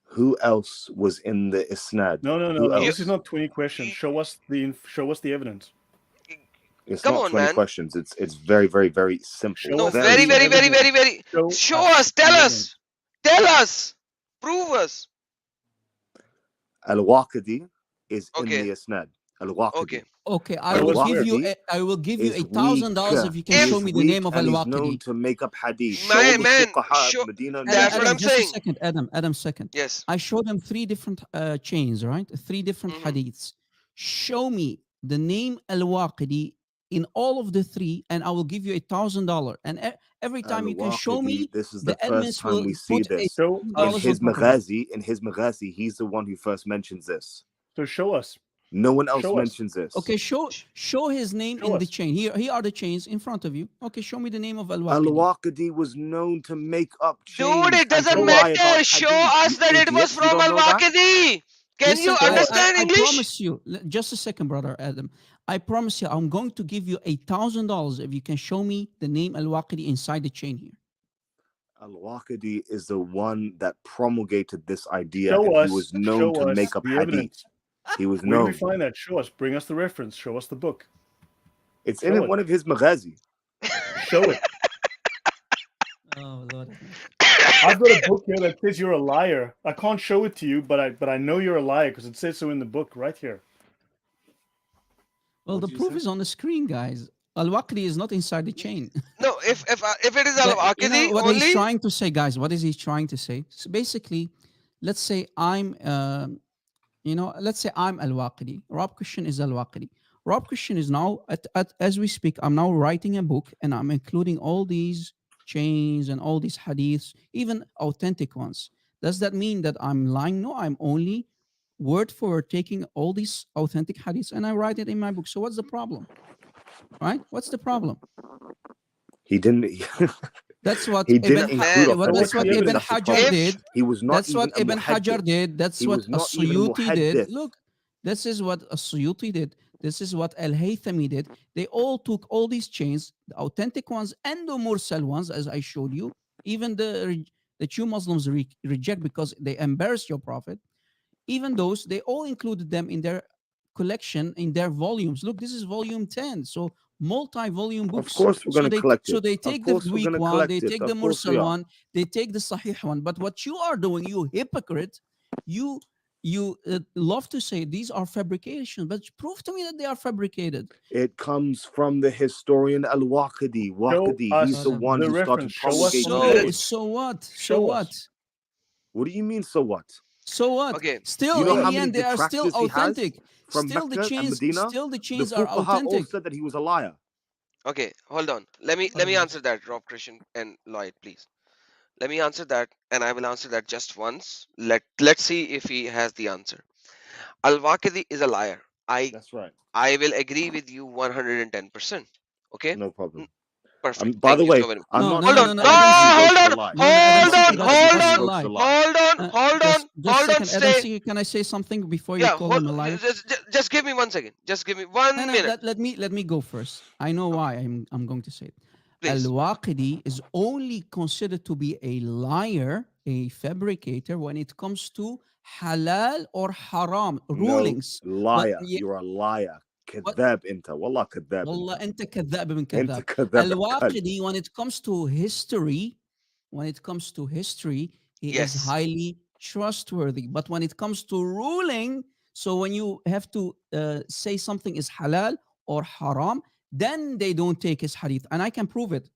Who else was in the isnad? No. Who else? This is not 20 questions. Show us the evidence. It's Come not on, 20 man. questions. It's very, very, very simple. Show No, us very, the very, evidence. very. Show us. Tell the us. Tell us. Prove us. Al-Waqidi is in Okay. the isnad. Al-Waqidi. Okay. Okay, I Show will us give where. you. I will give you Is $1,000 if you can If- show me the name of and he's known Al-Waqidi. to make up hadith. Man, Show the man, fuqaha of show- Medina. That's what I'm just saying. a second, Adam, second. Yes. I showed them 3 different chains, right? 3 different Mhm. hadiths. Show me the name Al-Waqidi in all of the 3, and I will give you $1,000. And every time you can show me, Al-Waqidi, this is the the first elements will time we see put this. So In $1,000 his on top of it. Maghazi, he's the one who first mentions this. So show us. No one else Show us. mentions this. Okay, show his name Show in the us. chain. Here are the chains in front of you. Okay, show me the name of Al-Waqidi. Al-Waqidi was known to make up chains. Dude, it and doesn't to lie matter. about Show hadith. us You that it was idiots, you from don't know that? Al-Waqidi. Can you Listen, understand I English? promise you. Just a second, brother Adam. I promise you, I'm going to give you $1,000 if you can show me the name Al-Waqidi inside the chain here. Al-Waqidi is the one that promulgated this idea, Show and us. he was known Show to us make up the hadith. evidence. He was Where do we known. find that? Show us. Bring us the reference. Show us the book. It's Show in it. one of his Maghazi. Show it. Oh Lord. I've got a book here that says you're a liar. I can't show it to you, but I know you're a liar because it says so in the book right here. Well, What the do you proof say? is on the screen, guys. Al-Waqidi is not inside the chain. No, if it is You know Al-Waqidi what only. he's trying to say, guys? What is he trying to say? So basically, let's say I'm, let's say I'm Al-Waqidi. Rob Christian is Al-Waqidi. Rob Christian is now, as we speak, I'm now writing a book and I'm including all these chains and all these hadiths, even authentic ones. Does that mean that I'm lying? No, I'm only word for word taking all these authentic hadiths and I write it in my book. So what's the problem? Right? What's the problem? He didn't. That's what He Ibn didn't include Hajar, authentic that's what hadith. Ibn That's the Hajar problem. did. He was not That's even what a Ibn Hajar muhaddith. did. That's He what was not even a As-Suyuti did. muhaddith. Look, this is what As-Suyuti did. This is what Al-Haythami did. They all took all these chains, the authentic ones and the mursal ones, as I showed you. Even the you Muslims reject because they embarrass your prophet. Even those, they all included them in their collection, in their volumes. Look, this is volume 10. So multi-volume Of books. course, we're going to collect it. So they Of take the course we're weak gonna one, collect they it. take Of the course we mursal are. one, they take the sahih one. But what you are doing, you hypocrite, you love to say these are fabrications, but prove to me that they are fabricated. It comes from the historian Al-Waqidi. Waqidi, us he's the one the who started reference. Show us promulgating the hadith. hadith. So what? So Show what? us. What do you mean, so what? So what? Okay. Still, You know in how the many end, they are still detractors he has authentic. from Still, the Mecca and chains. Medina? Still, the The chains are fuqaha all authentic. said that he was a liar. Okay, hold on. Let me answer that, Rob Christian and Lloyd, please. Let me answer that, and I will answer that just once. Let's see if he has the answer. Al-Waqidi is a liar. That's right. I will agree with you 110%. Okay? No problem. Perfect. By Thank the you way, so very much. I'm No, not no, Hold no, on. no, No, no, Adam, hold on. no, no, Adam, Hold on. that's Hold a on. lie. Hold on. Just Hold on. second, Adam, Stay. can I say something before you Yeah, call him a liar? just give me 1 second. Just give me 1 No, minute, let me go first. I know why I'm going to say it. please. Al-Waqidi is only considered to be a liar, a fabricator, when it comes to halal or haram rulings. No, liar. But You're a liar. كذاب انت والله كذاب والله انت. انت كذاب من انت كذاب. كذاب الكلب. Al-Waqidi, when it comes to history, he is Yes. highly trustworthy. But when it comes to ruling, so when you have to say something is halal or haram, then they don't take his hadith, and I can prove it.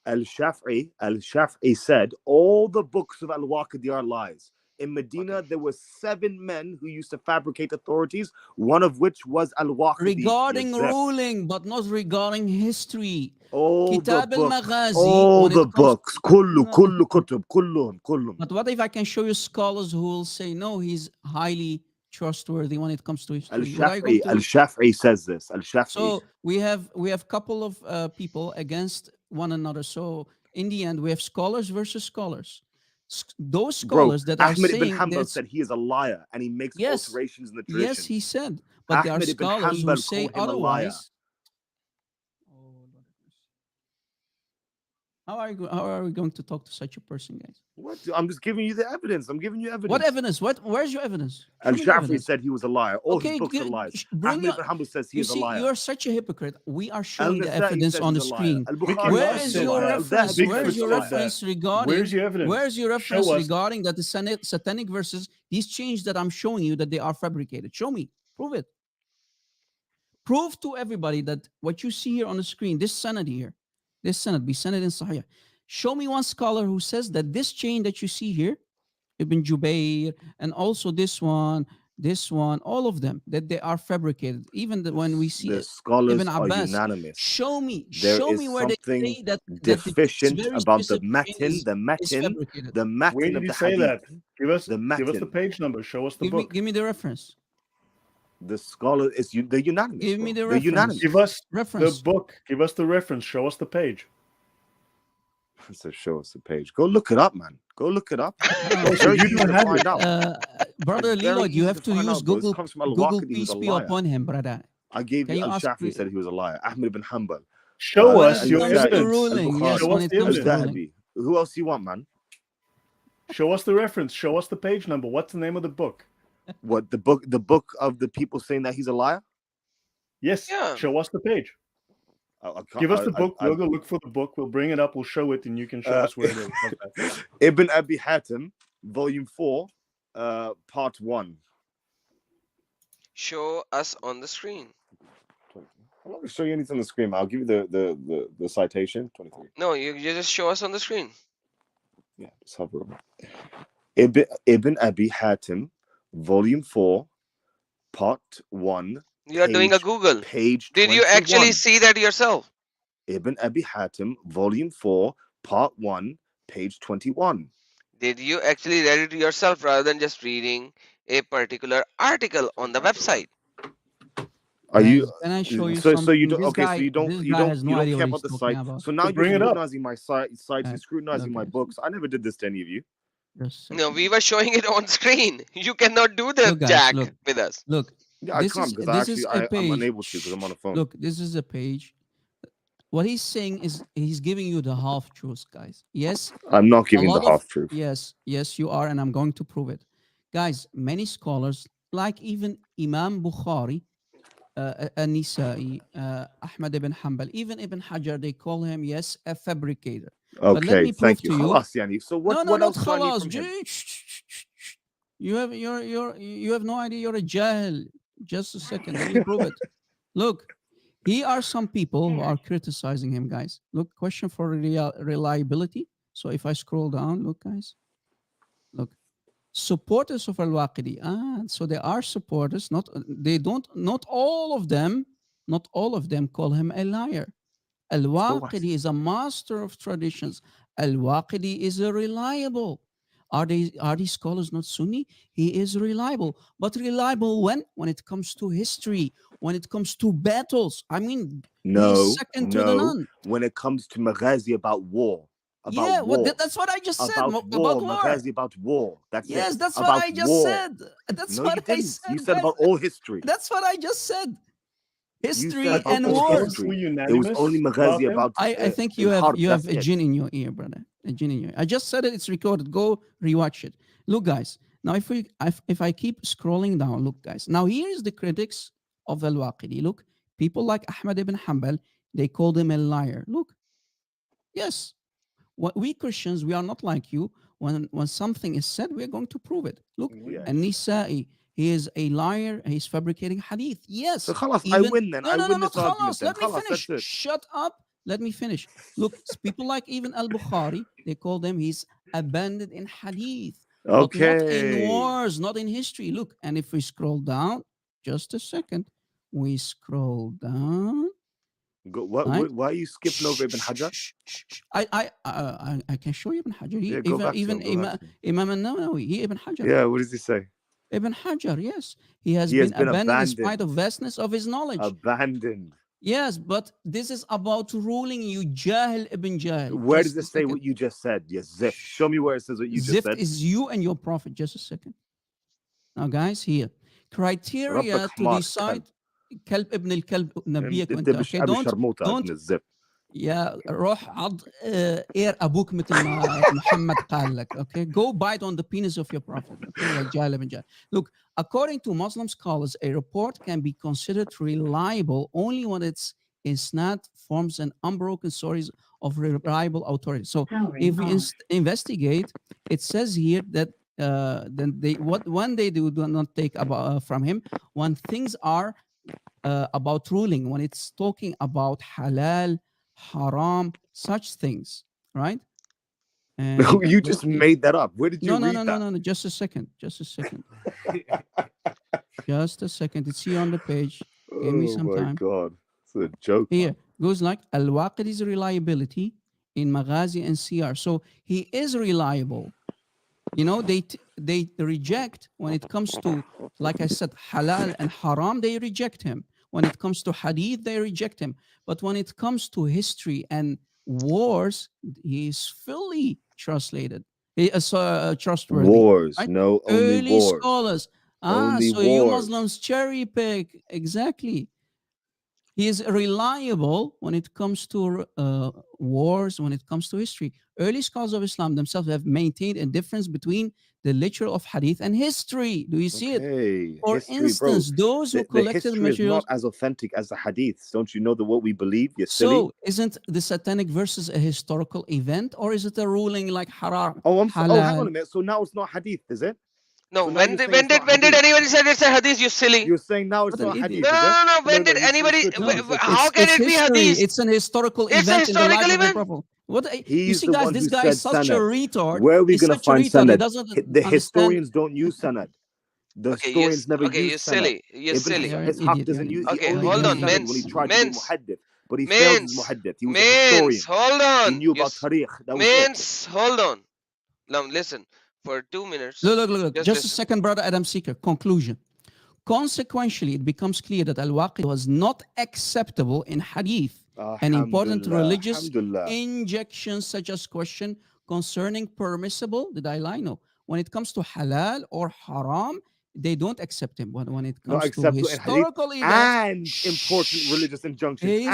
Al-Shafi'i said all the books of Al-Waqidi are lies. In Medina, there were 7 men who used to fabricate authorities, one of which was Al-Waqidi. Regarding ruling, but not regarding history. All Kitab the books, al-Maghazi, all when it the comes- books, kullu kutub, kullum. But what if I can show you scholars who will say, no, he's highly trustworthy when it comes to history? Would I go to- Al-Shafi'i says this. Al-Shafi'i. So we have couple of people against one another. So in the end, we have scholars versus scholars. Those scholars that are Ahmed ibn saying Hanbal that's- said he is a liar and he makes Yes. alterations in the tradition. Yes, he said, but there are Ahmed ibn scholars who Hanbal say called him a liar. otherwise. How are we going to talk to such a person, guys? What? I'm just giving you the evidence. I'm giving you evidence. What evidence? Where's your evidence? And Show me the Shafi evidence. said he was a liar. All Okay, his books are lies. bring Ahmed your. ibn Hanbal says he You is a see, liar. you're such a hypocrite. We are showing the Al-Nasa'i evidence says on the he's a liar. screen. Al-Bukhari Where Nas is said your that. reference? Big Where is Foot your said that. reference regarding? Where's your evidence? Where's your Show reference us. regarding that the satanic verses, these changes that I'm showing you, that they are fabricated? Show me. Prove it. Prove to everybody that what you see here on the screen, this sanad here, this sanad, be sanad in Sahih. Show me one scholar who says that this chain that you see here, Ibn Jubayr, and also this one, all of them, that they are fabricated. Even when we see The scholars Ibn are Abbas, unanimous. show me There is where they something say that deficient this very about the specific chain matin, is fabricated. the Where matin did of he the say hadith. that? Give us The the matin. page number. Show us the book. Give me the reference. The scholar is they're unanimous. Give me bro. the They're reference. unanimous. Give us Reference. the book. Give us the reference. Show us the page. So show us the page. Go look it up, man. Go look it up. Oh, so Very you easy don't to have find it. out. Brother Very Leloid, you easy have to to find use out, bro. This Google. comes from Google Al-Waqidi, who's peace a be liar. upon him, brother. I gave Can you you ask? Al-Shafi said he was a liar. Ahmed ibn Hanbal. Show When us it your comes to evidence. ruling, yes, Show when us it the comes to evidence. ruling. Who else you want, man? Show us the reference. Show us the page number. What's the name of the book? What the book of the people saying that he's a liar? Yes. Yeah. Show us the page. I can't- Give us the book. I- We'll go look for the book. We'll bring it up. We'll show it, and you can show us where it is. Okay. Ibn Abi Hatim, Volume 4, Part 1. Show us on the screen. I'm not going to show you anything on the screen. I'll give you the citation. 23. No, you just show us on the screen. Yeah, just hover over. Ibn Abi Hatim, Volume 4, Part 1. You are doing a Google. Page Did you actually 21. see that yourself? Ibn Abi Hatim, Volume 4, Part 1, page 21. Did you actually read it yourself rather than just reading a particular article on the website? Are you? Can I show you So something? you don't. This Okay, guy, so you don't. this You guy don't. has You no don't idea care what about the he's site. talking about. So now you're bring it up. scrutinizing my sites. You're scrutinizing my okay. books. I never did this to any of you. Just a No, second. we were showing it on screen. You cannot do the Look, guys, jack look. with us. Look, Yeah, I this can't is because this is a I'm page. unable to because I'm on a phone. Look, this is a page. What he's saying is he's giving you the half truths, guys. Yes, I'm not giving the lot of- half truth. yes, you are, and I'm going to prove it. Guys, many scholars, like even Imam Bukhari, An-Nisa'i, Ahmad ibn Hanbal, even Ibn Hajar, they call him, yes, a fabricator. But let Okay, me prove thank you. to you. Khalas, Yani. So what? No, what not else do I need khalas. from him? You have no idea. You're a jahil. Just a second. Let me prove it. Look, here are some people who are criticizing him, guys. Look, question for reliability. So if I scroll down, look, guys. Look, supporters of Al-Waqidi. So there are supporters. Not all of them call him a liar. Al-Waqidi is a master of traditions. Al-Waqidi is a reliable. Are these scholars not Sunni? He is reliable. But reliable when it comes to history, when it comes to battles. I mean, No, he's second to the none. When it comes to Maghazi about war. About Yeah, war. that's what I just said. About war. Maghazi about war. That's it. Yes, that's about what I just war. said. That's No, what you I didn't. said. You said guys. about all history. That's what I just said. History about and all wars. history. It was only Maghazi about. I think you have a jinn in your ear, brother. A jinn in your ear. I just said it. It's recorded. Go rewatch it. Look, guys. Now, if I keep scrolling down, look, guys. Now here is the critics of Al-Waqidi. Look, people like Ahmad ibn Hanbal, they called him a liar. Look, yes. We Christians, we are not like you. When something is said, we are going to prove it. Look, An-Nisa'i, he is a liar. He's fabricating hadith. Yes. So khalas, I win then. No, I no, win no, this argument khalas. then. Let me Khalas, finish. that's it. Shut up. Let me finish. Look, people like even Al-Bukhari, they call them he's abandoned in hadith. But not in wars, not in history. Look, and if we scroll down, just a second, we scroll down. Why are you skipping over Ibn Hajar? I can show you Ibn Hajar. Even Imam al-Nawawi, he Ibn Hajar. Yeah, what does he say? Ibn Hajar, yes. He has been abandoned in spite of vastness of his knowledge. Abandoned. Yes, but this is about ruling you, Jahil ibn Jahil. Where does it say what you just said? Yes, Zif. Show me where it says what you just said. Zif is you and your prophet. Just a second. Now, guys, here. Criteria to decide. Kalb ibn al-Kalb, Nabiyak. Okay, يا روح عض اير ابوك مثل ما محمد قال لك. Okay, go bite on the penis of your prophet. Okay, like Ghalib and Ghalib. Look, according to Muslim scholars, a report can be considered reliable only when its isnad forms an unbroken series of reliable authority. So if we investigate, it says here that then they when they do not take about from him when things are about ruling, when it's talking about halal, haram, such things, right? And You just made that up. Where did you read that? No. Just a second. Just a second. Just a second. It's here on the page. Give me some time. Oh my God. It's a joke. Here goes like Al-Waqidi's reliability in Maghazi and CR. So he is reliable. You know, they reject when it comes to, like I said, halal and haram, they reject him. When it comes to hadith, they reject him. But when it comes to history and wars, he is fully translated. He is trustworthy. Wars, right? no, only Early wars. scholars. Only so you wars. Muslims cherry pick. Exactly. He is reliable when it comes to wars, when it comes to history. Early scholars of Islam themselves have maintained a difference between the literature of hadith and history. Do you see it? For History, instance, bro. those who The collected history materials. is not as authentic as the hadiths. Don't you know that what we believe? You're silly. So, isn't the satanic verses a historical event, or is it a ruling like haram? Oh, hang on a minute. So now it's not hadith, is it? No, So when did anybody say it's a hadith? You silly. You're saying now it's What not an hadith, idiot. is it? No. When did anybody? How can it be history. hadith? It's an historical It's event a historical in the life event. of the Prophet. What you He's see, the guys, one this who guy said is such a sanad. retard. Where are we He's going to such a find retard. He sanad? doesn't The understand. historians don't use sanad. The historians never Okay, use you're sanad. silly. You're Ibn silly. You're an Ishaq idiot. doesn't use. Okay, He only hold used on, sanad when he tried to be muhaddith, but he failed as muhaddith. He was a historian. Hold on. He knew about tariq. That was it. Hold on. Now listen. For 2 minutes. Look. Just listen. a second, brother Adam Seeker. Conclusion. Consequentially, it becomes clear that Al-Waqid was not acceptable in hadith and important religious injections such as question concerning permissible, did I lie? No. When it comes to halal or haram, they don't accept him. But when it comes to historical events and important religious injunctions and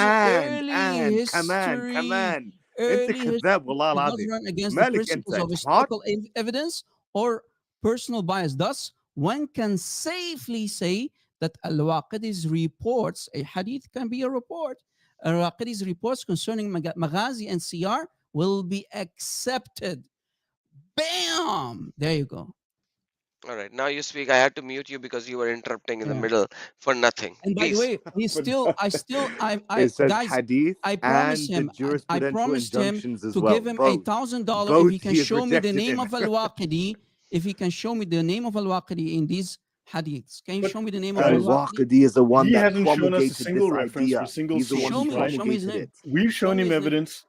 come on. Early history does run against the principles of historical evidence or personal bias. Thus, one can safely say that Al-Waqidi's reports, a hadith can be a report, Al-Waqidi's reports concerning Maghazi and Siyar will be accepted. Bam! There you go. All right, now you speak. I had to mute you because you were interrupting in the middle for nothing. And by the way, guys, I promised him to give him $1,000 if he can show me the name of Al-Waqidi. If he can show me the name of Al-Waqidi in these hadiths, can you show me the name of Al-Waqidi? Is the one that hasn't shown us a promulgated single this reference idea. for single He's the one who promulgated it. We've shown him evidence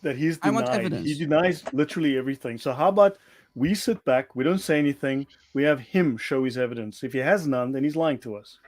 that he's I want denied. evidence. He denies literally everything. So how about we sit back, we don't say anything, we have him show his evidence. If he has none, then he's lying to us.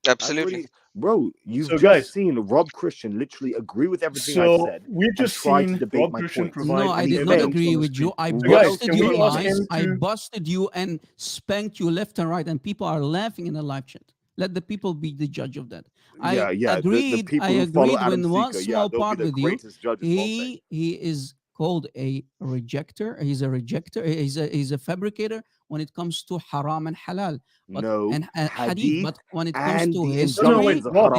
Absolutely. Bro, you've just seen Rob Christian literally agree with everything I said. We've just seen Rob Christian provide. No, I did not agree with you. I busted your lies. I busted you and spanked you left and right, and people are laughing in the live chat. Let the people be the judge of that. I agreed. I agreed with one small part with you. He is called a rejecter. He's a rejecter. He's a fabricator when it comes to haram and halal. But, and hadith. But when it comes to history, but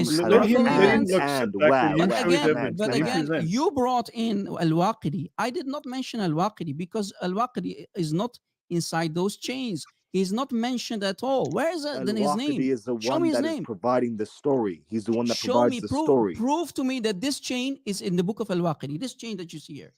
again, you brought in Al-Waqidi. I did not mention Al-Waqidi because Al-Waqidi is not inside those chains. He's not mentioned at all. Where is his name? Is the one that is providing the story. He's the one that provides the story. Prove to me that this chain is in the book of Al-Waqidi. This chain that you see here.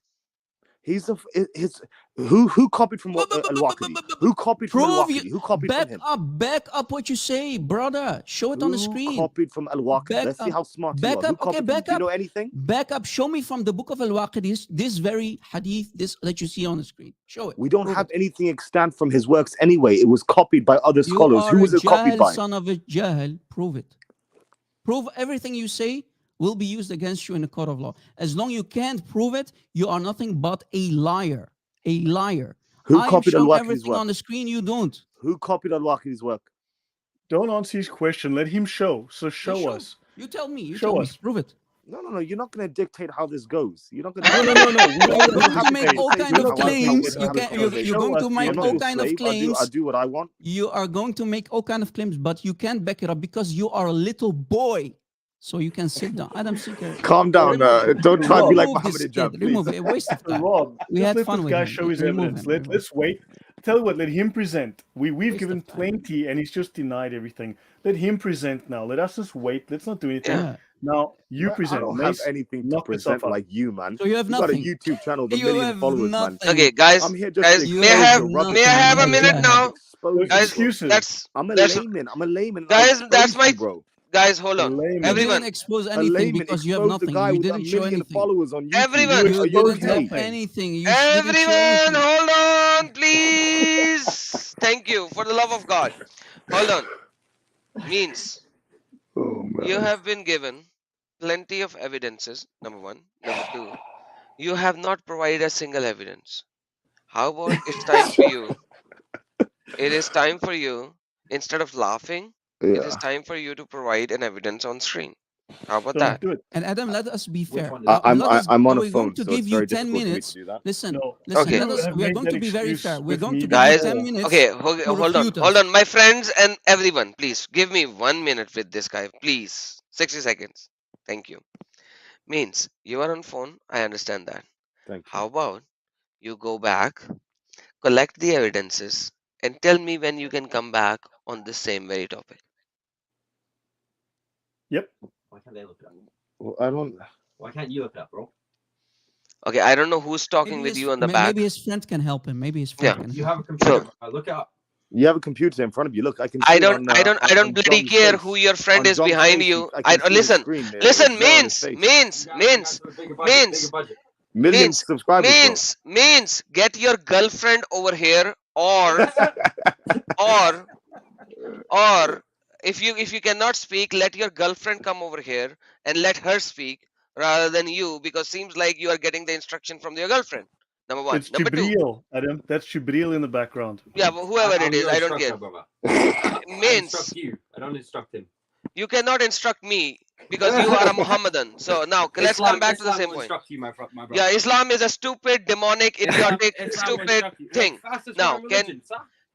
Who copied from Al-Waqidi? Who copied from Al-Waqidi? Who copied from him? Back up what you say, brother. Show it on the screen. Who copied from Al-Waqidi? Let's see how smart you are. Back up. Do you know anything? Back up. Show me from the book of Al-Waqidi this very hadith that you see on the screen. Show it. We don't have anything extant from his works anyway. It was copied by other scholars. Who was it copied by? Son of a Jahil. Prove it. Prove everything you say will be used against you in the court of law. As long as you can't prove it, you are nothing but a liar. A liar. Who copied Al-Waqidi's everything work? On the screen, you don't. Who copied Al-Waqidi's work? Don't answer his question. Let him show. So show us. You tell me. Show us. Prove it. No. You're not going to dictate how this goes. You're not going to. No. You're You're going to happy make all to kind of how claims. we're having a You're conversation. going to I'm make I'm not all your kind of slave. claims. I do what I want. You are going to make all kind of claims, but you can't back it up because you are a little boy. So you can sit down. Adam Seeker. Calm down. Don't try to be like Remove Muhammad this Hijab, kid. please. Remove it. A waste of time. Rob, We just had let fun this with guy him. show his Remove evidence. him. Let's wait. Tell you what, let him present. We've Waste given of time. plenty, and he's just denied everything. Let him present now. Let us just wait. Let's not do anything. Yeah. Now you Man, I present. don't have Mace, anything to knock yourself present out. like you, man. So you have You got a nothing. YouTube channel with a You million have followers, man. nothing. Okay, guys, I'm here just to You may I expose have your rubbish. may I have a nothing. minute Yeah. now? Expose Those you, bro. excuses. That's I'm a that's layman. I'm a layman. guys. I That's expose my you, bro. guys. Hold A on, layman. You didn't everyone, expose A anything layman. because you have Expose the nothing. guy You with a didn't show million anything. followers on YouTube. everyone, You You exposed didn't have nothing. anything. You didn't show everyone, anything. hold on, please. Thank you for the love of God. Hold on. Means Oh you man. have been given plenty of evidences. Number one. Number two, you have not provided a single evidence. How about it's time for you? It is time for you, instead of laughing, it is Yeah. time for you to provide an evidence on screen. How about Don't that? do it. And Adam, let us be fair. I'm on a We're going phone, to so give it's you very 10 difficult for me to minutes. do that. Listen, No. listen. Okay. Let us. have We are made going that to be very excuse fair. We're with going me to give you Guys, 10 before. minutes. okay, to hold on, refute hold us. on. My friends and everyone, please give me 1 minute with this guy, please. 60 seconds. Thank you. Means you are on phone, I understand that. Thank you. How about you go back, collect the evidences, and tell me when you can come back on the same very topic. Yep. Well, I don't. Okay, I don't know who's talking Maybe with you on the maybe back. his friend can help him. Maybe his Yeah. friend can help him. So You have a computer in front of you. Look, I can see I it don't on, I don't I don't on bloody John's care face. who your friend On is John's behind face, you. I I can see his listen. screen. Listen, It's there on his means face. Million subscribers, bro. means get your girlfriend over here, or or if you cannot speak, let your girlfriend come over here and let her speak rather than you, because seems like you are getting the instruction from your girlfriend. Number one. It's Number two, Jibril, Adam. That's Jibril in the background. yeah, whoever it is, I don't care. Means you cannot instruct me because you are a Muhammadan. So now let's come back to the same point. Yeah, Islam is a stupid, demonic, idiotic, stupid thing. Now,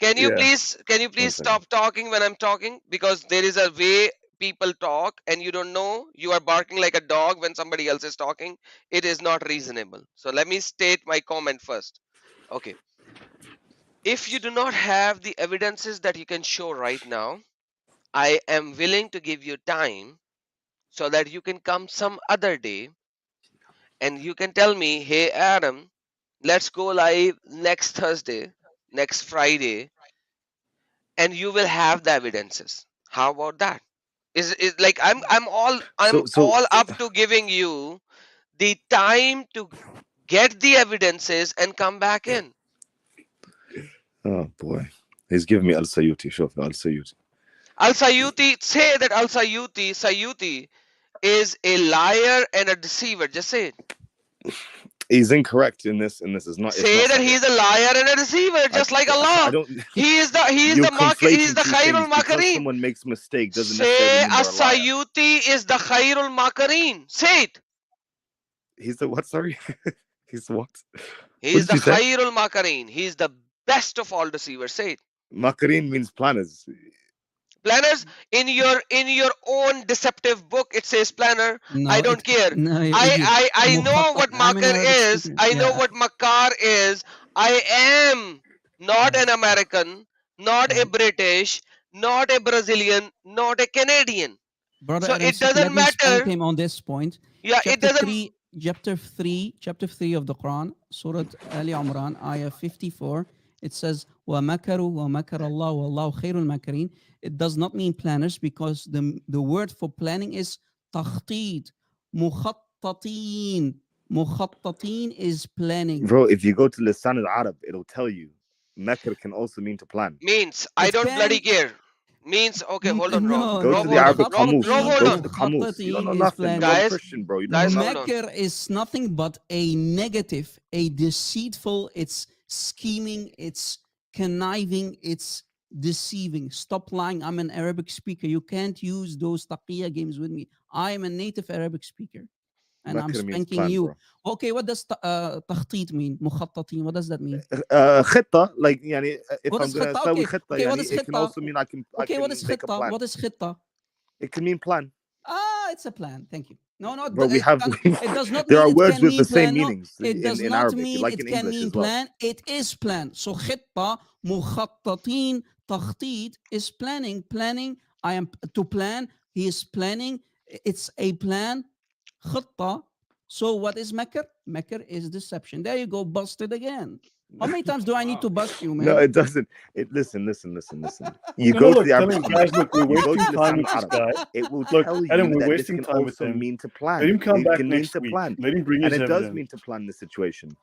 can you Yeah. please stop talking when I'm talking? Because there is a way people talk and you don't know. You are barking like a dog when somebody else is talking. It is not reasonable. So let me state my comment first. Okay. If you do not have the evidences that you can show right now, I am willing to give you time so that you can come some other day and you can tell me, hey Adam, let's go live next Thursday, next Friday, and you will have the evidences. How about that? Is like I'm all up to giving you the time to get the evidences and come back in. Oh boy, he's giving me Al Sayuti. Sure, Al Sayuti. Al Sayuti, say that Al Sayuti is a liar and a deceiver. Just say it. He's incorrect in this. And this is not. Say that he's a liar and a deceiver, just like Allah. I don't. He is the Khairul Makarin. Someone makes mistake doesn't Say necessarily mean they're a liar. As-Sayuti is the Khairul Makarin. Say it. He's the what? Sorry, he's the what? He is the Khairul Makarin. He is the best of all deceivers. Say it. Makarin means planners. Planners, in your own deceptive book it says planner. No, I don't care. No, I know what makar is. I know what makar is. I am not an American, not a British, not a Brazilian, not a Canadian. Brother So Adam, it doesn't let me explain matter. to him on this point. Yeah, it doesn't. Chapter 3 of the Quran, Surah Ali Imran, ayah 54. It says, وَمَكَرُوا وَمَكَرَ اللَّهُ وَاللَّهُ خَيْرُ الْمَاكِرِينَ. It does not mean planners because the word for planning is تخطيط. مخططين. مخططين is planning. Bro, if you go to Lisan al-Arab, it'll tell you. Makr can also mean to plan. Means I don't bloody care. Means okay, hold on, Rob. Go to the Arabic Qamus. Go to the Qamus. مخططين You don't know is nothing. planning. You're Guys, Christian, bro. You don't know nothing. Makr is nothing but a negative, a deceitful, it's scheming, it's conniving, it's deceiving. Stop lying. I'm an Arabic speaker. You can't use those taqiyya games with me. I am a native Arabic speaker. and I'm Makr means spanking plan, you. bro. Okay, what does تخطيط mean? مخططين, what does that mean? خطة, like يعني if What I'm is gonna خطة? start with Okay, خطة, okay, what يعني is it can خطة? also mean I can what is make a خطة? plan. What is خطة? It can mean plan. It's a plan. Thank you. No, Bro, we have it does not there mean are it words can with the mean same plan. No, meanings it does in not Arabic, mean like it in can English mean as well. plan. It is plan. So خطة مخططين تخطيط is planning. Planning. I am to plan. He is planning. It's a plan. خطة. So what is makr? Makr is deception. There you go, busted again. How many times do I need to bust you, man? No, it doesn't. Listen. You No, go to look, the tell Arabic him, comments, guys, look, we're you go wasting to time Lisan with this al-Arab. guy. It will Look, tell Adam, you we're that this wasting can time with also him. mean to plan. Let him come It back can mean next to week. plan. Let him bring And his it does evidence. mean to plan the situation.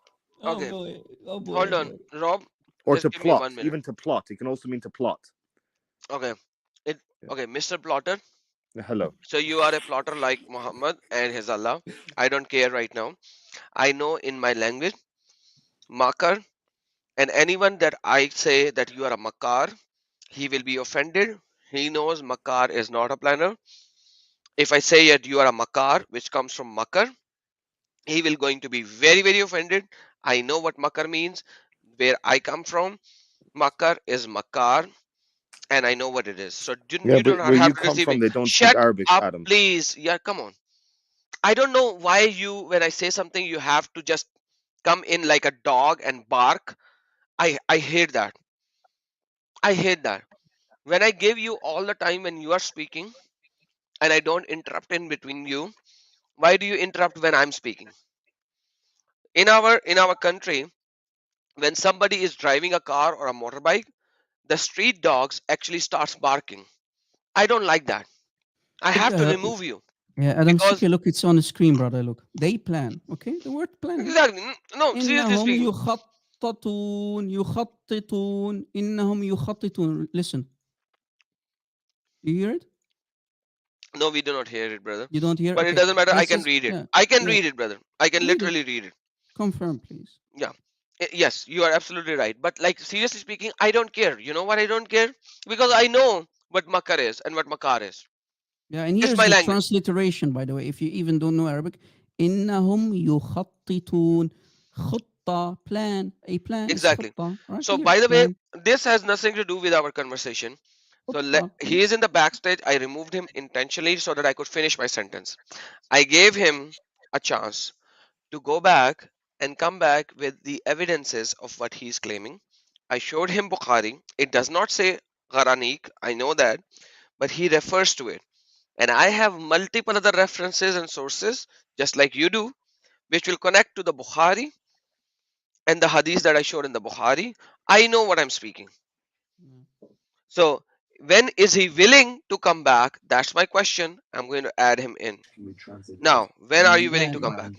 Okay. boy. Oh boy. Hold oh on, boy. Rob. Or Just to give me plot. 1 minute. Even to plot. It can also mean to plot. Okay. Okay, Mr. Plotter. Hello. So you are a plotter like Muhammad and his Allah. I don't care right now. I know in my language, makar, and anyone that I say that you are a makar, he will be offended. He knows makar is not a planner. If I say that you are a makar, which comes from makar, he will going to be very, very offended. I know what makar means, where I come from. Makar is makar, and I know what it is. So Yeah, you do but not where have you to come receive me. from, they don't speak Shut Arabic, up, Adam. please. Yeah, come on. I don't know why you, when I say something, you have to just come in like a dog and bark. I hate that. I hate that. When I give you all the time when you are speaking and I don't interrupt in between you, why do you interrupt when I'm speaking? In our country, when somebody is driving a car or a motorbike, the street dogs actually starts barking. I don't like that. I Look, have to remove you yeah, Adam because Sikhi, look, it's on the screen, brother. Look, they plan. Okay, the word planning. exactly. No, seriously إنهم speaking. يخططون إنهم يخططون. Listen, you hear it? No, we do not hear it, brother. You don't hear? But it Okay, doesn't matter. I let's can just read it. I can read it, brother. I can Read it. literally read it. Confirm, please. Yeah. Yes, you are absolutely right. But like seriously speaking, I don't care. You know what I don't care? Because I know what makar is and what makar is. Yeah, and It's here's my the language. transliteration, by the way, if you even don't know Arabic. إنهم يخططون. خطة, plan. A plan Exactly. is خطة. Right So here, by the way, plan. this has nothing to do with our conversation. So he is in the backstage. I removed him intentionally so that I could finish my sentence. I gave him a chance to go back and come back with the evidences of what he's claiming. I showed him Bukhari. It does not say Quranic, I know that, but he refers to it. And I have multiple other references and sources, just like you do, which will connect to the Bukhari and the hadith that I showed in the Bukhari. I know what I'm speaking. So when is he willing to come back? That's my question. I'm going to add him in. Now, when are you willing to come back?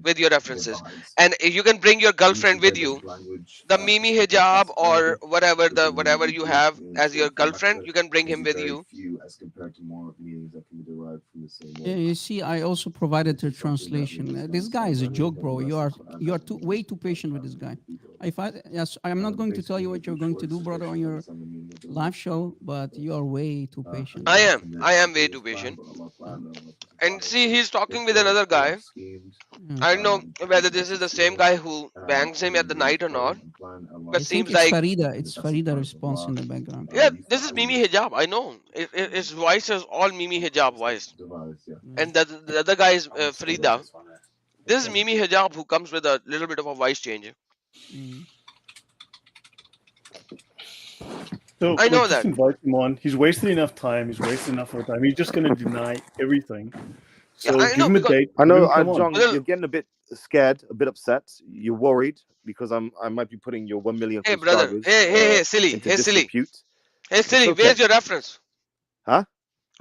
With your references. And if you can bring your girlfriend with you, the Mimi hijab or whatever you have as your girlfriend, you can bring him with you. Yeah, you see, I also provided the translation. This guy is a joke, bro. You are way too patient with this guy. Yes, I'm not going to tell you what you're going to do, brother, on your live show, but you are way too patient. I am way too patient. And see, he's talking with another guy. I don't know whether this is the same guy who bangs him at the night or not. But I think seems it's like Farida. It's Farida response in the background. yeah, this is Mimi hijab. I know. His voice is all Mimi hijab voice. And the other guy is Frida. This is Mimi hijab who comes with a little bit of a voice change. So I know look, just that. invite him on. He's wasted enough time. He's wasted enough of time. He's just going to deny everything. So I give know him a because date. I know, Come on. John, you're getting a bit scared, a bit upset. You're worried because I might be putting your 1 million hey brother, subscribers hey silly, into hey silly, disrepute. hey It's silly. okay. Where's your reference? Huh?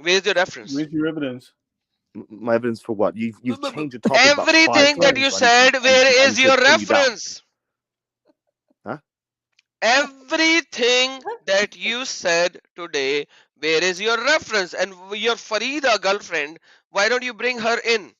Where's your reference? Where's your evidence? My evidence for what? You've changed the topic about 5 Everything that times. you so I need said, where I is need to your pin you down. reference? Huh? Everything that you said today, where is your reference? And your Farida girlfriend, why don't you bring her in?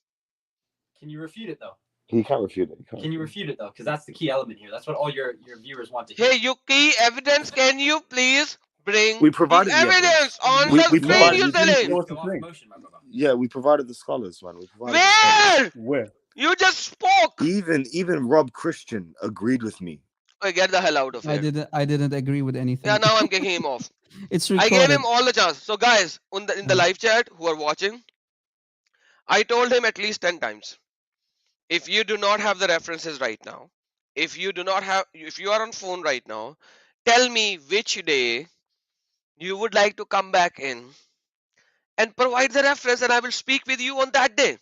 Can you refute it though? He can't refute it. Can you refute it though? Because that's the key element here. That's what all your viewers want to hear. Hey, you key evidence, can you please Bring We the provided the evidence evidence. on We the we screen, provided. you you didn't Saleem. show us Go the off thing. motion, my brother. Yeah, we provided the scholars, man. We provided the scholars. Where? Where? You just spoke. Even Rob Christian agreed with me. Okay, get the hell out of here. I didn't agree with Yeah, anything. now I'm kicking him off. It's I gave him recorded. all the chance. So guys, in the Yeah. live chat who are watching, I told him at least 10 times. If you do not have the references right now, if you are on phone right now, tell me which day you would like to come back in and provide the reference, and I will speak with you on that day.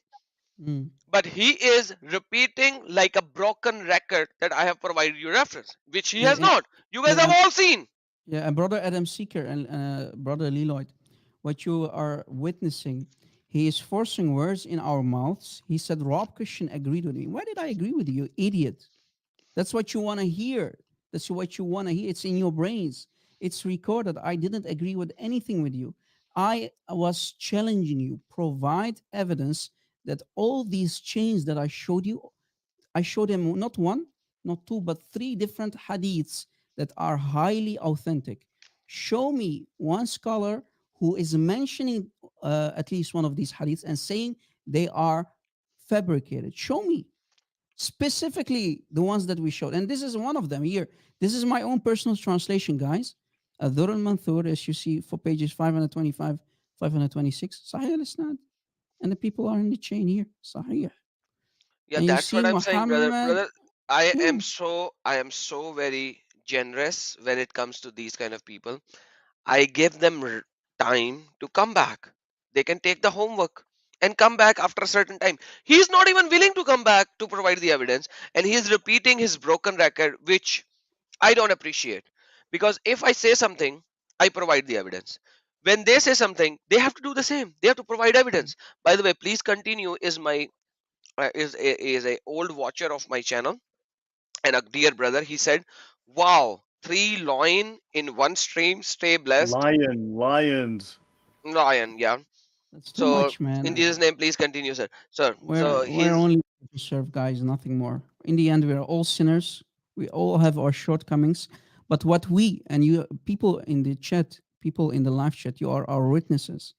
Mm. But he is repeating like a broken record that I have provided you reference, which he has Yeah, not. You guys have yeah, all seen. yeah. And brother Adam Seeker and brother Leloid, what you are witnessing, he is forcing words in our mouths. He said Rob Christian agreed with me. Why did I agree with you, idiot? That's what you want to hear. That's what you want to hear. It's in your brains. It's recorded. I didn't agree with anything with you. I was challenging you. Provide evidence that all these chains that I showed you, I showed him not one, not two, but three different hadiths that are highly authentic. Show me one scholar who is mentioning at least one of these hadiths and saying they are fabricated. Show me specifically the ones that we showed. And this is one of them here. This is my own personal translation, guys. Adur al-Manthur, as you see for pages 525, 526. Sahih al-Isnad. And the people are in the chain here. Sahih. Yeah, And you that's what see I'm saying, brother. Muhammad. Brother, I Yeah. am so very generous when it comes to these kind of people. I give them time to come back. They can take the homework and come back after a certain time. He's not even willing to come back to provide the evidence, and he is repeating his broken record, which I don't appreciate. Because if I say something, I provide the evidence. When they say something, they have to do the same. They have to provide evidence. By the way, please continue. Is a old watcher of my channel and a dear brother. He said, "Wow, 3 loin in one stream. Stay blessed, Lions. lion." Yeah. That's too So much, man. in Jesus' name, please continue, sir. Sir. We're So we're he's only to serve, guys, nothing more. In the end, we are all sinners. We all have our shortcomings. But what we and you people in the chat, people in the live chat, you are our witnesses.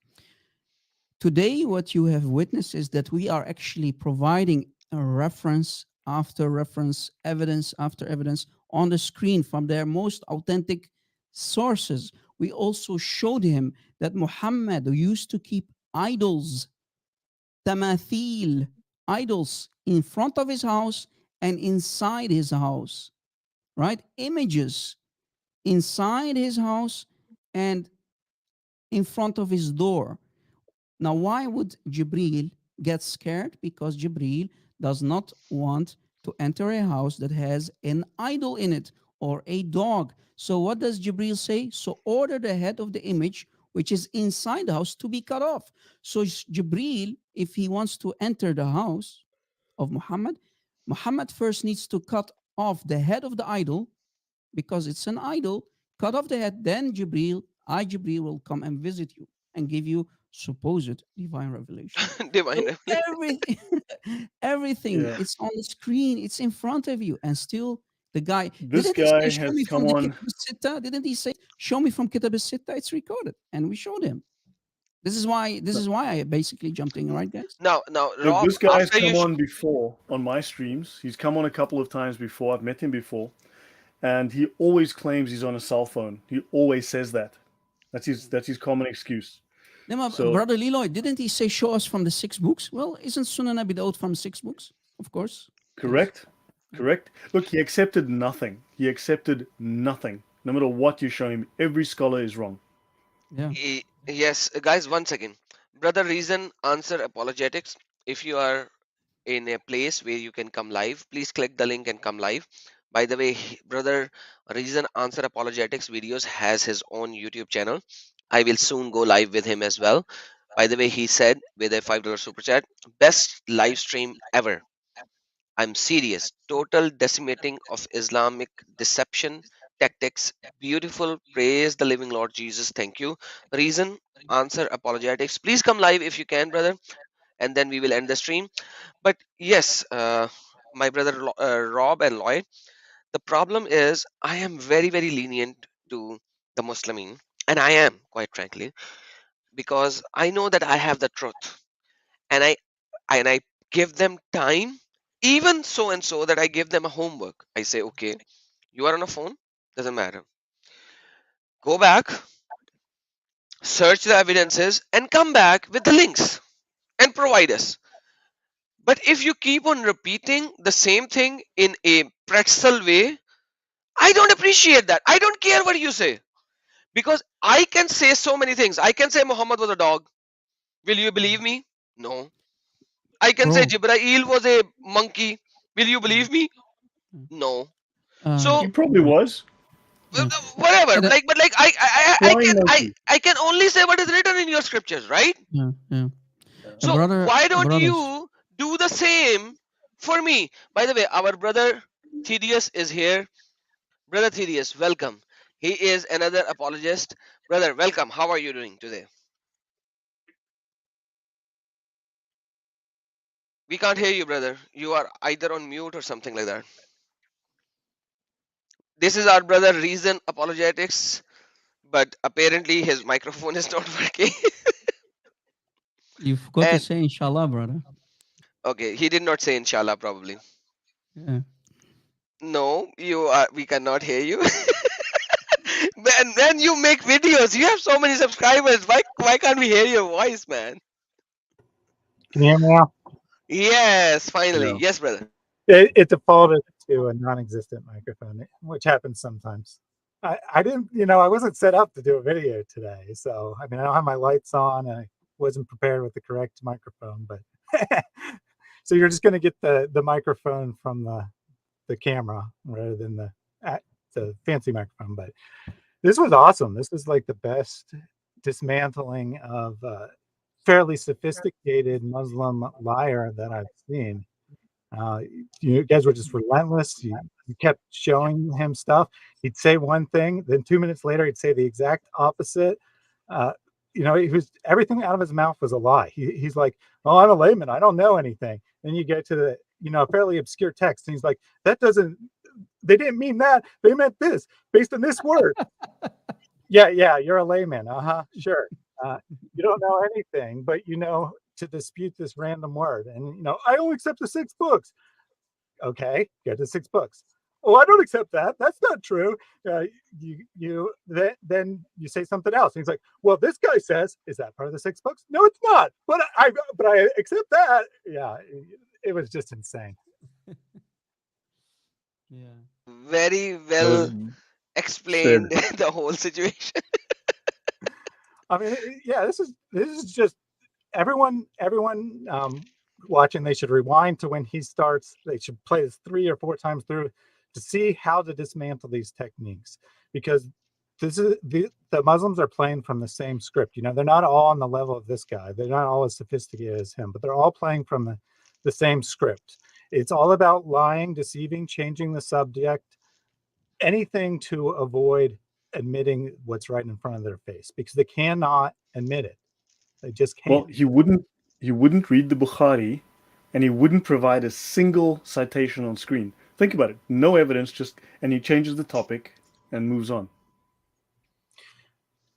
Today, what you have witnessed is that we are actually providing a reference after reference, evidence after evidence on the screen from their most authentic sources. We also showed him that Muhammad used to keep idols, tamathil, idols in front of his house and inside his house, right? Images inside his house and in front of his door. Now, why would Jibril get scared? Because Jibril does not want to enter a house that has an idol in it or a dog. So, what does Jibril say? So, order the head of the image, which is inside the house, to be cut off. So, Jibril, if he wants to enter the house of Muhammad, Muhammad first needs to cut off the head of the idol because it's an idol. Cut off the head, then Jibril will come and visit you and give you supposed divine revelation. divine. So everything, everything, Yeah. it's on the screen, it's in front of you, and still the guy This didn't he say, guy "Show has me come from the on. Kitab al-Sitta"? Didn't he say, "Show me from Kitab al-Sitta"? It's recorded, and we showed him. This is why. This is why I basically jumped in, right, guys? Now, Look, Rob, this guy's after you come on before on my streams. He's come on a couple of times before. I've met him before. And he always claims he's on a cell phone. He always says that. That's his common excuse. Then my So- brother Leloy, didn't he say, "Show us from the 6 books"? Well, isn't Sunan Abi Dawud from 6 books? Of course. Correct? Correct. Look, he accepted nothing. He accepted nothing. No matter what you show him, every scholar is wrong. Yeah. Yes, guys, one second. Brother Reason Answer Apologetics. If you are in a place where you can come live, please click the link and come live. By the way, Brother Reason Answer Apologetics videos has his own YouTube channel. I will soon go live with him as well. By the way, he said with a $5 super chat, best live stream ever. I'm serious. Total decimating of Islamic deception tactics. Beautiful. Praise the living Lord Jesus. Thank you. Reason Answer Apologetics. Please come live if you can, brother, and then we will end the stream. But yes, my brother Rob and Lloyd, the problem is I am very, very lenient to the Muslimin. and I am, quite frankly, because I know that I have the truth, and I give them time, even so and so that I give them a homework. I say, okay, you are on a phone, doesn't matter. Go back, search the evidences, and come back with the links and provide us. But if you keep on repeating the same thing in a pretzel way, I don't appreciate that. I don't care what you say, because I can say so many things. I can say Muhammad was a dog. Will you believe me? No. I can say Bro, Jibrail was a monkey. Will you believe me? No. uh, He So probably was. yeah. whatever. And, Like, but like Flying monkey. I can only say what is written in your scriptures, right? yeah, yeah. So why don't you do the same for me? By the way, our brother Thaddeus is here. Brother Thaddeus, welcome. He is another apologist. Brother, welcome. How are you doing today? We can't hear you, brother. You are either on mute or something like that. This is our brother Reason Apologetics, but apparently his microphone is not working. You forgot to And say inshallah, brother. okay, he did not say inshallah probably. Yeah. No, you are, we cannot hear you. Then you make videos. You have so many subscribers. Why can't we hear your voice, man? Can you hear me now? Yes, finally. Yeah. Yes, brother. It defaulted to a non-existent microphone, which happens sometimes. I didn't, I wasn't set up to do a video today. So, I mean, I don't have my lights on and I wasn't prepared with the correct microphone, but so you're just going to get the microphone from the camera rather than the fancy microphone. But this was awesome. This is like the best dismantling of fairly sophisticated Muslim liar that I've seen. You guys were just relentless. You kept showing him stuff. He'd say one thing, then 2 minutes later, he'd say the exact opposite. He was, everything out of his mouth was a lie. He's like, "Oh, I'm a layman. I don't know anything." Then you get to the, a fairly obscure text, and he's like, "That doesn't. They didn't mean that. They meant this, based on this word." Yeah, you're a layman. Sure. You don't know anything, but to dispute this random word. And I only accept the 6 books. Okay, get the 6 books. Oh, I don't accept that. That's not true. Then you say something else. And he's like, "Well, this guy says, is that part of the 6 books? No, it's not. But I accept that." Yeah, it was just insane. Yeah. Very well explained the whole situation. I mean, yeah, this is just everyone watching. They should rewind to when he starts. They should play this 3 or 4 times through to see how to dismantle these techniques, because this is the Muslims are playing from the same script. They're not all on the level of this guy. They're not all as sophisticated as him, but they're all playing from the same script. It's all about lying, deceiving, changing the subject, anything to avoid admitting what's right in front of their face, because they cannot admit it. They just can't. Well, he wouldn't read the Bukhari, and he wouldn't provide a single citation on screen. Think about it. No evidence, and he changes the topic and moves on.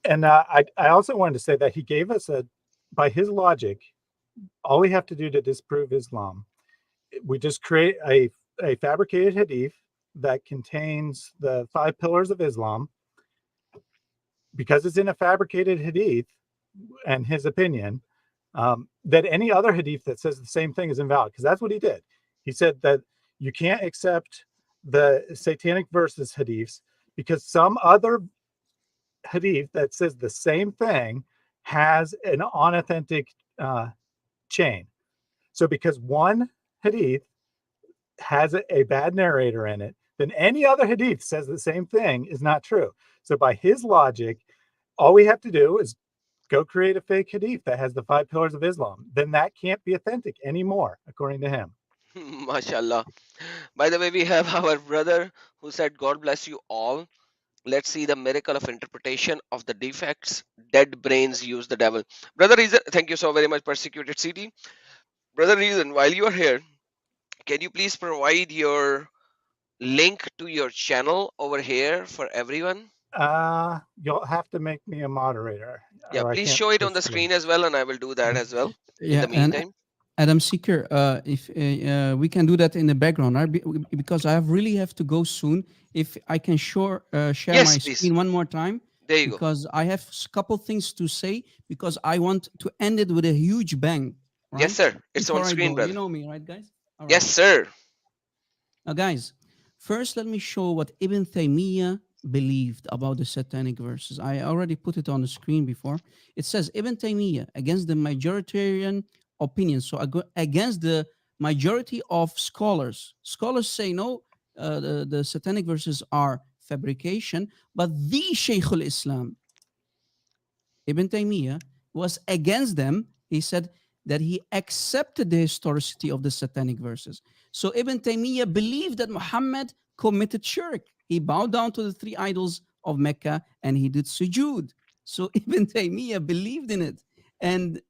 And I also wanted to say that he gave us by his logic, all we have to do to disprove Islam, we just create a fabricated hadith that contains the 5 pillars of Islam. Because it's in a fabricated hadith, and his opinion, that any other hadith that says the same thing is invalid, because that's what he did. He said that you can't accept the satanic verses hadiths because some other hadith that says the same thing has an unauthentic chain. So because one hadith has a bad narrator in it, then any other hadith says the same thing is not true. So by his logic, all we have to do is go create a fake hadith that has the 5 pillars of Islam. Then that can't be authentic anymore, according to him. MashaAllah. By the way, we have our brother who said, "God bless you all. Let's see the miracle of interpretation of the defects. Dead brains use the devil." Brother Reason, thank you so very much, Persecuted CD. Brother Reason, while you are here, can you please provide your link to your channel over here for everyone? You'll have to make me a moderator. Yeah, or I please can't show it on the participate. screen as well, and I will do that as well in Yeah, the and meantime. Adam Seeker, if we can do that in the background, right? Because I really have to go soon. If I can share Yes, my please. screen one more time, There you go. because I have a couple things to say, because I want to end it with a huge bang, right? Yes, sir. It's Before on I screen, go. brother. You know me, right, guys? All Yes, right. sir. Now, guys, first let me show what Ibn Taymiyyah believed about the satanic verses. I already put it on the screen before. It says Ibn Taymiyyah against the majoritarian opinion. So against the majority of scholars. Scholars say no, the satanic verses are fabrication, but the Shaykh al-Islam, Ibn Taymiyyah, was against them. He said that he accepted the historicity of the satanic verses. So Ibn Taymiyyah believed that Muhammad committed shirk. He bowed down to the three idols of Mecca and he did sujood. So Ibn Taymiyyah believed in it. And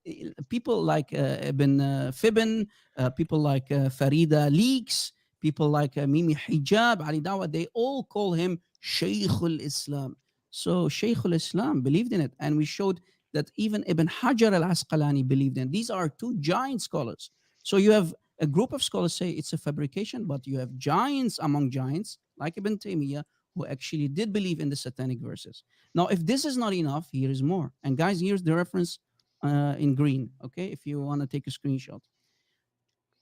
people like Ibn Fibn, people like Farida Leaks, people like Mimi Hijab, Ali Dawa, they all call him Shaykh al-Islam. So Shaykh al-Islam believed in it. And we showed that even Ibn Hajar al-Asqalani believed in it. These are two giant scholars. So you have a group of scholars say it's a fabrication, but you have giants among giants, like Ibn Taymiyyah, who actually did believe in the satanic verses. Now, if this is not enough, here is more. And guys, here's the reference in green, okay? If you want to take a screenshot.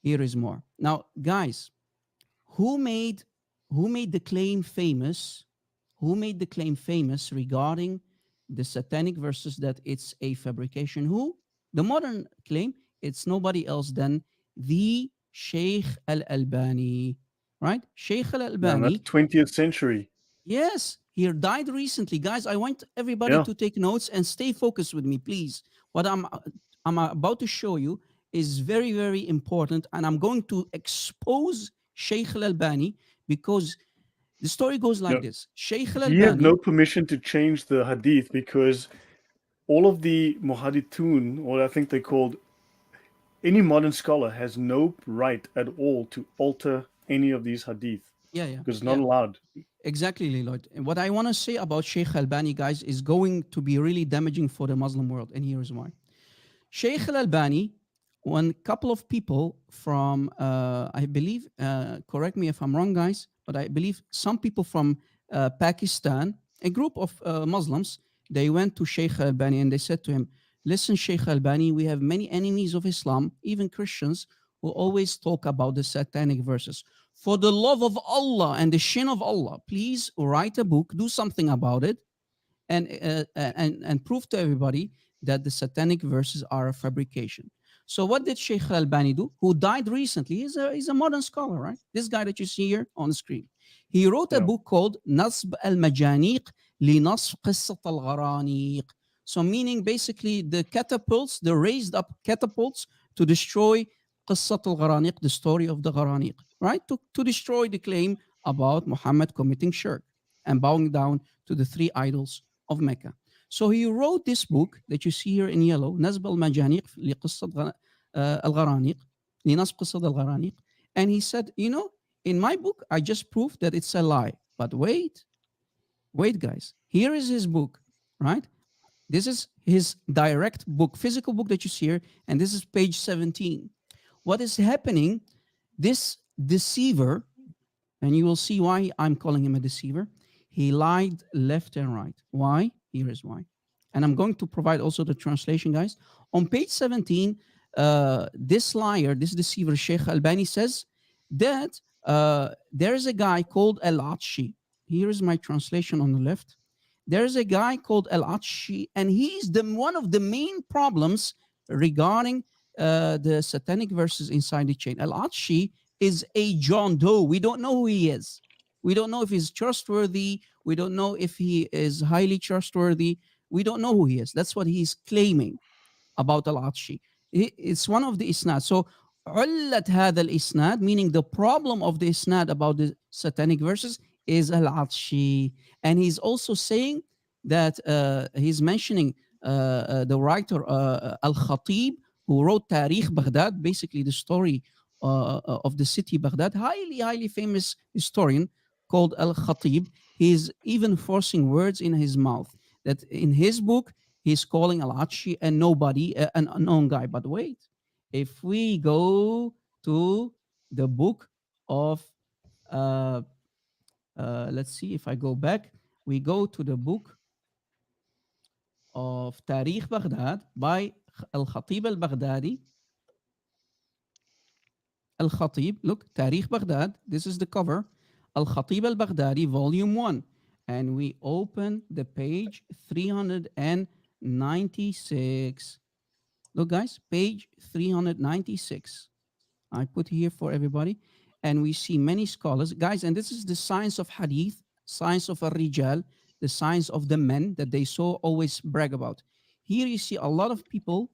Here is more. Now, guys, who made the claim famous? Who made the claim famous regarding the satanic verses that it's a fabrication? Who? The modern claim, it's nobody else than the Sheikh al-Albani, right? Sheikh Man, al-Albani. that's 20th century. Yes, he died recently. Guys, I want everybody to take notes and stay focused with me, please. What I'm about to show you is very, very important. And I'm going to expose Sheikh al-Albani because the story goes like this. Sheikh al-Albani... He had no permission to change the hadith because all of the muhaddithun, or I think they're called, any modern scholar has no right at all to alter any of these hadith. Yeah. Because it's not allowed. Exactly, Lloyd. And what I want to say about Sheikh Albani, guys, is going to be really damaging for the Muslim world. And here's why. Sheikh Albani, one couple of people from, I believe, correct me if I'm wrong, guys, but I believe some people from Pakistan, a group of Muslims, they went to Sheikh Albani and they said to him, listen, Sheikh Albani, we have many enemies of Islam, even Christians, who always talk about the satanic verses. For the love of Allah and the shin of Allah, please write a book, do something about it, and prove to everybody that the satanic verses are a fabrication. So what did Sheikh Albani do? Who died recently? He's a modern scholar, right? This guy that you see here on the screen. He wrote a book called Nasb al-Majaniq li Nasb Qissat al-Gharaniq. So meaning basically the catapults, the raised up catapults to destroy Qissat al-Gharaniq, the story of the Gharaniq, right? To destroy the claim about Muhammad committing shirk and bowing down to the three idols of Mecca. So he wrote this book that you see here in yellow, Nazb al-Majaniq li Qissat al-Gharaniq, li Nasb Qissat al-Gharaniq. And he said, you know, in my book, I just proved that it's a lie. But wait, guys, here is his book, right? This is his direct book, physical book that you see here, and this is page 17. What is happening, this deceiver, and you will see why I'm calling him a deceiver, he lied left and right. Why? Here is why. And I'm going to provide also the translation, guys. On page 17, this liar, this deceiver, Sheikh Albani says that there is a guy called Al-Atshi. Here is my translation on the left. There's a guy called Al-Atshi, and he's one of the main problems regarding the satanic verses inside the chain. Al-Atshi is a John Doe. We don't know who he is. We don't know if he's trustworthy. We don't know if he is highly trustworthy. We don't know who he is. That's what he's claiming about Al-Atshi. It's one of the isnad. So, علت هذا الإسناد, meaning the problem of the isnad about the satanic verses is Al-Atshi. And he's also saying that he's mentioning the writer Al-Khatib, who wrote Tarikh Baghdad, basically the story of the city Baghdad, highly famous historian called Al-Khatib. He's even forcing words in his mouth. That in his book, he's calling Al-Atshi a nobody, an unknown guy. But wait, if we go to the book of, uh, let's see if I go back, we go to the book of Tarikh Baghdad by Al-Khatib al-Baghdadi. Al-Khatib, look, Tarikh Baghdad, this is the cover. Al-Khatib al-Baghdadi, volume 1. And we open the page 396. Look, guys, page 396. I put here for everybody. And we see many scholars. Guys, and this is the science of hadith, science of al-rijal, the science of the men that they so always brag about. Here you see a lot of people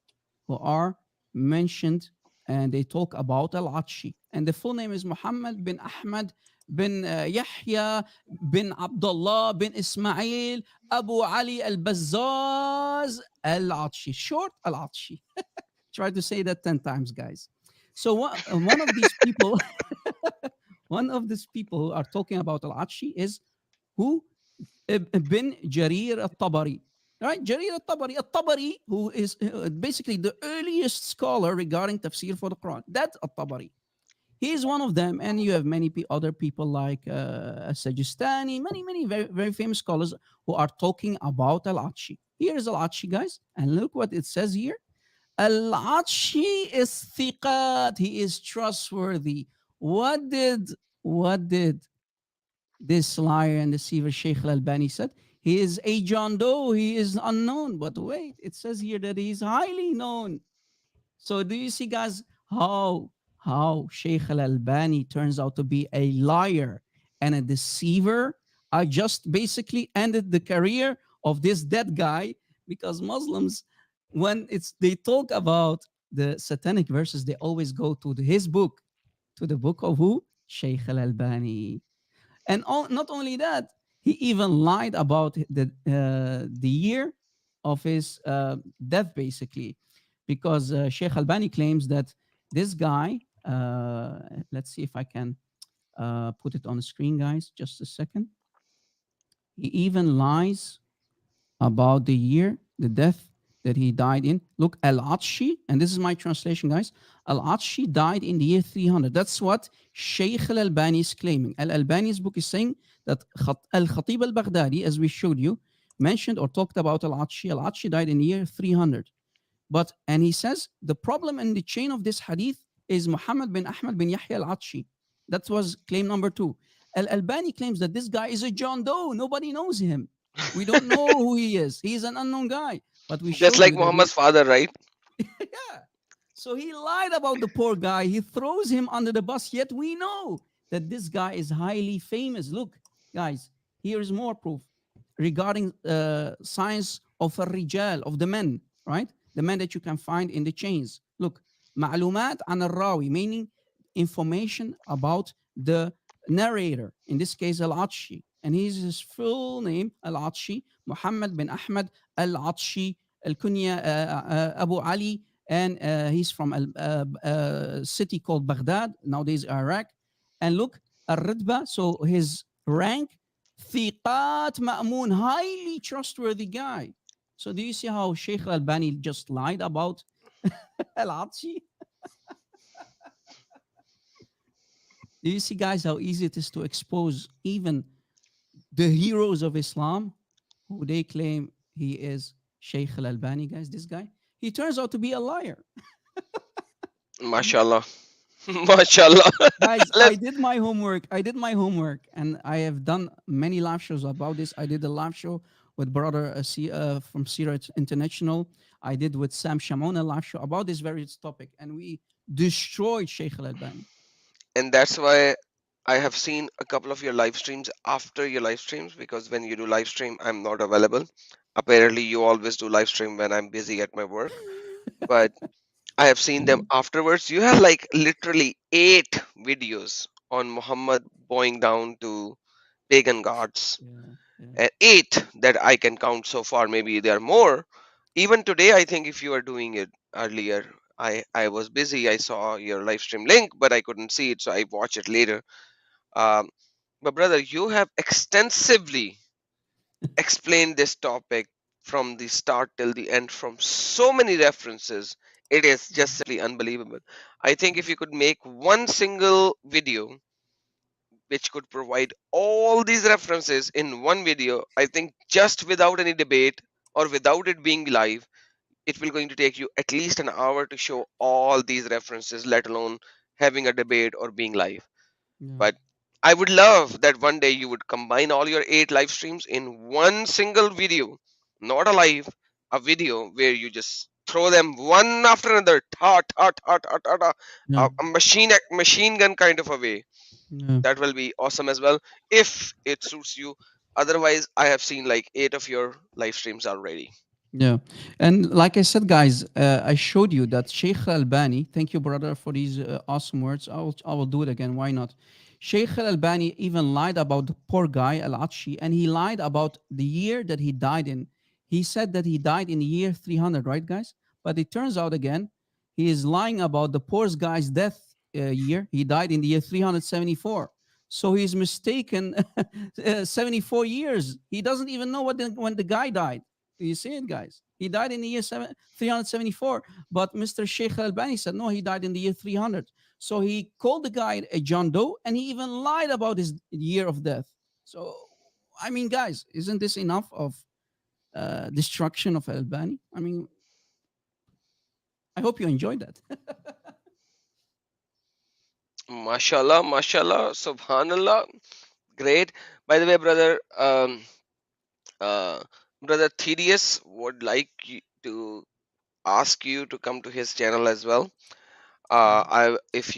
who are mentioned and they talk about Al-Atshi. And the full name is Muhammad bin Ahmad bin Yahya bin Abdullah bin Ismail Abu Ali al-Bazzaz Al-Atshi. Short Al-Atshi. Try to say that 10 times, guys. So one of these people, one of these people who are talking about Al-Atshi is who? Bin Jarir al-Tabari. Right? Jarir al-Tabari, who is basically the earliest scholar regarding tafsir for the Quran. That's al-Tabari. He is one of them, and you have many other people like Sajistani, many very, very famous scholars who are talking about Al-Atshi. Here is Al-Atshi, guys, and look what it says here. Al-Atshi is thiqat. He is trustworthy. What did this liar and deceiver Sheikh Al-Albani said? He is a John Doe. He is unknown. But wait, it says here that he is highly known. So do you see, guys, how Sheikh Al-Albani turns out to be a liar and a deceiver? I just basically ended the career of this dead guy, because Muslims, when they talk about the satanic verses, they always go to his book, to the book of who? Sheikh Al-Albani. And not only that, he even lied about the year of his death, basically, because Sheikh Albani claims that this guy, let's see if I can put it on the screen, guys, just a second. He even lies about the year, the death that he died in. Look, Al-Atshi, and this is my translation, guys. Al-Atshi died in the year 300. That's what Shaykh Al-Albani is claiming. Al-Albani's book is saying that Al-Khatib al-Baghdadi, as we showed you, mentioned or talked about Al-Atshi. Al-Atshi died in the year 300. And he says, the problem in the chain of this hadith is Muhammad bin Ahmad bin Yahya Al-Atshi. That was claim number 2. Al-Albani claims that this guy is a John Doe. Nobody knows him. We don't know who he is. He's an unknown guy. But we Just like Muhammad's father, right? Yeah. So he lied about the poor guy. He throws him under the bus. Yet we know that this guy is highly famous. Look, guys, here is more proof regarding science of al-rijal, of the men, right? The men that you can find in the chains. Look, ma'lumat an al-rawi, meaning information about the narrator. In this case, Al-Atshi. And his full name, Al-Atshi, Muhammad bin Ahmad Al-Atshi, Al-Kunya Abu Ali, and he's from a city called Baghdad, nowadays Iraq. And look, Al-Ridba, so his rank, Thiqat Ma'mun, highly trustworthy guy. So do you see how Sheikh Al-Albani just lied about Al-Atshi? Do you see, guys, how easy it is to expose even the heroes of Islam, who they claim he is Sheikh Al-Albani, guys, this guy? He turns out to be a liar. MashaAllah. MashaAllah. Guys, I did my homework. And I have done many live shows about this. I did a live show with brother from Sirat International. I did with Sam Shamon a live show about this very topic. And we destroyed Sheikh Al-Albani. And that's why I have seen a couple of your live streams after your live streams, because when you do live stream, I'm not available. Apparently, you always do live stream when I'm busy at my work. But I have seen them afterwards. You have like literally 8 videos on Muhammad bowing down to pagan gods. And 8 that I can count so far. Maybe there are more. Even today, I think if you are doing it earlier, I was busy. I saw your live stream link, but I couldn't see it, so I watched it later. But brother, you have extensively explained this topic from the start till the end from so many references. It is just simply unbelievable. I think if you could make one single video which could provide all these references in one video, I think just without any debate or without it being live, it will going to take you at least an hour to show all these references, let alone having a debate or being live. Yeah. But I would love that one day you would combine all your 8 live streams in one single video, not a live, a video where you just throw them one after another, Yeah. a machine gun kind of a way. Yeah. That will be awesome as well if it suits you. Otherwise, I have seen like 8 of your live streams already. Yeah, and like I said, guys, I showed you that Sheikh Albani. Thank you, brother, for these awesome words. I will do it again. Why not? Sheikh Albani even lied about the poor guy Al Atshi, and he lied about the year that he died in. He said that he died in the year 300, right, guys? But it turns out again, he is lying about the poor guy's death year. He died in the year 374. So he's mistaken 74 years. He doesn't even know when the guy died. You see it, guys? He died in the year 374. But Mr. Sheikh Albani said, no, he died in the year 300. So he called the guy a John Doe, and he even lied about his year of death. So, I mean, guys, isn't this enough of destruction of Albani? I mean, I hope you enjoyed that. Mashallah, mashallah, subhanallah. Great. By the way, brother, uh, brother Thaddeus would like to ask you to come to his channel as well. If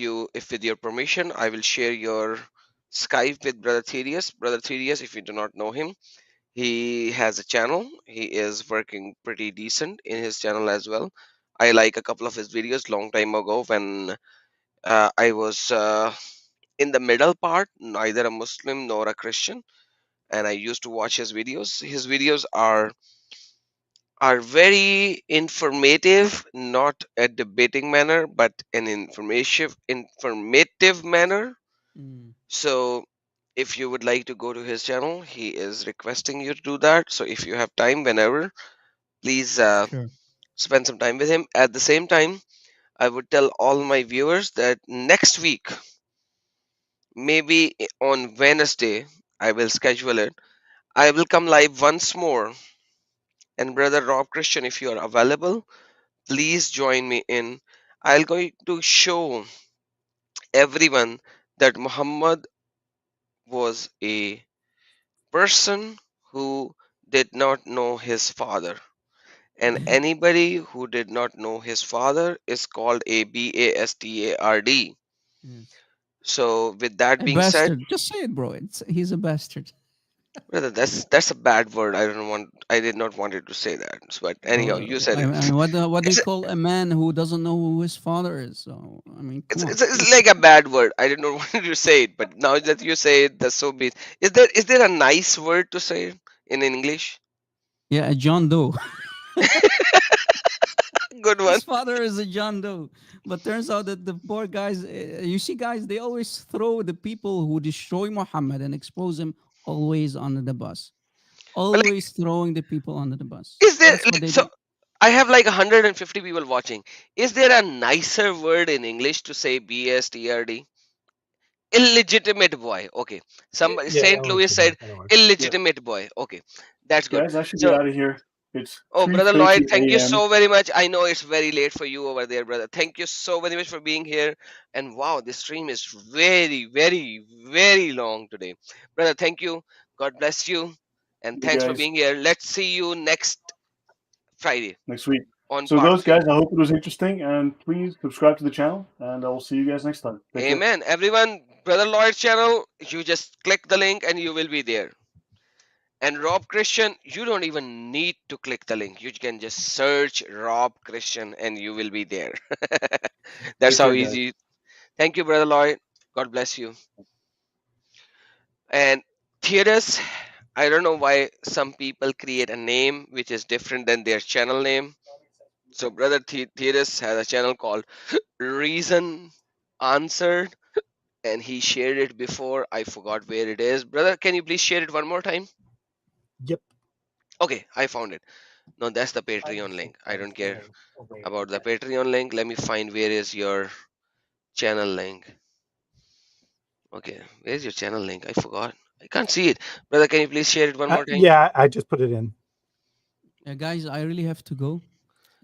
with your permission, I will share your Skype with brother Thaddeus. Brother Thaddeus, if you do not know him, he has a channel. He is working pretty decent in his channel as well. I like a couple of his videos long time ago when I was in the middle part, neither a Muslim nor a Christian, and I used to watch his videos. His videos are very informative, not a debating manner, but an informative manner. So if you would like to go to his channel, he is requesting you to do that. So if you have time whenever, please Sure. spend some time with him. At the same time, I would tell all my viewers that next week, maybe on Wednesday, I will schedule it. I will come live once more. And brother Rob Christian, if you are available, please join me in. I'll going to show everyone that Muhammad was a person who did not know his father. And anybody who did not know his father is called a bastard. Yes. So with that A being said, bastard. Just say it, bro. He's a bastard. brother, that's a bad word. I did not want it to say that. But anyhow, Well, you said it. what do you It's, call a man who doesn't know who his father is? So, I mean, it's, come on. it's, it's like a bad word. I did not want to say it, but now that you say it, that's so bad. Is there a nice word to say in English? Yeah, a John Doe. Good one. His father is a John Doe. But turns out that the poor guys, you see, guys, they always throw the people who destroy Muhammad and expose him always under the bus. But like, Always throwing the people under the bus. is there That's what like they so? do. I have like 150 people watching. Is there a nicer word in English to say bastard? Illegitimate boy. Okay. Somebody Yeah, St. that Louis works for me. said That'll work. Yeah, illegitimate boy. Okay. That's good. guys, I should be So out of here. It's oh, brother 3:30 Lloyd, thank you a.m. so very much. I know it's very late for you over there, brother. Thank you so very much for being here. And wow, this stream is very, very, very long today. Brother, thank you. God bless you. And You thanks for guys being here. Let's see you next Friday next week. on So part those 3. guys, I hope it was interesting, and please subscribe to the channel, and I will see you guys next time. Take care. Amen. Everyone, Brother Lloyd's channel, you just click the link and you will be there. And Rob Christian, you don't even need to click the link. You can just search Rob Christian and you will be there. That's Take how care, guys. easy. Thank you, Brother Lloyd. God bless you. And Theodus, I don't know why some people create a name which is different than their channel name. So Brother Theodus has a channel called Reason Answered. and he shared it before. I forgot where it is. Brother, can you please share it one more time? Yep. Okay, I found it. No, that's the Patreon link. I don't care about the Patreon link. Let me find where is your channel link. Okay, where's your channel link? I forgot. I can't see it. Brother, can you please share it one more time? Yeah, I just put it in. Guys, I really have to go.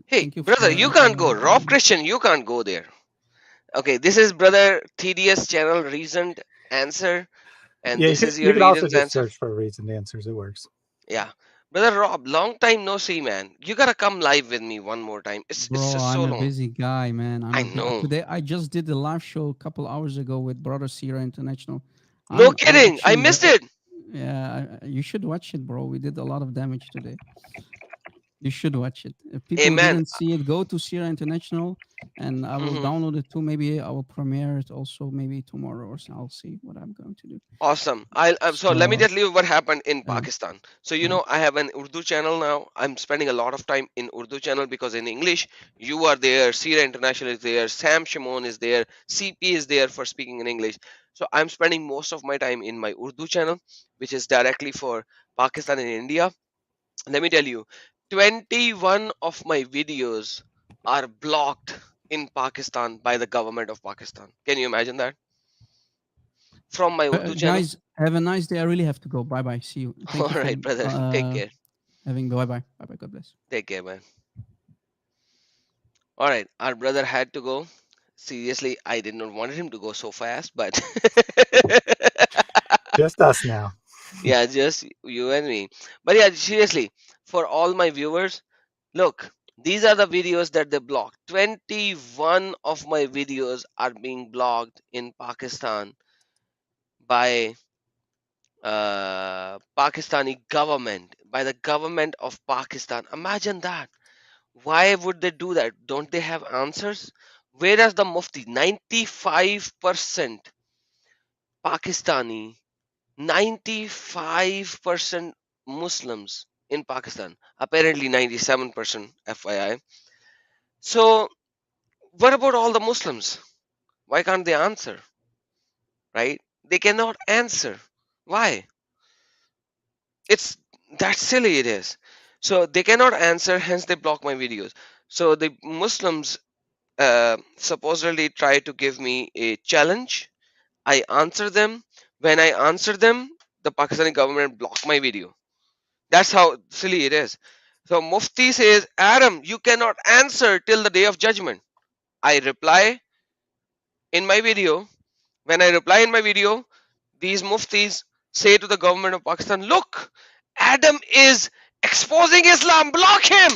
Hey, Thank you brother, for you can't go. Rob Christian, you can't go there. Okay, this is brother TDS channel reasoned answer, and Yeah, this is you your could also reasoned just answer. search for reasoned answers. It works. Yeah, brother Rob, long time no see, man. You gotta come live with me one more time. It's Bro, just so I'm a long. busy guy, man. I know. Today I just did the live show a couple hours ago with Brother Sierra International. No I'm kidding. I actually missed it. Yeah, you should watch it, bro. We did a lot of damage today. You should watch it. If people Amen. didn't see it, go to Sierra International, and I will download it too. Maybe I will premiere it also maybe tomorrow, or so. I'll see what I'm going to do. Awesome. So let me just leave what happened in Pakistan. So you know I have an Urdu channel now. I'm spending a lot of time in Urdu channel because in English you are there, Sierra International is there, Sam Shimon is there, CP is there for speaking in English. So I'm spending most of my time in my Urdu channel, which is directly for Pakistan and India. Let me tell you, 21 of my videos are blocked in Pakistan by the government of Pakistan. Can you imagine that? From my Urdu channel. Guys, have a nice day. I really have to go. Bye bye. See you. Thank All you right, brother. Take care. Bye bye. Bye bye. God bless. Take care, man. All right, our brother had to go. Seriously, I did not want him to go so fast, but Just us now. yeah, just you and me. But yeah, seriously, for all my viewers, look, these are the videos that they blocked. 21 of my videos are being blocked in Pakistan by Pakistani government, by the government of Pakistan. Imagine that. Why would they do that? Don't they have answers? Whereas the Mufti, 95% Pakistani, 95% Muslims in Pakistan, apparently 97% FYI. So, what about all the Muslims? Why can't they answer? Right? They cannot answer. Why? It's that silly it is. So they cannot answer, hence they block my videos. So the Muslims supposedly try to give me a challenge. I answer them. When I answer them, the Pakistani government block my video. That's how silly it is. So Mufti says, Adam, you cannot answer till the day of judgment. I reply in my video. When I reply in my video, these Muftis say to the government of Pakistan, look, Adam is exposing Islam, block him.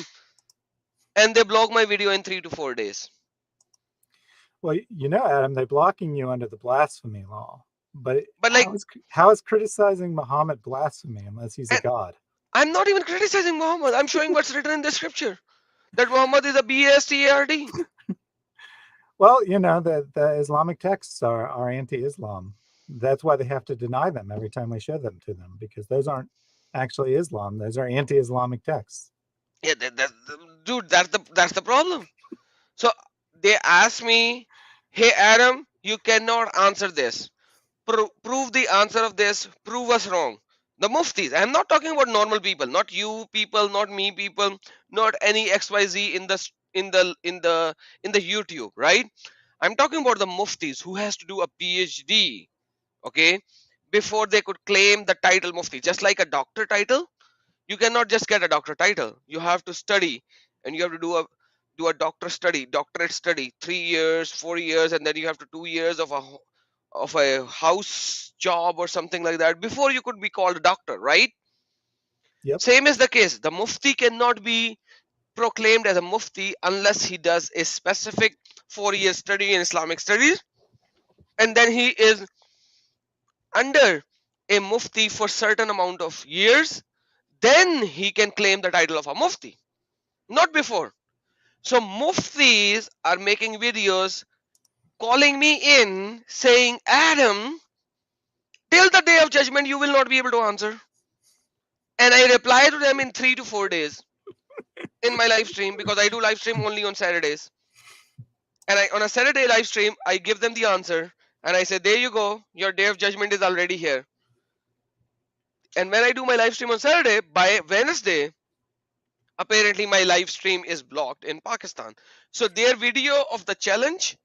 And they block my video in 3 to 4 days. Well, you know, Adam, they're blocking you under the blasphemy law. But like, how is criticizing Muhammad blasphemy unless he's a god? I'm not even criticizing Muhammad. I'm showing what's written in the scripture. That Muhammad is a BSTARD. Well, you know, the Islamic texts are anti-Islam. That's why they have to deny them every time we show them to them, because those aren't actually Islam. Those are anti-Islamic texts. Yeah, dude, that's the problem. So they asked me, hey, Adam, you cannot answer this. Prove the answer of this. Prove us wrong. The Muftis. I'm not talking about normal people, not you people, not me people, not any XYZ in the YouTube, right? I'm talking about the Muftis who has to do a PhD, okay, before they could claim the title Mufti. Just like a doctor title, you cannot just get a doctor title. You have to study, and you have to do a doctorate study, 3 years, 4 years, and then you have to 2 years of a house job or something like that before you could be called a doctor, right? Yep. Same is the case. The Mufti cannot be proclaimed as a Mufti unless he does a specific 4-year study in Islamic studies, and then he is under a Mufti for certain amount of years. Then he can claim the title of a Mufti, not before. So Muftis are making videos calling me in saying, Adam, till the day of judgment you will not be able to answer. And I reply to them in 3 to 4 days in my live stream, because I do live stream only on Saturdays. And on a Saturday live stream, I give them the answer And I said, there you go, your day of judgment is already here. And when I do my live stream on Saturday, by Wednesday, apparently my live stream is blocked in Pakistan. So their video of the challenge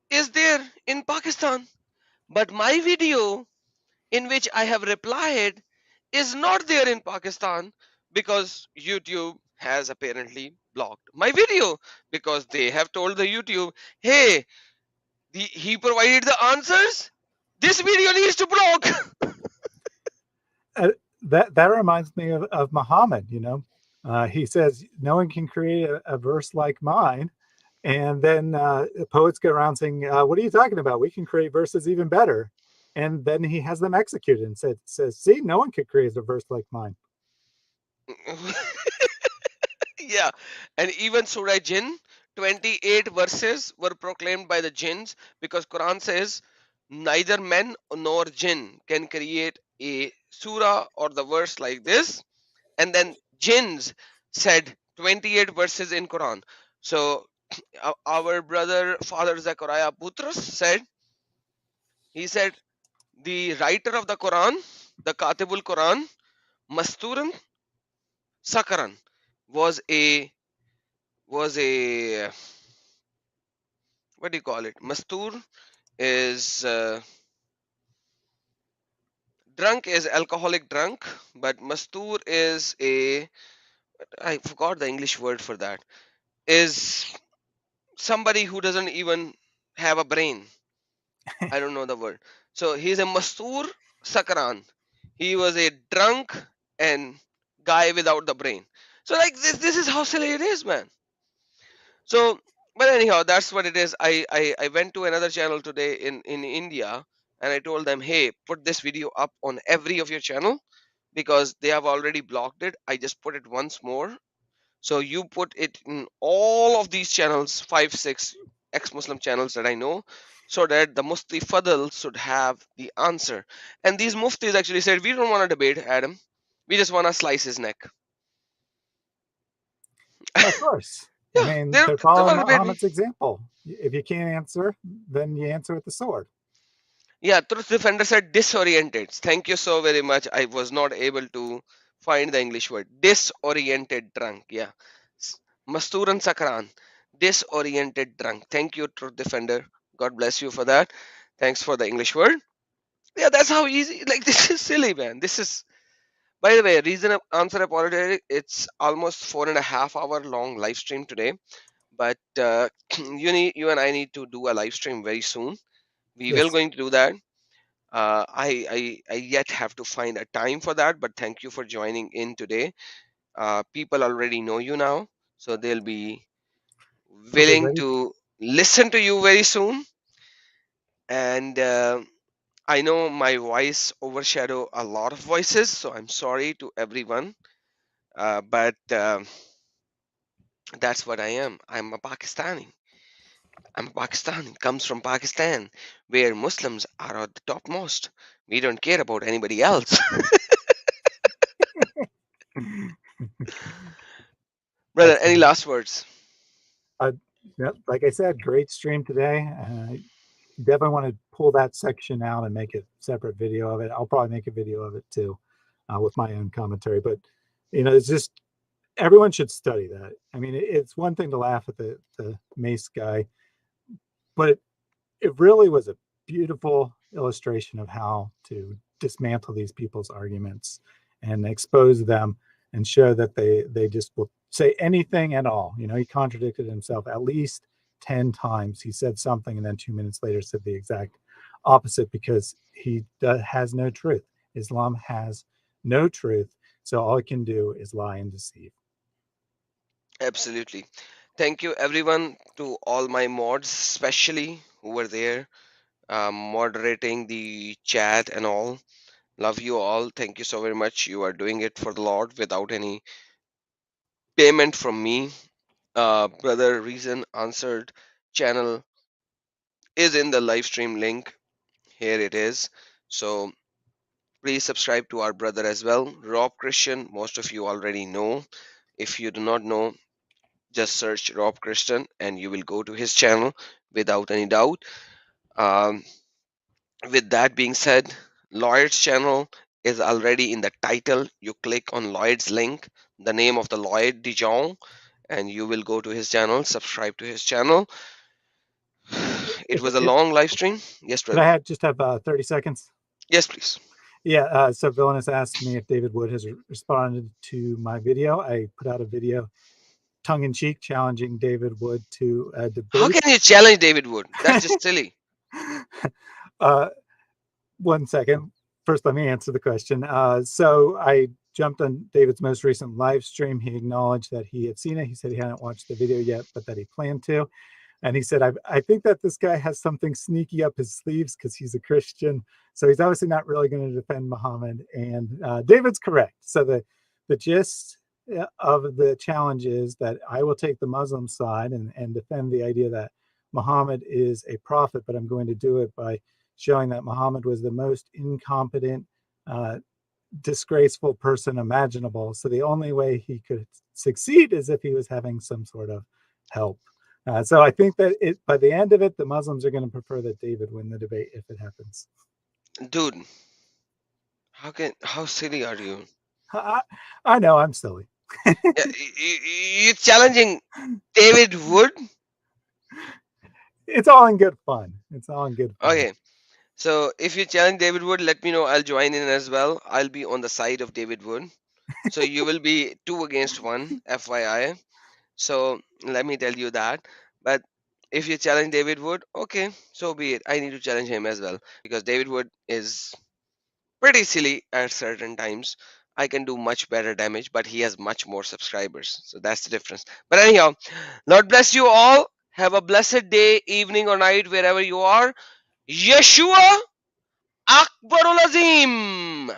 is there in Pakistan. But my video in which I have replied is not there in Pakistan because YouTube has apparently blocked my video because they have told the YouTube, hey, he provided the answers. This video needs to block. That reminds me of Muhammad. You know, he says no one can create a verse like mine, and then poets go around saying, "What are you talking about? We can create verses even better." And then he has them executed and says, "See, no one could create a verse like mine." Yeah, and even Surah Jinn, 28 verses were proclaimed by the jinns because Quran says neither men nor jinn can create a surah or the verse like this. And then jinns said 28 verses in Quran. So our brother Father Zachariah Butros said, he said the writer of the Quran, the Katibul Quran, Masturan Sakaran, was a what do you call it? Mastur is drunk, is alcoholic drunk, but Mastur is I forgot the English word for that, is somebody who doesn't even have a brain. I don't know the word. So he's a Mastur Sakaran. He was a drunk and guy without the brain. So like this is how silly it is, man. So but anyhow, that's what it is. I went to another channel today in India and I told them, hey, put this video up on every of your channel because they have already blocked it. I just put it once more. So you put it in all of these channels, 5-6 ex-Muslim channels that I know, so that the Mufti Fadl should have the answer. And these Muftis actually said, we don't want to debate Adam. We just want to slice his neck. Of course. Yeah, I mean, they they're don't following want to debate me. Muhammad's example. If you can't answer, then you answer with the sword. Yeah, Truth Defender said disoriented. Thank you so very much. I was not able to find the English word. Disoriented drunk. Yeah. Masturan Sakran. Disoriented drunk. Thank you, Truth Defender. God bless you for that. Thanks for the English word. Yeah, that's how easy. Like, this is silly, man. This is, by the way, reason of answer apologetic. It's almost 4.5 hour long live stream today. But you and I need to do a live stream very soon. We will Yes. going to do that. I yet have to find a time for that, but thank you for joining in today. People already know you now, so they'll be They'll be willing ready. to listen to you very soon. And I know my voice overshadow a lot of voices, so I'm sorry to everyone. But that's what I am. I'm a Pakistani. I'm a Pakistani. Comes from Pakistan, where Muslims are at the topmost. We don't care about anybody else. Brother, any last words? Yeah, like I said, great stream today. Definitely want to pull that section out and make a separate video of it. I'll probably make a video of it too, with my own commentary. But it's just everyone should study that. I mean, it's one thing to laugh at the mace guy, but it really was a beautiful illustration of how to dismantle these people's arguments and expose them and show that they just will say anything at all. He contradicted himself at least 10 times. He said something and then 2 minutes later said the exact opposite because he has no truth. Islam has no truth. So all it can do is lie and deceive. Absolutely. Thank you, everyone, to all my mods, especially who were there moderating the chat and all. Love you all. Thank you so very much. You are doing it for the Lord without any payment from me. Brother Reason Answered channel is in the live stream link. Here it is. So please subscribe to our brother as well. Rob Christian, most of you already know. If you do not know, just search Rob Christian and you will go to his channel without any doubt. With that being said, Lloyd's channel is already in the title. You click on Lloyd's link, the name of the Lloyd Dijon, and you will go to his channel, subscribe to his channel. It was a long live stream. Yes, Could I brother. just have 30 seconds? Yes, please. Yeah, so Villainous asked me if David Wood has responded to my video. I put out a video tongue-in-cheek challenging David Wood to a debate. How can you challenge David Wood? That's just silly. 1 second. First, let me answer the question. So I jumped on David's most recent live stream. He acknowledged that he had seen it. He said he hadn't watched the video yet, but that he planned to. And he said, I think that this guy has something sneaky up his sleeves because he's a Christian. So he's obviously not really going to defend Muhammad. And David's correct. So the gist of the challenge is that I will take the Muslim side and defend the idea that Muhammad is a prophet, but I'm going to do it by showing that Muhammad was the most incompetent, disgraceful person imaginable. So the only way he could succeed is if he was having some sort of help. So I think that by the end of it, the Muslims are going to prefer that David win the debate if it happens. Dude, how silly are you? I know, I'm silly. You're challenging David Wood? It's all in good fun. It's all in good fun. Okay. So if you challenge David Wood, let me know. I'll join in as well. I'll be on the side of David Wood. So you will be 2 against 1, FYI. So let me tell you that. But if you challenge David Wood, okay, so be it. I need to challenge him as well because David Wood is pretty silly at certain times. I can do much better damage, but he has much more subscribers. So that's the difference. But anyhow, Lord bless you all. Have a blessed day, evening, or night, wherever you are. Yeshua Akbarul Azim.